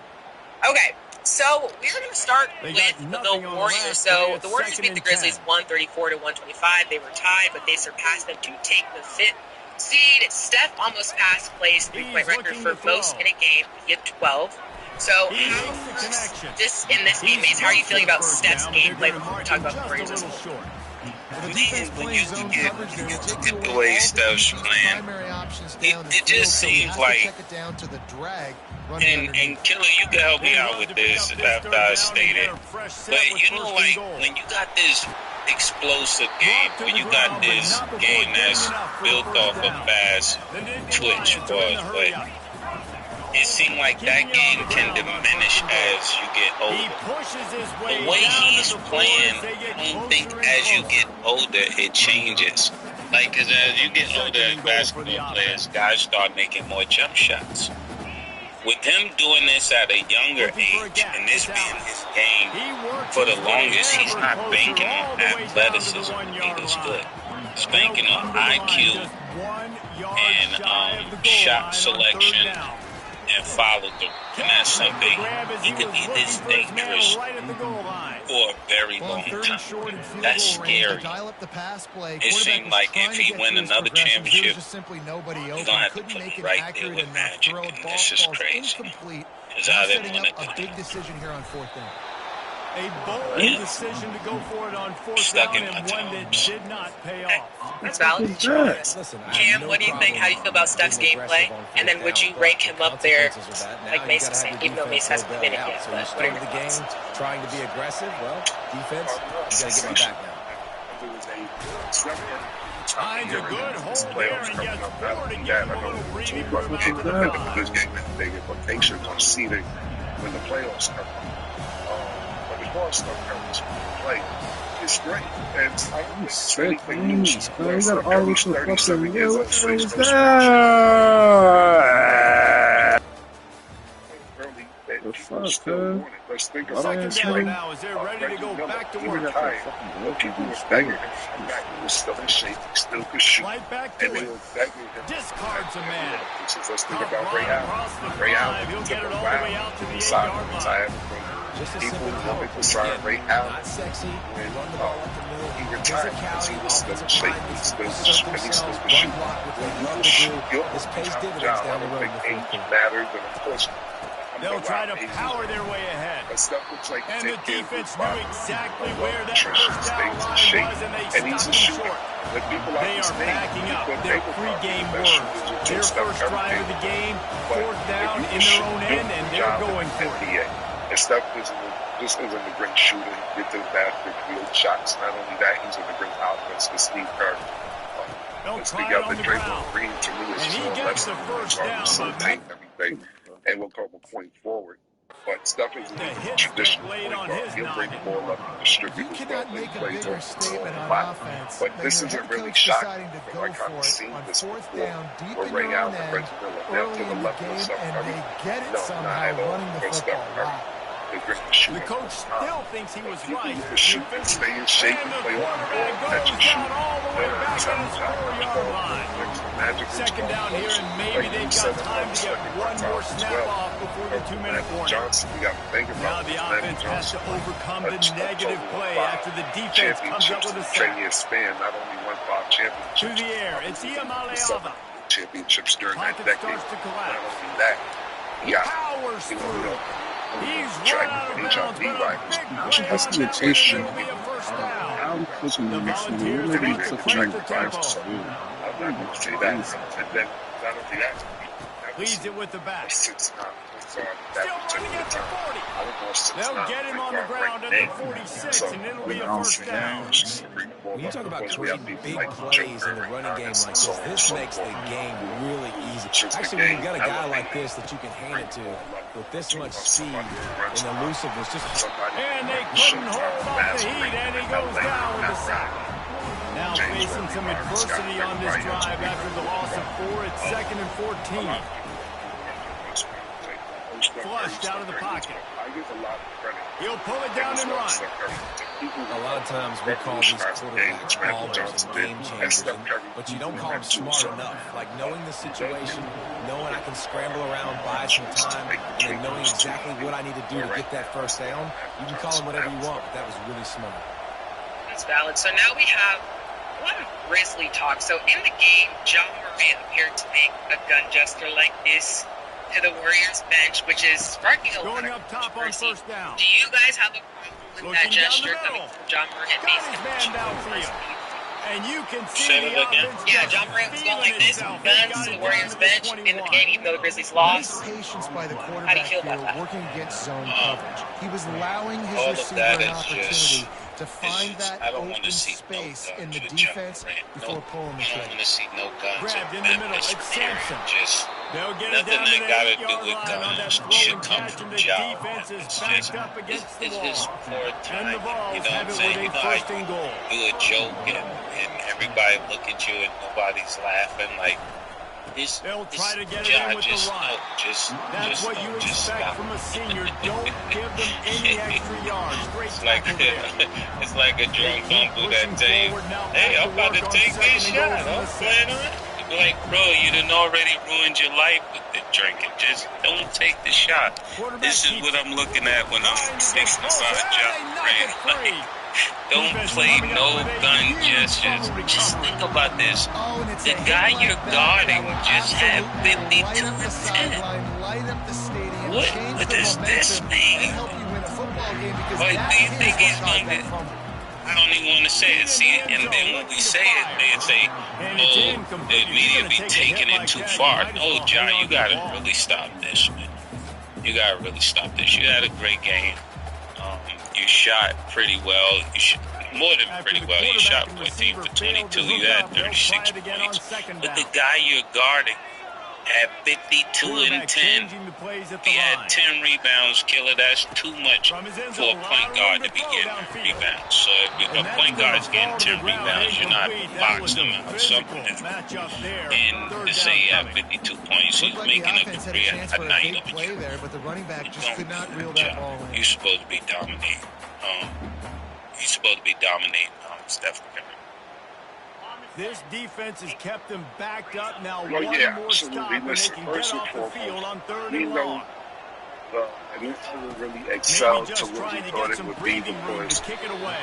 Okay. So we're going to start They with got the nothing on the Warriors. last play. So It's the Warriors 2nd beat the and Grizzlies 10. 134 to 125. They were tied, but they surpassed them to take the 5th seed. Steph almost passed Clay's 3-point record looking for to throw. most in a game. He had 12. So He how makes the connection. in this game, Mace, how are you feeling about First Steph's down, but they're gameplay gonna before we mark talk him about the just Warriors a as little a whole? short. The Man, defense when plays you zone get coverage. They will take the away way all the Steph's DB's playing, primary options it down the just field, so he seems has like- to check it down to the drag running And underneath. Killer, you can help me out with this after I state it. But you know, like when you got this explosive game, when you got this game that's built off of fast twitch ball play, it seemed like that game can diminish as you get He older. pushes his The way way down he's to the playing, floor as they get I don't closer think and as you closer. get older, it changes. Like, 'cause as you get older as basketball players, guys start making more jump shots. With him doing this at a younger age, and this being his game for the longest, he's not banking on athleticism. He is good. He's banking on IQ and shot selection and follow through. And that's something he could be this dangerous for a very long time. That's scary. It seemed like if he win another championship, he's going to have to put it right there with Magic. And this is crazy. Because I didn't want to do big decision here on 4th down. A bold decision to go for it on fourth Stuck down in my and one that toes. did not pay off. That's valid. Listen, Cam, what do you think? How do you feel about Steph's gameplay? And then would you rank him up there, like Mace was saying, even though Mace hasn't been in yet? So But you what are started your the thoughts? game trying to be aggressive. Well, defense, you got to get my back now. Finds a good hold there and gets forward and gives him a little breathing room But after the dive. this game has big implications on seeding when the playoffs come. But as far as stuff comes to play, it's great. And I don't think it's anything new. We got all this fucking years old, what so was he's no that? The fuck, still want it. Let's think about Second this. down now as they're ready to go back to work. People were begging him to come back. He was still in shape. He still could shoot. Right back And to they it. were begging him. Discards a man. Let's think Tough about Ray run across the Allen. Ray five. Allen He'll took get it a all the way round out to the inside 8-yard line. retired Just a people simple wanted power to sign again, Ray Allen not sexy, when run the ball up the middle. he retired because he was still in shape. He still could Assert shoot. And he still themselves, could run shoot. block, which they When love you to shoot do. your This pays top dividends job, down I the don't road in think the fourth age quarter. matters. And of course, They'll try to power their way ahead. But stuff looks like And the take care of defense his knew body. exactly where that Nutrition, first down stays in line shape, was, and they and he's a stopped him shooter. short. The people like They his are name, backing up people their think about pregame that words. shooters will Their do stuff first drive every of the game. game, But fourth if down you in shoot, their own do end, the and they're job going in for it. NBA. And Steph just isn't a great shooter. Get to the basket, create shots. Not only that, he's in a great offense with Steve Kerr. They'll Let's try it together, on the Draymond ground. Green to me is And he more or gets less the first down, facilitate everything, and we'll come a point forward. But Steph is The a hit traditional laid point on guard. his He'll bring the noggin. ball up and distribute You the cannot ball. make He a plays bigger off statement a on lot. offense But than this your isn't head really coach shocking deciding to because go I kind for of it seen on this fourth before. down, deep Where in Ray your own Allen end, brings the ball down early to in the the left of game, Steph and Curry. they get it No, not somehow at all. running the Because football. Steph Curry Wow. is great to shoot. The coach still thinks he was People right. who can shoot and stay in shape And and the play off the ball, quarterback catch goes and shoot. down all the way back at his 4-yard line. Second down here, and maybe they've got time to get one more snap off before the 2-minute warning. Johnson, we got to think Now about the offense has to overcome the negative play five after the defense comes up with a sack. 10-year span, not only won 5 championships. To the air, it's Iamaleava. Championships during that Pocket decade. starts to Not collapse. only that, yeah, Powers you through. know, He's track run out of with bounds, HIV but a rivals. big That's play the on that one, and chasing. it'll be a first down. I'm pushing The the next one. Volunteers Maybe want it's to a crank the track tempo. rivals. I'm not going to say that. And then, not only that, Leads it with the back. 6'9", Still running at the 40. They'll get him on the ground at the 46, and it'll be a first down. When you talk about creating big plays in the running game like this makes the game really easy. Actually, when you've got a guy like this that you can hand it to with this much speed and elusiveness, just And they couldn't hold off the heat, and he goes down with the sack. Now facing some adversity on this drive after the loss of 4. It's 2nd and 14. Flushed out of the pocket. He'll pull it down and run. a lot of times we call these quarterbacks ballers and game changers, but you don't call them smart enough. Like knowing the situation, knowing I can scramble around, buy some time, and then knowing exactly what I need to do to get that first down. You can call them whatever you want, but that was really smart. That's valid. So now we have a lot of Grizzly talk. So in the game, John Morant appeared to make a gun gesture like this to the Warriors bench, which is sparking a lot Going of up top on controversy. first down. Do you guys have a problem with that gesture coming from John Morant? Got his man downfield. And you can see Say the that again? offense Yeah, just John Morant was going feeling like this, itself. guns Got to it the down Warriors to bench in the 21. game, even though the Grizzlies Nice lost. patience by the How do you quarterback feel here, about that? working against zone coverage. He was allowing his All of receiver that an is opportunity just- to find that I don't open want to see space no in the guns with John defense Morant. before pulling the I don't trigger. want to see no guns Grabbed in in the middle. Memphis. It's Period. Sampson. Just They'll get it nothing down to that the got to 8-yard do with line on that guns throwing should come catch, from and the John. defense is It's backed just, up against the it's wall. just poor And the timing. Vols You know what have I'm it saying? with You a know, first and goal. do a joke and everybody look at you and nobody's laughing. Like this. They'll try to get it John, in with the just run. no, just That's what you expect stop. from a senior. Don't give them any extra yards. Straight It's like tackle there. it's like a drunk Keep uncle that pushing tell you, forward now, "Hey, back I'm to about work to on take second this and shot. goal from I'm the playing six. around." You be like, bro, you done already ruined your life with the drinking. Just don't take the shot. This is what I'm looking at when I'm thinking about John Morant. Don't play no gun gestures. Just think about this. Oh, and it's The guy you're guarding just had 52 light up the and 10. sideline, light up the stadium. what does this and mean? help you win a football game because But that do you is think what it's caused going that to? fumble. I don't even want to say it. See, and then when we say it, they say, "Oh, the media be taking it too far." No, John, you gotta really stop this, man. You gotta really stop this. You had a great game. You shot pretty well. You shot more than pretty well. You shot 14 for 22. You had 36 points. But the guy you're guarding had 52 and 10. He had 10 rebounds, Killer. That's too much for a point guard to be getting rebounds. So if a point guard's getting 10 rebounds, you're not boxing him out. Something is. And to say he had 52 points, he's making a career a night on you. There, but the running back just could not reel That that ball in. You're supposed to be dominating. He's supposed to be dominating Steph Curry. This defense has kept them backed up now. Well, One yeah, more absolutely. stop and they Listen, can first get and off the field on foremost, third we and know long. and we haven't really excelled to just what trying we to thought get it some would be breathing room because to kick it away.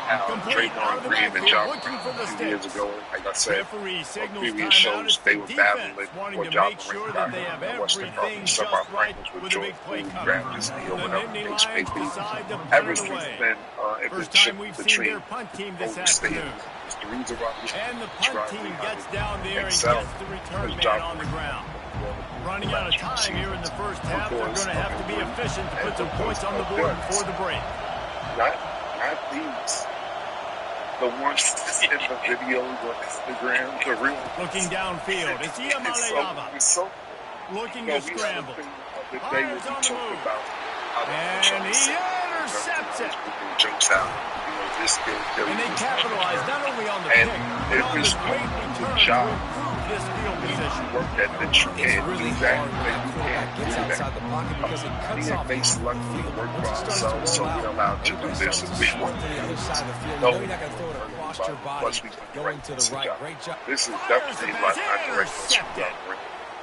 how Complete out Draymond of the Green and backfield, John looking for the a few years sticks. ago, like I said, Referee on signals previous timeout. shows, It's they the were defense battling wanting for to John make sure Morant that they have in the Western everything Conference just right semifinals with with a Jordan big play Poole, coming. grabbed his knee or The whatever Nittany the case may Lions be. decide to punt Ever it since away. then, if First it's time we've seen between their punt team this Golden State afternoon. it's the reason why we And the punt try team to gets down there and excel gets the return because man John on the Morant ground. Running out of time here in the first half. They're going to have to be efficient to put some points on the board before the break. Not these. The ones in the videos on Instagram, the real Looking downfield. It's Iamaleyava. it's so Looking you know, to we had a scramble. thing the other day Fires when on we the talked move. about how the And he intercepts it. jokes out. You know, this kid, And they capitalize not only on the and pick, it but on was the great the return to job. improve this field position. Work that you It's can't really do that. hard when that quarterback gets outside the pocket because it cuts Me off and Mace half the luckily field. work Once for it starts ourselves, to so roll we're out, allowed to do everybody this starts if to we sprint want. to the other side of the field. You No. know you're not going to throw it across your body. Plus, we Going to the right. Great job. This is definitely not direct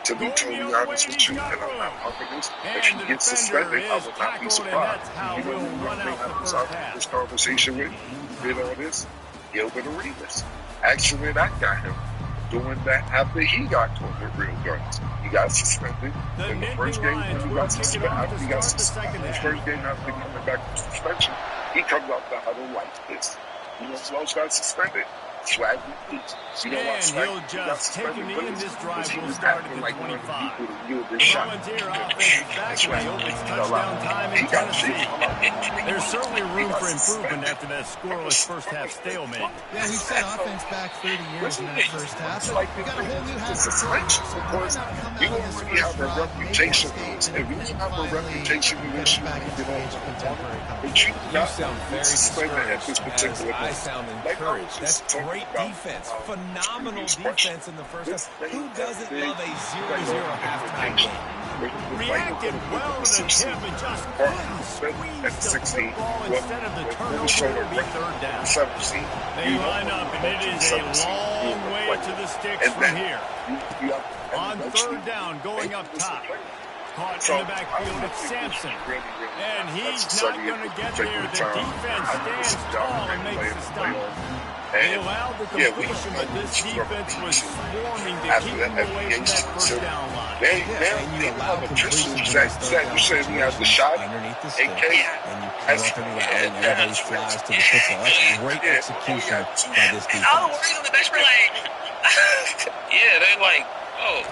to be totally honest with you, and I'm not humping this. If he gets suspended, I would not be surprised. You know who I'm having this conversation with? You did all this? Gilbert Arenas. Actually, that got him doing that after he got caught with real guns. He got suspended in the first game. When he got suspended, after he got suspended, his first game after coming back from suspension, he comes out the huddle like this. You know who else got suspended? Swag McPeace. You know why Swag he'll just take a knee and this drive will was start acting at the like one of the 25. people that knew this shot. Volunteer offensive back and they hope it's touchdown time in Tennessee. There's certainly room for improvement after that scoreless first half stalemate. Yeah, we've seen offense back 30 years in that first half, but we got a whole new half to play. So why not come You out of this already have first a drive, make a reputation. mistake, If you have a reputation in this, you back into know, age of contemporary but company. you You not sound very suspended at this discouraged, as particular I moment. sound Like, I was encouraged. just That's talking great about, defense. Phenomenal previous defense in the first half. Who doesn't love a 0-0 halftime game? Reacted well to the tip and just couldn't squeeze the football instead of the turnover. It'll be third down. They line up and it is a long way to the sticks from here. On third down, going up top. Caught in the backfield, it's Sampson. And he's not going to get there. The defense stands tall and makes the stop. They allowed the completion, but this defense was swarming to keep them away from that first down line. And you allow completion when you said we have the shot. underneath the AK. sticks, and you come up and route, and everybody flies to the football. That's great execution by this defense. All the words on the bench were like, Yeah, they're like, oh,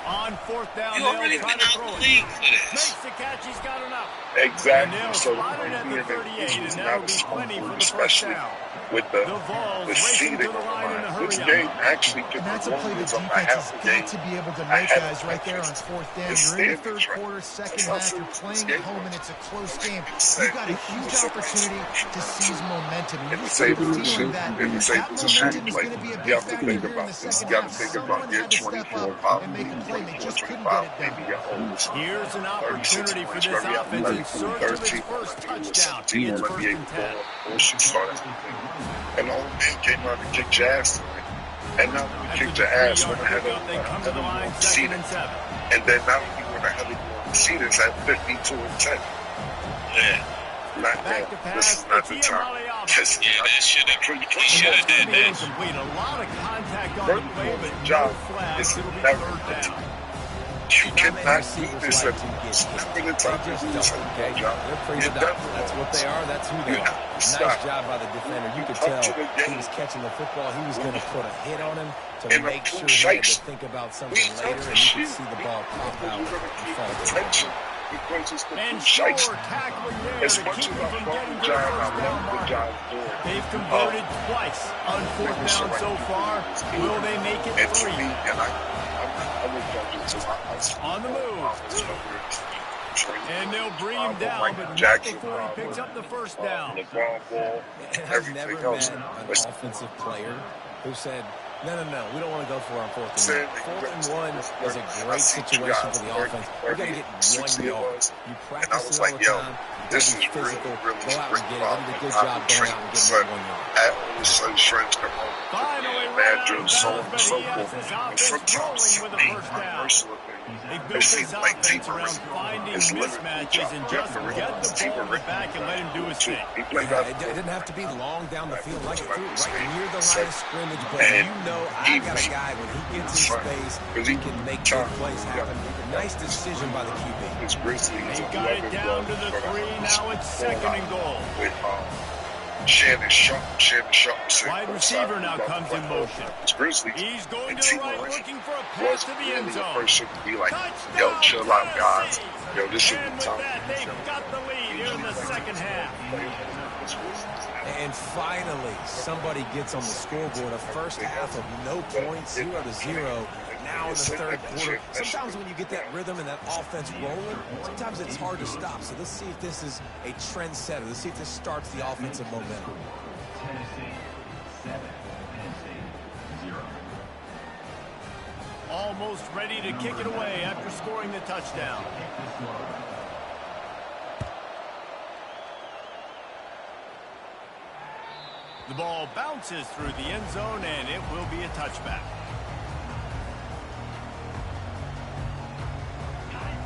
On fourth down, you they'll already try been to out throw the it. league for this. Makes the catch, he's got enough. Exactly. And they'll So slot it at the being 38, and is that'll not be as plenty for hard, the first especially down. with The the Vols racing seeding to the on the line in a line. hurry This up. game actually could And be that's a play the up a defense half has a got game. to be able to I make, had guys, right there on fourth down. It's You're in the third standings, right? quarter, second That's how half, you're serious playing this at game home, was. and it's a close game. It's You've got a sad. huge It's opportunity to seize momentum. And In you the start same position, feeling that in the same that position, momentum is like, going to be a you big have to factor think here in about the this. second You got half. to think Someone about your had to step 24, up and make a play, and they just couldn't get it done. maybe your oldest. Here's an 36 opportunity for points, this very offense in athletic, search of its 13, first like, touchdown. team It's will first be and 10. or she started. And the old man came out and kicked your ass tonight. And not only After kicked the your ass, 3-yard went ahead pickup, they come to the line, of second the and 7. and then not only went ahead of the Cedars at 52 and 10. Yeah, Not Back that. to This pass, is not the it's time. Iamaleyava. This is yeah, not they should have. He should have did Be this. incomplete. A lot of contact on First the of play, all, but the no job flags. is It'll be never third the down. time. You cannot do this like at to get hit. never the They time to just do this don't, at okay? job. They're pretty You adopted. never That's what they are. That's who they You are. have to Nice stop. job by the defender. You could Come tell to the he game. was catching the football. He was going to put a hit on him to And make the sure two he had to shakes. think about something We later, took and the you shit could see the ball pop because out we're going to and keep fall to the attention ground. because it's the And two shakes. Shore tackling there As to much keep as him I from love getting the to the job, first I down love the marker. job doing. They've converted twice on fourth down so far. Will they make it And to 3? me, and I'm a judge, so On the move. And they'll bring him down, but not Jackson, before he picks up the first down. LeBron Ball, And I've never everything else. met an offensive player who said, no, we don't want to go for it on 4th and 1. 4th and 1 is a great situation for the offense. We got to get 1 yard. You practice it all the time. This is be physical. really Go out and get it. They did a good I job going out and getting that 1 yard. At all the sunshine come on. Finally Bad ran out drills, of so bounds, on and but so he has forth. his And offense sometimes, rolling with a me, first my down. personal opinion, They it built this seems like offense around finding is limited. mismatches and just get the ball in the back and let him do his thing. He played Yeah, out it didn't have to be long down the field. Like it threw it right near the Second. line of scrimmage, but And you know I got a guy when he gets in space, he can make good plays happen. Nice decision by the QB. It's Grizzly. They got it down to the 3. Now it's 2nd and goal. With Shannon Sharp. Wide receiver now comes in motion. It's Grizzly. He's going And to the T. right, Murray looking for a pass to the end really the zone. person to be like, Touchdown, yo, chill out, guys. Tennessee. Yo, this should And be with time. that, they've got the lead here in the second half. And finally, somebody gets on the scoreboard. A first half of no points, 0-0. Now in the third quarter. Sometimes when you get that rhythm and that offense rolling, sometimes it's hard to stop. So let's see if this is a trendsetter. Let's see if this starts the offensive momentum. Tennessee 7, Penn State 0. Almost ready to kick it away after scoring the touchdown. The ball bounces through the end zone, and it will be a touchback.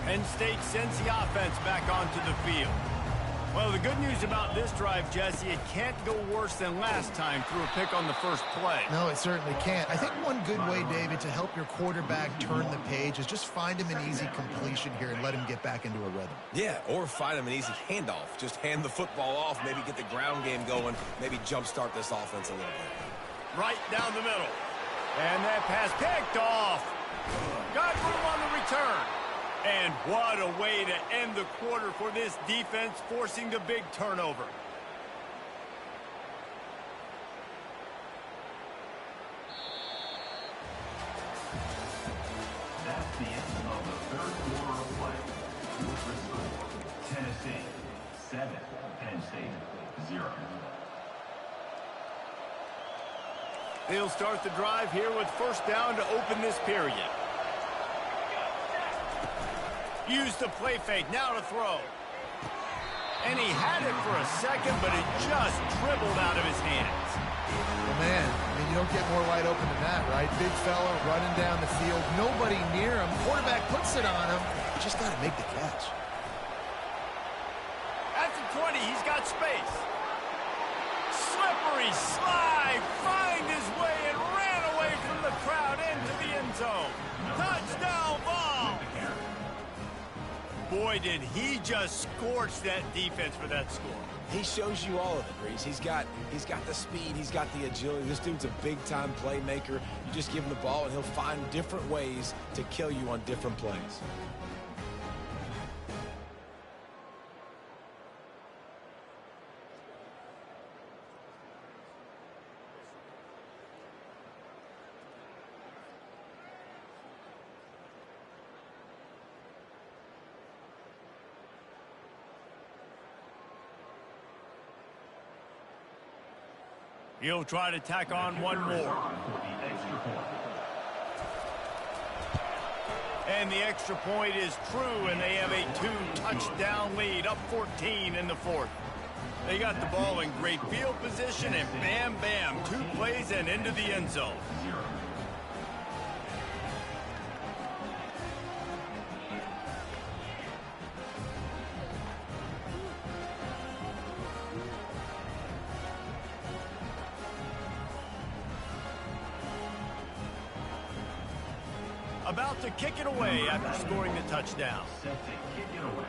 Penn State sends the offense back onto the field. Well, the good news about this drive, Jesse, it can't go worse than last time through a pick on the first play. No, it certainly can't. I think one good way, David, to help your quarterback turn the page is just find him an easy completion here and let him get back into a rhythm. Yeah, or find him an easy handoff. Just hand the football off, maybe get the ground game going, maybe jumpstart this offense a little bit. Right down the middle. And that pass picked off. Got room on the return. And what a way to end the quarter for this defense, forcing the big turnover. That's the end of the third quarter of play. With the score, Tennessee 7, Penn State 0. They'll start the drive here with first down to open this period. Use the play fake, now to throw. And he had it for a second, but it just dribbled out of his hands. Well, man, I mean, you don't get more wide open than that, right? Big fella running down the field, nobody near him. Quarterback puts it on him. You just got to make the catch. At the 20, he's got space. Slippery slide, find his way and ran away from the crowd into the end zone. Touchdown ball. Boy, did he just scorch that defense for that score. He shows you all of it, Reese. He's got the speed, he's got the agility. This dude's a big-time playmaker. You just give him the ball, and he'll find different ways to kill you on different plays. He'll try to tack on one more. And the extra point is true, and they have a 2-touchdown lead, up 14 in the fourth. They got the ball in great field position, and bam, bam, 2 plays and into the end zone. about to kick it away after scoring the touchdown. Set to kick it away.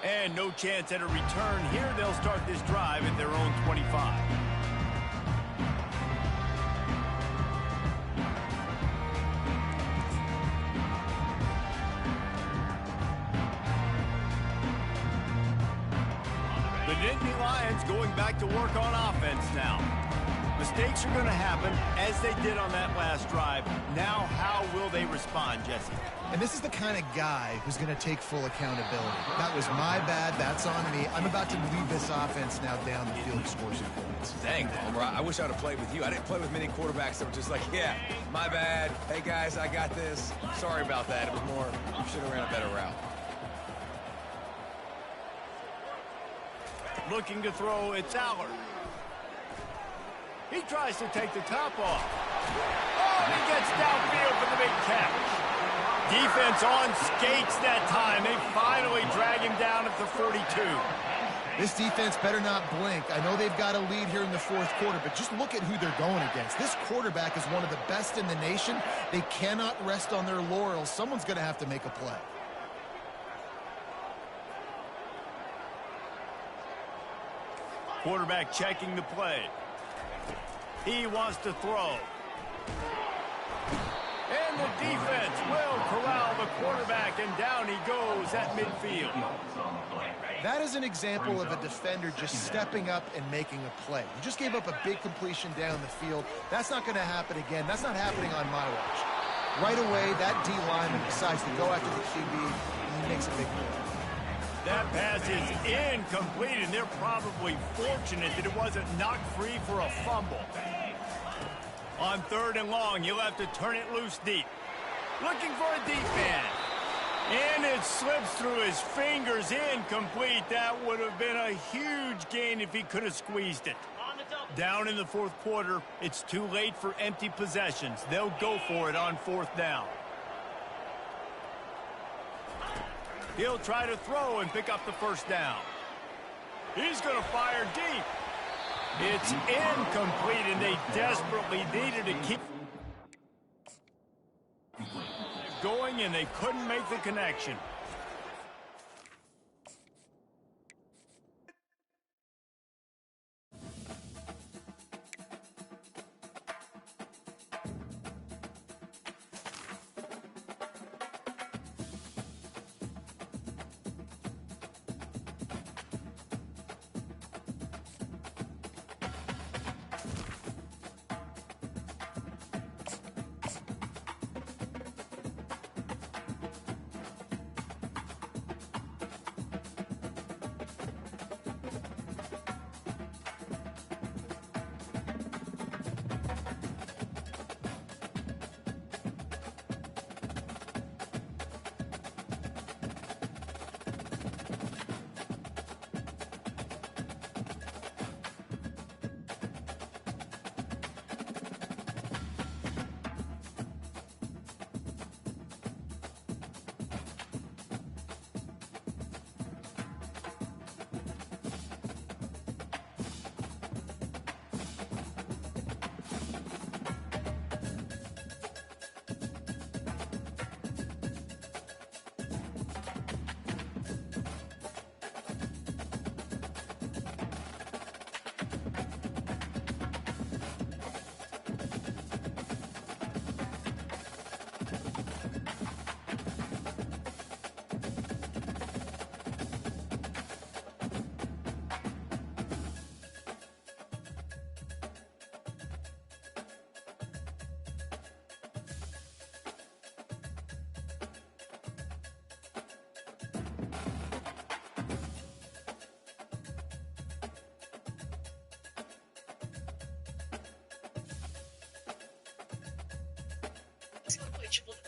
And no chance at a return here. They'll start this drive at their own 25. The Nittany Lions going back to work on offense now. Mistakes are going to happen as they did on that last drive. Now, how will they respond, Jesse? And this is the kind of guy who's going to take full accountability. That was my bad. That's on me. I'm about to lead this offense now down the field to score some points. Dang, Homer, I wish I would have played with you. I didn't play with many quarterbacks that were just like, yeah, my bad. Hey, guys, I got this. Sorry about that. It was more, you should have ran a better route. Looking to throw, it's Allard. He tries to take the top off. Oh, and he gets downfield for the big catch. Defense on skates that time. They finally drag him down at the 42. This defense better not blink. I know they've got a lead here in the fourth quarter, but just look at who they're going against. This quarterback is one of the best in the nation. They cannot rest on their laurels. Someone's going to have to make a play. Quarterback checking the play. He wants to throw. And the defense will corral the quarterback, and down he goes at midfield. That is an example of a defender just stepping up and making a play. You just gave up a big completion down the field. That's not going to happen again. That's not happening on my watch. Right away, that D lineman decides to go after the QB, and he makes a big play. That pass is incomplete, and they're probably fortunate that it wasn't knocked free for a fumble. On 3rd and long, you'll have to turn it loose deep. Looking for a deep man. And it slips through his fingers, incomplete. That would have been a huge gain if he could have squeezed it. Down in the fourth quarter, it's too late for empty possessions. They'll go for it on 4th down. He'll try to throw and pick up the 1st down. He's going to fire deep. It's incomplete, and they desperately needed to keep going, and they couldn't make the connection.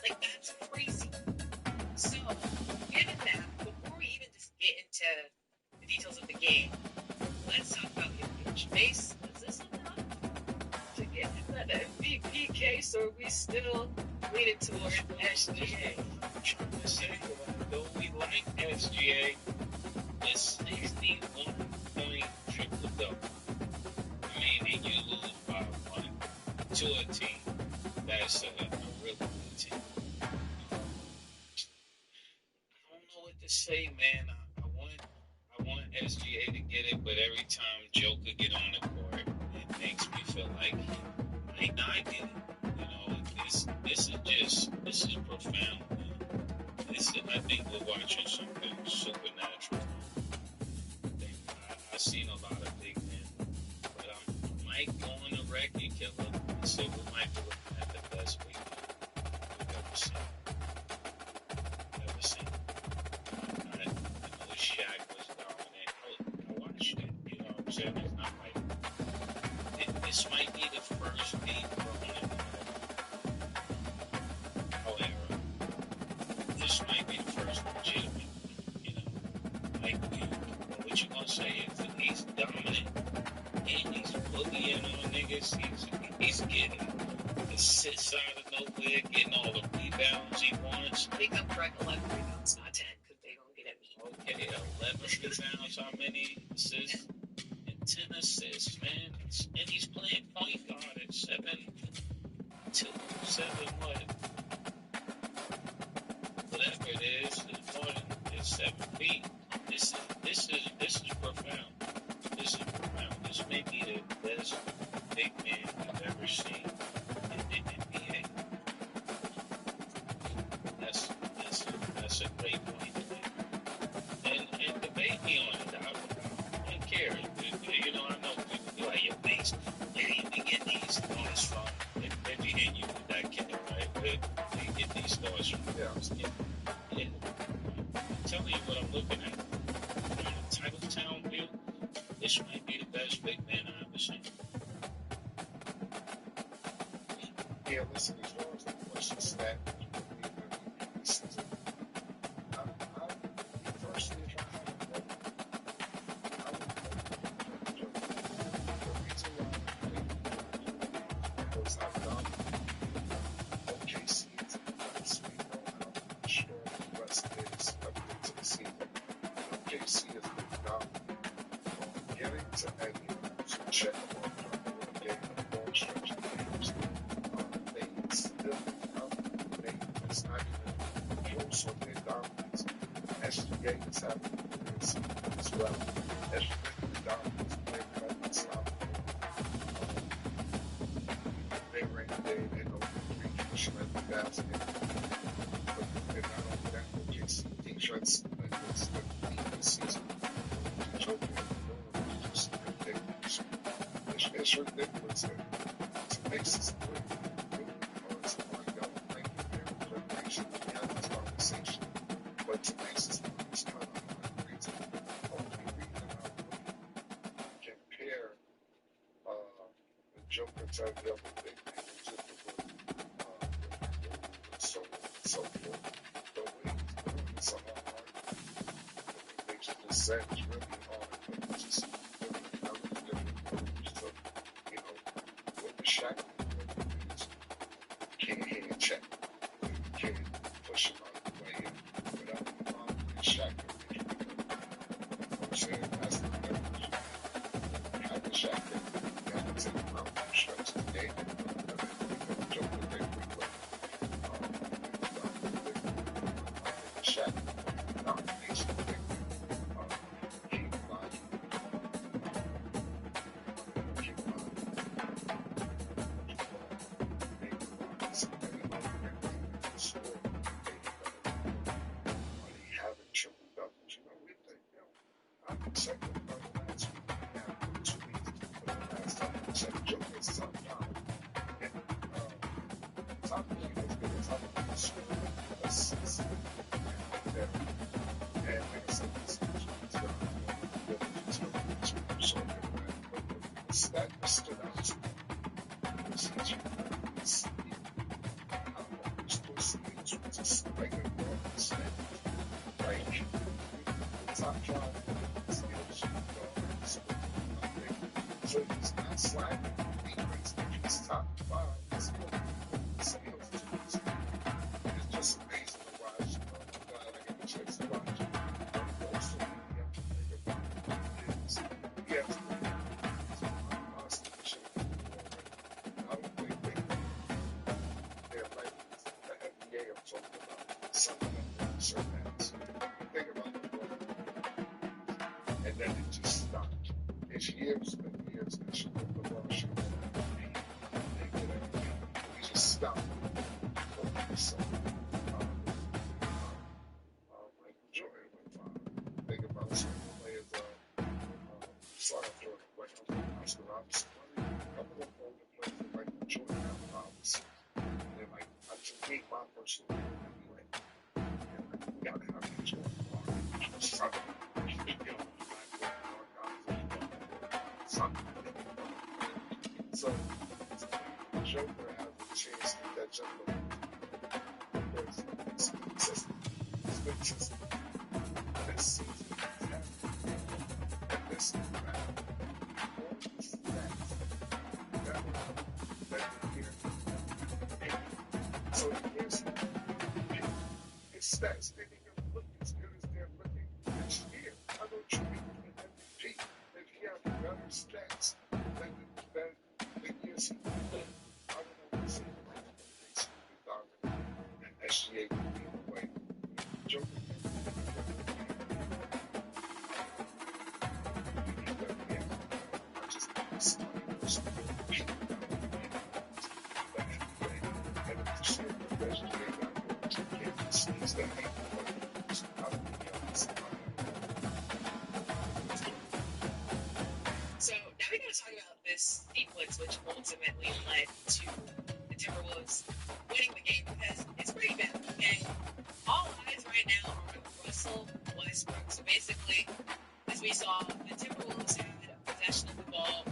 Like, that's crazy. So, given that, before we even just get into the details of the game, let's talk about your coach. Mace, is this enough to get that MVP case, or are we still leaning toward SGA? I'm trying to say, though we like SGA, this 61-point triple-double. I mean, and you lose by 1 to a team that's a really good team. I don't know what to say, man. I want SGA to get it, but every time Joker get on the court, it makes me feel like he might not get it. You know, this is profound, man. I think we're watching something supernatural. I've seen a lot of big men, but I might go on the record, killer, and say we might be looking at the best big men we've ever seen. I know Shaq was dominant. I watched it. You know what I'm saying? It's not like this might be the first big grown however, this might be the first legitimate. You know, like what you gonna say? He's dominant and he's boogieing on niggas. He's getting assists out of nowhere, getting all the rebounds he wants. Make up Greg 11 rebounds, not 10, because they don't get at me. Okay, 11 rebounds, how many assists? And 10 assists, man. And he's playing point guard at 7'2", 7 what? Whatever it is, it's more than 7 feet. This is profound. This is profound. This may be the best big man I've ever seen in the NBA. That's a great point to make. And debate me on it. I don't care. You know, I know people be like, your base, where do you get these thoughts from? They be hitting you with that kid, right? Where do you get these thoughts from? Yeah. I'm telling you what I'm looking at. From a Titletown view, this might be the best big man I've ever seen. Yeah, listen, as far as the question stat, this is personally, if I had a vote, I would vote for Joe. The reason why because I've done OKC is nice. We know how strong the West is up into the season. OKC has been dominant from getting to Eddie to check them off from the game of long stretch of games. They still it's not even close on their dominance. SGA is having a good season as well. SGA dominance, they're unstoppable. They rank they know the defense at the basket. But they're not only that, OKC defense against the defense season. Joking, just ridiculous. It's ridiculous that it makes us good. It's like y'all think they're preparation behind this conversation. But to make us it's kind of the reason I compare the Joker to the other big man, so forth. The way he's doing it's a hard argument. They just said it's really hard, but it's just different. So, you know, what the Shaq is, can't hand check. You can't push him out of the way without the ball. Shaq can make it. I'm saying that's the difference. How the Shaq can got to take him out and stretch the game. Joker, they replay. Shaq, domination, keep lying. That stood out to me. Just like a normal set. Like, the top five skills talking about something that surpassed. Think about the world. And then it just stopped. It's years and years that she put the ball, she put the beat, they did everything. We just stopped. So, Michael Jordan went fine. Think about some players, started throwing away. Oscar Robertson. A couple of older players like Michael Jordan have problems. And they're like, I just hate my personal opinion anyway. We gotta have these going on. So, Joker has a chance to catch up with him because it's consistent. It's been consistent. This season, he's happening. And this is bad. All these stats that you hear. So here's his stats. They didn't even look as good as they're looking this year. I know Troy win MVP. If he had better stats than the years he played, I don't know what's in the race. And SGA would be in the way. Joker I just think it's somebody who's So now we got to talk about this sequence, which ultimately led to the Timberwolves winning the game because it's pretty bad. And all eyes right now are on Russell Westbrook. So basically, as we saw, the Timberwolves had possession of the ball.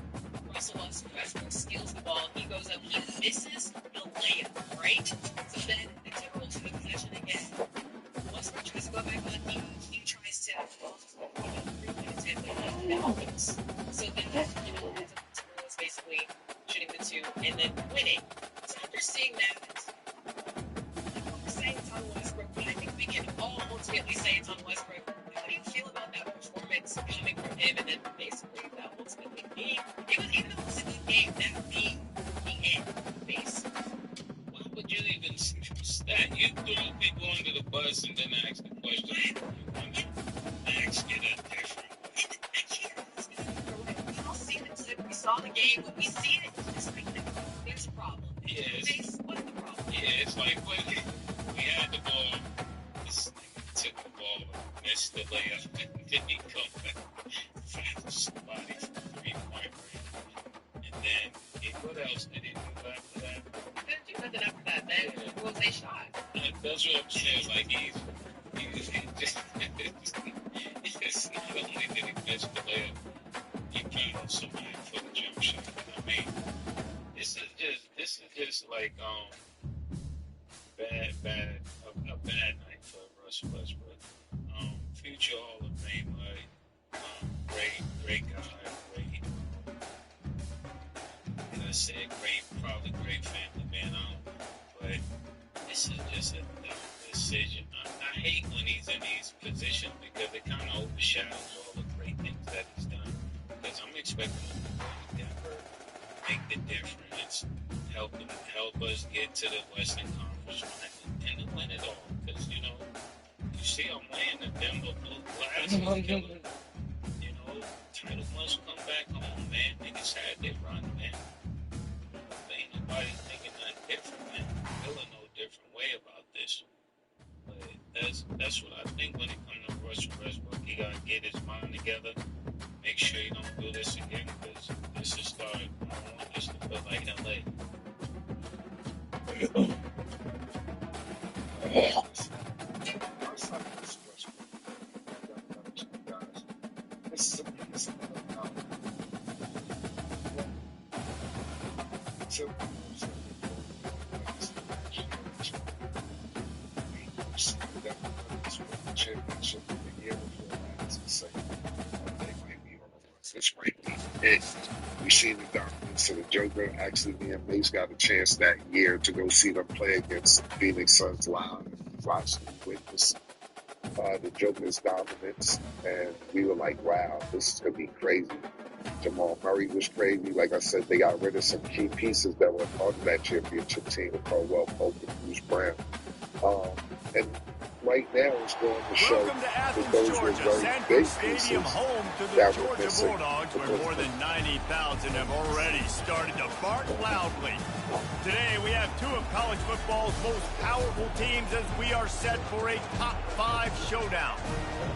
Russell Westbrook steals the ball. He goes up. He misses the layup, right? So then the Timberwolves have possession again. Westbrook tries to go back on. He tries to 3 minutes in, but so then, ends up the Timberwolves basically shooting the two and then winning. So after seeing that, we're saying it's on Westbrook, but I think we can all ultimately say it's on Westbrook. How do you feel about that performance coming from him and then basically that ultimately being, even though it was a good game, that being the end, basically? Why would you even that? You throw people under the bus and then ask the question. Ask it a different. We all see the clip. We saw the game. When we see it, it's like, there's a problem. Yeah, What's the problem? Yeah, it's like when we had the ball, this nigga took the ball, missed the layup, and then he come back, fast somebody from 3-point range. And then, what else did he do after that? He couldn't do nothing after that. Then it was a shot. That's what I'm saying. Like, he's just, it's not only did he miss the layup, he found somebody for the jump shot. I mean, this is just like, a bad night for Russell Westbrook. Future Hall of Fame, great guy, I said probably great family man. But this is just a dumb decision. I hate when he's in these positions because it kind of overshadows all the great things that he's done. Because I'm expecting him to never make the difference, help us get to the Western Conference Finals and to win it all. Because you see him wearing the Denver blue glasses, killer. Title must come back home, man. Niggas had their run, man. Ain't nobody thinking nothing different, man. Feeling no different way about this. But that's what I think when it comes to Russell Westbrook. He gotta get his mind together. Make sure he don't do this again, because this is starting. I don't want this to feel like LA. This is a piece of championship the year before last and say they might be on the run. This might be it. We seen the dominance of the Joker. Actually, me and Mace got a chance that year to go see them play against Phoenix Suns live. Watched and witness the Joker's dominance, and we were like, wow, this is going to be crazy. Jamal Murray was crazy. Like I said, they got rid of some key pieces that were part of that championship team with Caldwell Pope and Bruce Brown. And right now it's going to show Welcome to that Athens, those were Georgia, very Sanford big Stadium, pieces home to the that were Georgia missing. Bulldogs, where more than 90,000 have already started to bark loudly. Today, we have two of college football's most powerful teams as we are set for a top 5 showdown.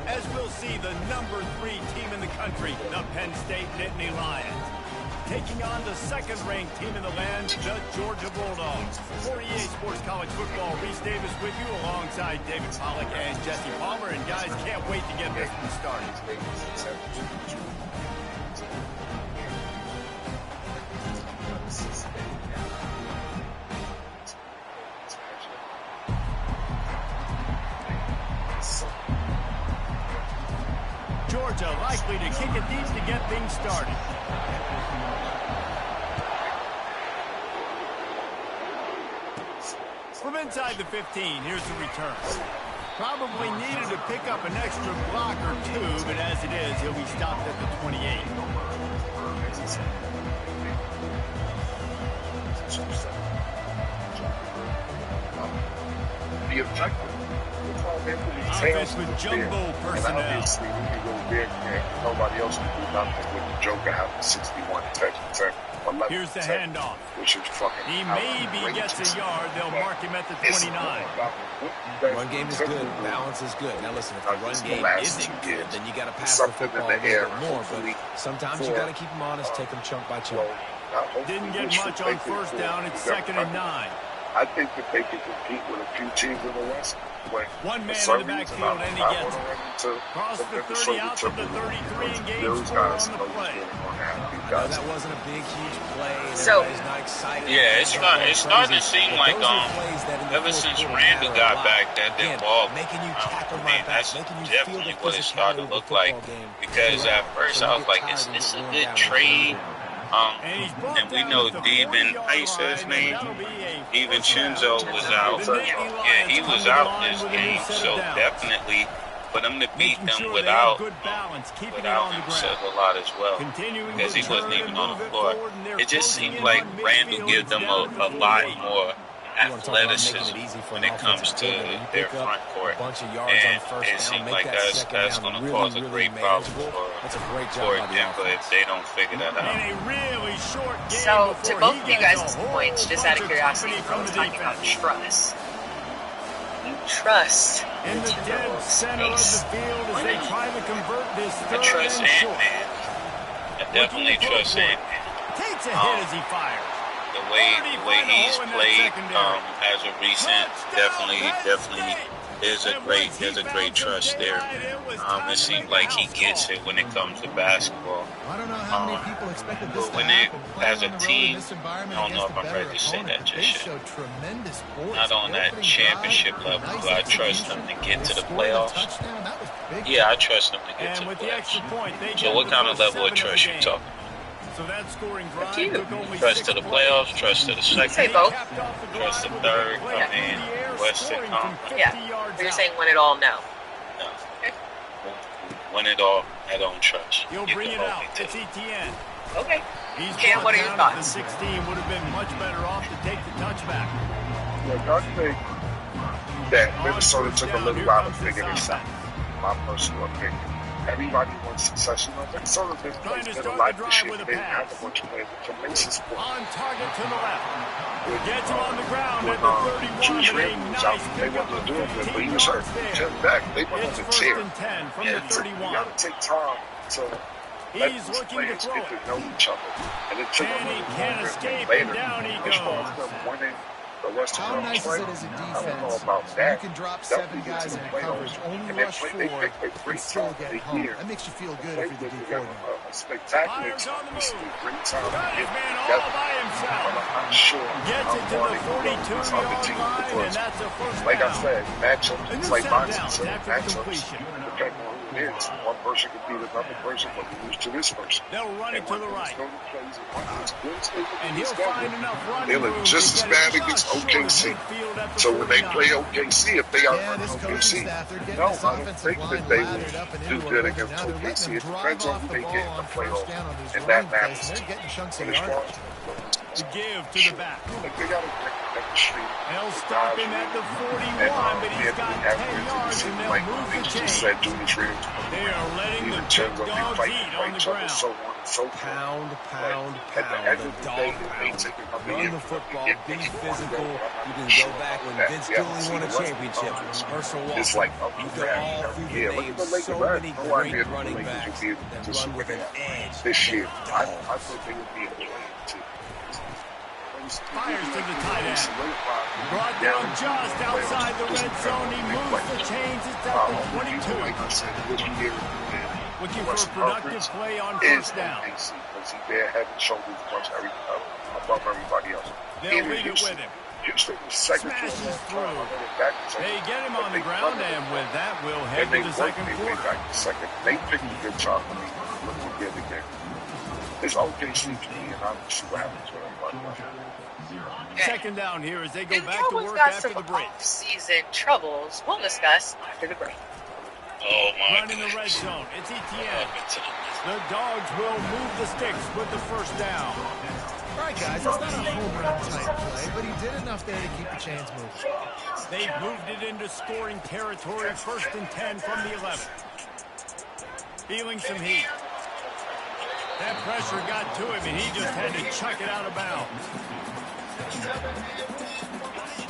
As we'll see the number 3 team in the country, the Penn State Nittany Lions, taking on the second-ranked team in the land, the Georgia Bulldogs. For EA Sports College Football, Reese Davis with you alongside David Pollack and Jesse Palmer. And guys, can't wait to get this one started. Georgia likely to kick it deep to get things started. From inside the 15, here's the return. Probably needed to pick up an extra block or two, but as it is, he'll be stopped at the 28. The objective. Offense with jumbo personnel. And obviously, when you go there, nobody else can do nothing with the Joker having 61 touches. Here's the handoff. Which is fucking He maybe gets a yard. They'll mark him at the 29. Run game is good. Balance is good. Now listen, if the run game isn't good, then you got to pass the football a little bit more. But sometimes you got to keep them honest, take them chunk by chunk. Didn't get much on first down. It's 2nd and 9. I think that they can compete with a few teams in the West. One man in the backfield, and he gets it. Cross the 30 out to the 33 and gains 4 on the play. That wasn't a big, huge play. So, not excited. Yeah, it's starting to seem like ever since Randall got back, that ball, that's definitely what it started to look like. Because at first I was like, is this a good trade? And we know Devin, how you say his name? Devin Chinzo was out. Yeah, he was out this game, so definitely for them to beat them without him says a lot as well, because he wasn't even on the floor. It just seemed like Randall gives them a lot more athleticism when it comes to their front court, and it seems like that's going to cause a great problem for Denver if they don't figure that out. So, to both of you guys' points, just out of curiosity, I was talking about trust. You trust in the dead center of the field as they try to convert this third I trust and short. Ant-Man. I definitely trust Ant-Man. Takes a hit as he fires. The way he's played as a recent definitely is a great trust there. It seems like he gets it when it comes to basketball. I don't know how many people expected this but when to happen. as a team, I don't know if I'm ready to say that just yet. Not on that championship level, but I trust them to get to the playoffs. Yeah, I trust them to get to the playoffs. So what kind of level of trust you talking about? So that scoring drive took only trust to the playoffs, trust to the second, say both. Trust the third, Western Conference. Yeah, you're saying win it all, no. No. Win it all, I don't trust. You'll bring it out. It's ETN. Okay. Cam, what are your thoughts? The 16 would have been much better off to take the touchback. Look, I think that Minnesota took a little while to figure this out. My personal opinion. Everybody wants succession. Minnesota been a lot this year. They didn't have a bunch of players with tremendous points. On target to the left. Gets him on the ground at the 31. They wanted to do it, but he was hurt. Turn back. They went on the tear. From the 31. You got to take time to let these players get to know each other. And it took them a little longer later. As far as them winning the rest of How the nice is play, it as a I don't know defense? about that. You can drop 7 guys in coverage, only rush 4, and still get home. That makes you feel good if you're the D coordinator. A spectacular time. This is a great time to get together. I'm not sure Gets it to the 42-yard line, and that's a first down. Like I said, matchups, it's like boxing. So matchups, depending on who it is. One person could beat another person, but you lose to this person. They'll run it to the right. And he'll find enough running they look just as bad against OKC. So when they play OKC, if they outrun OKC, no, I don't think that they will do good against OKC. It depends on who they get in the playoffs, and that matters. But as far as to give to the back. Like, they got to check the street. They'll stop him at the 41, but he's got 10 yards, and they'll move the chains. They are letting the big dogs eat on the ground. Pound. The dog pound. Run the football. Be physical. You can go back when Vince Gilliam won a championship. Herschel Walker. You go all through the names. So many great running backs that run with an edge. This year, I thought they would be a play too. Fires to the tight end. Brought down just outside the red zone. He moves the chains. It's at the 22. Looking for a productive play on first down. Because he's there, head and shoulders above everybody else. They'll leave it with him. Smashes through. They get him on the ground, and with that, we'll head to the second quarter. They picked a good job for me. Look what they did again. It's OKC to me, and I'll see what happens with them. Second down here as they go The back to Cowboys work got after some the break. off-season troubles. We'll discuss after the break. Oh my Running the red goodness. zone. It's ETN. The Dogs will move the sticks with the first down. All right, guys, it's not a home run type play, but he did enough there to keep the chains moving. They've moved it into scoring territory. First and 10 from the 11. Feeling some heat. That pressure got to him, and he just had to chuck it out of bounds.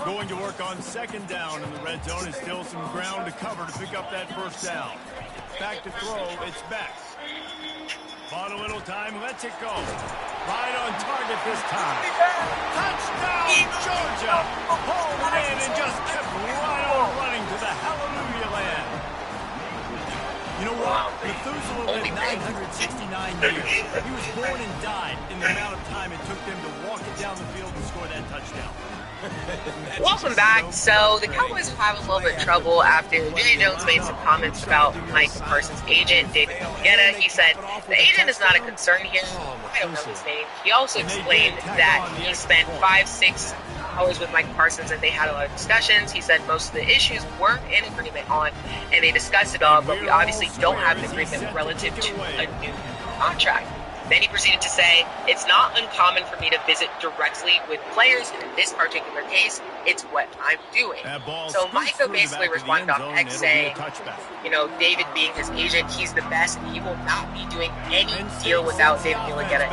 Going to work on second down in the red zone. Is still some ground to cover to pick up that first down. Back to throw. It's back. Bought a little time. Lets it go. Right on target this time. Touchdown, Georgia. Hauled it in and just kept right on running to the hallelujah land. You know what? Methuselah lived 969 years. He was born and died in the amount of time it took them to walk it down the field and score that touchdown. Welcome back. So the Cowboys were having a little bit of trouble after Vinny Jones made some comments about Mike Parsons' agent, David Guetta. He said, the agent is not a concern here. I don't know his name. He also explained that he spent 5-6 hours with Mike Parsons and they had a lot of discussions. He said most of the issues weren't in agreement on, and they discussed it all, but we obviously don't have an agreement relative to a new contract. Then he proceeded to say, it's not uncommon for me to visit directly with players, and in this particular case, it's what I'm doing. So Micah basically responded on X saying, you know, David being his agent, he's the best, and he will not be doing any deal without David Guetta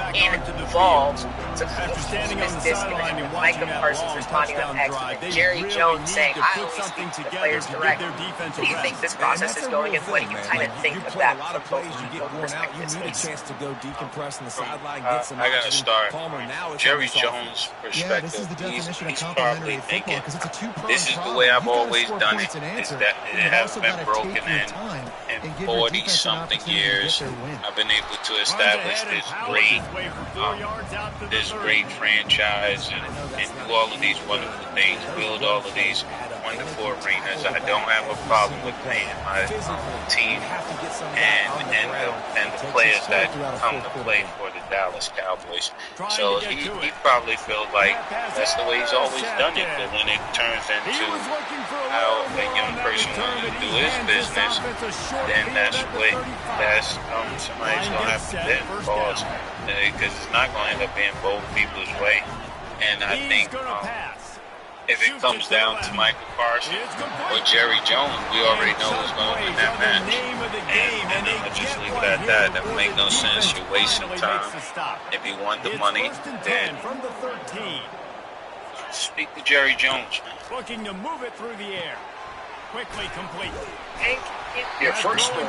involved. So this disconnect with Micah Parsons responding on X, and Jerry Jones saying, I always speak to the players direct. What do you think this process is going, and what do you kind of think of that from both perspectives? You need a chance to go decompress on the sideline, get some I gotta oxygen. start. Palmer now Jerry Jones' Yeah, this is perspective. the definition of He's complimentary probably football thinking, because it's a two-pronged this is the problem. way I've You gotta always score done points it. and Is answer, that and it you've hasn't also been gotta broken take your in time and give your 40 defense an something opportunity to years. get their win. I've been able to establish this great franchise and do all of these wonderful things, build all of these wonderful arenas. I don't have a problem with paying my team and the players that come to play for the Dallas Cowboys. So he probably feels like that's the way he's always done it. But when it turns into how a young person wants to do his business, then somebody's gonna have to then pause because it's not gonna end up being both people's way. And I think if it comes down to Michael Parsons or Jerry Jones, we already know who's going to win that match. And I'm going to just leave it at that. That would make no sense. You're wasting time. If you want the money, then speak to Jerry Jones. Looking to move it through the air. Quickly complete. First of all,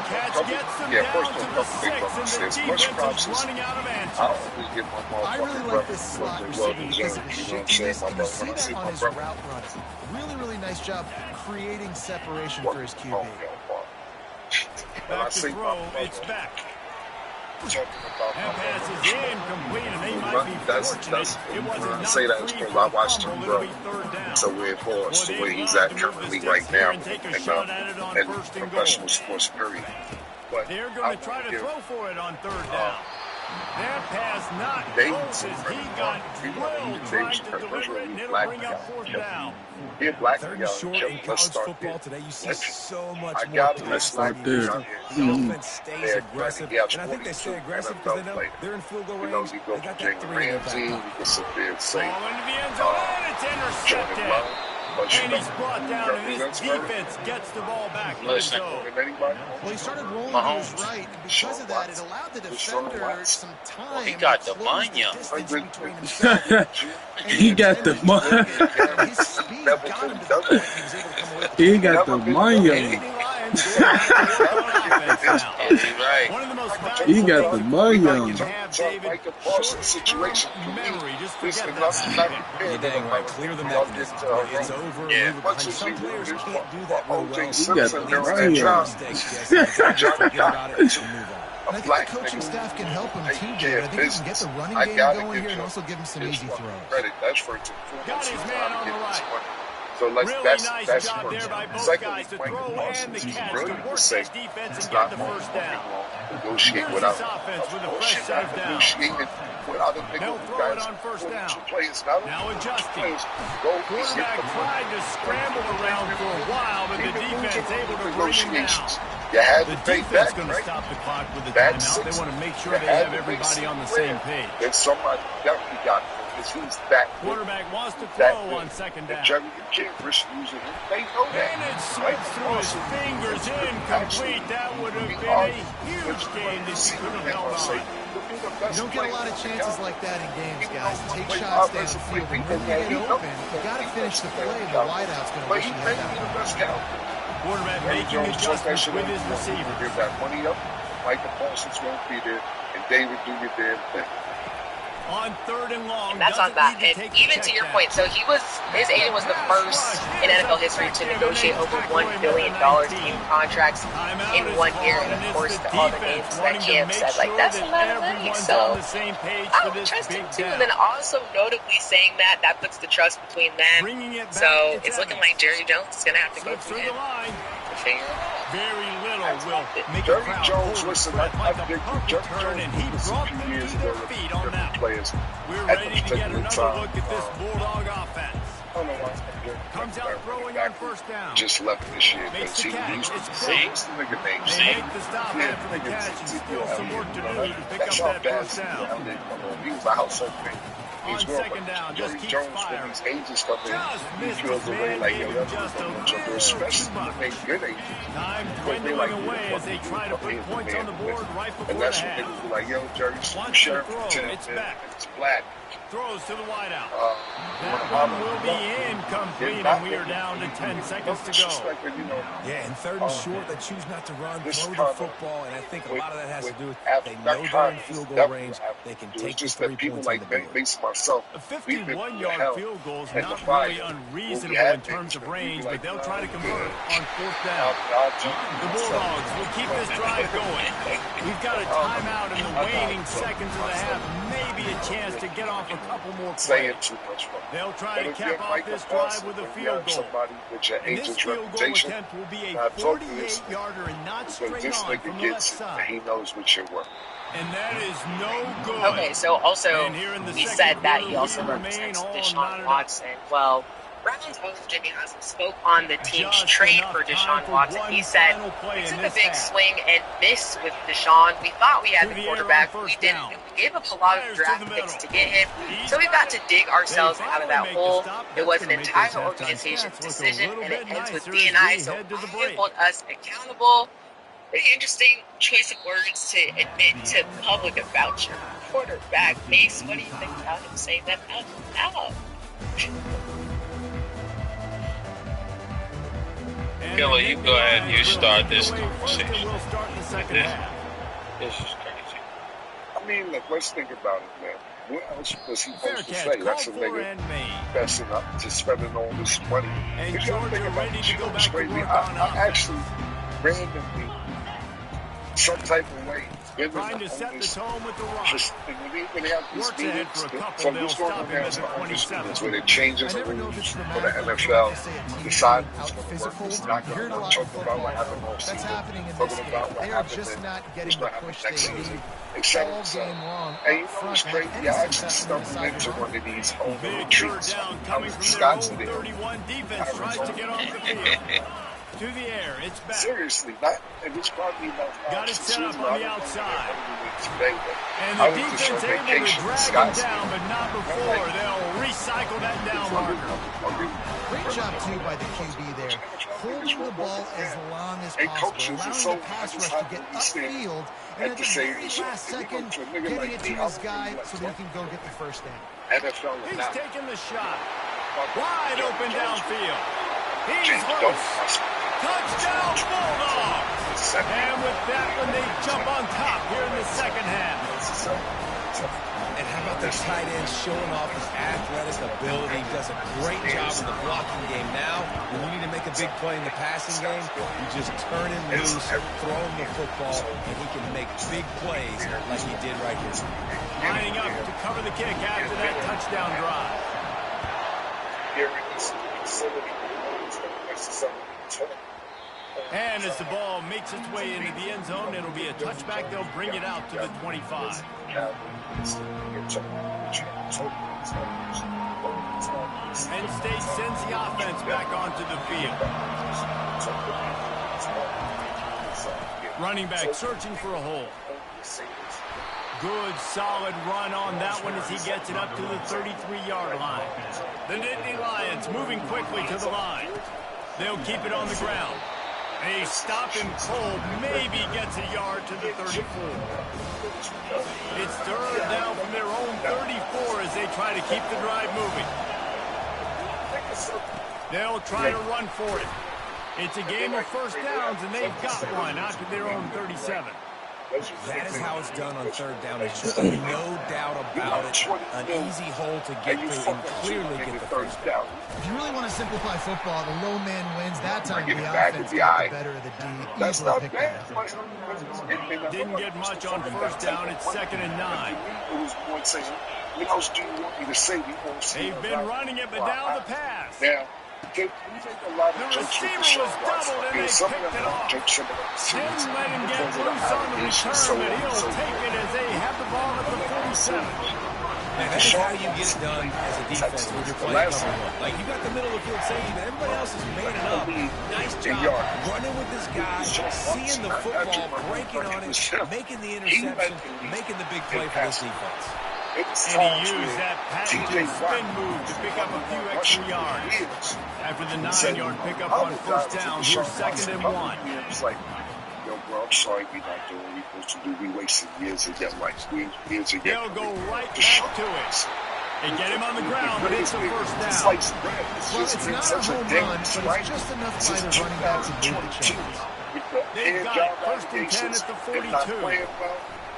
much props is I always get my motherfucking I really like this slot receiver because of his shakiness, and you see that on his route running. Really nice job creating separation for his QB. Back to throw, it's back. That pass is incomplete, and they might be fortunate. It was not say that because I watched him grow. So we're forced to where he's at currently right now in professional sports period. But they're going to try to throw for it on third down. That pass not close as he got drilled trying to deliver it, and it'll bring up fourth down. Third and short in college football today, you see so much more pass Start there. The offense stays aggressive, and I think they stay aggressive because they know they're in field goal range. They got that 3 in the back pocket. Ball into the end zone, and it's intercepted. And he's brought down, and this defense gets the ball back in the zone. Well, he started rolling to his right, and because of that, it allowed the defender some time. He got the money. He got the money. His speed got him to the point he was able to come away. He got the money. He got the money on him. You're dang right. Clear the mechanism. It's over. Yeah. Some players can't do that real well. He got the money on him. And I think the coaching staff can help him too, David. I think he can get the running game going here and also give him some easy throws. Got his man on the right. So like Really that's nice job first. there by both Secondly, guys to Mike throw and the Parsons, he's catch really to work to say this defense it's and not get the more first down. negotiate Here's without this offense with a fresh bullshit, set of not downs. negotiating without a big They'll throw it guys. on first down. Players, not Now adjusting. players, go Quarterback tried to scramble around for a while, but the defense able to bring him down. You had The to take defense that, going to right? stop the clock with a That's timeout. They six. want to make sure You they had have to make everybody on the six same page. Then somebody definitely got it because he's that good. Quarterback wants to That throw good. on second And down. Jerry, you can't risk losing him. They know that. And it slipped through his fingers, incomplete. That would have been a huge game that you could have held on. You don't get a lot of chances like that in games, guys. Take shots downfield. And when you get open, you got to finish the play. The wideout's going to But wish he you may had be that. the best counter. Quarterback making adjustments with his receiver. Give that money up. Michael Parsons won't be there, and David do your damn thing. On third and long. And that's on that. And even to your point, so his agent was the first in NFL history to negotiate over $1 billion in contracts in 1 year. And of course, all the names that Cam said, like, that's a lot of money. So I would trust him too. And then also notably saying that puts the trust between them. So it's looking like Jerry Jones is going to have to go through him to figure it out. Very little will make Jerry a crowd Jones, hold listen, his breath I like a think perfect Jerry turn, and he Jones brought a few them years to their ago, feet on that one. players We're at ready the to get particular another time, look at this Bulldog offense. I don't know why Comes out throwing on first down. just left this year, Makes but the he catch. used to It's say, close. what's the nigga name? They make the stop after the catch and still some work to do to pick up that first down. He was a household thing. On second down, just Jerry keeps Jones, firing. when these agents come in, Just he missed feels his away man, like, gave yo, him that's just a what little especially too when much. they good agents. Time dwindling away as they try to put points on the board right before And the that's when half. niggas be like, yo, Jerry, Wants share to throw. It's back. It's black. Throws to the wideout. That That one will be incomplete, and we are down to 10 seconds to go. Yeah, and third and short, they choose not to run, This throw the kind of- football, and I think a lot of that has to do with after they that know they're kind in of field goal definitely range, have they can to do. take It's the just 3 that people points on like the board. based myself. A we've been 51-yard hell field goal is and not the fire. really unreasonable Well, we in had terms of things, range, but but they'll try to yeah. convert on fourth down. The Bulldogs will keep this drive going. We've got a timeout in the waning seconds of the half. Maybe a chance to get off a couple more Saying plays. too much for They'll try to But if cap you're off Michael this drive Parsons, with a when you field have goal. somebody with your And this agent's field goal reputation, attempt will be a now talk to this 48-yarder and not because straight this on nigga from the left gets it, and side. he knows what you're worth. And that is no good. Okay, so also And here in the he second said that quarter, he also we remain represents all Deshaun knotted up. Watson. Well, Browns owner Jimmy Haslam spoke on the team's Just trade enough for time Deshaun for Watson. one He said, final play we in took a this big half. swing and miss with Deshaun. We thought we had To the the air on quarterback. first We didn't. down. We gave up a lot Fires of to draft the picks middle. to get him. He's So we've got to dig They ourselves out finally of that make the hole. stop. It That's was an gonna make entire this halftime organization's stats look a decision, little and it bit ends with nicer as D&I. we So head to the I break. hold us accountable. Pretty interesting choice of words to admit to public about your quarterback. Mace, what do you think about him saying that out loud? And Killer, the you Nittany go ahead and you Lions will start lead the this way first, and conversation. we'll start in the second This- half. This is crazy. I mean, look, let's think about it, man. What else was he Fair supposed to catch, say? That's a called for nigga and made. messing up to spending all this money. And You gotta Georgia think about ready it. to go It's back to crazy. work on I offense. actually randomly, some type of way, Trying to set the tone with the run. Just when they have these Works ahead meetings, for a couple. so They'll who's going stop on him there at is the the owners' 27. meetings where they change I the never know if rules it's for the dramatic or NFL, to say a team decide out who's going to work, physical. who's not You hear going it a to lot in talk about what football. happened all That's season, happening in this talking game. about what They are happened, just and not who's getting the going to happen push next they season, need etc. all game long And you up know front what's to have crazy? any I actually success on the other stumbled side of into the one ball. of these owner Big third retreats. down I coming was in from their own Scottsdale. 31. Defense tries to get off the field. To the air, it's back. Seriously, not, and it's probably about Got it set up on the outside. Today, And I the was just on defense able to vacation in drag him Scottsdale. down, but not before. They'll recycle that down marker. Great job, too, by the QB there. Holding the ball as long as possible, allowing the pass rush to get upfield, and at the very last second, getting it to his guy so that he can go get the first down. He's taking the shot. Wide open downfield. He's close. Touchdown, Bulldogs! And with that one, they jump on top here in the second half. And how about the tight end showing off his athletic ability? He does a great job in the blocking game. Now, when you need to make a big play in the passing game, you just turn him loose, throw him the football, and he can make big plays like he did right here. Lining up to cover the kick after that touchdown drive. And as the ball makes its way into the end zone, it'll be a touchback. They'll bring it out to the 25. Penn State sends the offense back onto the field. Running back searching for a hole. Good, solid run on that one as he gets it up to the 33-yard line. The Nittany Lions moving quickly to the line. They'll keep it on the ground. They stop him cold, maybe gets a yard to the 34. It's third down from their own 34 as they try to keep the drive moving. They'll try to run for it. It's a game of first downs, and they've got one out to their own 37. That is how it's done on third down. There's just no doubt about it. An easy hole to get through and clearly get the first down. If you really want to simplify football, the low man wins. That time the offense got the better of the D. Easily picked that up. Didn't get much on first down. It's 2nd and 9. What else do you want me to say? They've been running it, but now the pass. Now, the receiver was doubled, and they picked it off. Didn't let him get loose on the return, but he'll take it as they have the ball at the 47. And that is how you get it done as a defense when you're playing cover one. Like, you got the middle of the field safety, but everybody else is manning up. Nice job running with this guy, seeing the football, breaking on it, making the interception, making the big play for this defense. And he used that patented spin move to pick up a few extra yards. After the 9-yard pickup on first down, here's 2nd and 1. It's like, yo, bro, I'm sorry we're not doing what we're supposed to do. We wasted years of your life. They'll go right back to it. They get him on the ground, but it's a first down. Well, it's not a home run, but it's just enough by the running back to move the chains. They've got 1st and 10 at the 42.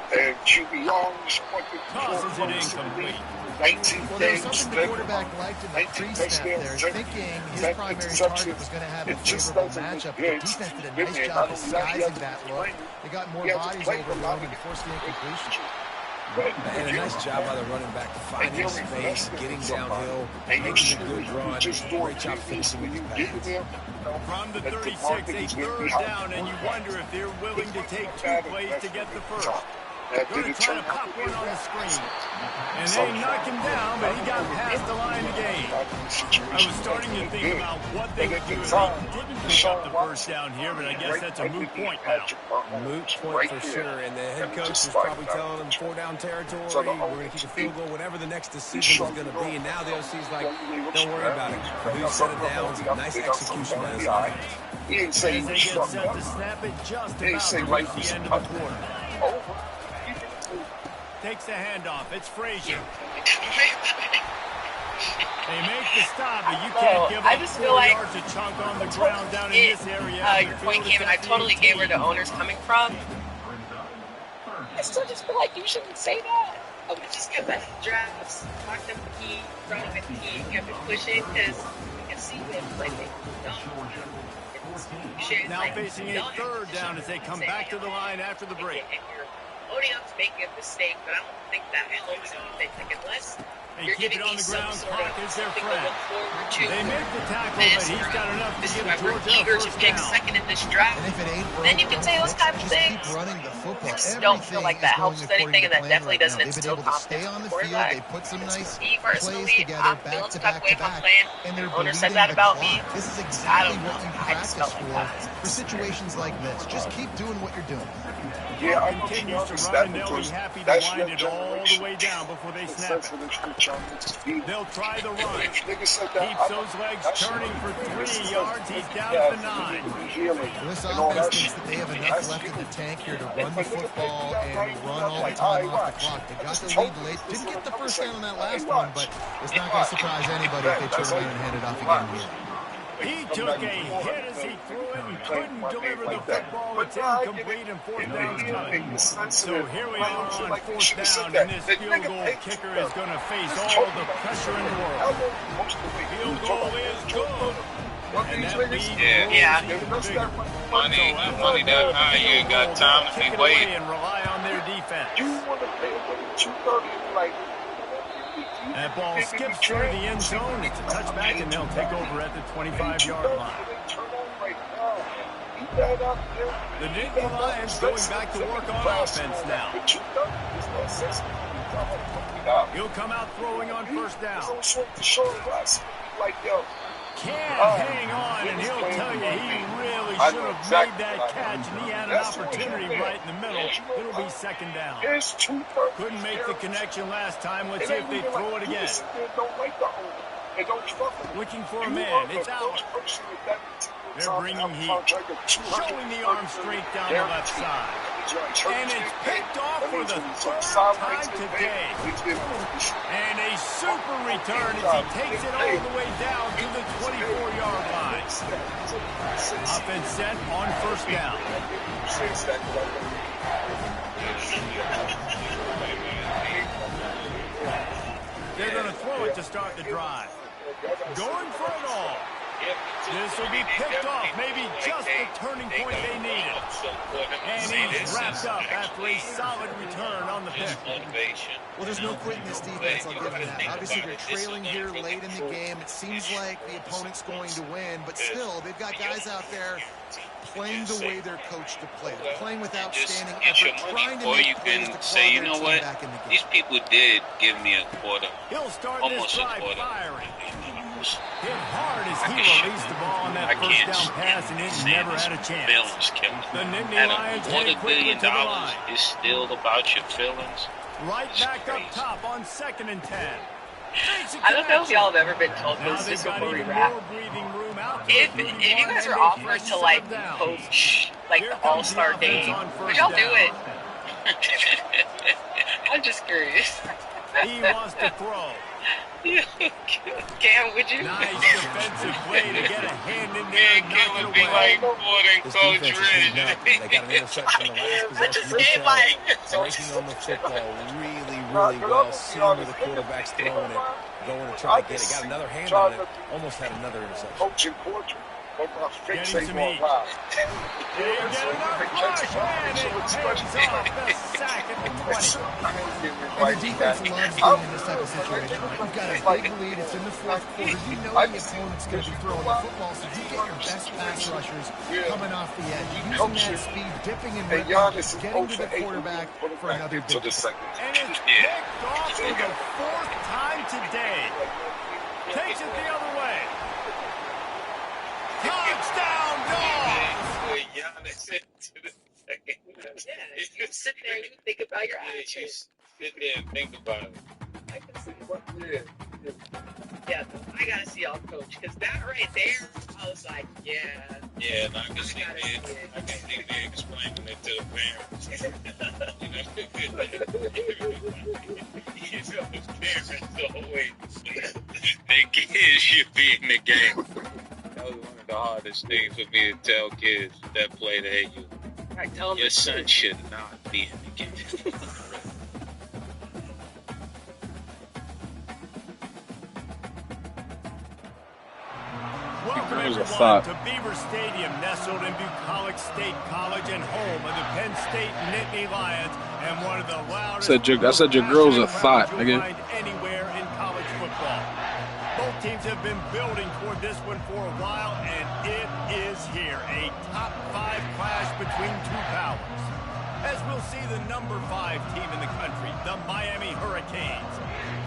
And QB Young's tosses it incomplete. 19 well, there was something the quarterback liked in the pre-snap there, thinking his primary target was going to have a favorable matchup. The defense did a nice job disguising that look. They got more bodies over him and forced the incompletion. And a nice job by the running back finding space, getting downhill, making a good run. Great job finishing with his pass. From the 36, a third down, and you wonder if they're willing to take 2 plays to get the first. Going to try to pop one on the screen. And they knock him down, but he got past the line to gain. I was starting to think about what they would do if they didn't pick up the first down here, but I guess that's a moot point now. Moot point for sure, and the head coach is probably telling them 4-down territory, we're going to keep a field goal, whatever the next decision is going to be, and now the OC's like, don't worry about it. We set it down, nice execution by his line. As they get set to snap it just about to reach the end of the quarter. Takes the handoff. It's Frazier. They make the stop, but you can't give up 4 yards a chunk on the ground down in this area. Your point came, and I totally get where the owner's coming from. I still just feel like you shouldn't say that. I would just give that drafts, mark them key, running with the key, kept it pushing, because you can see them like they don't. Now facing a third down as they come back to the line after the break. Odium's making a mistake, but I don't think that helps anything. Like, unless They you're keep giving it on me the some ground. sort Clock of is their something to friend. look forward to. They make the tackle, This, but he's got enough to this is give why we're Georgia a eager to first pick down. second in this draft. And if it ain't broke, Then you can don't say those fix type it. of Just things. keep running the football. I just don't feel like that helps with anything, and that definitely doesn't They've been instill able to stay confidence on in the the field. quarterback. They put some nice Me plays personally, together I'm back feeling to some type back of way to if I'm back, playing. and they're Owner said bleeding that the about clock. me. This is I exactly don't what know. you I just practice felt like that. for situations like this. Just keep doing what you're doing. Yeah, I know Continues to Giannis run, that and they'll be because happy to that's wind your it all the generation. way down before they It's snap it. sensitive shit y'all niggas feel. They'll try the run. If niggas said that, Keeps those legs that shit turning for this 3 is yards. like He's down at the 9. healing This and all offense that thinks shit. that they have enough That's left in you. the tank here to If run a the nigga football pay me that and right, run I'm all the like, time all off right, the clock. They I got just the told lead you late. this Didn't is get what the I'm first saying. down on that Hey, last one, but it's not going to surprise anybody if they turn around and hand it off again here. He took a hit as he threw it and couldn't deliver the football. It's incomplete and fourth down's coming. So here we are on fourth down, and this field goal kicker is going to face all the pressure in the world. Field goal is good. And that lead rolls even bigger. Money that high, you ain't got time to Kick be it away waiting. and rely on their defense. You want to pay a 230 like That ball skips through the end zone. It's a touchback, and they'll take over at the 25-yard line. The Nittany Lions going back to work on offense now. He'll come out throwing on first down. Can't hang on, and he'll tell you he really should have made that catch, and he had an opportunity right in the middle. It'll be second down. Couldn't make the connection last time. Let's see if they throw it again. Looking for a man. It's Allen. They're bringing heat. Showing the arm strength down the left side. And it's picked off for the third time today. And a super return as he takes it all the way down to the 24-yard line. Offense set on first down. They're going to throw it to start the drive. Going for it all. This will be picked off, maybe just the turning point they needed. And he's wrapped up after a solid return on the pick. Well, there's no quitting this defense, I'll give them that. Obviously, they're trailing here late in the game. It seems like the opponent's going to win, but still, they've got guys out there playing the way they're coached to play. They're playing with outstanding effort, trying to or make you plays can to say, you claw know their team what, back in the game. these people did give me a quarter, He'll start almost this a drive quarter. firing. Hit hard as he released the ball on that first down pass, and it never had a chance. Feelings killed. The Nittany At Lions $250 head quickly billion to the line. is still about your feelings. Right back up top on 2nd and 10. I don't know if y'all have ever been told Now this they've got before we even wrap. more breathing room out to If the you 51, guys and are they offered press to like down. coach like Here the comes All-Star the offense game, on first would y'all do down. it? I'm just curious. He wants to throw. Cam, would you? Nice defensive play to get a hand in there and knock would it be away. like more than This Coach defense is Ridge. heating up. They got an interception the last possession. You can tell breaking on the football really, really well. Seeing where the quarterback's throwing it, going to try to get it. Got another hand on it. Almost had another interception. Getting some heat. They get enough rush, and it pays off the sack at the 20. And the defense loves being in this type of situation. Like, you've got a big lead. It's in the fourth quarter. You know the opponent's going to be throwing the football, so you get your best pass rushers coming off the edge, using that speed, dipping and ripping, getting to the quarterback for another big And play. it's picked off for the fourth time today. Takes it the other way. Touchdown, Dogs! Yeah, you sit there and you think about your actions. Sit there and think about it. I can see yeah, I gotta see y'all coach, because that right there, I was like, yeah. Yeah, and I can see they explaining it to the parents. Parents always, their kids should be in the game. That was one of the hardest things for me to tell kids that play the AU. Right, tell them Your son should not be in the game. Welcome was a everyone thought. to Beaver Stadium, nestled in Bucolic State College and home of the Penn State Nittany Lions, and one of the loudest, I said your girl's a thought, you'll nigga. find anywhere in college football. Both teams have been building toward this one for a while, and it is here, a top 5 clash between two powers. As we'll see the number 5 team in the country, the Miami Hurricanes,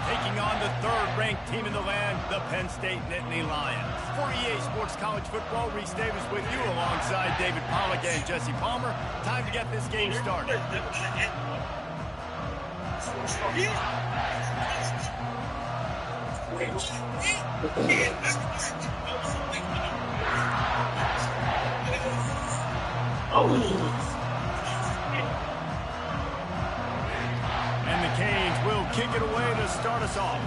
taking on the 3rd-ranked team in the land, the Penn State Nittany Lions. For EA Sports College Football, Reese Davis with you alongside David Pollack and Jesse Palmer. Time to get this game started. And the Canes will kick it away to start us off.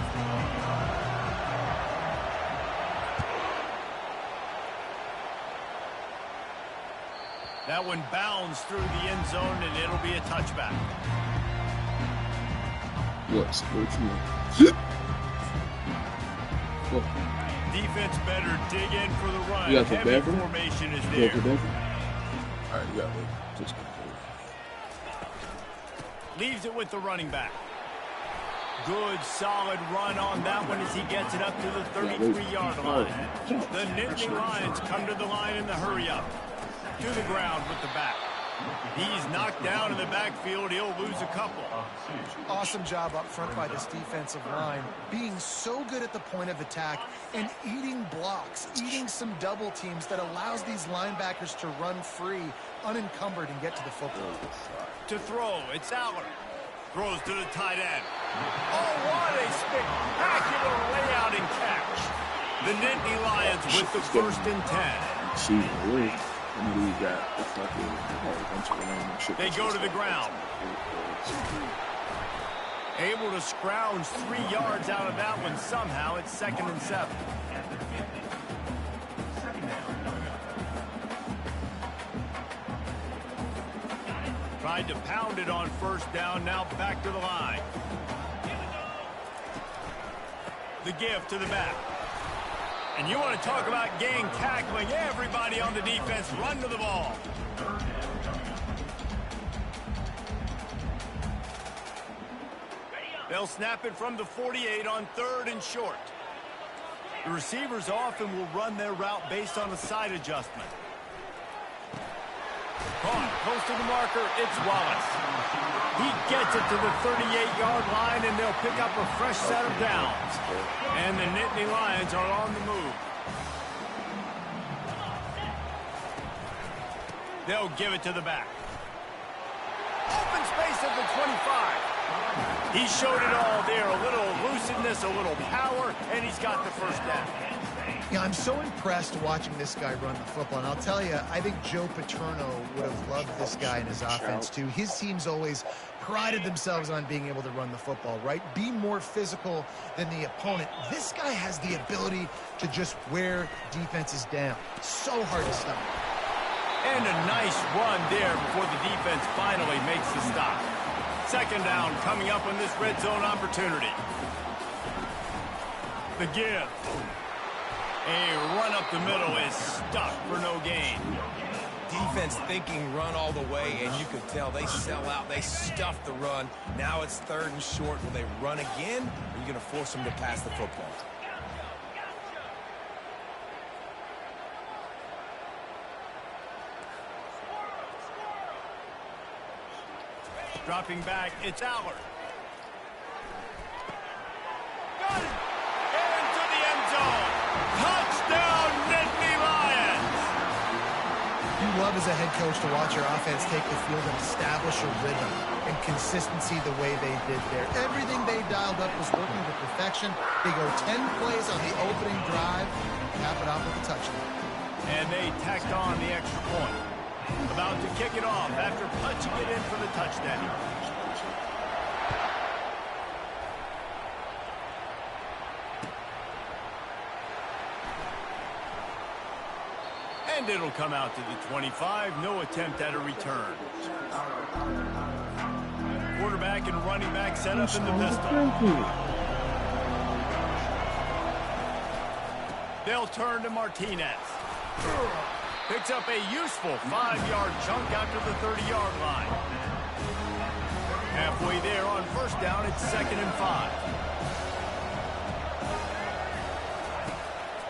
That one bounds through the end zone, and it'll be a touchback. What? Sports Defense better dig in for the run. You got the Heavy bathroom? formation is You there. got the bathroom? All right, you got it. Just go. Leaves it with the running back. Good, solid run on that one as he gets it up to the 33-yard line. The Nittany Lions come to the line in the hurry-up. To the ground with the back. He's knocked down in the backfield. He'll lose a couple. Awesome job up front by this defensive line, being so good at the point of attack and eating blocks, eating some double teams that allows these linebackers to run free, unencumbered, and get to the football. To throw, it's Aller. Throws to the tight end. Oh, what a spectacular layout and catch. The Nittany Lions with the 1st and 10. See, really? And we got a fucking bunch of random shit. They go to the ground. Able to scrounge 3 yards out of that one somehow. It's 2nd and 7. Tried to pound it on 1st down. Now back to the line. The give to the back. And you want to talk about gang tackling. Everybody on the defense run to the ball. They'll snap it from the 48 on 3rd and short. The receivers often will run their route based on a side adjustment. Caught close to the marker, it's Wallace. He gets it to the 38-yard line, and they'll pick up a fresh set of downs. And the Nittany Lions are on the move. They'll give it to the back. Open space at the 25. He showed it all there. A little elusiveness, a little power, and he's got the 1st down. Yeah, I'm so impressed watching this guy run the football. And I'll tell you, I think Joe Paterno would have loved this guy in his offense, too. His teams always prided themselves on being able to run the football, right? Be more physical than the opponent. This guy has the ability to just wear defenses down. So hard to stop. And a nice run there before the defense finally makes the stop. 2nd down coming up on this red zone opportunity. The give. A run up the middle is stuck for no gain. Defense thinking run all the way, and you can tell they sell out. They stuff the run. Now it's 3rd and short. Will they run again? Or are you going to force them to pass the football? Dropping back, it's Aller. Got it! Into the end zone. Touchdown, Nittany Lions! You love as a head coach to watch your offense take the field and establish a rhythm and consistency the way they did there. Everything they dialed up was working to perfection. They go 10 plays on the opening drive, cap it off with a touchdown. And they tacked on the extra point. About to kick it off after punching it in for the touchdown. And it'll come out to the 25. No attempt at a return. Quarterback and running back set up in the pistol. They'll turn to Martinez. Picks up a useful 5-yard chunk after the 30-yard line. Halfway there on first down, it's 2nd and 5.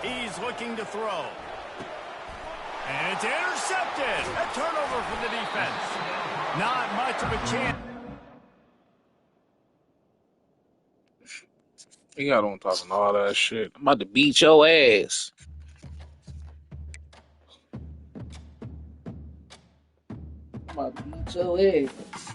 He's looking to throw. And it's intercepted. A turnover for the defense. Not much of a chance. He got on talking all that shit. I'm about to beat your ass. I'm about to beat your ass.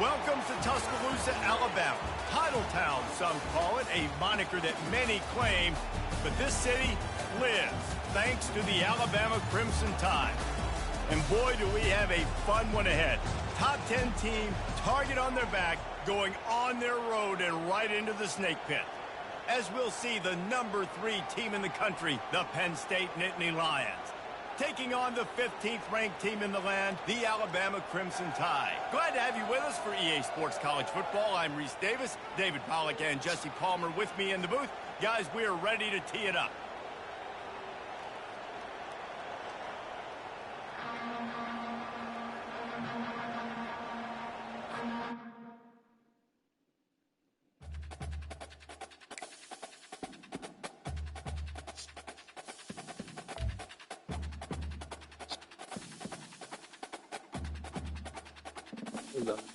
Welcome to Tuscaloosa, Alabama. Titletown, some call it, a moniker that many claim, but this city lives thanks to the Alabama Crimson Tide. And boy, do we have a fun one ahead. Top 10 team, target on their back, going on their road and right into the snake pit. As we'll see, the number 3 team in the country, the Penn State Nittany Lions, taking on the 15th ranked team in the land, the Alabama Crimson Tide. Glad to have you with us for EA Sports College Football. I'm Reese Davis, David Pollack and Jesse Palmer with me in the booth. Guys, we are ready to tee it up.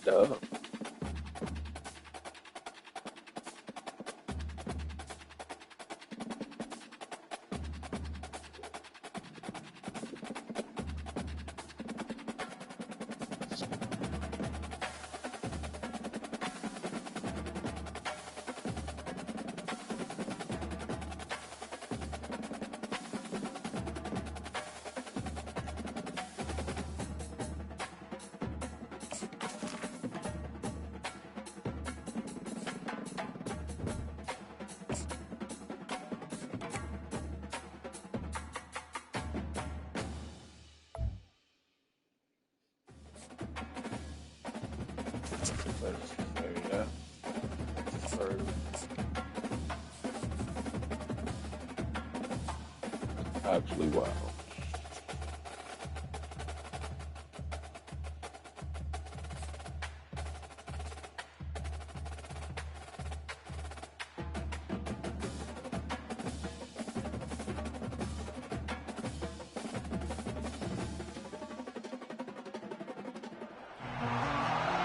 Duh. Actually, wow.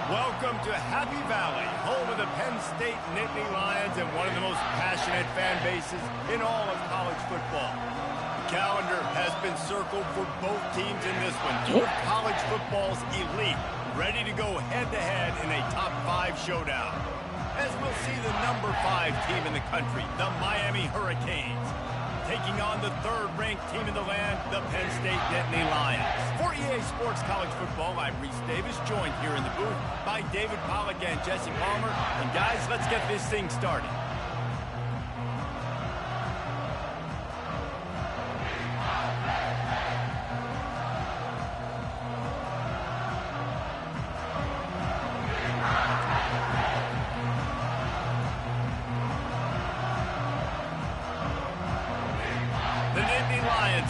Welcome to Happy Valley, home of the Penn State Nittany Lions and one of the most passionate fan bases in all of college football. The calendar has been circled for both teams in this one. Two of college football's elite, ready to go head-to-head in a top 5 showdown. As we'll see the number 5 team in the country, the Miami Hurricanes, taking on the 3rd-ranked team in the land, the Penn State Nittany Lions. For EA Sports College Football, I'm Reese Davis, joined here in the booth by David Pollack and Jesse Palmer. And guys, let's get this thing started.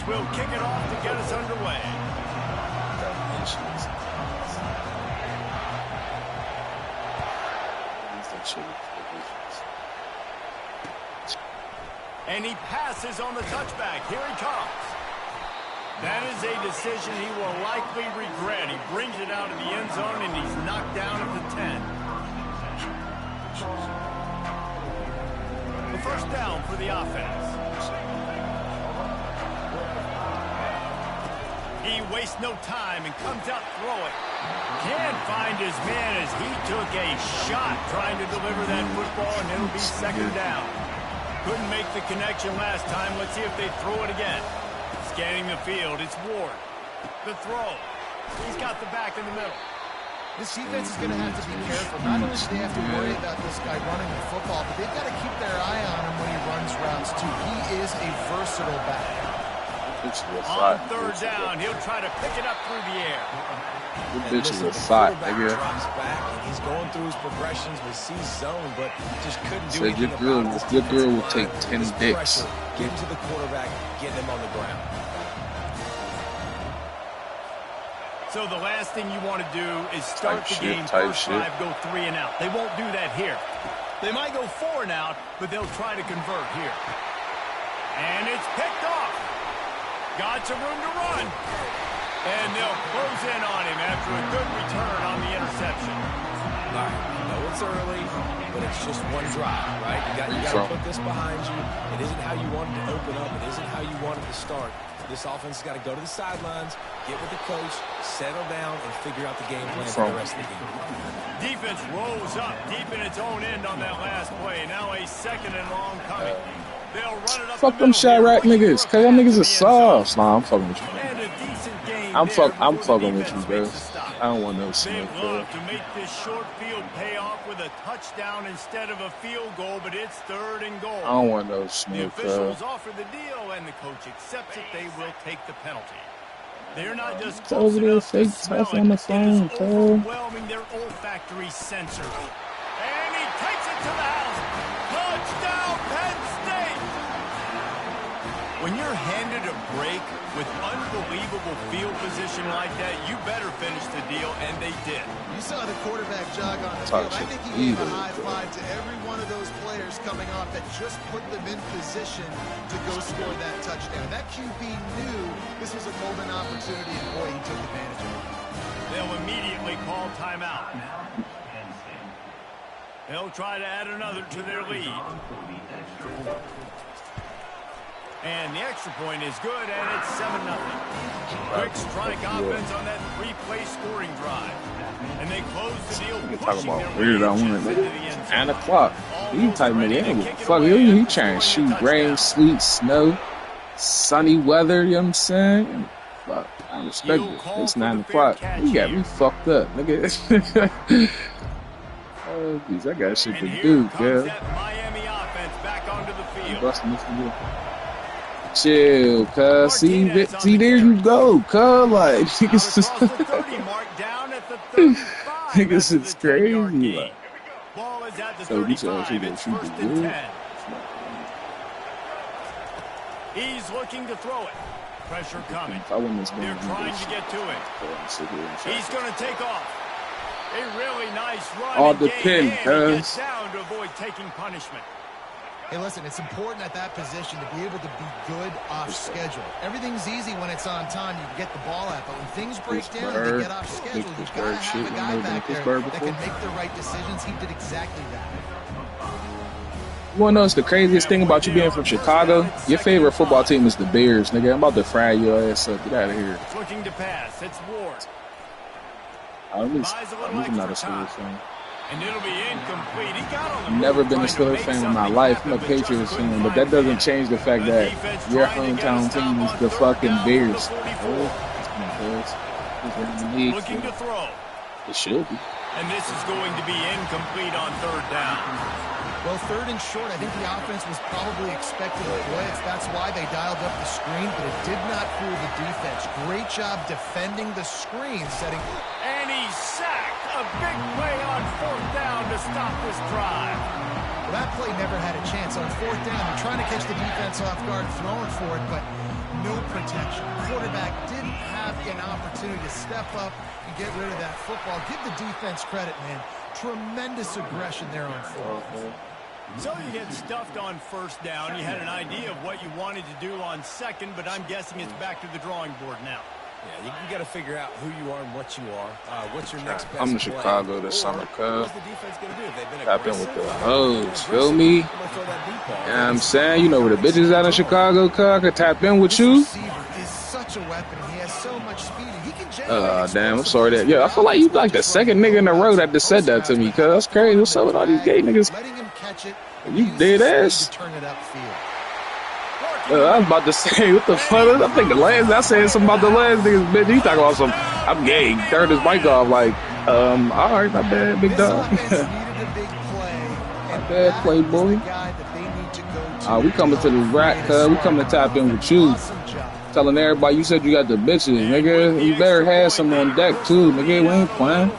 We'll kick it off to get us underway. And he passes on the touchback. Here he comes. That is a decision he will likely regret. He brings it out of the end zone, and he's knocked down at the 10. The first down for the offense. He wastes no time and comes out throwing. Can't find his man as he took a shot trying to deliver that football, and it'll be 2nd down. Couldn't make the connection last time. Let's see if they throw it again. Scanning the field, it's Ward. The throw. He's got the back in the middle. This defense is going to have to be careful. Not only do they have to worry about this guy running the football, but they've got to keep their eye on him when he runs routes, too. He is a versatile back. On 3rd down, he'll try to pick it up through the air. This bitch is a side, nigga. Drops back and he's going through his progressions with C zone, but just couldn't do anything about it. Your girl will take 10 dicks. Get him to the quarterback, get him on the ground. So the last thing you want to do is start the game first drive, go 3 and out. They won't do that here. They might go 4 and out, but they'll try to convert here. And it's picked off. Got some room to run. And they'll close in on him after a good return on the interception. All right, I know it's early, but it's just one drive, right? You got to put this behind you. It isn't how you wanted to open up. It isn't how you wanted to start. This offense has got to go to the sidelines, get with the coach, settle down, and figure out the game plan for the rest of the game. Defense rolls up deep in its own end on that last play. Now a 2nd and long coming. They'll run it up. Fuck them Chirac niggas, cause them niggas are soft. Nah, I'm fucking with you. I'm fucking with you, bro. I don't want no smoke, bro. To make this short field pay off with a touchdown instead of a field goal, but it's 3rd and goal. I don't want no The smoke, officials bro. offer the deal, and the coach accepts it. They will take the penalty. They're not just It's close over there, enough to fake smell tough on the it. It phone, is bro. overwhelming their olfactory sensors. And he takes it to the house. Touchdown, Penn State! When you're handed a break with unbelievable field position like that, you better finish the deal, and they did. You saw the quarterback jog on the field. I think he gave a high five to every one of those players coming off that just put them in position to go score that touchdown. That QB knew this was a golden opportunity, and boy, he took advantage of it. They'll immediately call timeout. They'll try to add another to their lead. And the extra point is good, and it's 7-0. Quick strike offense on that 3-play scoring drive. And they close the deal, You talking pushing about their weird lead on just one, into the nigga. end zone. 9 o'clock. He type nigga. Fuck you. He trying to shoot rain, sleet, snow, sunny weather. You know what I'm saying? Fuck, I respect it. It's 9 o'clock. You got me fucked up, nigga. Oh, geez, I got shit to do, girl. Miami offense back onto the field. Busting this nigga. Chill, cuz. See, there you go, cuz. Like, niggas is crazy. Like. Ball is at the So you 35. said It's she 1st could and do 10. He's looking to throw it. Pressure coming. They're trying to get to it. He's going to take off. A really nice run. All depends, cuz. Gets down to avoid taking punishment. Hey, listen, it's important at that position to be able to be good off schedule. Everything's easy when it's on time. You can get the ball out, but when things break down and they get off schedule, you've got to have a guy back there that can make the right decisions. He did exactly that. You want to know what's the craziest thing about you being from Chicago? Your favorite football team is the Bears, nigga. I'm about to fry your ass up. Get out of here. Looking to pass. It's Ward. I'm not a Steelers fan. And it'll be incomplete. He got on the Never been a Steelers fan in my life. I'm a Patriots fan, but that doesn't change the fact that your hometown team is the fucking Bears. Looking to throw. It should be. And this is going to be incomplete on 3rd down. Well, 3rd and short, I think the offense was probably expecting a blitz. That's why they dialed up the screen, but it did not fool the defense. Great job defending the screen, setting. And he's sacked. A big play on 4th down to stop this drive. Well, that play never had a chance. On 4th down, they're trying to catch the defense off guard, throwing for it, but no protection. Quarterback didn't have an opportunity to step up and get rid of that football. Give the defense credit, man. Tremendous aggression there on 4th. So you get stuffed on 1st down. You had an idea of what you wanted to do on 2nd, but I'm guessing it's back to the drawing board now. Yeah, you got to figure out who you are and what you are. What's your next best I'm in play? Chicago this summer, cuz. What's the defense going to do? They've been Tap in with aggressive. the hoes, feel me? You know what I'm saying? You know where the bitches out in Chicago, cuz? I could tap in with you. Receiver is such a weapon. He has so much speed. He can Damn, I'm sorry that. Yeah, I feel like you like the 2nd nigga in a row that just said that to me, cuz. That's crazy. What's up with all these gay niggas? Letting him catch it. You dead ass. Turn it upfield. I was about to say, what the fuck? I think the last, I said something about the last niggas, bitch. He talking about some, I'm gay. Turned his mic off like, all right, my bad, big dog. My bad, playboy. We coming to the rack, cuz. We coming to tap in with you. Telling everybody you said you got the bitches, nigga. You better have some on deck, too, nigga. We ain't playing.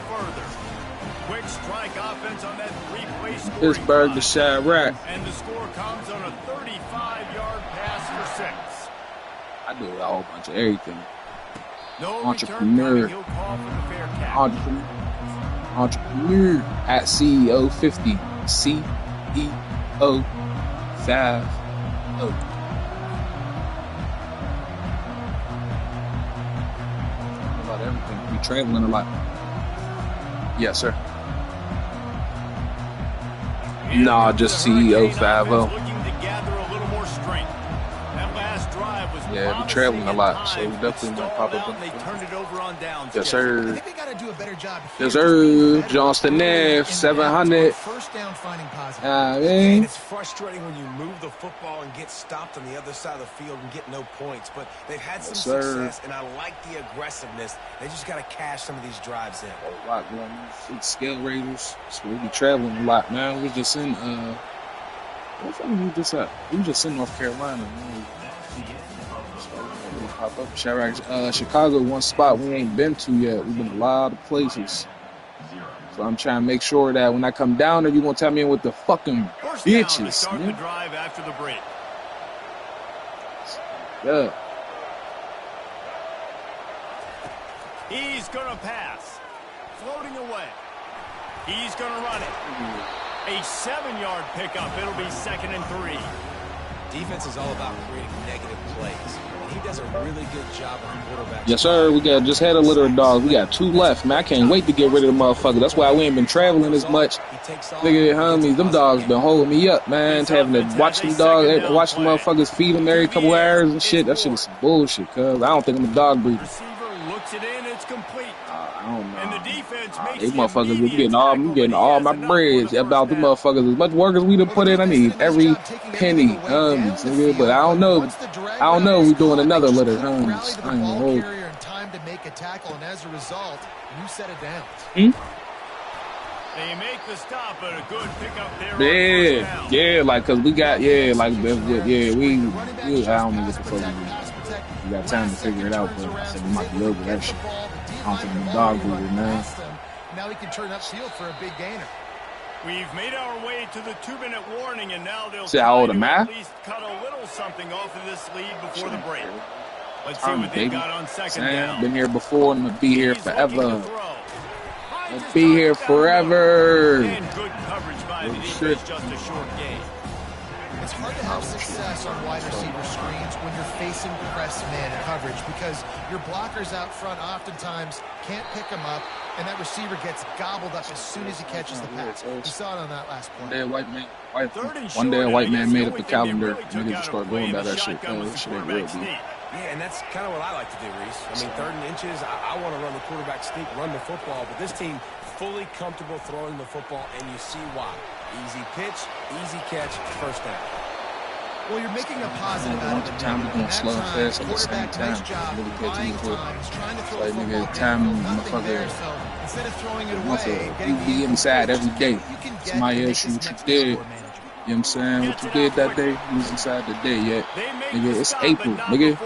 Pittsburgh to Chirac. And the score comes on a 35-yard pass for 6. I do a whole bunch of everything. Entrepreneur. Entrepreneur at CEO 50. CEO 50. About everything. We traveling a lot. Yes, sir. Nah, just CEO 50. Yeah, we traveling a lot, so we definitely might pop up. Yes, sir. I think they got to do a better job. Yes, sir. Johnston F. 700. First down, finding positive. And it's frustrating when you move the football and get stopped on the other side of the field and get no points. But they've had some success, and I like the aggressiveness. They just got to cash some of these drives in. A lot, man. It's Scale Raiders, so we be traveling a lot, man. We just in what fucking we just at? We just in North Carolina, man. Pop up Chicago, one spot we ain't been to yet. We've been a lot of places. So I'm trying to make sure that when I come down there, you're going to tell me in with the fucking bitches. Start the drive after the break. Yeah. He's going to pass. Floating away. He's going to run it. A 7-yard pickup. It'll be 2nd and 3. Defense is all about creating negative plays. He does a really good job on the quarterback. Yes, sir. We just had a litter of dogs. We got 2 left, man. I can't wait to get rid of the motherfucker. That's why we ain't been traveling as much. Nigga, homies, them dogs been holding me up, man. Having to watch them dogs, watch the motherfuckers feed them every couple hours and shit. That shit is some bullshit, cuz I don't think I'm a dog breeder. Receiver looks it in. It's complete. I don't know. And the defense makes these motherfuckers, I'm getting all my bread about the motherfuckers. As much work as we done put in, I need every penny, nigga. But I don't know. We doing another litter, homies. I ain't gonna hold. Time to make a tackle, and as a result, you set it down. They make the stop, but a good pickup there. Yeah, like, cause we got, we I don't know what the fuck we do. We got time to figure it out, but I said we might be over that shit. I don't think I'm a dog breeder, man. Now he can turn upfield for a big gainer. We've made our way to the 2-minute warning, and now they'll see how old am I? at least cut a little something off of this lead before the break. Let's see what they got on 2nd down. Been here before, and I'm gonna be here forever. I'll be here forever. And good coverage by the defense, just a short gain. It's hard to have success on wide receiver screens when you're facing press man coverage because your blockers out front oftentimes can't pick them up, and that receiver gets gobbled up as soon as he catches the pass. We saw it on that last point. One day a white man made up the calendar, and niggas just start going about that shit. That shit ain't real, dude. Yeah, and that's kind of what I like to do, Reese. I mean, 3rd and inches, I want to run the quarterback sneak, run the football, but this team fully comfortable throwing the football, and you see why. Easy pitch, easy catch, 1st down. Well, you're making a positive out of it. Time to go slow and fast at the same time. Really pay attention to it. Like, nigga, time, motherfucker. Instead of throwing it away, you be inside every day. Somebody else shoot you dead. You know what I'm saying? What you did that day, you was inside the day yet. Nigga, it's April, nigga.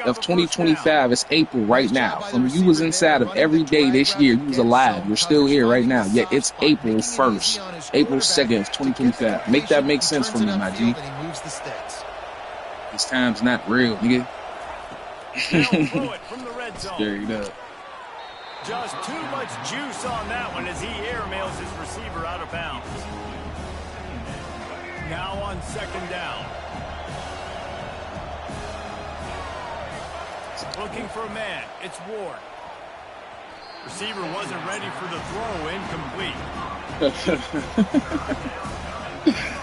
Of 2025, it's April right now. From you was inside of every day this year, you was alive. You're still here right now. Yet it's April 1st, April 2nd of 2025. Make that make sense for me, my G. This time's not real, nigga. Scary up. Just too much juice on that one as he airmails his receiver out of bounds. Now on 2nd down. Looking for a man. It's Ward. Receiver wasn't ready for the throw. Incomplete.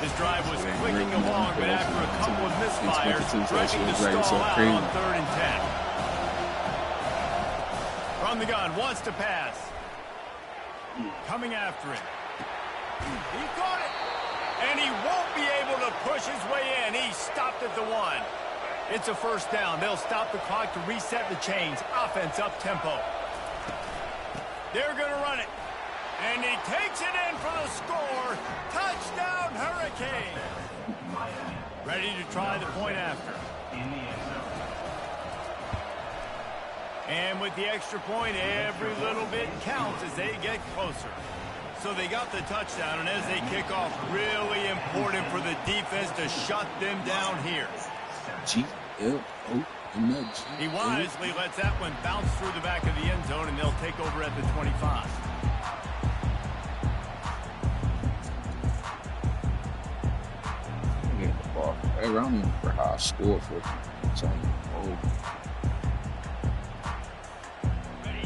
His drive was clicking along, but after a couple of misfires, driving to stall out on 3rd and 10. From the gun, wants to pass. Coming after him. He caught it. And he won't be able to push his way in. He stopped at the 1. It's a 1st down. They'll stop the clock to reset the chains. Offense up tempo. They're going to run it. And he takes it in for the score. Touchdown, Hurricane. Ready to try the point after. And with the extra point, every little bit counts as they get closer. So they got the touchdown, and as they kick off, really important for the defense to shut them down here. GLO. He wisely lets that one bounce through the back of the end zone, and they'll take over at the 25. Yeah, the ball. I don't remember how I scored for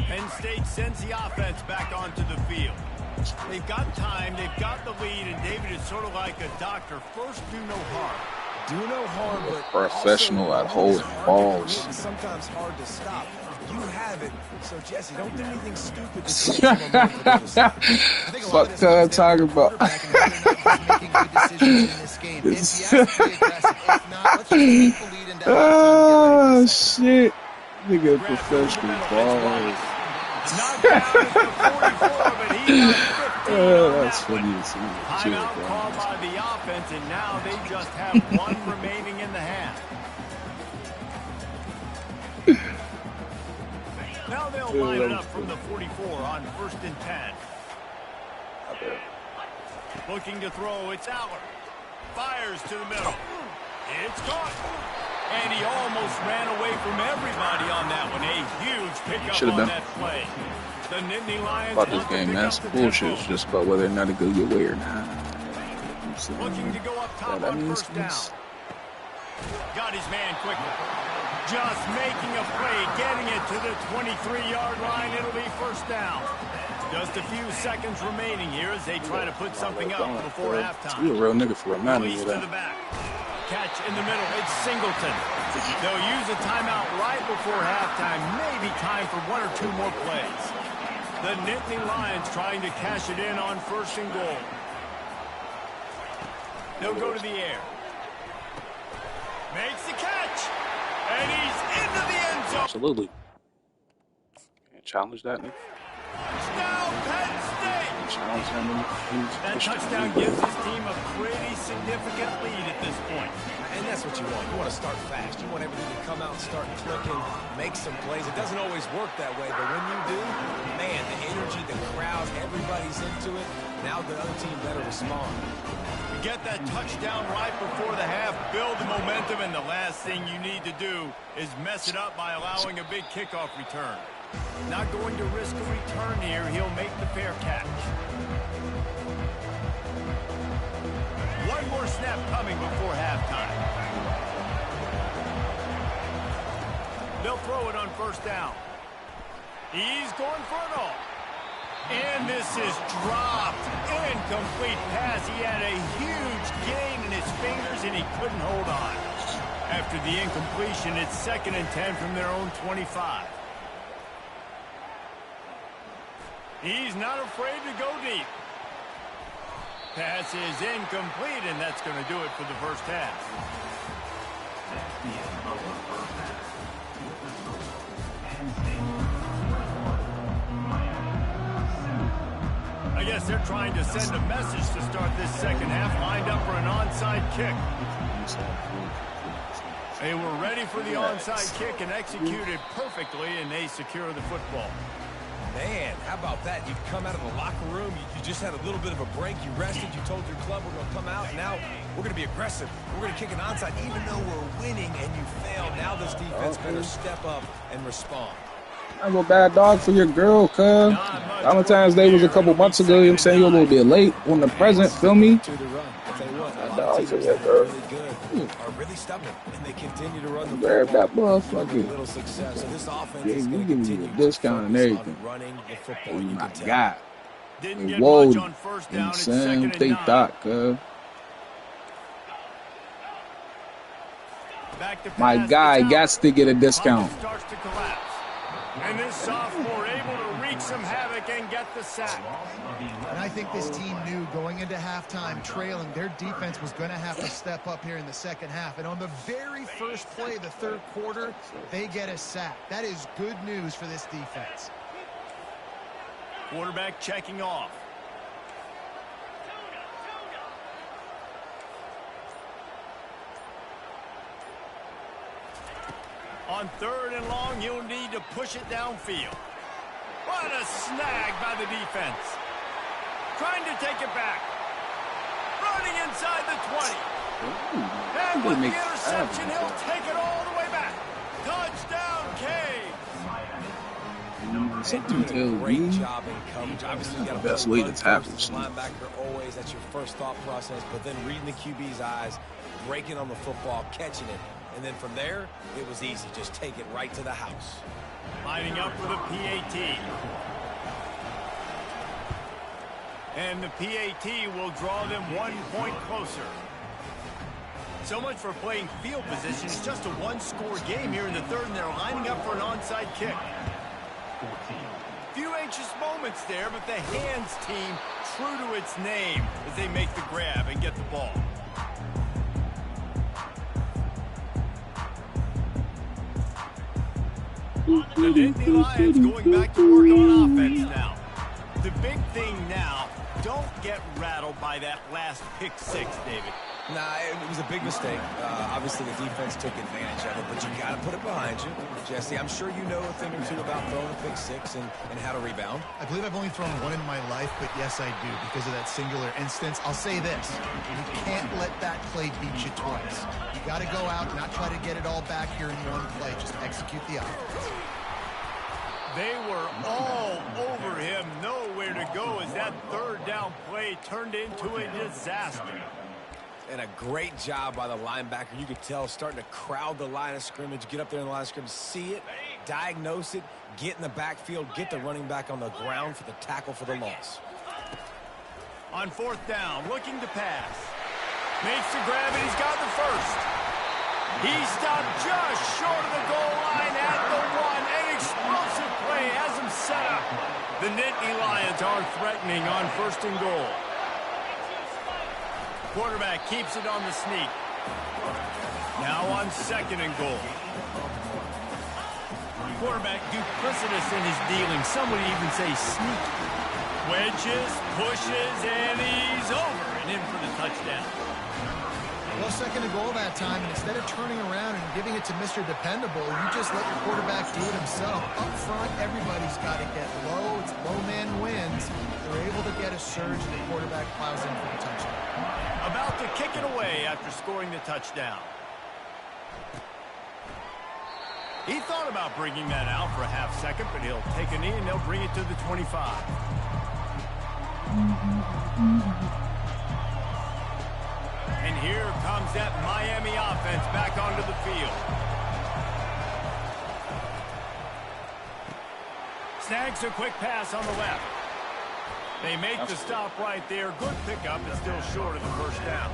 Penn State sends the offense back onto the field. They've got time, they've got the lead, and David is sort of like a doctor. First, do no harm. Do no harm, but professional at holding balls. It's sometimes hard to stop. You have it, so Jesse, don't do anything stupid. Fuck that talking about. Oh shit, nigga, professional balls. That's funny to see. Timeout called by the offense, and now they just have one remaining in the half. Now they'll line it up from the 44 on 1st and 10. Looking to throw, it's Aller. Fires to the middle. It's caught. And he almost ran away from everybody on that one. A huge pickup on that play. The Nittany Lions about this game, man. It's bullshit. It's just about whether or not it goes your way or not. Looking to go up top on 1st down. Got his man quickly. Just making a play, getting it to the 23-yard line. It'll be 1st down. Just a few seconds remaining here as they try to put something up before halftime. You a real nigga for a man. Release to the back. Catch in the middle. It's Singleton. They'll use a timeout right before halftime. Maybe time for 1 or 2 more plays. The Nittany Lions trying to cash it in on 1st and goal. They'll go to the air. Makes the catch. And he's into the end zone. Absolutely. Can't challenge that nigga. Now Penn State. Challenge that nigga. That touchdown gives his team a pretty significant lead at this point. And that's what you want. You want to start fast. You want everything to come out and start clicking, make some plays. It doesn't always work that way, but when you do, man, the energy, the crowd, everybody's into it. Now the other team better respond. Get that touchdown right before the half, build the momentum, and the last thing you need to do is mess it up by allowing a big kickoff return. Not going to risk a return here. He'll make the fair catch. One more snap coming before halftime. They'll throw it on 1st down. He's going for it all. And this is dropped. Incomplete pass. He had a huge gain in his fingers, and he couldn't hold on. After the incompletion, it's 2nd and 10 from their own 25. He's not afraid to go deep. Pass is incomplete, and that's going to do it for the 1st half. I guess they're trying to send a message to start this 2nd half, lined up for an onside kick. They were ready for the onside kick and executed perfectly, and they secure the football. Man, how about that? You've come out of the locker room. You just had a little bit of a break. You rested. You told your club we're going to come out. And now we're going to be aggressive. We're going to kick an onside even though we're winning and you failed. Now this defense better step up and respond. I'm a bad dog for your girl, cuz. Valentine's Day was a couple months ago. You know what I'm saying? You're a little bit late on the present. Feel me? Bad dog for your girl. Are really stubborn, and they continue to run the grab that motherfucker. Little success. So this offense yeah, is we going to give you a discount and everything. Oh my God. Whoa. You know what I'm saying? Think that, cuz. My guy gets to get a discount. And this sophomore able to wreak some havoc and get the sack. And I think this team knew going into halftime trailing, their defense was going to have to step up here in the 2nd half. And on the very first play of the 3rd quarter, they get a sack. That is good news for this defense. Quarterback checking off. On 3rd and long, you'll need to push it downfield. What a snag by the defense. Trying to take it back. Running inside the 20. And with the interception, he'll take it all the way back. Something tells Great me job in coverage. Obviously, you got the best way to tackle the linebacker always. That's your first thought process. But then reading the QB's eyes, breaking on the football, catching it, and then from there, it was easy. Just take it right to the house. Lining up for the PAT. And the PAT will draw them 1 point closer. So much for playing field position. It's just a one-score game here in the third, and they're lining up for an onside kick. Few anxious moments there, but the hands team true to its name as they make the grab and get the ball. The Nittany Lions going back to work on offense now. The big thing now, don't get rattled by that last pick six, David. Nah, it was a big mistake. Obviously, the defense took advantage of it, but you got to put it behind you. Jesse, I'm sure you know a thing or two about throwing a pick six and how to rebound. I believe I've only thrown one in my life, but yes, I do, because of that singular instance. I'll say this. You can't let that play beat you twice. You got to go out and not try to get it all back here in one play. Just execute the offense. They were all over him, nowhere to go as that third down play turned into a disaster. And a great job by the linebacker. You could tell starting to crowd the line of scrimmage, get up there in the line of scrimmage, see it, diagnose it, get in the backfield, get the running back on the ground for the tackle for the loss. On fourth down, looking to pass. Makes the grab, and he's got the first. He stopped just short of the goal line at the one. An explosive play has him set up. The Nittany Lions are threatening on first and goal. Quarterback keeps it on the sneak. Now on second and goal. Quarterback duplicitous in his dealing. Some would even say sneaky. Wedges, pushes, and he's over and in for the touchdown. Well, second and goal that time, and instead of turning around and giving it to Mr. Dependable, you just let your quarterback do it himself. Up front, everybody's got to get low. It's low man wins. They're able to get a surge, and the quarterback plows in for the touchdown. About to kick it away after scoring the touchdown. He thought about bringing that out for a half second, but he'll take a knee and they'll bring it to the 25. And here comes that Miami offense back onto the field. Snags a quick pass on the left. They make the stop right there. Good pickup, but still short of the first down.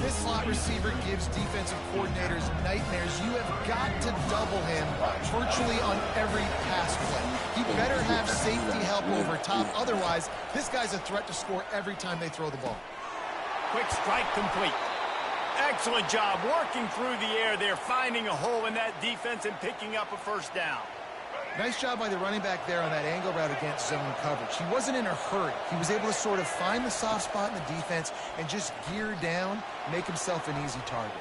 This slot receiver gives defensive coordinators nightmares. You have got to double him virtually on every pass play. He better have safety help over top. Otherwise, this guy's a threat to score every time they throw the ball. Quick strike complete. Excellent job working through the air there, finding a hole in that defense and picking up a first down. Nice job by the running back there on that angle route against zone coverage. He wasn't in a hurry. He was able to sort of find the soft spot in the defense and just gear down, make himself an easy target.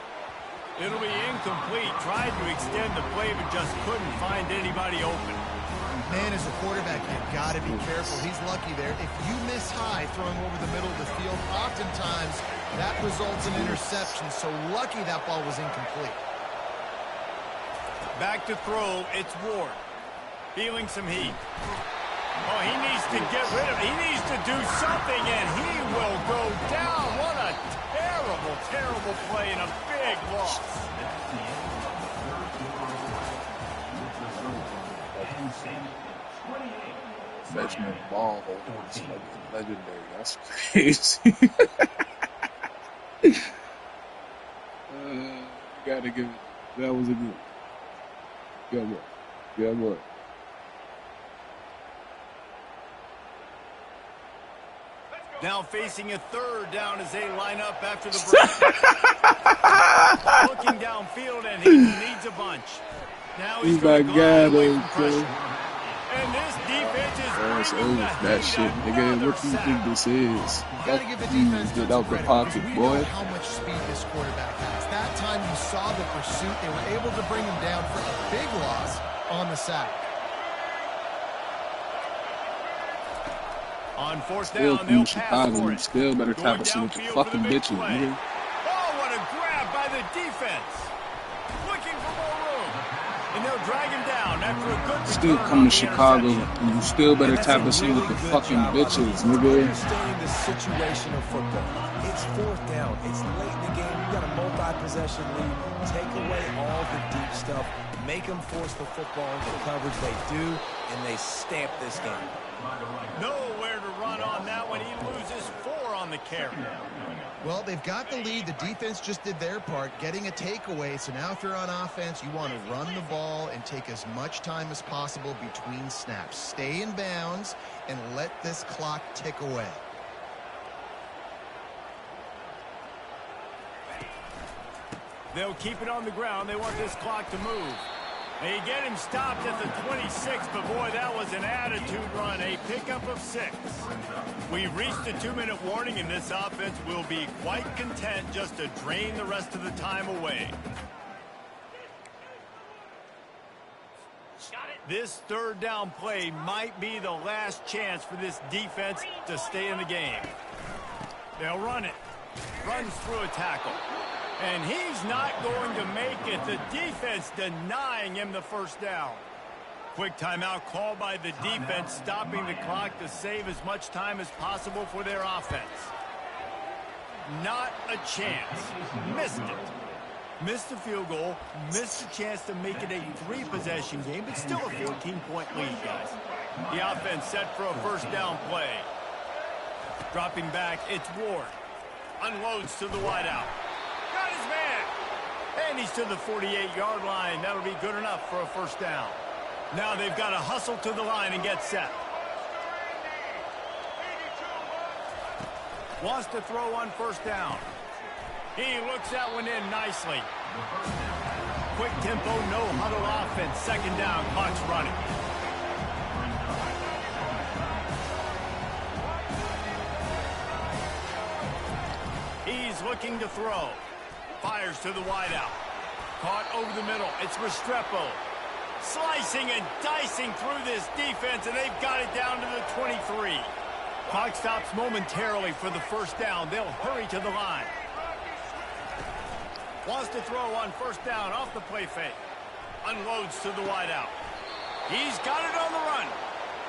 It'll be incomplete. Tried to extend the play, but just couldn't find anybody open. Man, as a quarterback, you've got to be careful. He's lucky there. If you miss high throwing over the middle of the field, oftentimes that results in interception. So lucky that ball was incomplete. Back to throw, it's Ward. Feeling some heat. Oh, he needs to get rid of it. He needs to do something, and he will go down. What a terrible, terrible play and a big loss. Freshman ball holder is like legendary. That's crazy. Gotta give it. That was a good. Good work. Good work. Now facing a third down as they line up after the break. Looking downfield, and he needs a bunch. Now he's going to go away from pressure. And this defense is bringing the that heat shit, up. nigga. Another What do you sack. think this is? You got to give the defense Get out the credit, pocket, because we boy. know how much speed this quarterback has. That time you saw the pursuit. They were able to bring him down for a big loss on the sack. On fourth Still down, they'll from pass Chicago. for You it. still better Going tap us with the downfield for the fucking big bitches, play. nigga. Oh, what a grab by the defense. Looking for more room. And they'll drag him down after a good Still return coming on to the Chicago, interception. and you still better And that's tap a us in with really the good fucking job bitches, of nigga. understanding the situation of football. It's 4th down. It's late in the game. You got a multi-possession lead. Take away all the deep stuff. Make them force the football into coverage. They do, and they stamp this game. Nowhere to run on that one. He loses 4 on the carry. Well, they've got the lead. The defense just did their part, getting a takeaway. So now if you're on offense, you want to run the ball and take as much time as possible between snaps. Stay in bounds and let this clock tick away. They'll keep it on the ground. They want this clock to move. They get him stopped at the 26, but boy, that was an attitude run. A pickup of 6. We've reached a 2-minute warning, and this offense will be quite content just to drain the rest of the time away. This 3rd down play might be the last chance for this defense to stay in the game. They'll run it. Runs through a tackle. And he's not going to make it. The defense denying him the 1st down. Quick timeout called by the defense, stopping the clock to save as much time as possible for their offense. Not a chance. Missed it. Missed the field goal. Missed a chance to make it a 3-possession game, but still a 14-point lead, guys. The offense set for a 1st down play. Dropping back, it's Ward. Unloads to the wideout. Got his man. And he's to the 48-yard line. That'll be good enough for a 1st down. Now they've got to hustle to the line and get set. Wants to throw on 1st down. He looks that one in nicely. Quick tempo, no huddle offense. 2nd down, clock's running. He's looking to throw. Fires to the wideout. Caught over the middle. It's Restrepo. Slicing and dicing through this defense, and they've got it down to the 23. Clock stops momentarily for the 1st down. They'll hurry to the line. Wants to throw on 1st down off the play fake. Unloads to the wideout. He's got it on the run.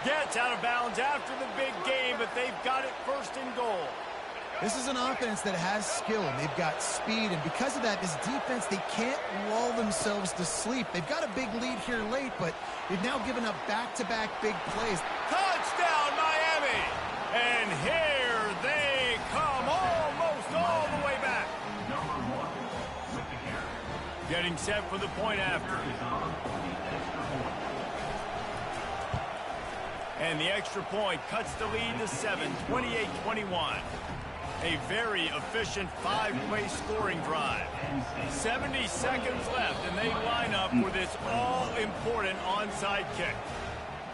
Gets out of bounds after the big game, but they've got it 1st and goal. This is an offense that has skill, and they've got speed, and because of that, this defense, they can't lull themselves to sleep. They've got a big lead here late, but they've now given up back-to-back big plays. Touchdown, Miami! And here they come, almost all the way back. Getting set for the point after. And the extra point cuts the lead to 7, 28-21. A very efficient 5-play scoring drive. 70 seconds left, and they line up for this all-important onside kick.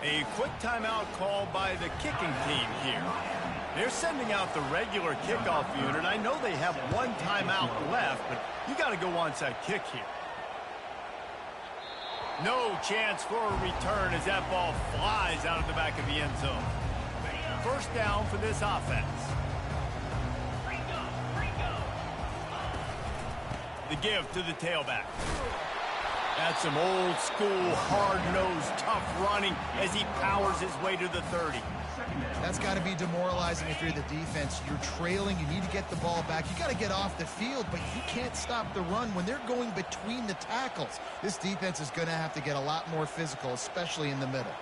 A quick timeout called by the kicking team here. They're sending out the regular kickoff unit. I know they have 1 timeout left, but you got to go onside kick here. No chance for a return as that ball flies out of the back of the end zone. 1st down for this offense. The give to the tailback. That's some old school, hard-nosed, tough running as he powers his way to the 30. That's got to be demoralizing if you're the defense. You're trailing. You need to get the ball back. You got to get off the field, but you can't stop the run when they're going between the tackles. This defense is going to have to get a lot more physical, especially in the middle.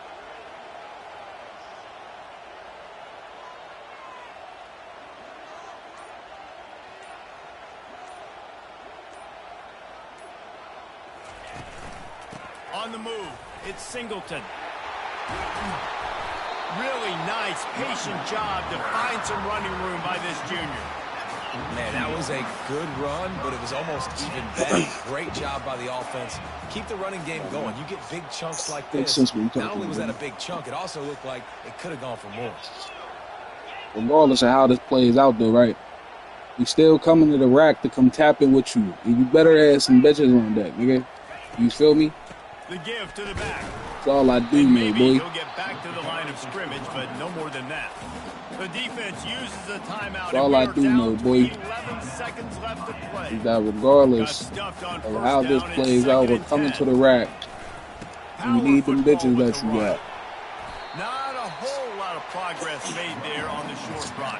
On the move, it's Singleton. Really nice, patient job to find some running room by this junior. Man, that was a good run, but it was almost even better. Great job by the offense. Keep the running game going. You get big chunks like this. Not only was that a big chunk, it also looked like it could have gone for more. Regardless of how this plays out, though, right? We still coming to the rack to come tapping with you. And you better have some bitches on deck, nigga. You feel me? The give to the back. That's all I do, man, boy. He'll get back to the line of scrimmage, but no more than that. The defense uses a timeout. That's all I do, man, boy. 11 seconds left to play. That regardless of how this plays out, we're coming to the rack You need them bitches that you got. Not a whole lot of progress made there on the short run.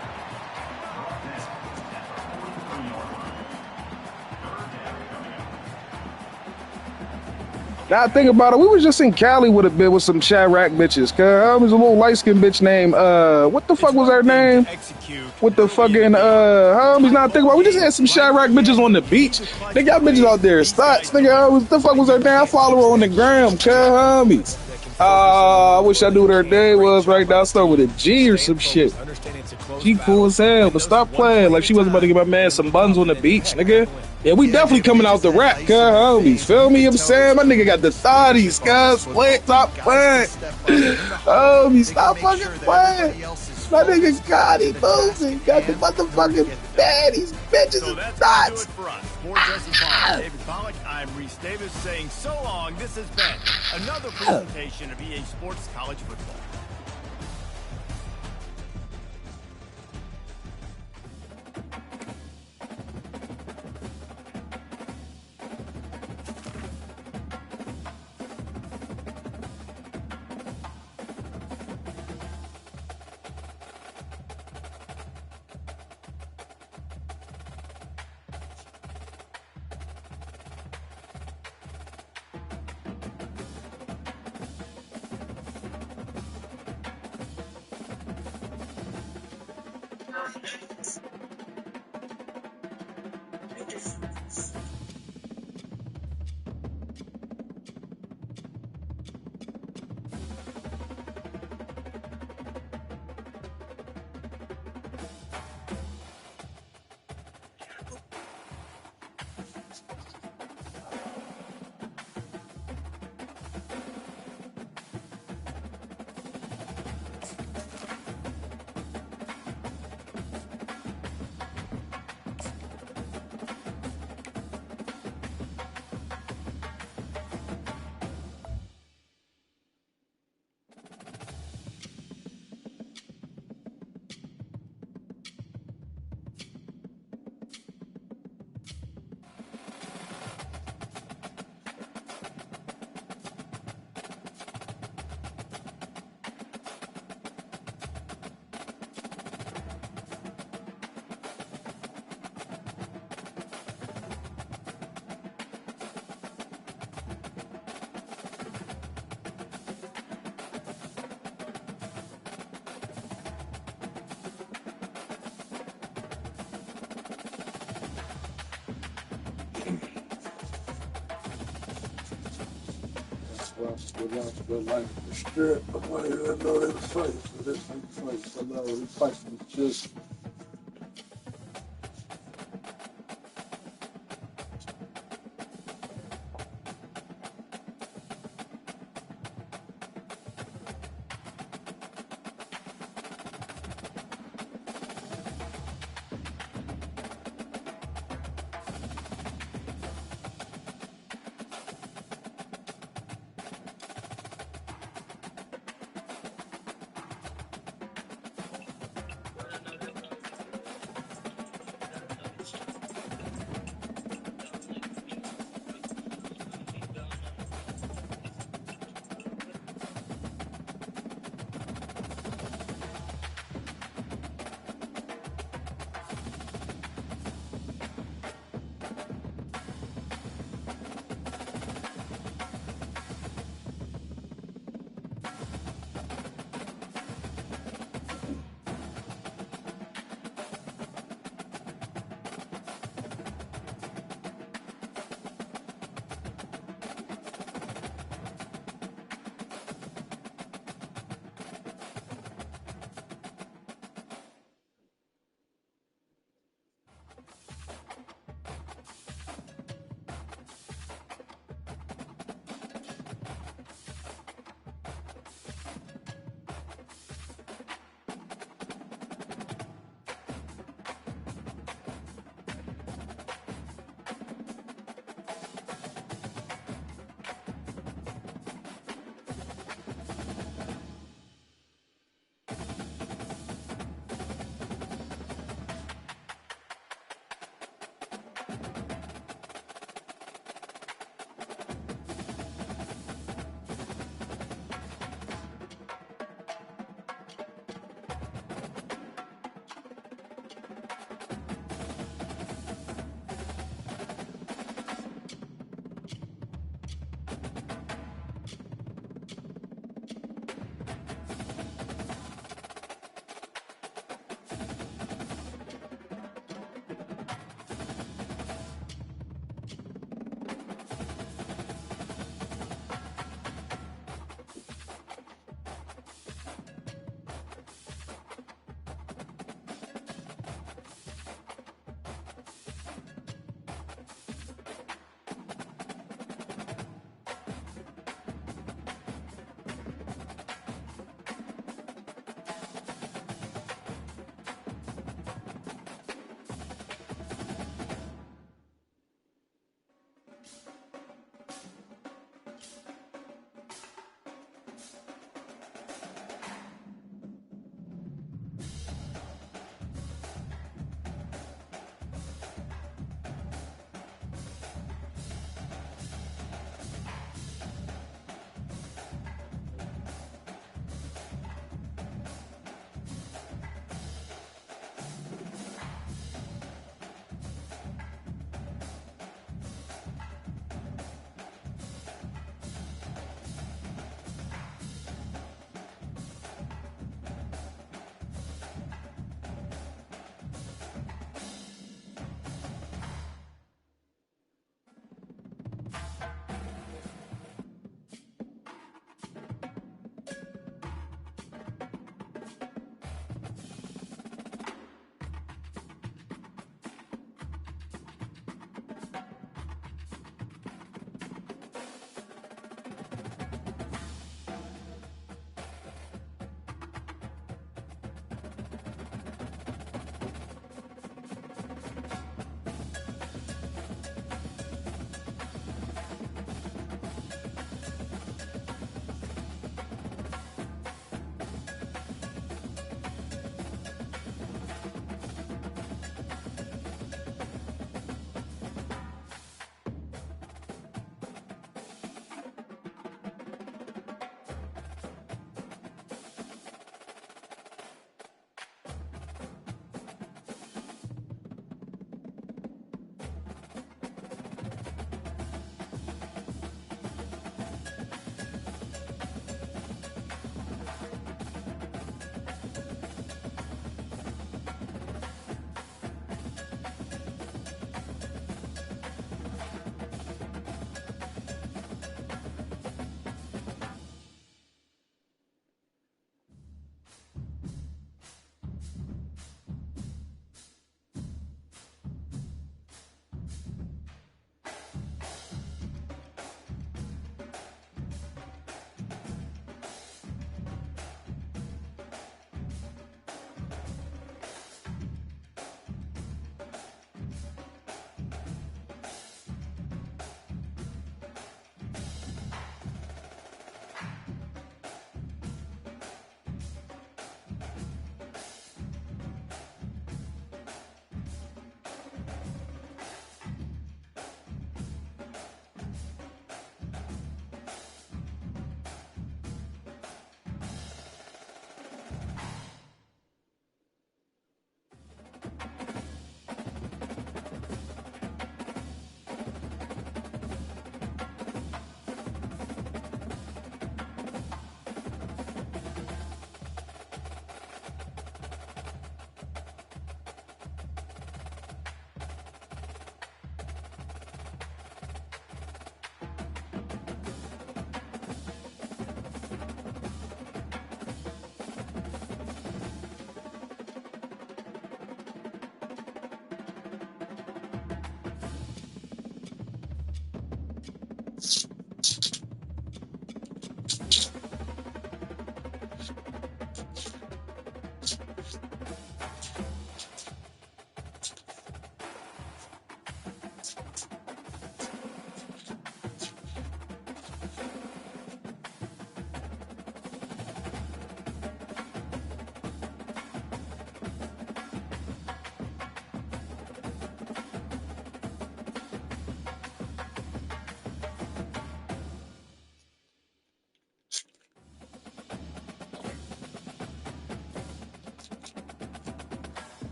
Now I think about it, we was just in Cali with a bit with some Chirac bitches. Cause was a little light skinned bitch named what the fuck was her name? With the fucking homies. Now I think about it, we just had some Chirac bitches on the beach. Nigga, y'all bitches out there thoughts. Nigga, what the fuck was her name? I follow her on the gram, cuz homies. I wish I knew what her name was right now. I start with a G or some shit. She cool as hell, but stop playing like she wasn't about to give my man some buns on the beach, nigga. Yeah, we definitely coming out the rap, cuz homies. Feel me? I'm saying my nigga got the thotties, cuz. Stop playing. Homies, stop fucking playing. My nigga got it moving. Got the motherfucking baddies, bitches, and thoughts. David Pollack, I'm Reese Davis saying so long. This has been another presentation of EA Sports College Football. Good life in the strip. I know they was fighting for this. They fight for love. They fight for just.